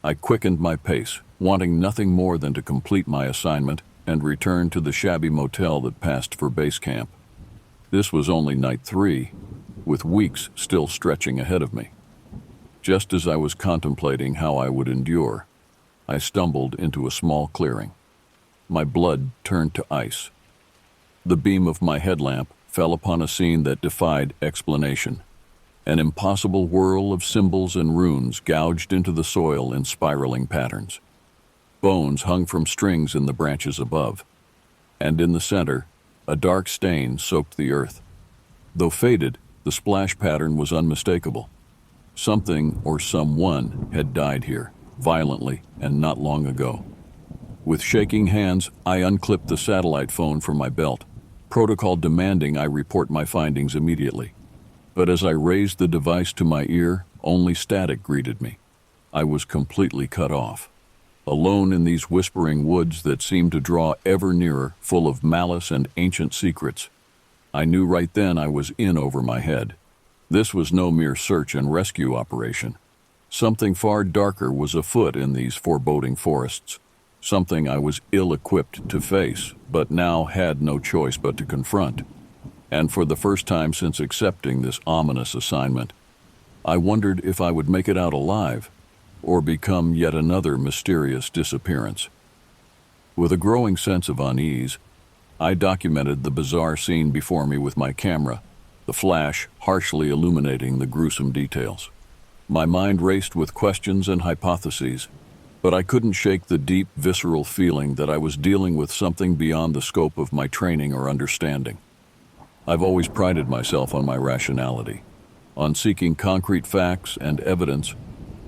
I quickened my pace, wanting nothing more than to complete my assignment and return to the shabby motel that passed for base camp. This was only night 3, with weeks still stretching ahead of me. Just as I was contemplating how I would endure, I stumbled into a small clearing. My blood turned to ice. The beam of my headlamp fell upon a scene that defied explanation. An impossible whirl of symbols and runes gouged into the soil in spiraling patterns. Bones hung from strings in the branches above, and in the center, a dark stain soaked the earth. Though faded, the splash pattern was unmistakable. Something or someone had died here, violently and not long ago. With shaking hands, I unclipped the satellite phone from my belt, protocol demanding I report my findings immediately. But as I raised the device to my ear, only static greeted me. I was completely cut off. Alone in these whispering woods that seemed to draw ever nearer, full of malice and ancient secrets. I knew right then I was in over my head. This was no mere search and rescue operation. Something far darker was afoot in these foreboding forests. Something I was ill-equipped to face, but now had no choice but to confront. And for the first time since accepting this ominous assignment, I wondered if I would make it out alive, or become yet another mysterious disappearance. With a growing sense of unease, I documented the bizarre scene before me with my camera, the flash harshly illuminating the gruesome details. My mind raced with questions and hypotheses, but I couldn't shake the deep, visceral feeling that I was dealing with something beyond the scope of my training or understanding. I've always prided myself on my rationality, on seeking concrete facts and evidence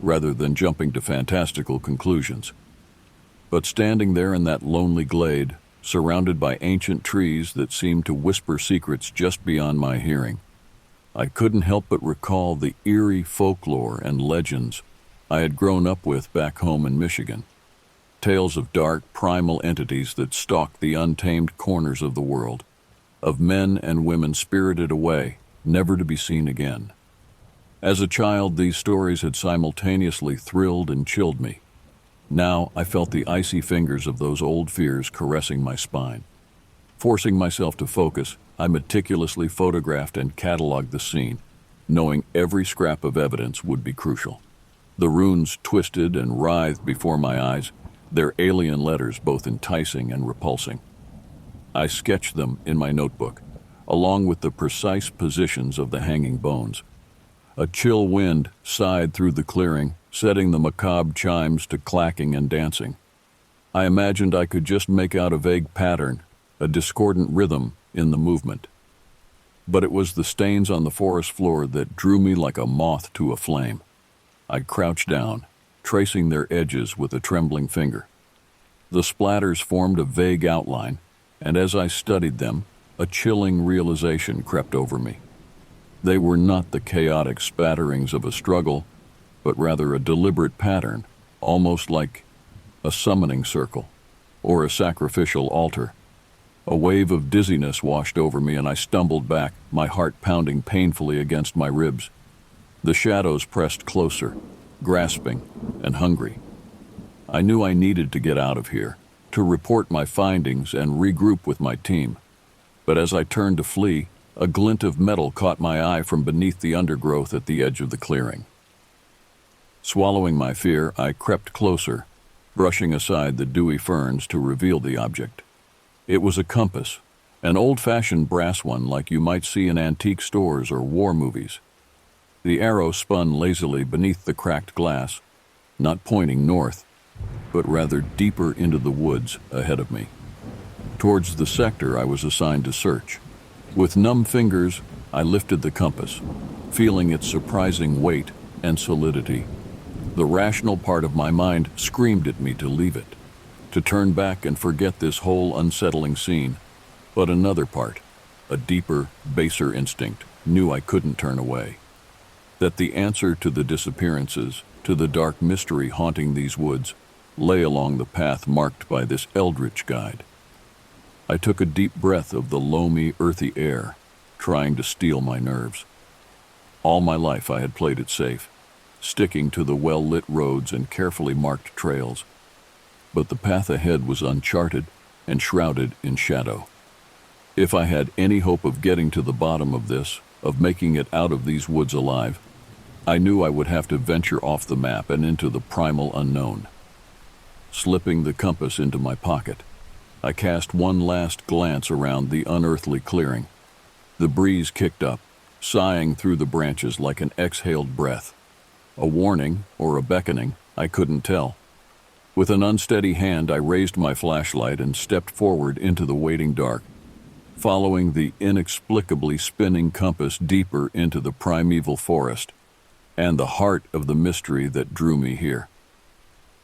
rather than jumping to fantastical conclusions. But standing there in that lonely glade, surrounded by ancient trees that seemed to whisper secrets just beyond my hearing, I couldn't help but recall the eerie folklore and legends I had grown up with back home in Michigan. Tales of dark, primal entities that stalked the untamed corners of the world, of men and women spirited away, never to be seen again. As a child, these stories had simultaneously thrilled and chilled me. Now I felt the icy fingers of those old fears caressing my spine. Forcing myself to focus, I meticulously photographed and cataloged the scene, knowing every scrap of evidence would be crucial. The runes twisted and writhed before my eyes, their alien letters both enticing and repulsing. I sketched them in my notebook, along with the precise positions of the hanging bones. A chill wind sighed through the clearing, setting the macabre chimes to clacking and dancing. I imagined I could just make out a vague pattern, a discordant rhythm in the movement. But it was the stains on the forest floor that drew me like a moth to a flame. I crouched down, tracing their edges with a trembling finger. The splatters formed a vague outline, and as I studied them, a chilling realization crept over me. They were not the chaotic spatterings of a struggle, but rather a deliberate pattern, almost like a summoning circle or a sacrificial altar. A wave of dizziness washed over me, and I stumbled back, my heart pounding painfully against my ribs. The shadows pressed closer, grasping and hungry. I knew I needed to get out of here, to report my findings and regroup with my team. But as I turned to flee, a glint of metal caught my eye from beneath the undergrowth at the edge of the clearing. Swallowing my fear, I crept closer, brushing aside the dewy ferns to reveal the object. It was a compass, an old-fashioned brass one like you might see in antique stores or war movies. The arrow spun lazily beneath the cracked glass, not pointing north, but rather deeper into the woods ahead of me. Towards the sector I was assigned to search. With numb fingers, I lifted the compass, feeling its surprising weight and solidity. The rational part of my mind screamed at me to leave it, to turn back and forget this whole unsettling scene. But another part, a deeper, baser instinct, knew I couldn't turn away. That the answer to the disappearances, to the dark mystery haunting these woods, lay along the path marked by this eldritch guide. I took a deep breath of the loamy, earthy air, trying to steel my nerves. All my life I had played it safe, sticking to the well-lit roads and carefully marked trails. But the path ahead was uncharted and shrouded in shadow. If I had any hope of getting to the bottom of this, of making it out of these woods alive, I knew I would have to venture off the map and into the primal unknown. Slipping the compass into my pocket, I cast one last glance around the unearthly clearing. The breeze kicked up, sighing through the branches like an exhaled breath. A warning or a beckoning, I couldn't tell. With an unsteady hand, I raised my flashlight and stepped forward into the waiting dark, following the inexplicably spinning compass deeper into the primeval forest and the heart of the mystery that drew me here.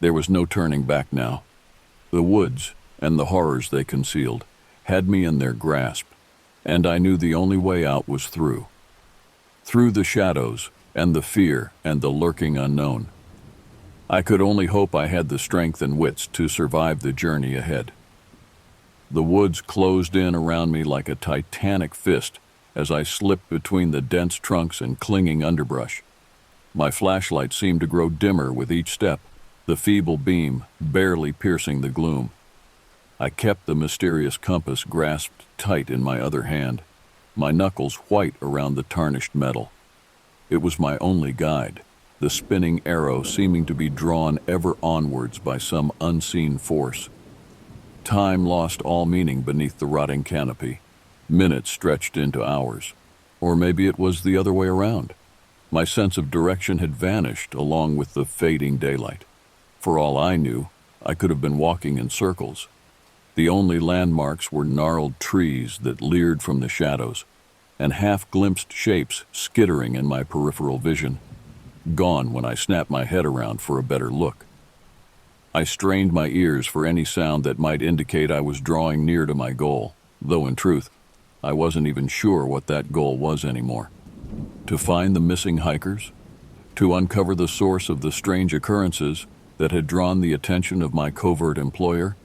There was no turning back now. The woods and the horrors they concealed had me in their grasp, and I knew the only way out was through. Through the shadows and the fear and the lurking unknown. I could only hope I had the strength and wits to survive the journey ahead. The woods closed in around me like a titanic fist as I slipped between the dense trunks and clinging underbrush. My flashlight seemed to grow dimmer with each step, the feeble beam barely piercing the gloom. I kept the mysterious compass grasped tight in my other hand, my knuckles white around the tarnished metal. It was my only guide, the spinning arrow seeming to be drawn ever onwards by some unseen force. Time lost all meaning beneath the rotting canopy. Minutes stretched into hours. Or maybe it was the other way around. My sense of direction had vanished along with the fading daylight. For all I knew, I could have been walking in circles. The only landmarks were gnarled trees that leered from the shadows, and half-glimpsed shapes skittering in my peripheral vision, gone when I snapped my head around for a better look. I strained my ears for any sound that might indicate I was drawing near to my goal, though in truth, I wasn't even sure what that goal was anymore. To find the missing hikers? To uncover the source of the strange occurrences that had drawn the attention of my covert employer?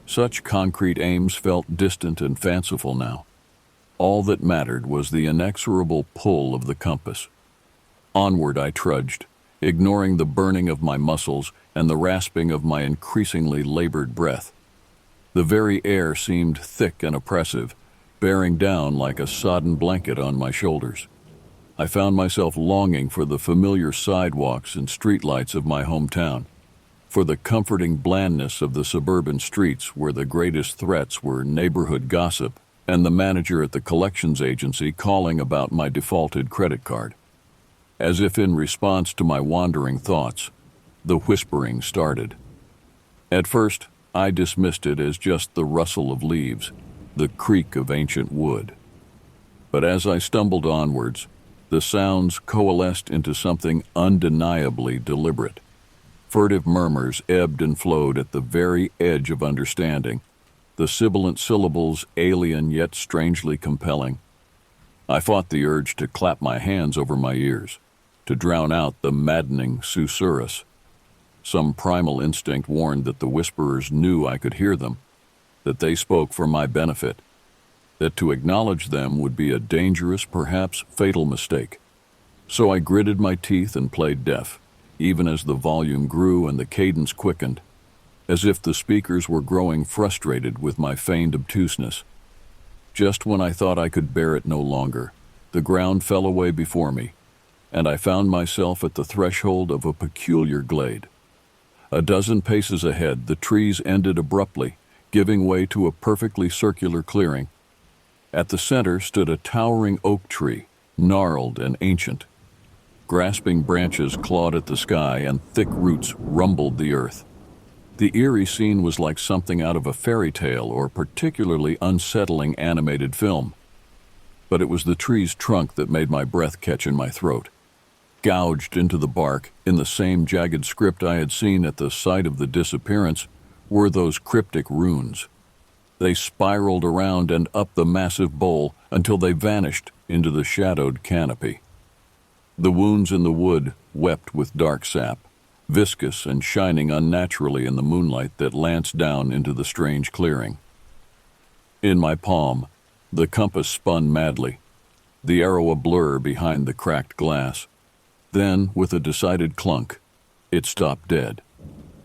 Such concrete aims felt distant and fanciful now. All that mattered was the inexorable pull of the compass. Onward I trudged, ignoring the burning of my muscles and the rasping of my increasingly labored breath. The very air seemed thick and oppressive, bearing down like a sodden blanket on my shoulders. I found myself longing for the familiar sidewalks and streetlights of my hometown, for the comforting blandness of the suburban streets where the greatest threats were neighborhood gossip and the manager at the collections agency calling about my defaulted credit card. As if in response to my wandering thoughts, the whispering started. At first, I dismissed it as just the rustle of leaves, the creak of ancient wood. But as I stumbled onwards, the sounds coalesced into something undeniably deliberate. Furtive murmurs ebbed and flowed at the very edge of understanding, the sibilant syllables alien yet strangely compelling. I fought the urge to clap my hands over my ears, to drown out the maddening susurrus. Some primal instinct warned that the whisperers knew I could hear them, that they spoke for my benefit, that to acknowledge them would be a dangerous, perhaps fatal mistake. So I gritted my teeth and played deaf, even as the volume grew and the cadence quickened, as if the speakers were growing frustrated with my feigned obtuseness. Just when I thought I could bear it no longer, the ground fell away before me, and I found myself at the threshold of a peculiar glade. A dozen paces ahead, the trees ended abruptly, giving way to a perfectly circular clearing. At the center stood a towering oak tree, gnarled and ancient. Grasping branches clawed at the sky and thick roots rumbled the earth. The eerie scene was like something out of a fairy tale or particularly unsettling animated film. but it was the tree's trunk that made my breath catch in my throat. Gouged into the bark, in the same jagged script I had seen at the site of the disappearance, were those cryptic runes. They spiraled around and up the massive bole until they vanished into the shadowed canopy. The wounds in the wood wept with dark sap, viscous and shining unnaturally in the moonlight that lanced down into the strange clearing. In my palm, the compass spun madly, the arrow a blur behind the cracked glass. Then, with a decided clunk, it stopped dead,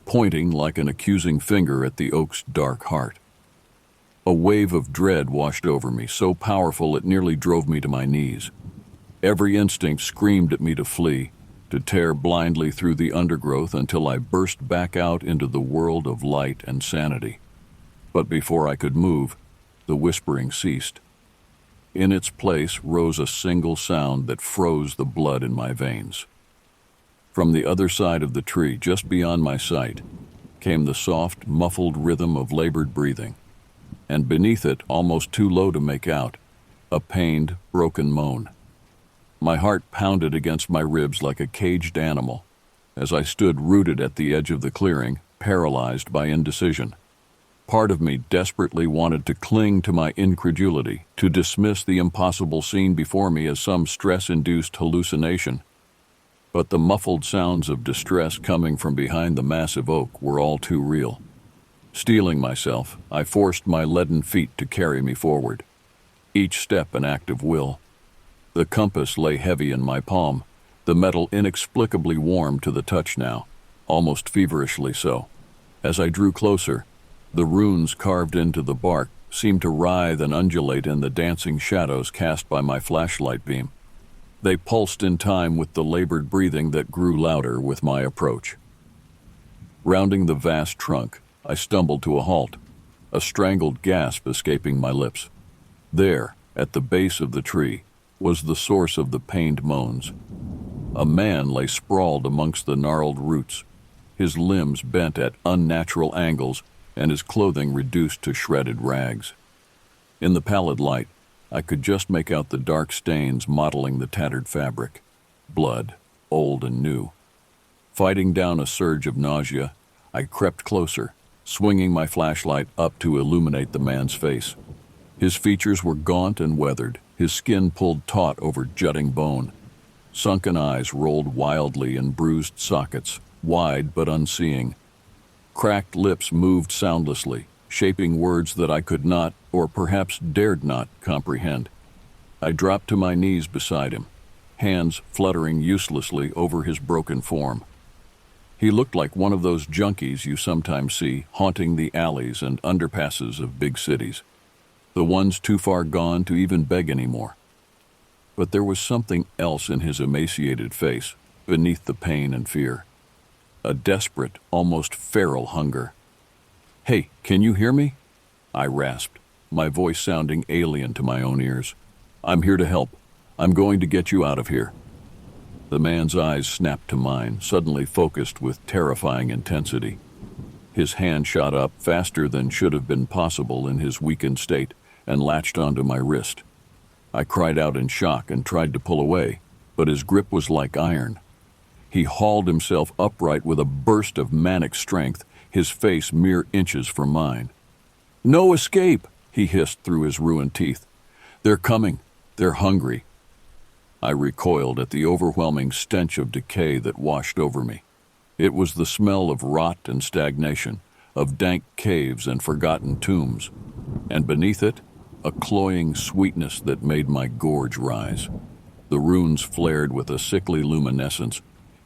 pointing like an accusing finger at the oak's dark heart. A wave of dread washed over me, so powerful it nearly drove me to my knees. Every instinct screamed at me to flee, to tear blindly through the undergrowth until I burst back out into the world of light and sanity. But before I could move, the whispering ceased. In its place rose a single sound that froze the blood in my veins. From the other side of the tree, just beyond my sight, came the soft, muffled rhythm of labored breathing, and beneath it, almost too low to make out, a pained, broken moan. My heart pounded against my ribs like a caged animal as I stood rooted at the edge of the clearing, paralyzed by indecision. Part of me desperately wanted to cling to my incredulity, to dismiss the impossible scene before me as some stress-induced hallucination. But the muffled sounds of distress coming from behind the massive oak were all too real. Steeling myself, I forced my leaden feet to carry me forward, each step an act of will. The compass lay heavy in my palm, the metal inexplicably warm to the touch now, almost feverishly so. As I drew closer, the runes carved into the bark seemed to writhe and undulate in the dancing shadows cast by my flashlight beam. They pulsed in time with the labored breathing that grew louder with my approach. Rounding the vast trunk, I stumbled to a halt, a strangled gasp escaping my lips. There, at the base of the tree, was the source of the pained moans. A man lay sprawled amongst the gnarled roots, his limbs bent at unnatural angles and his clothing reduced to shredded rags. In the pallid light, I could just make out the dark stains mottling the tattered fabric. Blood, old and new. Fighting down a surge of nausea, I crept closer, swinging my flashlight up to illuminate the man's face. His features were gaunt and weathered, his skin pulled taut over jutting bone. Sunken eyes rolled wildly in bruised sockets, wide but unseeing. Cracked lips moved soundlessly, shaping words that I could not, or perhaps dared not, comprehend. I dropped to my knees beside him, hands fluttering uselessly over his broken form. He looked like one of those junkies you sometimes see haunting the alleys and underpasses of big cities, the ones too far gone to even beg anymore. But there was something else in his emaciated face, beneath the pain and fear. A desperate, almost feral hunger. "Hey, can you hear me?" I rasped, my voice sounding alien to my own ears. "I'm here to help. I'm going to get you out of here." The man's eyes snapped to mine, suddenly focused with terrifying intensity. His hand shot up faster than should have been possible in his weakened state and latched onto my wrist. I cried out in shock and tried to pull away, but his grip was like iron. He hauled himself upright with a burst of manic strength, his face mere inches from mine. "No escape," he hissed through his ruined teeth. "They're coming. They're hungry." I recoiled at the overwhelming stench of decay that washed over me. It was the smell of rot and stagnation, of dank caves and forgotten tombs, and beneath it, a cloying sweetness that made my gorge rise. The runes flared with a sickly luminescence,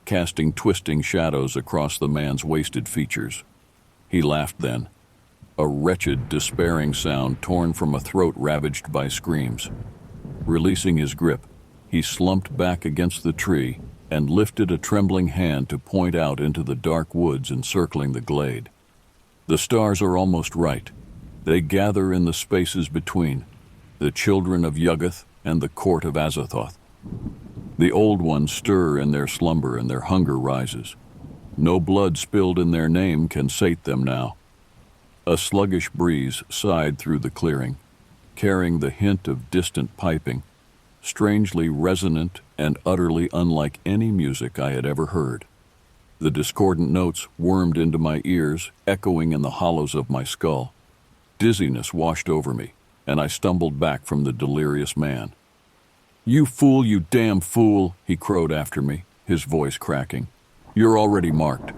casting twisting shadows across the man's wasted features. He laughed then, a wretched, despairing sound torn from a throat ravaged by screams. Releasing his grip, he slumped back against the tree and lifted a trembling hand to point out into the dark woods encircling the glade. "The stars are almost right. They gather in the spaces between, the children of Yuggoth and the court of Azathoth. The old ones stir in their slumber and their hunger rises. No blood spilled in their name can sate them now." A sluggish breeze sighed through the clearing. carrying the hint of distant piping, strangely resonant and utterly unlike any music I had ever heard. The discordant notes wormed into my ears, echoing in the hollows of my skull. Dizziness washed over me, and I stumbled back from the delirious man. "You fool, you damn fool," he crowed after me, his voice cracking. "You're already marked.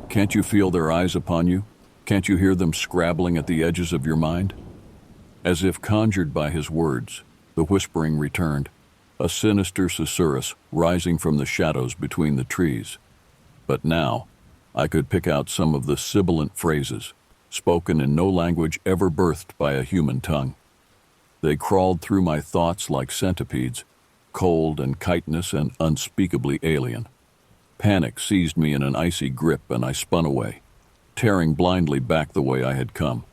Can't you feel their eyes upon you? Can't you hear them scrabbling at the edges of your mind?" As if conjured by his words, the whispering returned, a sinister susurrus rising from the shadows between the trees. But now, I could pick out some of the sibilant phrases, spoken in no language ever birthed by a human tongue. They crawled through my thoughts like centipedes, cold and chitinous and unspeakably alien. Panic seized me in an icy grip, and I spun away, tearing blindly back the way I had come.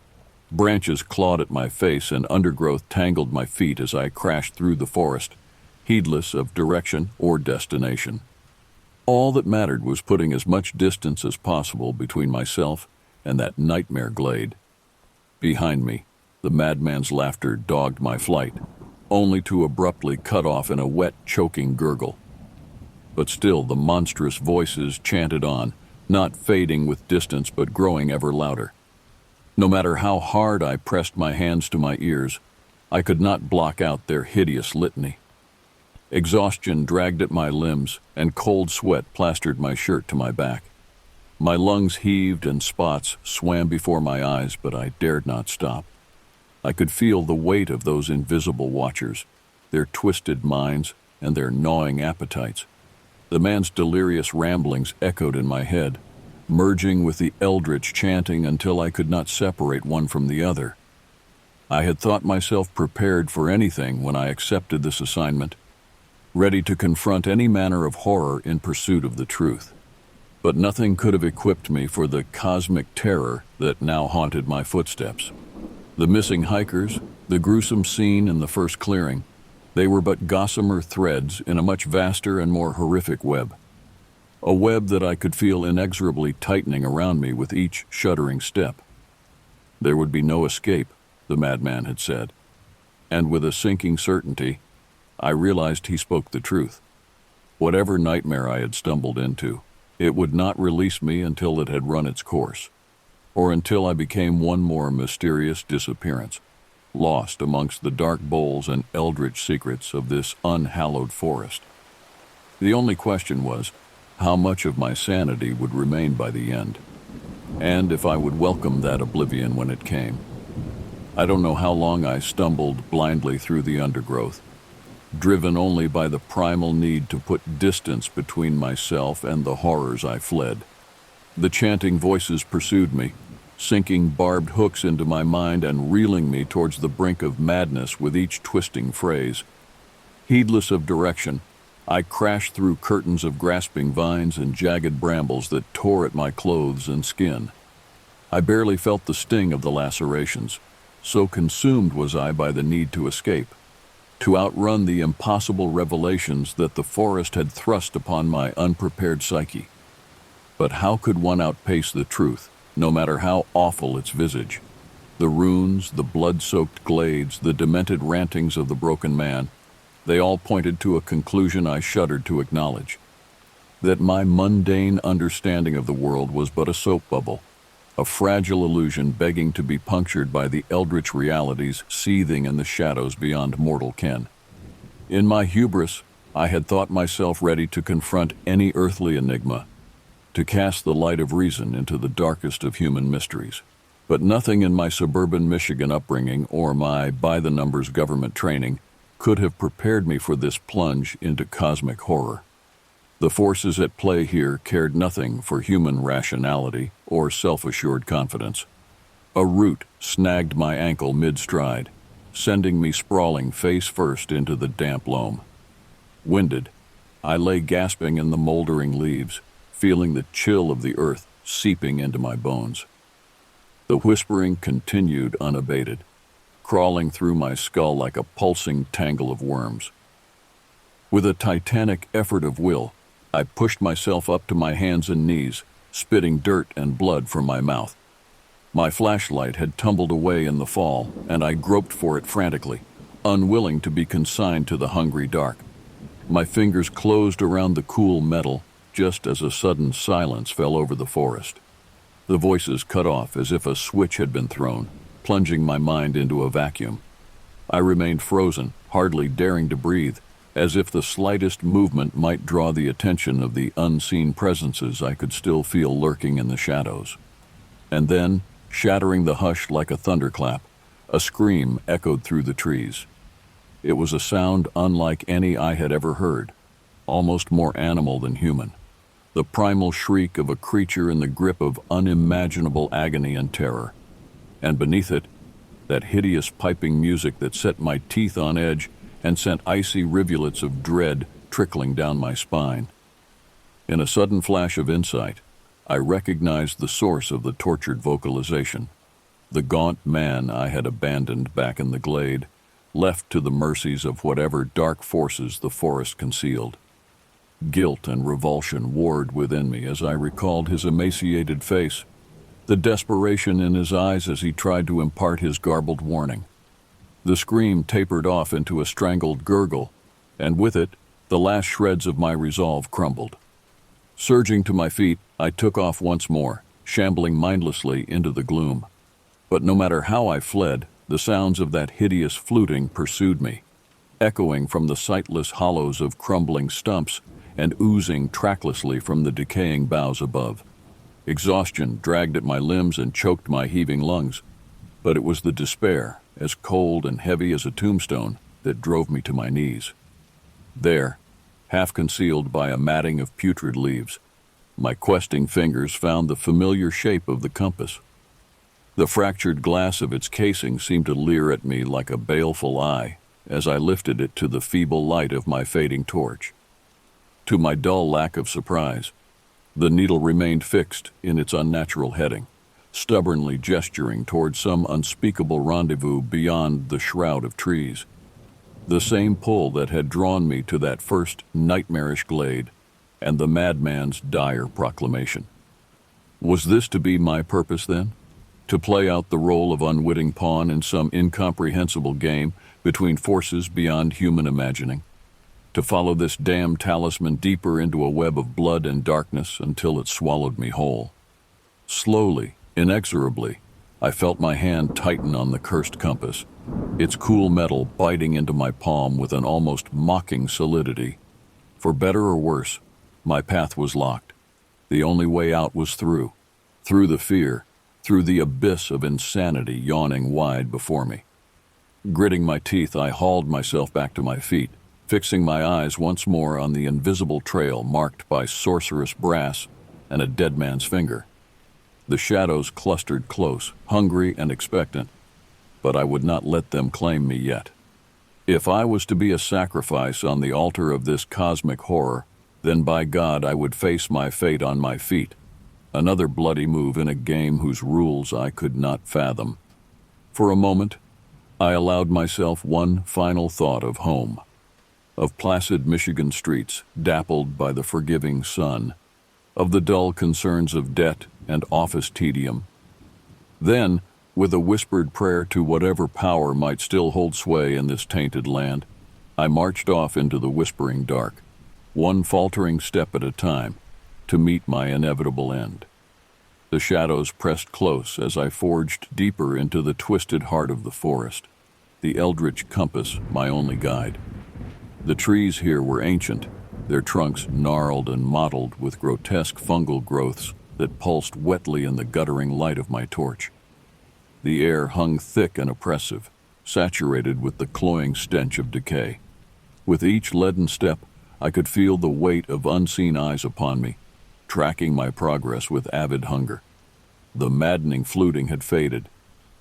Branches clawed at my face and undergrowth tangled my feet as I crashed through the forest, heedless of direction or destination. All that mattered was putting as much distance as possible between myself and that nightmare glade. Behind me, the madman's laughter dogged my flight, only to abruptly cut off in a wet, choking gurgle. But still the monstrous voices chanted on, not fading with distance but growing ever louder. No matter how hard I pressed my hands to my ears, I could not block out their hideous litany. Exhaustion dragged at my limbs, and cold sweat plastered my shirt to my back. My lungs heaved and spots swam before my eyes, but I dared not stop. I could feel the weight of those invisible watchers, their twisted minds and their gnawing appetites. The man's delirious ramblings echoed in my head, merging with the eldritch chanting until I could not separate one from the other. I had thought myself prepared for anything when I accepted this assignment, ready to confront any manner of horror in pursuit of the truth. But nothing could have equipped me for the cosmic terror that now haunted my footsteps. The missing hikers, the gruesome scene in the first clearing, they were but gossamer threads in a much vaster and more horrific web. A web that I could feel inexorably tightening around me with each shuddering step. There would be no escape, the madman had said. And with a sinking certainty, I realized he spoke the truth. Whatever nightmare I had stumbled into, it would not release me until it had run its course, or until I became one more mysterious disappearance, lost amongst the dark bowls and eldritch secrets of this unhallowed forest. The only question was, how much of my sanity would remain by the end, and if I would welcome that oblivion when it came. I don't know how long I stumbled blindly through the undergrowth, driven only by the primal need to put distance between myself and the horrors I fled. The chanting voices pursued me, sinking barbed hooks into my mind and reeling me towards the brink of madness with each twisting phrase. Heedless of direction, I crashed through curtains of grasping vines and jagged brambles that tore at my clothes and skin. I barely felt the sting of the lacerations, so consumed was I by the need to escape, to outrun the impossible revelations that the forest had thrust upon my unprepared psyche. But how could one outpace the truth, no matter how awful its visage? The runes, the blood-soaked glades, the demented rantings of the broken man, they all pointed to a conclusion I shuddered to acknowledge: that my mundane understanding of the world was but a soap bubble, a fragile illusion begging to be punctured by the eldritch realities seething in the shadows beyond mortal ken. In my hubris, I had thought myself ready to confront any earthly enigma, to cast the light of reason into the darkest of human mysteries. But nothing in my suburban Michigan upbringing or my by-the-numbers government training could have prepared me for this plunge into cosmic horror. The forces at play here cared nothing for human rationality or self-assured confidence. A root snagged my ankle mid-stride, sending me sprawling face first into the damp loam. Winded, I lay gasping in the moldering leaves, feeling the chill of the earth seeping into my bones. The whispering continued unabated, crawling through my skull like a pulsing tangle of worms. With a titanic effort of will, I pushed myself up to my hands and knees, spitting dirt and blood from my mouth. My flashlight had tumbled away in the fall, and I groped for it frantically, unwilling to be consigned to the hungry dark. My fingers closed around the cool metal just as a sudden silence fell over the forest. The voices cut off as if a switch had been thrown, plunging my mind into a vacuum. I remained frozen, hardly daring to breathe, as if the slightest movement might draw the attention of the unseen presences I could still feel lurking in the shadows. And then, shattering the hush like a thunderclap, a scream echoed through the trees. It was a sound unlike any I had ever heard, almost more animal than human. The primal shriek of a creature in the grip of unimaginable agony and terror. And beneath it, that hideous piping music that set my teeth on edge and sent icy rivulets of dread trickling down my spine. In a sudden flash of insight, I recognized the source of the tortured vocalization. The gaunt man I had abandoned back in the glade, left to the mercies of whatever dark forces the forest concealed. Guilt and revulsion warred within me as I recalled his emaciated face, the desperation in his eyes as he tried to impart his garbled warning. The scream tapered off into a strangled gurgle, and with it, the last shreds of my resolve crumbled. Surging to my feet, I took off once more, shambling mindlessly into the gloom. But no matter how I fled, the sounds of that hideous fluting pursued me, echoing from the sightless hollows of crumbling stumps and oozing tracklessly from the decaying boughs above. Exhaustion dragged at my limbs and choked my heaving lungs, but it was the despair, as cold and heavy as a tombstone, that drove me to my knees. There, half concealed by a matting of putrid leaves, my questing fingers found the familiar shape of the compass. The fractured glass of its casing seemed to leer at me like a baleful eye as I lifted it to the feeble light of my fading torch. To my dull lack of surprise, the needle remained fixed in its unnatural heading, stubbornly gesturing toward some unspeakable rendezvous beyond the shroud of trees. The same pull that had drawn me to that first nightmarish glade and the madman's dire proclamation. Was this to be my purpose then? To play out the role of unwitting pawn in some incomprehensible game between forces beyond human imagining? To follow this damned talisman deeper into a web of blood and darkness until it swallowed me whole? Slowly, inexorably, I felt my hand tighten on the cursed compass, its cool metal biting into my palm with an almost mocking solidity. For better or worse, my path was locked. The only way out was through the fear, through the abyss of insanity yawning wide before me. Gritting my teeth, I hauled myself back to my feet, fixing my eyes once more on the invisible trail marked by sorcerous brass and a dead man's finger. The shadows clustered close, hungry and expectant, but I would not let them claim me yet. If I was to be a sacrifice on the altar of this cosmic horror, then by God I would face my fate on my feet, another bloody move in a game whose rules I could not fathom. For a moment, I allowed myself one final thought of home, of placid Michigan streets dappled by the forgiving sun, of the dull concerns of debt and office tedium. Then, with a whispered prayer to whatever power might still hold sway in this tainted land, I marched off into the whispering dark, one faltering step at a time, to meet my inevitable end. The shadows pressed close as I forged deeper into the twisted heart of the forest, the eldritch compass my only guide. The trees here were ancient, their trunks gnarled and mottled with grotesque fungal growths that pulsed wetly in the guttering light of my torch. The air hung thick and oppressive, saturated with the cloying stench of decay. With each leaden step, I could feel the weight of unseen eyes upon me, tracking my progress with avid hunger. The maddening fluting had faded,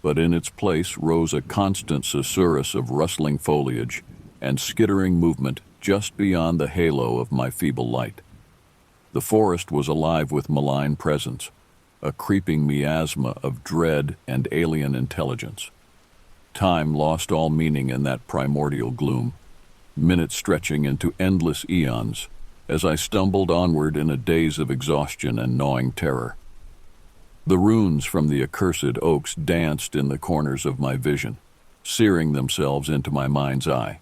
but in its place rose a constant susurrus of rustling foliage and skittering movement just beyond the halo of my feeble light. The forest was alive with malign presence, a creeping miasma of dread and alien intelligence. Time lost all meaning in that primordial gloom, minutes stretching into endless eons as I stumbled onward in a daze of exhaustion and gnawing terror. The runes from the accursed oaks danced in the corners of my vision, searing themselves into my mind's eye.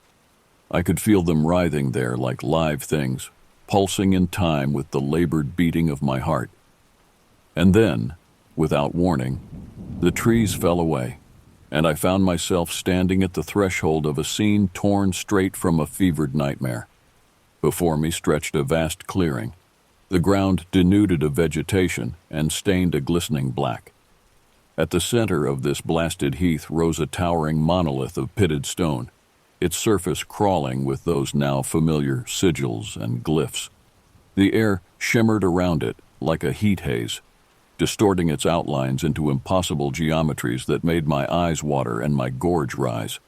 I could feel them writhing there like live things, pulsing in time with the labored beating of my heart. And then, without warning, the trees fell away, and I found myself standing at the threshold of a scene torn straight from a fevered nightmare. Before me stretched a vast clearing, the ground denuded of vegetation and stained a glistening black. At the center of this blasted heath rose a towering monolith of pitted stone, its surface crawling with those now familiar sigils and glyphs. The air shimmered around it like a heat haze, distorting its outlines into impossible geometries that made my eyes water and my gorge rise.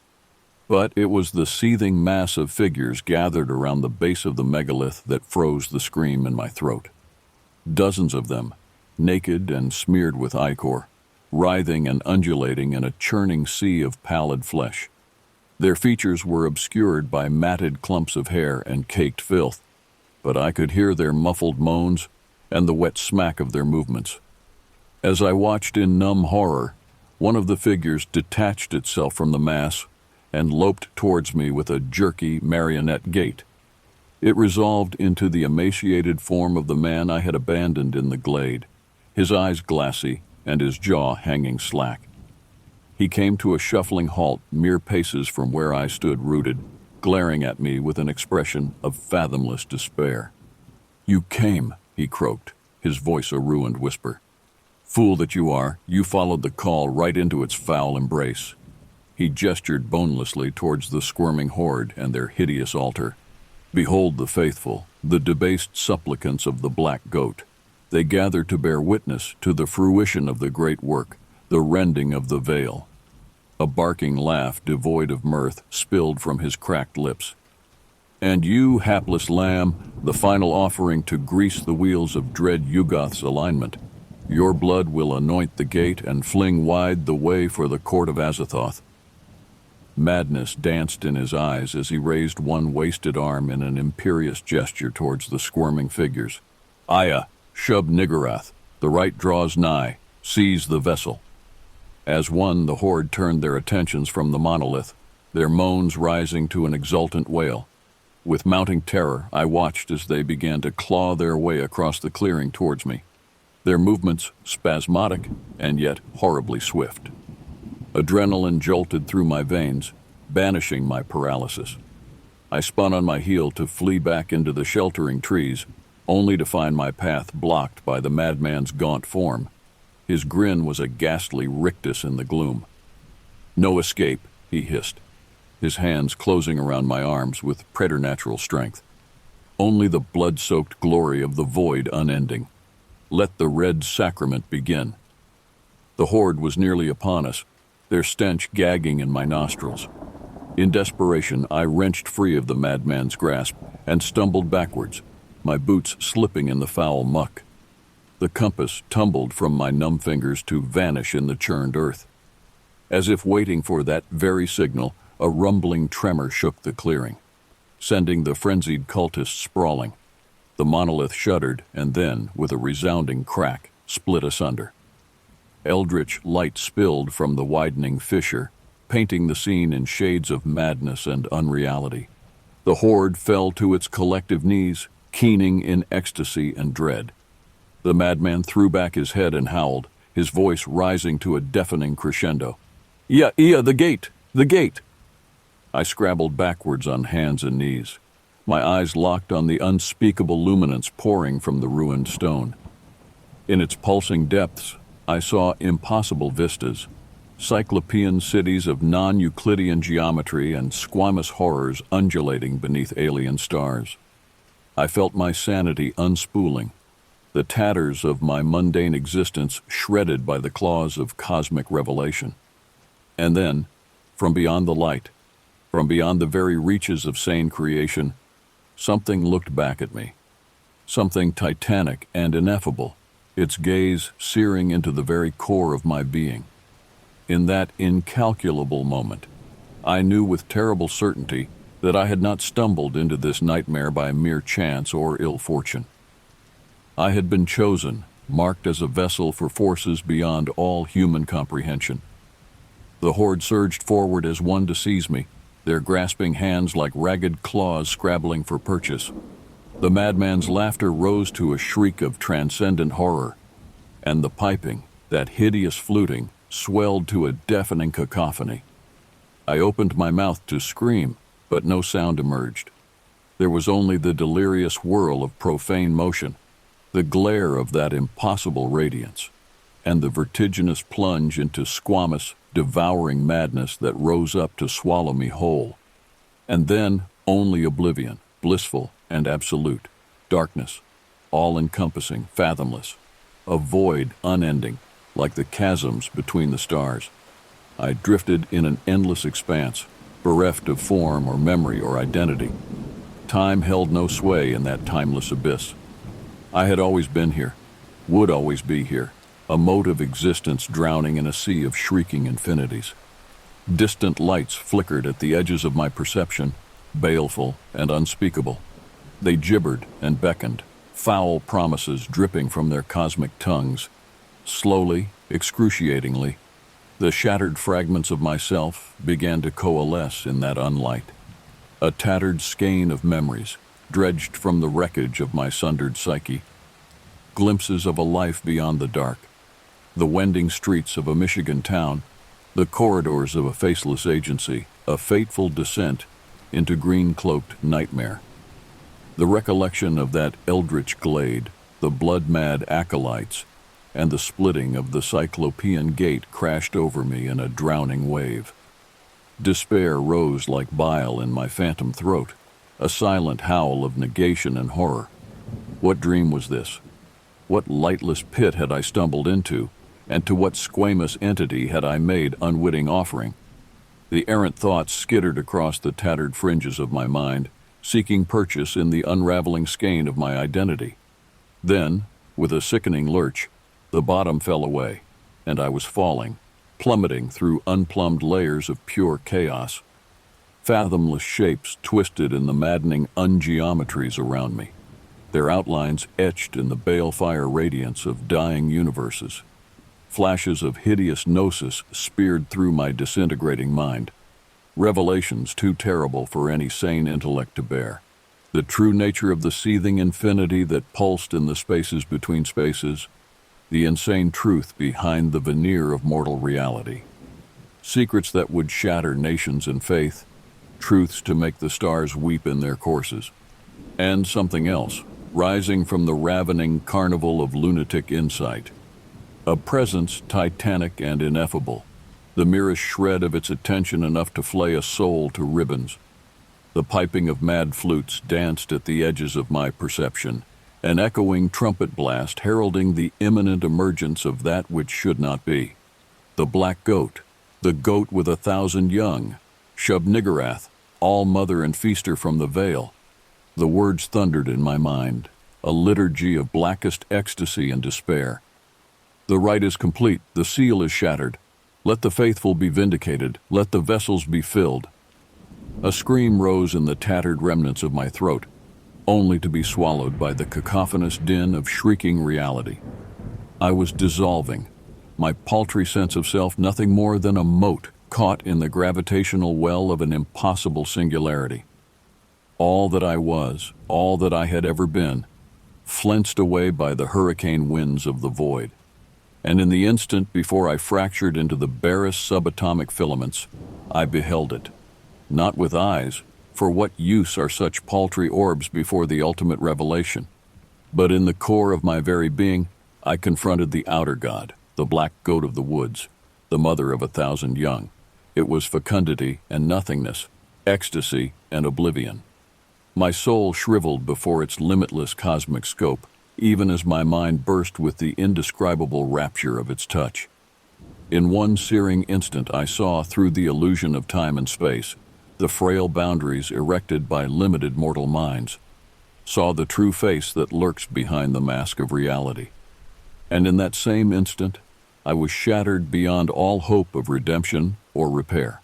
But it was the seething mass of figures gathered around the base of the megalith that froze the scream in my throat. Dozens of them, naked and smeared with ichor, writhing and undulating in a churning sea of pallid flesh. Their features were obscured by matted clumps of hair and caked filth, but I could hear their muffled moans and the wet smack of their movements. As I watched in numb horror, one of the figures detached itself from the mass and loped towards me with a jerky marionette gait. It resolved into the emaciated form of the man I had abandoned in the glade, his eyes glassy and his jaw hanging slack. He came to a shuffling halt mere paces from where I stood rooted, glaring at me with an expression of fathomless despair. "You came," he croaked, his voice a ruined whisper. "Fool that you are, you followed the call right into its foul embrace." He gestured bonelessly towards the squirming horde and their hideous altar. "Behold the faithful, the debased supplicants of the black goat. They gather to bear witness to the fruition of the great work, the rending of the veil." A barking laugh devoid of mirth spilled from his cracked lips. "And you, hapless lamb, the final offering to grease the wheels of dread Yugoth's alignment. Your blood will anoint the gate and fling wide the way for the court of Azathoth." Madness danced in his eyes as he raised one wasted arm in an imperious gesture towards the squirming figures. "Aya, Shub Niggurath, the right draws nigh, seize the vessel." As one, the horde turned their attentions from the monolith, their moans rising to an exultant wail. With mounting terror, I watched as they began to claw their way across the clearing towards me, their movements spasmodic and yet horribly swift. Adrenaline jolted through my veins, banishing my paralysis. I spun on my heel to flee back into the sheltering trees, only to find my path blocked by the madman's gaunt form. His grin was a ghastly rictus in the gloom. "No escape," he hissed, his hands closing around my arms with preternatural strength. "Only the blood-soaked glory of the void unending. Let the red sacrament begin." The horde was nearly upon us, their stench gagging in my nostrils. In desperation, I wrenched free of the madman's grasp and stumbled backwards, my boots slipping in the foul muck. The compass tumbled from my numb fingers to vanish in the churned earth. As if waiting for that very signal, a rumbling tremor shook the clearing, sending the frenzied cultists sprawling. The monolith shuddered and then, with a resounding crack, split asunder. Eldritch light spilled from the widening fissure, painting the scene in shades of madness and unreality. The horde fell to its collective knees, keening in ecstasy and dread. The madman threw back his head and howled, his voice rising to a deafening crescendo. "Ia, the gate! The gate!" I scrabbled backwards on hands and knees, my eyes locked on the unspeakable luminance pouring from the ruined stone. In its pulsing depths, I saw impossible vistas, cyclopean cities of non-Euclidean geometry and squamous horrors undulating beneath alien stars. I felt my sanity unspooling, the tatters of my mundane existence shredded by the claws of cosmic revelation. And then, from beyond the light, from beyond the very reaches of sane creation, something looked back at me, something titanic and ineffable, its gaze searing into the very core of my being. In that incalculable moment, I knew with terrible certainty that I had not stumbled into this nightmare by mere chance or ill fortune. I had been chosen, marked as a vessel for forces beyond all human comprehension. The horde surged forward as one to seize me, their grasping hands like ragged claws scrabbling for purchase. The madman's laughter rose to a shriek of transcendent horror, and the piping, that hideous fluting, swelled to a deafening cacophony. I opened my mouth to scream, but no sound emerged. There was only the delirious whirl of profane motion, the glare of that impossible radiance, and the vertiginous plunge into squamous, devouring madness that rose up to swallow me whole. And then only oblivion, blissful and absolute, darkness, all-encompassing, fathomless, a void unending, like the chasms between the stars. I drifted in an endless expanse, bereft of form or memory or identity. Time held no sway in that timeless abyss. I had always been here, would always be here, a mote of existence drowning in a sea of shrieking infinities. Distant lights flickered at the edges of my perception, baleful and unspeakable. They gibbered and beckoned, foul promises dripping from their cosmic tongues. Slowly, excruciatingly, the shattered fragments of myself began to coalesce in that unlight. A tattered skein of memories, dredged from the wreckage of my sundered psyche. Glimpses of a life beyond the dark. The wending streets of a Michigan town, the corridors of a faceless agency, a fateful descent into green-cloaked nightmare. The recollection of that eldritch glade, the blood-mad acolytes, and the splitting of the Cyclopean gate crashed over me in a drowning wave. Despair rose like bile in my phantom throat, a silent howl of negation and horror. What dream was this? What lightless pit had I stumbled into, and to what squamous entity had I made unwitting offering? The errant thoughts skittered across the tattered fringes of my mind, seeking purchase in the unraveling skein of my identity. Then, with a sickening lurch, the bottom fell away, and I was falling, plummeting through unplumbed layers of pure chaos. Fathomless shapes twisted in the maddening ungeometries around me, their outlines etched in the balefire radiance of dying universes. Flashes of hideous gnosis speared through my disintegrating mind, revelations too terrible for any sane intellect to bear. The true nature of the seething infinity that pulsed in the spaces between spaces, the insane truth behind the veneer of mortal reality. Secrets that would shatter nations and faith, truths to make the stars weep in their courses. And something else, rising from the ravening carnival of lunatic insight. A presence titanic and ineffable, the merest shred of its attention enough to flay a soul to ribbons. The piping of mad flutes danced at the edges of my perception, an echoing trumpet blast heralding the imminent emergence of that which should not be. The black goat, the goat with 1,000 young, Shub-Niggurath, all-mother and feaster from the veil. The words thundered in my mind, a liturgy of blackest ecstasy and despair. The rite is complete, the seal is shattered. Let the faithful be vindicated, let the vessels be filled. A scream rose in the tattered remnants of my throat, only to be swallowed by the cacophonous din of shrieking reality. I was dissolving, my paltry sense of self nothing more than a mote caught in the gravitational well of an impossible singularity. All that I was, all that I had ever been, flenched away by the hurricane winds of the void. And in the instant before I fractured into the barest subatomic filaments, I beheld it. Not with eyes, for what use are such paltry orbs before the ultimate revelation? But in the core of my very being, I confronted the outer god, the black goat of the woods, the mother of 1,000 young. It was fecundity and nothingness, ecstasy and oblivion. My soul shriveled before its limitless cosmic scope, even as my mind burst with the indescribable rapture of its touch. In one searing instant I saw through the illusion of time and space, the frail boundaries erected by limited mortal minds, saw the true face that lurks behind the mask of reality. And in that same instant, I was shattered beyond all hope of redemption or repair.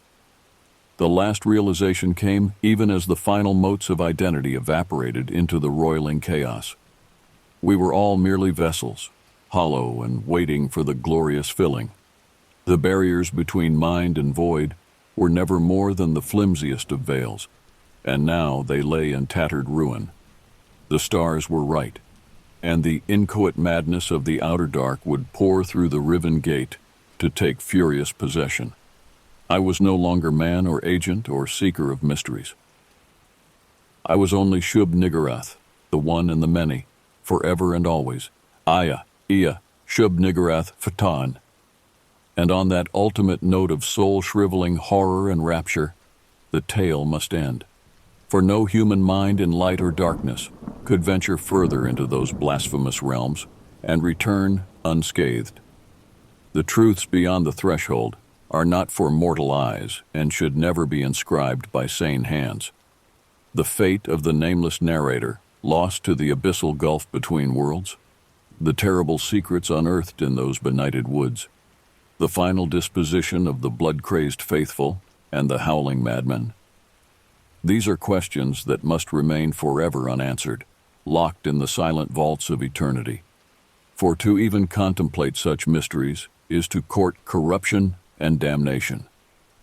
The last realization came even as the final motes of identity evaporated into the roiling chaos. We were all merely vessels, hollow and waiting for the glorious filling. The barriers between mind and void were never more than the flimsiest of veils, and now they lay in tattered ruin. The stars were right, and the inchoate madness of the outer dark would pour through the riven gate to take furious possession. I was no longer man or agent or seeker of mysteries. I was only Shub-Niggurath, the one and the many, forever and always. Aya, Ea, Shub-Niggurath, Fatan. And on that ultimate note of soul-shriveling horror and rapture, the tale must end. For no human mind in light or darkness could venture further into those blasphemous realms and return unscathed. The truths beyond the threshold are not for mortal eyes and should never be inscribed by sane hands. The fate of the nameless narrator, lost to the abyssal gulf between worlds, the terrible secrets unearthed in those benighted woods, the final disposition of the blood-crazed faithful and the howling madmen. These are questions that must remain forever unanswered, locked in the silent vaults of eternity. For to even contemplate such mysteries is to court corruption and damnation.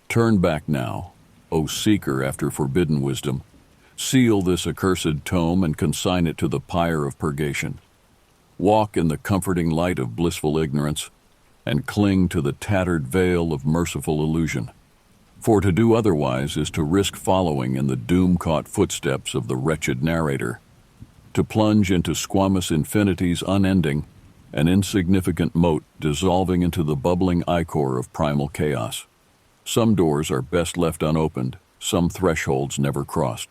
Turn back now, O seeker after forbidden wisdom. Seal this accursed tome and consign it to the pyre of purgation. Walk in the comforting light of blissful ignorance, and cling to the tattered veil of merciful illusion. For to do otherwise is to risk following in the doom-caught footsteps of the wretched narrator, to plunge into squamous infinities unending, an insignificant mote dissolving into the bubbling ichor of primal chaos. Some doors are best left unopened, some thresholds never crossed,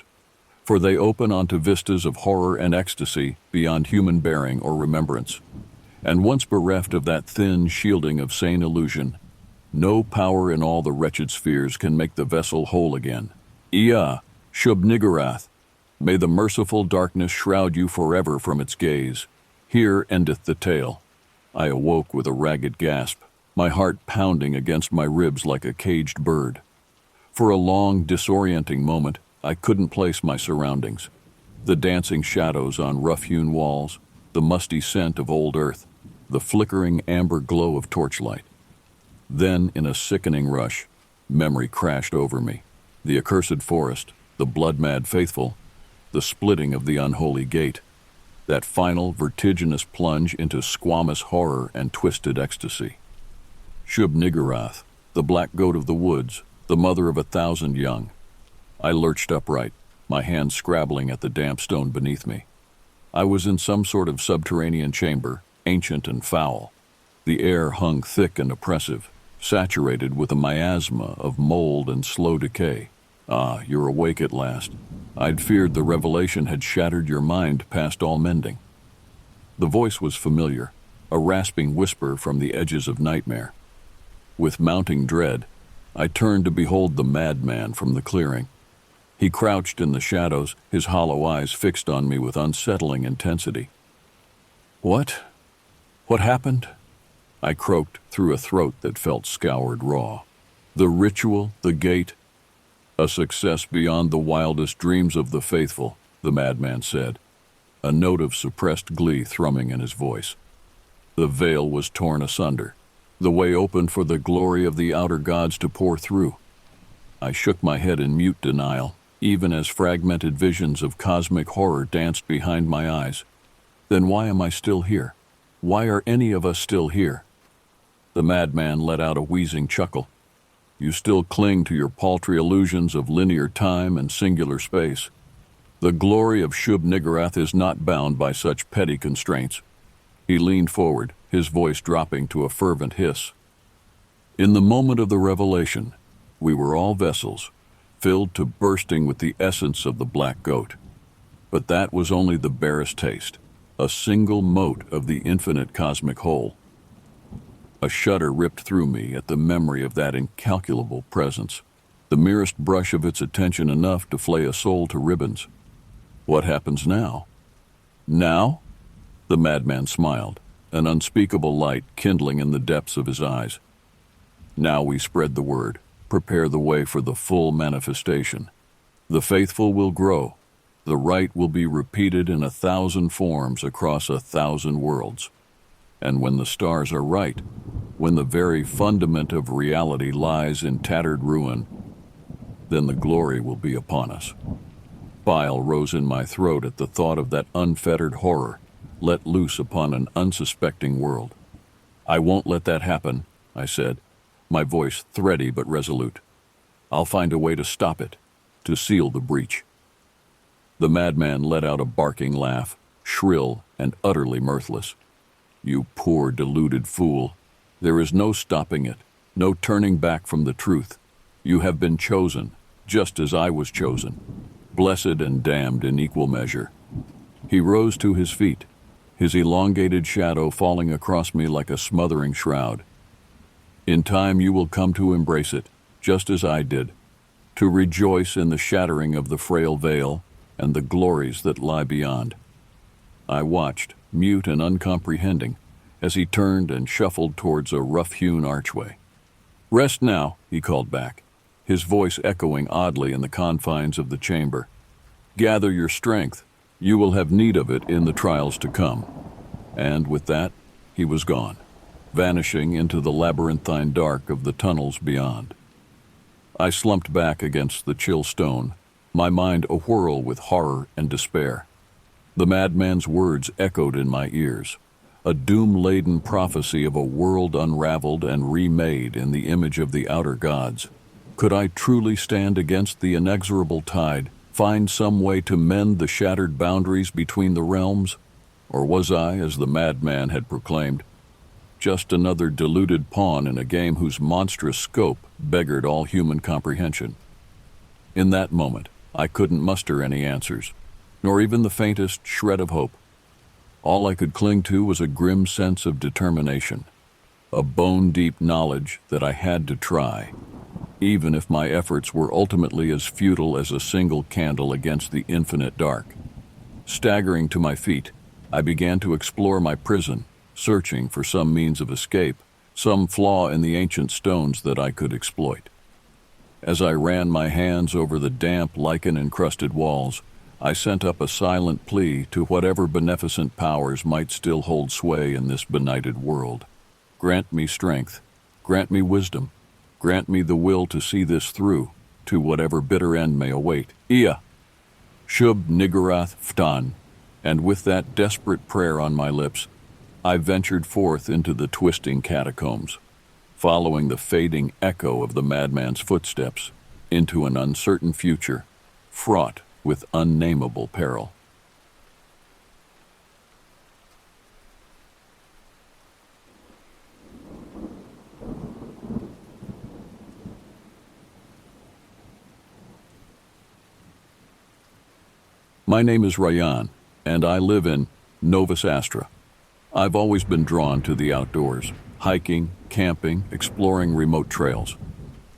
for they open onto vistas of horror and ecstasy beyond human bearing or remembrance. And once bereft of that thin shielding of sane illusion, no power in all the wretched spheres can make the vessel whole again. Ea, Shub-Niggurath, may the merciful darkness shroud you forever from its gaze. Here endeth the tale. I awoke with a ragged gasp, my heart pounding against my ribs like a caged bird. For a long, disorienting moment, I couldn't place my surroundings. The dancing shadows on rough-hewn walls, the musty scent of old earth, the flickering amber glow of torchlight. Then, in a sickening rush, memory crashed over me. The accursed forest, the blood-mad faithful, the splitting of the unholy gate, that final vertiginous plunge into squamous horror and twisted ecstasy. Shub-Niggurath, the black goat of the woods, the mother of 1,000 young. I lurched upright, my hands scrabbling at the damp stone beneath me. I was in some sort of subterranean chamber, ancient and foul. The air hung thick and oppressive, saturated with a miasma of mold and slow decay. Ah, you're awake at last. I'd feared the revelation had shattered your mind past all mending. The voice was familiar, a rasping whisper from the edges of nightmare. With mounting dread, I turned to behold the madman from the clearing. He crouched in the shadows, his hollow eyes fixed on me with unsettling intensity. What? What happened? I croaked through a throat that felt scoured raw. The ritual, the gate, a success beyond the wildest dreams of the faithful, the madman said, a note of suppressed glee thrumming in his voice. The veil was torn asunder. The way opened for the glory of the outer gods to pour through. I shook my head in mute denial, even as fragmented visions of cosmic horror danced behind my eyes. Then why am I still here? Why are any of us still here? The madman let out a wheezing chuckle. You still cling to your paltry illusions of linear time and singular space. The glory of Shub-Niggurath is not bound by such petty constraints. He leaned forward, his voice dropping to a fervent hiss. In the moment of the revelation, we were all vessels, filled to bursting with the essence of the black goat. But that was only the barest taste, a single mote of the infinite cosmic whole. A shudder ripped through me at the memory of that incalculable presence, the merest brush of its attention enough to flay a soul to ribbons. What happens now? Now? The madman smiled, an unspeakable light kindling in the depths of his eyes. Now we spread the word, prepare the way for the full manifestation. The faithful will grow. The rite will be repeated in 1,000 forms across 1,000 worlds. And when the stars are right, when the very fundament of reality lies in tattered ruin, then the glory will be upon us. Bile rose in my throat at the thought of that unfettered horror let loose upon an unsuspecting world. "I won't let that happen," I said, my voice thready but resolute. "I'll find a way to stop it, to seal the breach." The madman let out a barking laugh, shrill and utterly mirthless. "You poor deluded fool. There is no stopping it, no turning back from the truth. You have been chosen, just as I was chosen, blessed and damned in equal measure." He rose to his feet, his elongated shadow falling across me like a smothering shroud. "In time you will come to embrace it, just as I did, to rejoice in the shattering of the frail veil and the glories that lie beyond." I watched, mute and uncomprehending, as he turned and shuffled towards a rough-hewn archway. "Rest now," he called back, his voice echoing oddly in the confines of the chamber. "Gather your strength. You will have need of it in the trials to come." And with that, he was gone, vanishing into the labyrinthine dark of the tunnels beyond. I slumped back against the chill stone, my mind awhirl with horror and despair. The madman's words echoed in my ears, a doom-laden prophecy of a world unraveled and remade in the image of the outer gods. Could I truly stand against the inexorable tide, find some way to mend the shattered boundaries between the realms? Or was I, as the madman had proclaimed, just another deluded pawn in a game whose monstrous scope beggared all human comprehension? In that moment, I couldn't muster any answers, nor even the faintest shred of hope. All I could cling to was a grim sense of determination, a bone-deep knowledge that I had to try, even if my efforts were ultimately as futile as a single candle against the infinite dark. Staggering to my feet, I began to explore my prison, searching for some means of escape, some flaw in the ancient stones that I could exploit. As I ran my hands over the damp, lichen-encrusted walls, I sent up a silent plea to whatever beneficent powers might still hold sway in this benighted world. Grant me strength, grant me wisdom, grant me the will to see this through, to whatever bitter end may await. Ia! Shub Niggurath Ftan. And with that desperate prayer on my lips, I ventured forth into the twisting catacombs, following the fading echo of the madman's footsteps into an uncertain future, fraught with unnameable peril. My name is Rayan, and I live in Novus Astra. I've always been drawn to the outdoors, hiking, camping, exploring remote trails.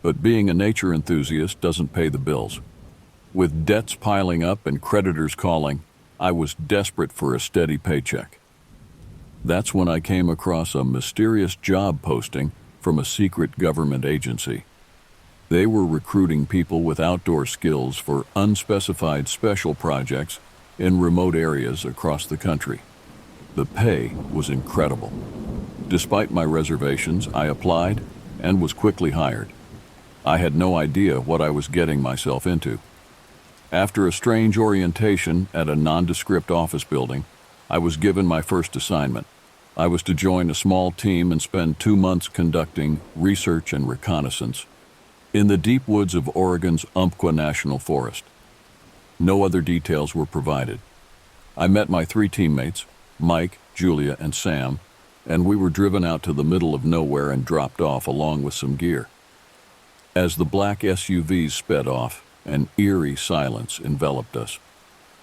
But being a nature enthusiast doesn't pay the bills. With debts piling up and creditors calling, I was desperate for a steady paycheck. That's when I came across a mysterious job posting from a secret government agency. They were recruiting people with outdoor skills for unspecified special projects in remote areas across the country. The pay was incredible. Despite my reservations, I applied and was quickly hired. I had no idea what I was getting myself into. After a strange orientation at a nondescript office building, I was given my first assignment. I was to join a small team and spend 2 months conducting research and reconnaissance in the deep woods of Oregon's Umpqua National Forest. No other details were provided. I met my 3 teammates, Mike, Julia, and Sam, and we were driven out to the middle of nowhere and dropped off along with some gear. As the black SUVs sped off, an eerie silence enveloped us.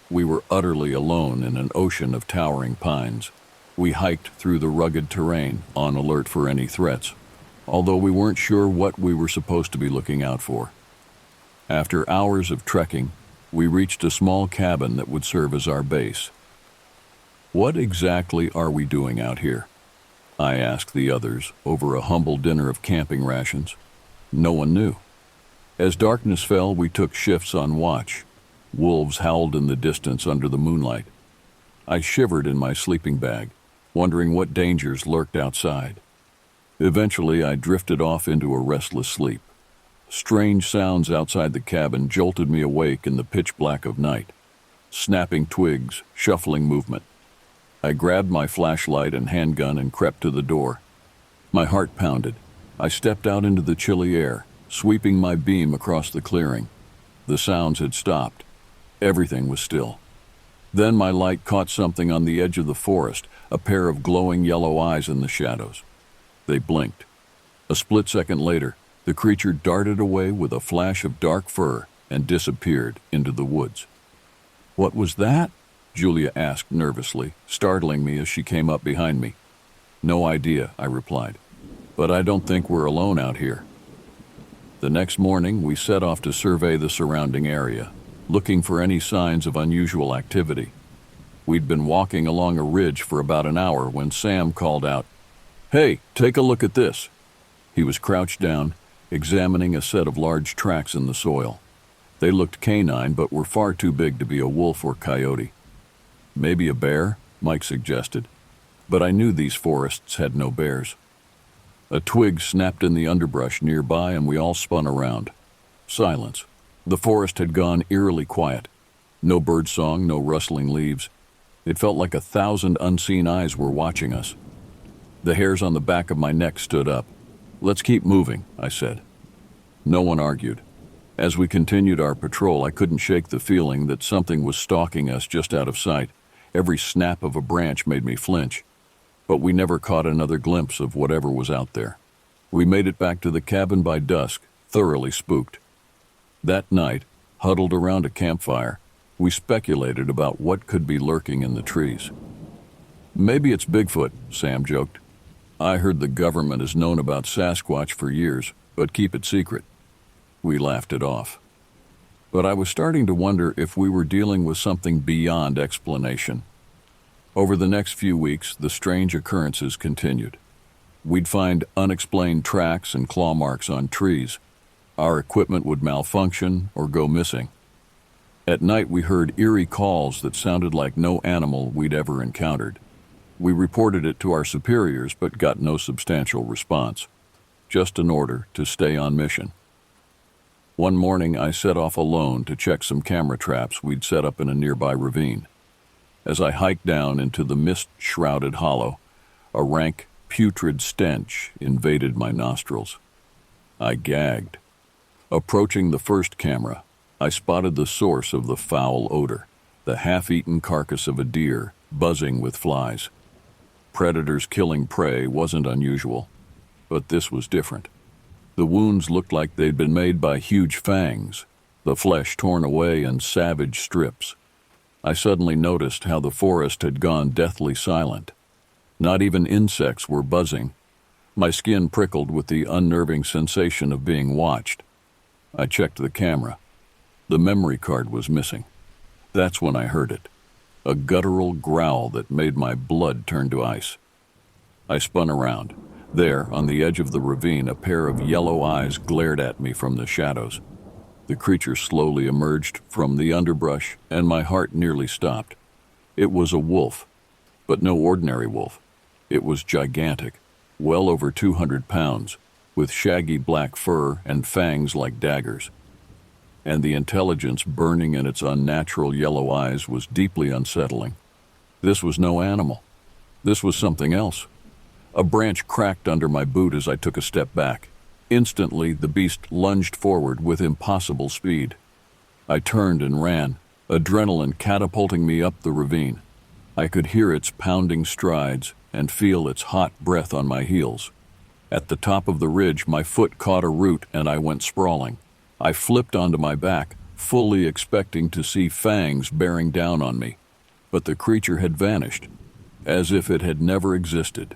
We were utterly alone in an ocean of towering pines. We hiked through the rugged terrain, on alert for any threats, although we weren't sure what we were supposed to be looking out for. After hours of trekking, we reached a small cabin that would serve as our base. "What exactly are we doing out here?" I asked the others over a humble dinner of camping rations. No one knew. As darkness fell, we took shifts on watch. Wolves howled in the distance under the moonlight. I shivered in my sleeping bag, wondering what dangers lurked outside. Eventually, I drifted off into a restless sleep. Strange sounds outside the cabin jolted me awake in the pitch black of night. Snapping twigs, shuffling movement. I grabbed my flashlight and handgun and crept to the door. My heart pounded. I stepped out into the chilly air, sweeping my beam across the clearing. The sounds had stopped. Everything was still. Then my light caught something on the edge of the forest, a pair of glowing yellow eyes in the shadows. They blinked. A split second later, the creature darted away with a flash of dark fur and disappeared into the woods. "What was that?" Julia asked nervously, startling me as she came up behind me. "No idea," I replied. "But I don't think we're alone out here." The next morning, we set off to survey the surrounding area, looking for any signs of unusual activity. We'd been walking along a ridge for about an hour when Sam called out, "Hey, take a look at this." He was crouched down, examining a set of large tracks in the soil. They looked canine, but were far too big to be a wolf or coyote. "Maybe a bear," Mike suggested, but I knew these forests had no bears. A twig snapped in the underbrush nearby and we all spun around. Silence. The forest had gone eerily quiet. No birdsong, no rustling leaves. It felt like 1,000 unseen eyes were watching us. The hairs on the back of my neck stood up. "Let's keep moving," I said. No one argued. As we continued our patrol, I couldn't shake the feeling that something was stalking us just out of sight. Every snap of a branch made me flinch. But we never caught another glimpse of whatever was out there. We made it back to the cabin by dusk, thoroughly spooked. That night, huddled around a campfire, we speculated about what could be lurking in the trees. "Maybe it's Bigfoot," Sam joked. "I heard the government has known about Sasquatch for years, but keep it secret." We laughed it off. But I was starting to wonder if we were dealing with something beyond explanation. Over the next few weeks, the strange occurrences continued. We'd find unexplained tracks and claw marks on trees. Our equipment would malfunction or go missing. At night, we heard eerie calls that sounded like no animal we'd ever encountered. We reported it to our superiors but got no substantial response. Just an order to stay on mission. One morning, I set off alone to check some camera traps we'd set up in a nearby ravine. As I hiked down into the mist-shrouded hollow, a rank, putrid stench invaded my nostrils. I gagged. Approaching the first camera, I spotted the source of the foul odor, the half-eaten carcass of a deer buzzing with flies. Predators killing prey wasn't unusual, but this was different. The wounds looked like they'd been made by huge fangs, the flesh torn away in savage strips. I suddenly noticed how the forest had gone deathly silent. Not even insects were buzzing. My skin prickled with the unnerving sensation of being watched. I checked the camera. The memory card was missing. That's when I heard it. A guttural growl that made my blood turn to ice. I spun around. There, on the edge of the ravine, a pair of yellow eyes glared at me from the shadows. The creature slowly emerged from the underbrush, and my heart nearly stopped. It was a wolf, but no ordinary wolf. It was gigantic, well over 200 pounds, with shaggy black fur and fangs like daggers. And the intelligence burning in its unnatural yellow eyes was deeply unsettling. This was no animal. This was something else. A branch cracked under my boot as I took a step back. Instantly, the beast lunged forward with impossible speed. I turned and ran, adrenaline catapulting me up the ravine. I could hear its pounding strides and feel its hot breath on my heels. At the top of the ridge, my foot caught a root and I went sprawling. I flipped onto my back, fully expecting to see fangs bearing down on me. But the creature had vanished, as if it had never existed.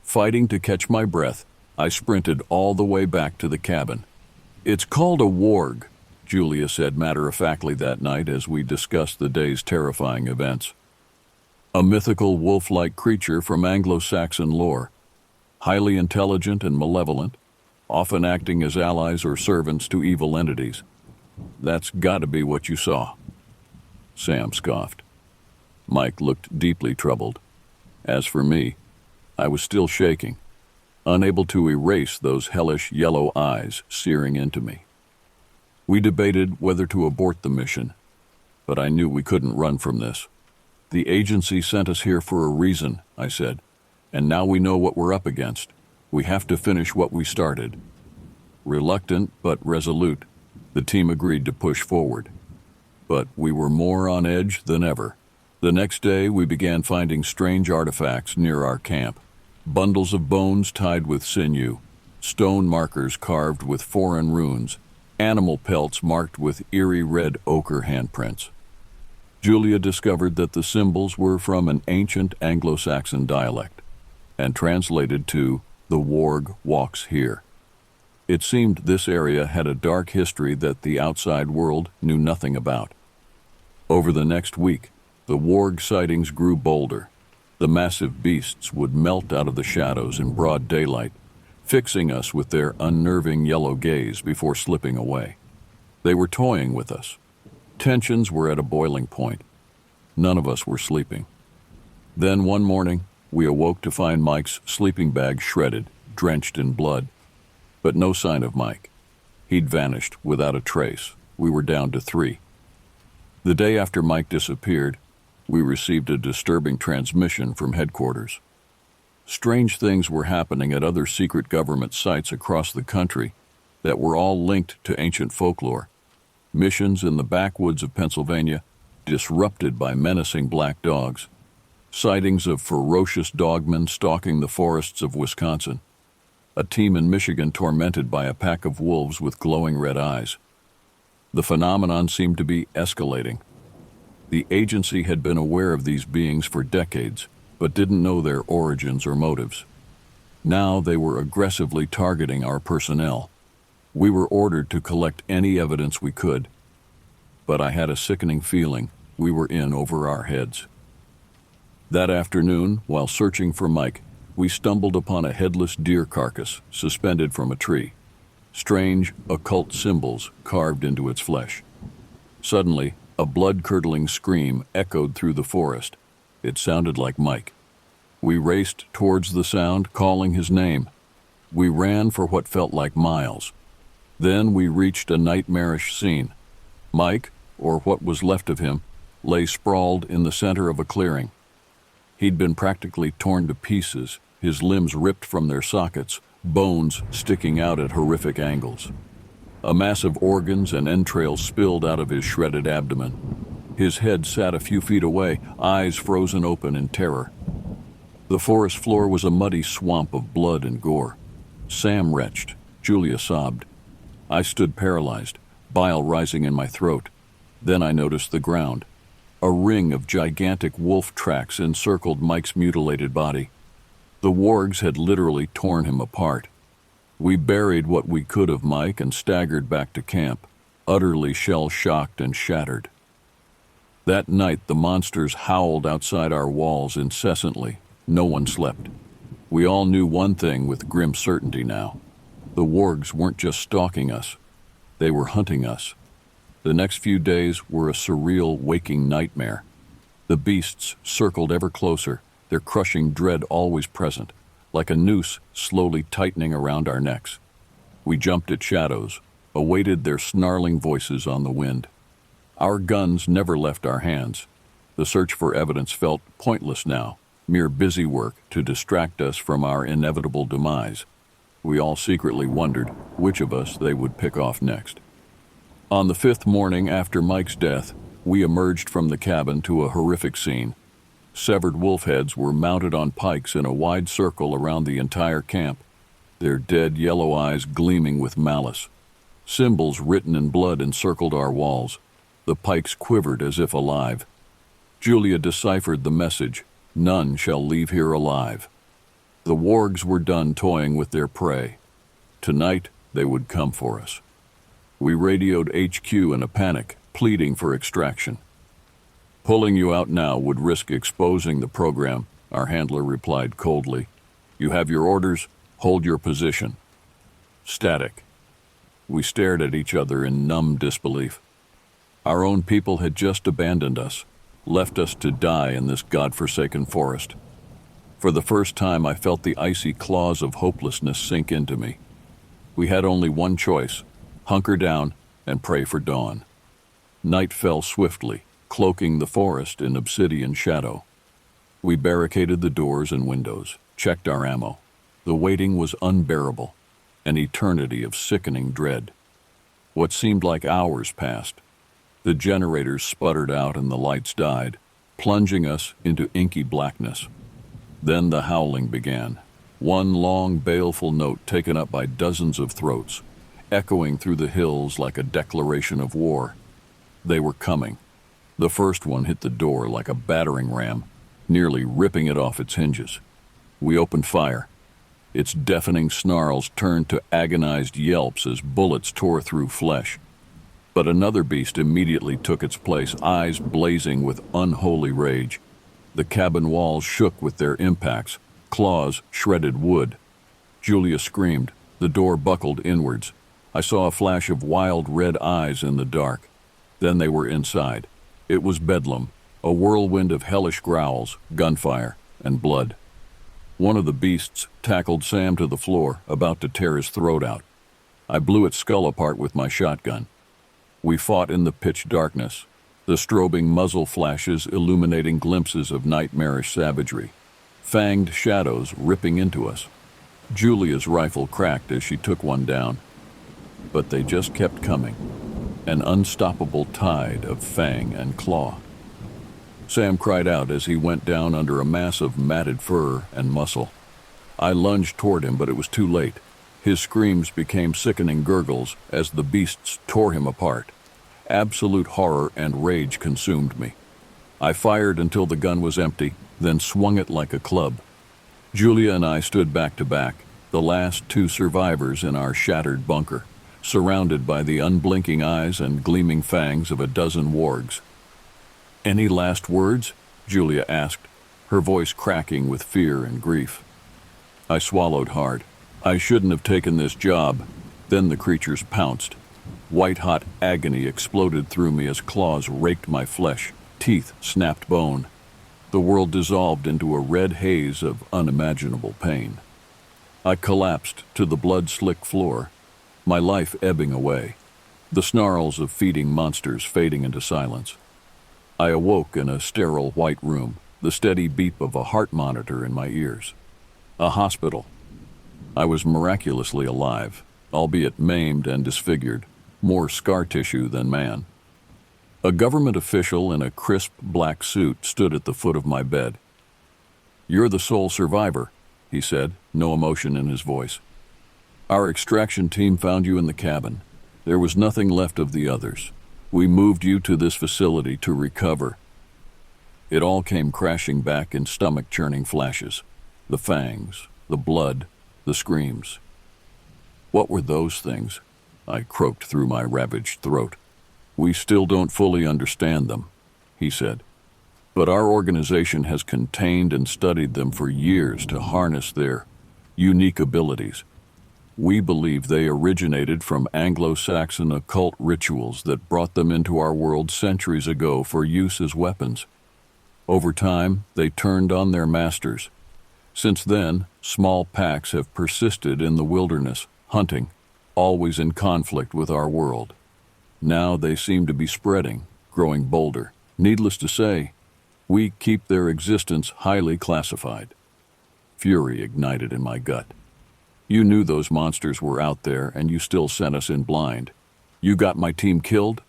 Fighting to catch my breath, I sprinted all the way back to the cabin. "It's called a warg," Julia said matter-of-factly that night as we discussed the day's terrifying events. A mythical wolf-like creature from Anglo-Saxon lore, highly intelligent and malevolent, often acting as allies or servants to evil entities. That's gotta be what you saw. Sam scoffed. Mike looked deeply troubled. As for me, I was still shaking, unable to erase those hellish yellow eyes searing into me. We debated whether to abort the mission, but I knew we couldn't run from this. The agency sent us here for a reason, I said, and now we know what we're up against. We have to finish what we started. Reluctant but resolute, the team agreed to push forward. But we were more on edge than ever. The next day, we began finding strange artifacts near our camp. Bundles of bones tied with sinew, stone markers carved with foreign runes, animal pelts marked with eerie red ochre handprints. Julia discovered that the symbols were from an ancient Anglo-Saxon dialect and translated to "The warg walks here." It seemed this area had a dark history that the outside world knew nothing about. Over the next week, the warg sightings grew bolder. The massive beasts would melt out of the shadows in broad daylight, fixing us with their unnerving yellow gaze before slipping away. They were toying with us. Tensions were at a boiling point. None of us were sleeping. Then one morning, we awoke to find Mike's sleeping bag shredded, drenched in blood. But no sign of Mike. He'd vanished without a trace. We were down to 3. The day after Mike disappeared, we received a disturbing transmission from headquarters. Strange things were happening at other secret government sites across the country that were all linked to ancient folklore. Missions in the backwoods of Pennsylvania disrupted by menacing black dogs. Sightings of ferocious dogmen stalking the forests of Wisconsin. A team in Michigan tormented by a pack of wolves with glowing red eyes. The phenomenon seemed to be escalating. The agency had been aware of these beings for decades, but didn't know their origins or motives. Now they were aggressively targeting our personnel. We were ordered to collect any evidence we could, but I had a sickening feeling we were in over our heads. That afternoon, while searching for Mike, we stumbled upon a headless deer carcass suspended from a tree. Strange, occult symbols carved into its flesh. Suddenly, a blood-curdling scream echoed through the forest. It sounded like Mike. We raced towards the sound, calling his name. We ran for what felt like miles. Then we reached a nightmarish scene. Mike, or what was left of him, lay sprawled in the center of a clearing. He'd been practically torn to pieces, his limbs ripped from their sockets, bones sticking out at horrific angles. A mass of organs and entrails spilled out of his shredded abdomen. His head sat a few feet away, eyes frozen open in terror. The forest floor was a muddy swamp of blood and gore. Sam retched. Julia sobbed. I stood paralyzed, bile rising in my throat. Then I noticed the ground. A ring of gigantic wolf tracks encircled Mike's mutilated body. The wargs had literally torn him apart. We buried what we could of Mike and staggered back to camp, utterly shell-shocked and shattered. That night, the monsters howled outside our walls incessantly. No one slept. We all knew one thing with grim certainty now. The wargs weren't just stalking us. They were hunting us. The next few days were a surreal waking nightmare. The beasts circled ever closer, their crushing dread always present, like a noose slowly tightening around our necks. We jumped at shadows, awaited their snarling voices on the wind. Our guns never left our hands. The search for evidence felt pointless now, mere busy work to distract us from our inevitable demise. We all secretly wondered which of us they would pick off next. On the 5th morning after Mike's death, we emerged from the cabin to a horrific scene. Severed wolf heads were mounted on pikes in a wide circle around the entire camp, their dead yellow eyes gleaming with malice. Symbols written in blood encircled our walls. The pikes quivered as if alive. Julia deciphered the message, "None shall leave here alive." The wargs were done toying with their prey. Tonight, they would come for us. We radioed HQ in a panic, pleading for extraction. "Pulling you out now would risk exposing the program," our handler replied coldly. "You have your orders, hold your position." Static. We stared at each other in numb disbelief. Our own people had just abandoned us, left us to die in this godforsaken forest. For the first time, I felt the icy claws of hopelessness sink into me. We had only one choice: hunker down and pray for dawn. Night fell swiftly, cloaking the forest in obsidian shadow. We barricaded the doors and windows, checked our ammo. The waiting was unbearable, an eternity of sickening dread. What seemed like hours passed. The generators sputtered out and the lights died, plunging us into inky blackness. Then the howling began, one long, baleful note taken up by dozens of throats, echoing through the hills like a declaration of war. They were coming. The first one hit the door like a battering ram, nearly ripping it off its hinges. We opened fire. Its deafening snarls turned to agonized yelps as bullets tore through flesh. But another beast immediately took its place, eyes blazing with unholy rage. The cabin walls shook with their impacts, claws shredded wood. Julia screamed. The door buckled inwards. I saw a flash of wild red eyes in the dark. Then they were inside. It was bedlam, a whirlwind of hellish growls, gunfire, and blood. One of the beasts tackled Sam to the floor, about to tear his throat out. I blew its skull apart with my shotgun. We fought in the pitch darkness, the strobing muzzle flashes illuminating glimpses of nightmarish savagery, fanged shadows ripping into us. Julia's rifle cracked as she took one down. But they just kept coming, an unstoppable tide of fang and claw. Sam cried out as he went down under a mass of matted fur and muscle. I lunged toward him, but it was too late. His screams became sickening gurgles as the beasts tore him apart. Absolute horror and rage consumed me. I fired until the gun was empty, then swung it like a club. Julia and I stood back to back, the last two survivors in our shattered bunker, surrounded by the unblinking eyes and gleaming fangs of a dozen wargs. "Any last words?" Julia asked, her voice cracking with fear and grief. I swallowed hard. I shouldn't have taken this job. Then the creatures pounced. White-hot agony exploded through me as claws raked my flesh, teeth snapped bone. The world dissolved into a red haze of unimaginable pain. I collapsed to the blood-slick floor, my life ebbing away, the snarls of feeding monsters fading into silence. I awoke in a sterile white room, the steady beep of a heart monitor in my ears. A hospital. I was miraculously alive, albeit maimed and disfigured, more scar tissue than man. A government official in a crisp black suit stood at the foot of my bed. "You're the sole survivor," he said, no emotion in his voice. "Our extraction team found you in the cabin. There was nothing left of the others. We moved you to this facility to recover." It all came crashing back in stomach-churning flashes. The fangs, the blood, the screams. "What were those things?" I croaked through my ravaged throat. "We still don't fully understand them," he said. "But our organization has contained and studied them for years to harness their unique abilities. We believe they originated from Anglo-Saxon occult rituals that brought them into our world centuries ago for use as weapons. Over time, they turned on their masters. Since then, small packs have persisted in the wilderness, hunting, always in conflict with our world. Now they seem to be spreading, growing bolder. Needless to say, we keep their existence highly classified." Fury ignited in my gut. "You knew those monsters were out there, and you still sent us in blind. You got my team killed?"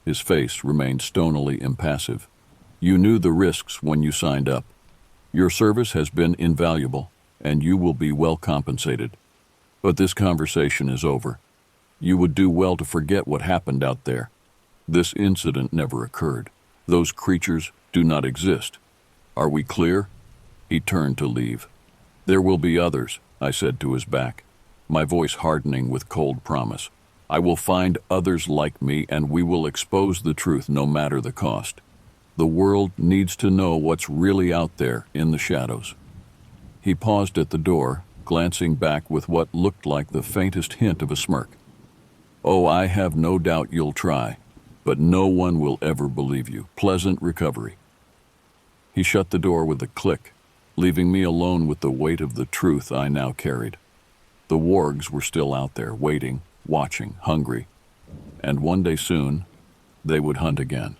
His face remained stonily impassive. "You knew the risks when you signed up. Your service has been invaluable, and you will be well compensated. But this conversation is over. You would do well to forget what happened out there. This incident never occurred. Those creatures do not exist. Are we clear?" He turned to leave. "There will be others," I said to his back, my voice hardening with cold promise. "I will find others like me, and we will expose the truth no matter the cost. The world needs to know what's really out there in the shadows." He paused at the door, glancing back with what looked like the faintest hint of a smirk. "Oh, I have no doubt you'll try, but no one will ever believe you. Pleasant recovery." He shut the door with a click, leaving me alone with the weight of the truth I now carried. The wargs were still out there, waiting, watching, hungry, and one day soon, they would hunt again.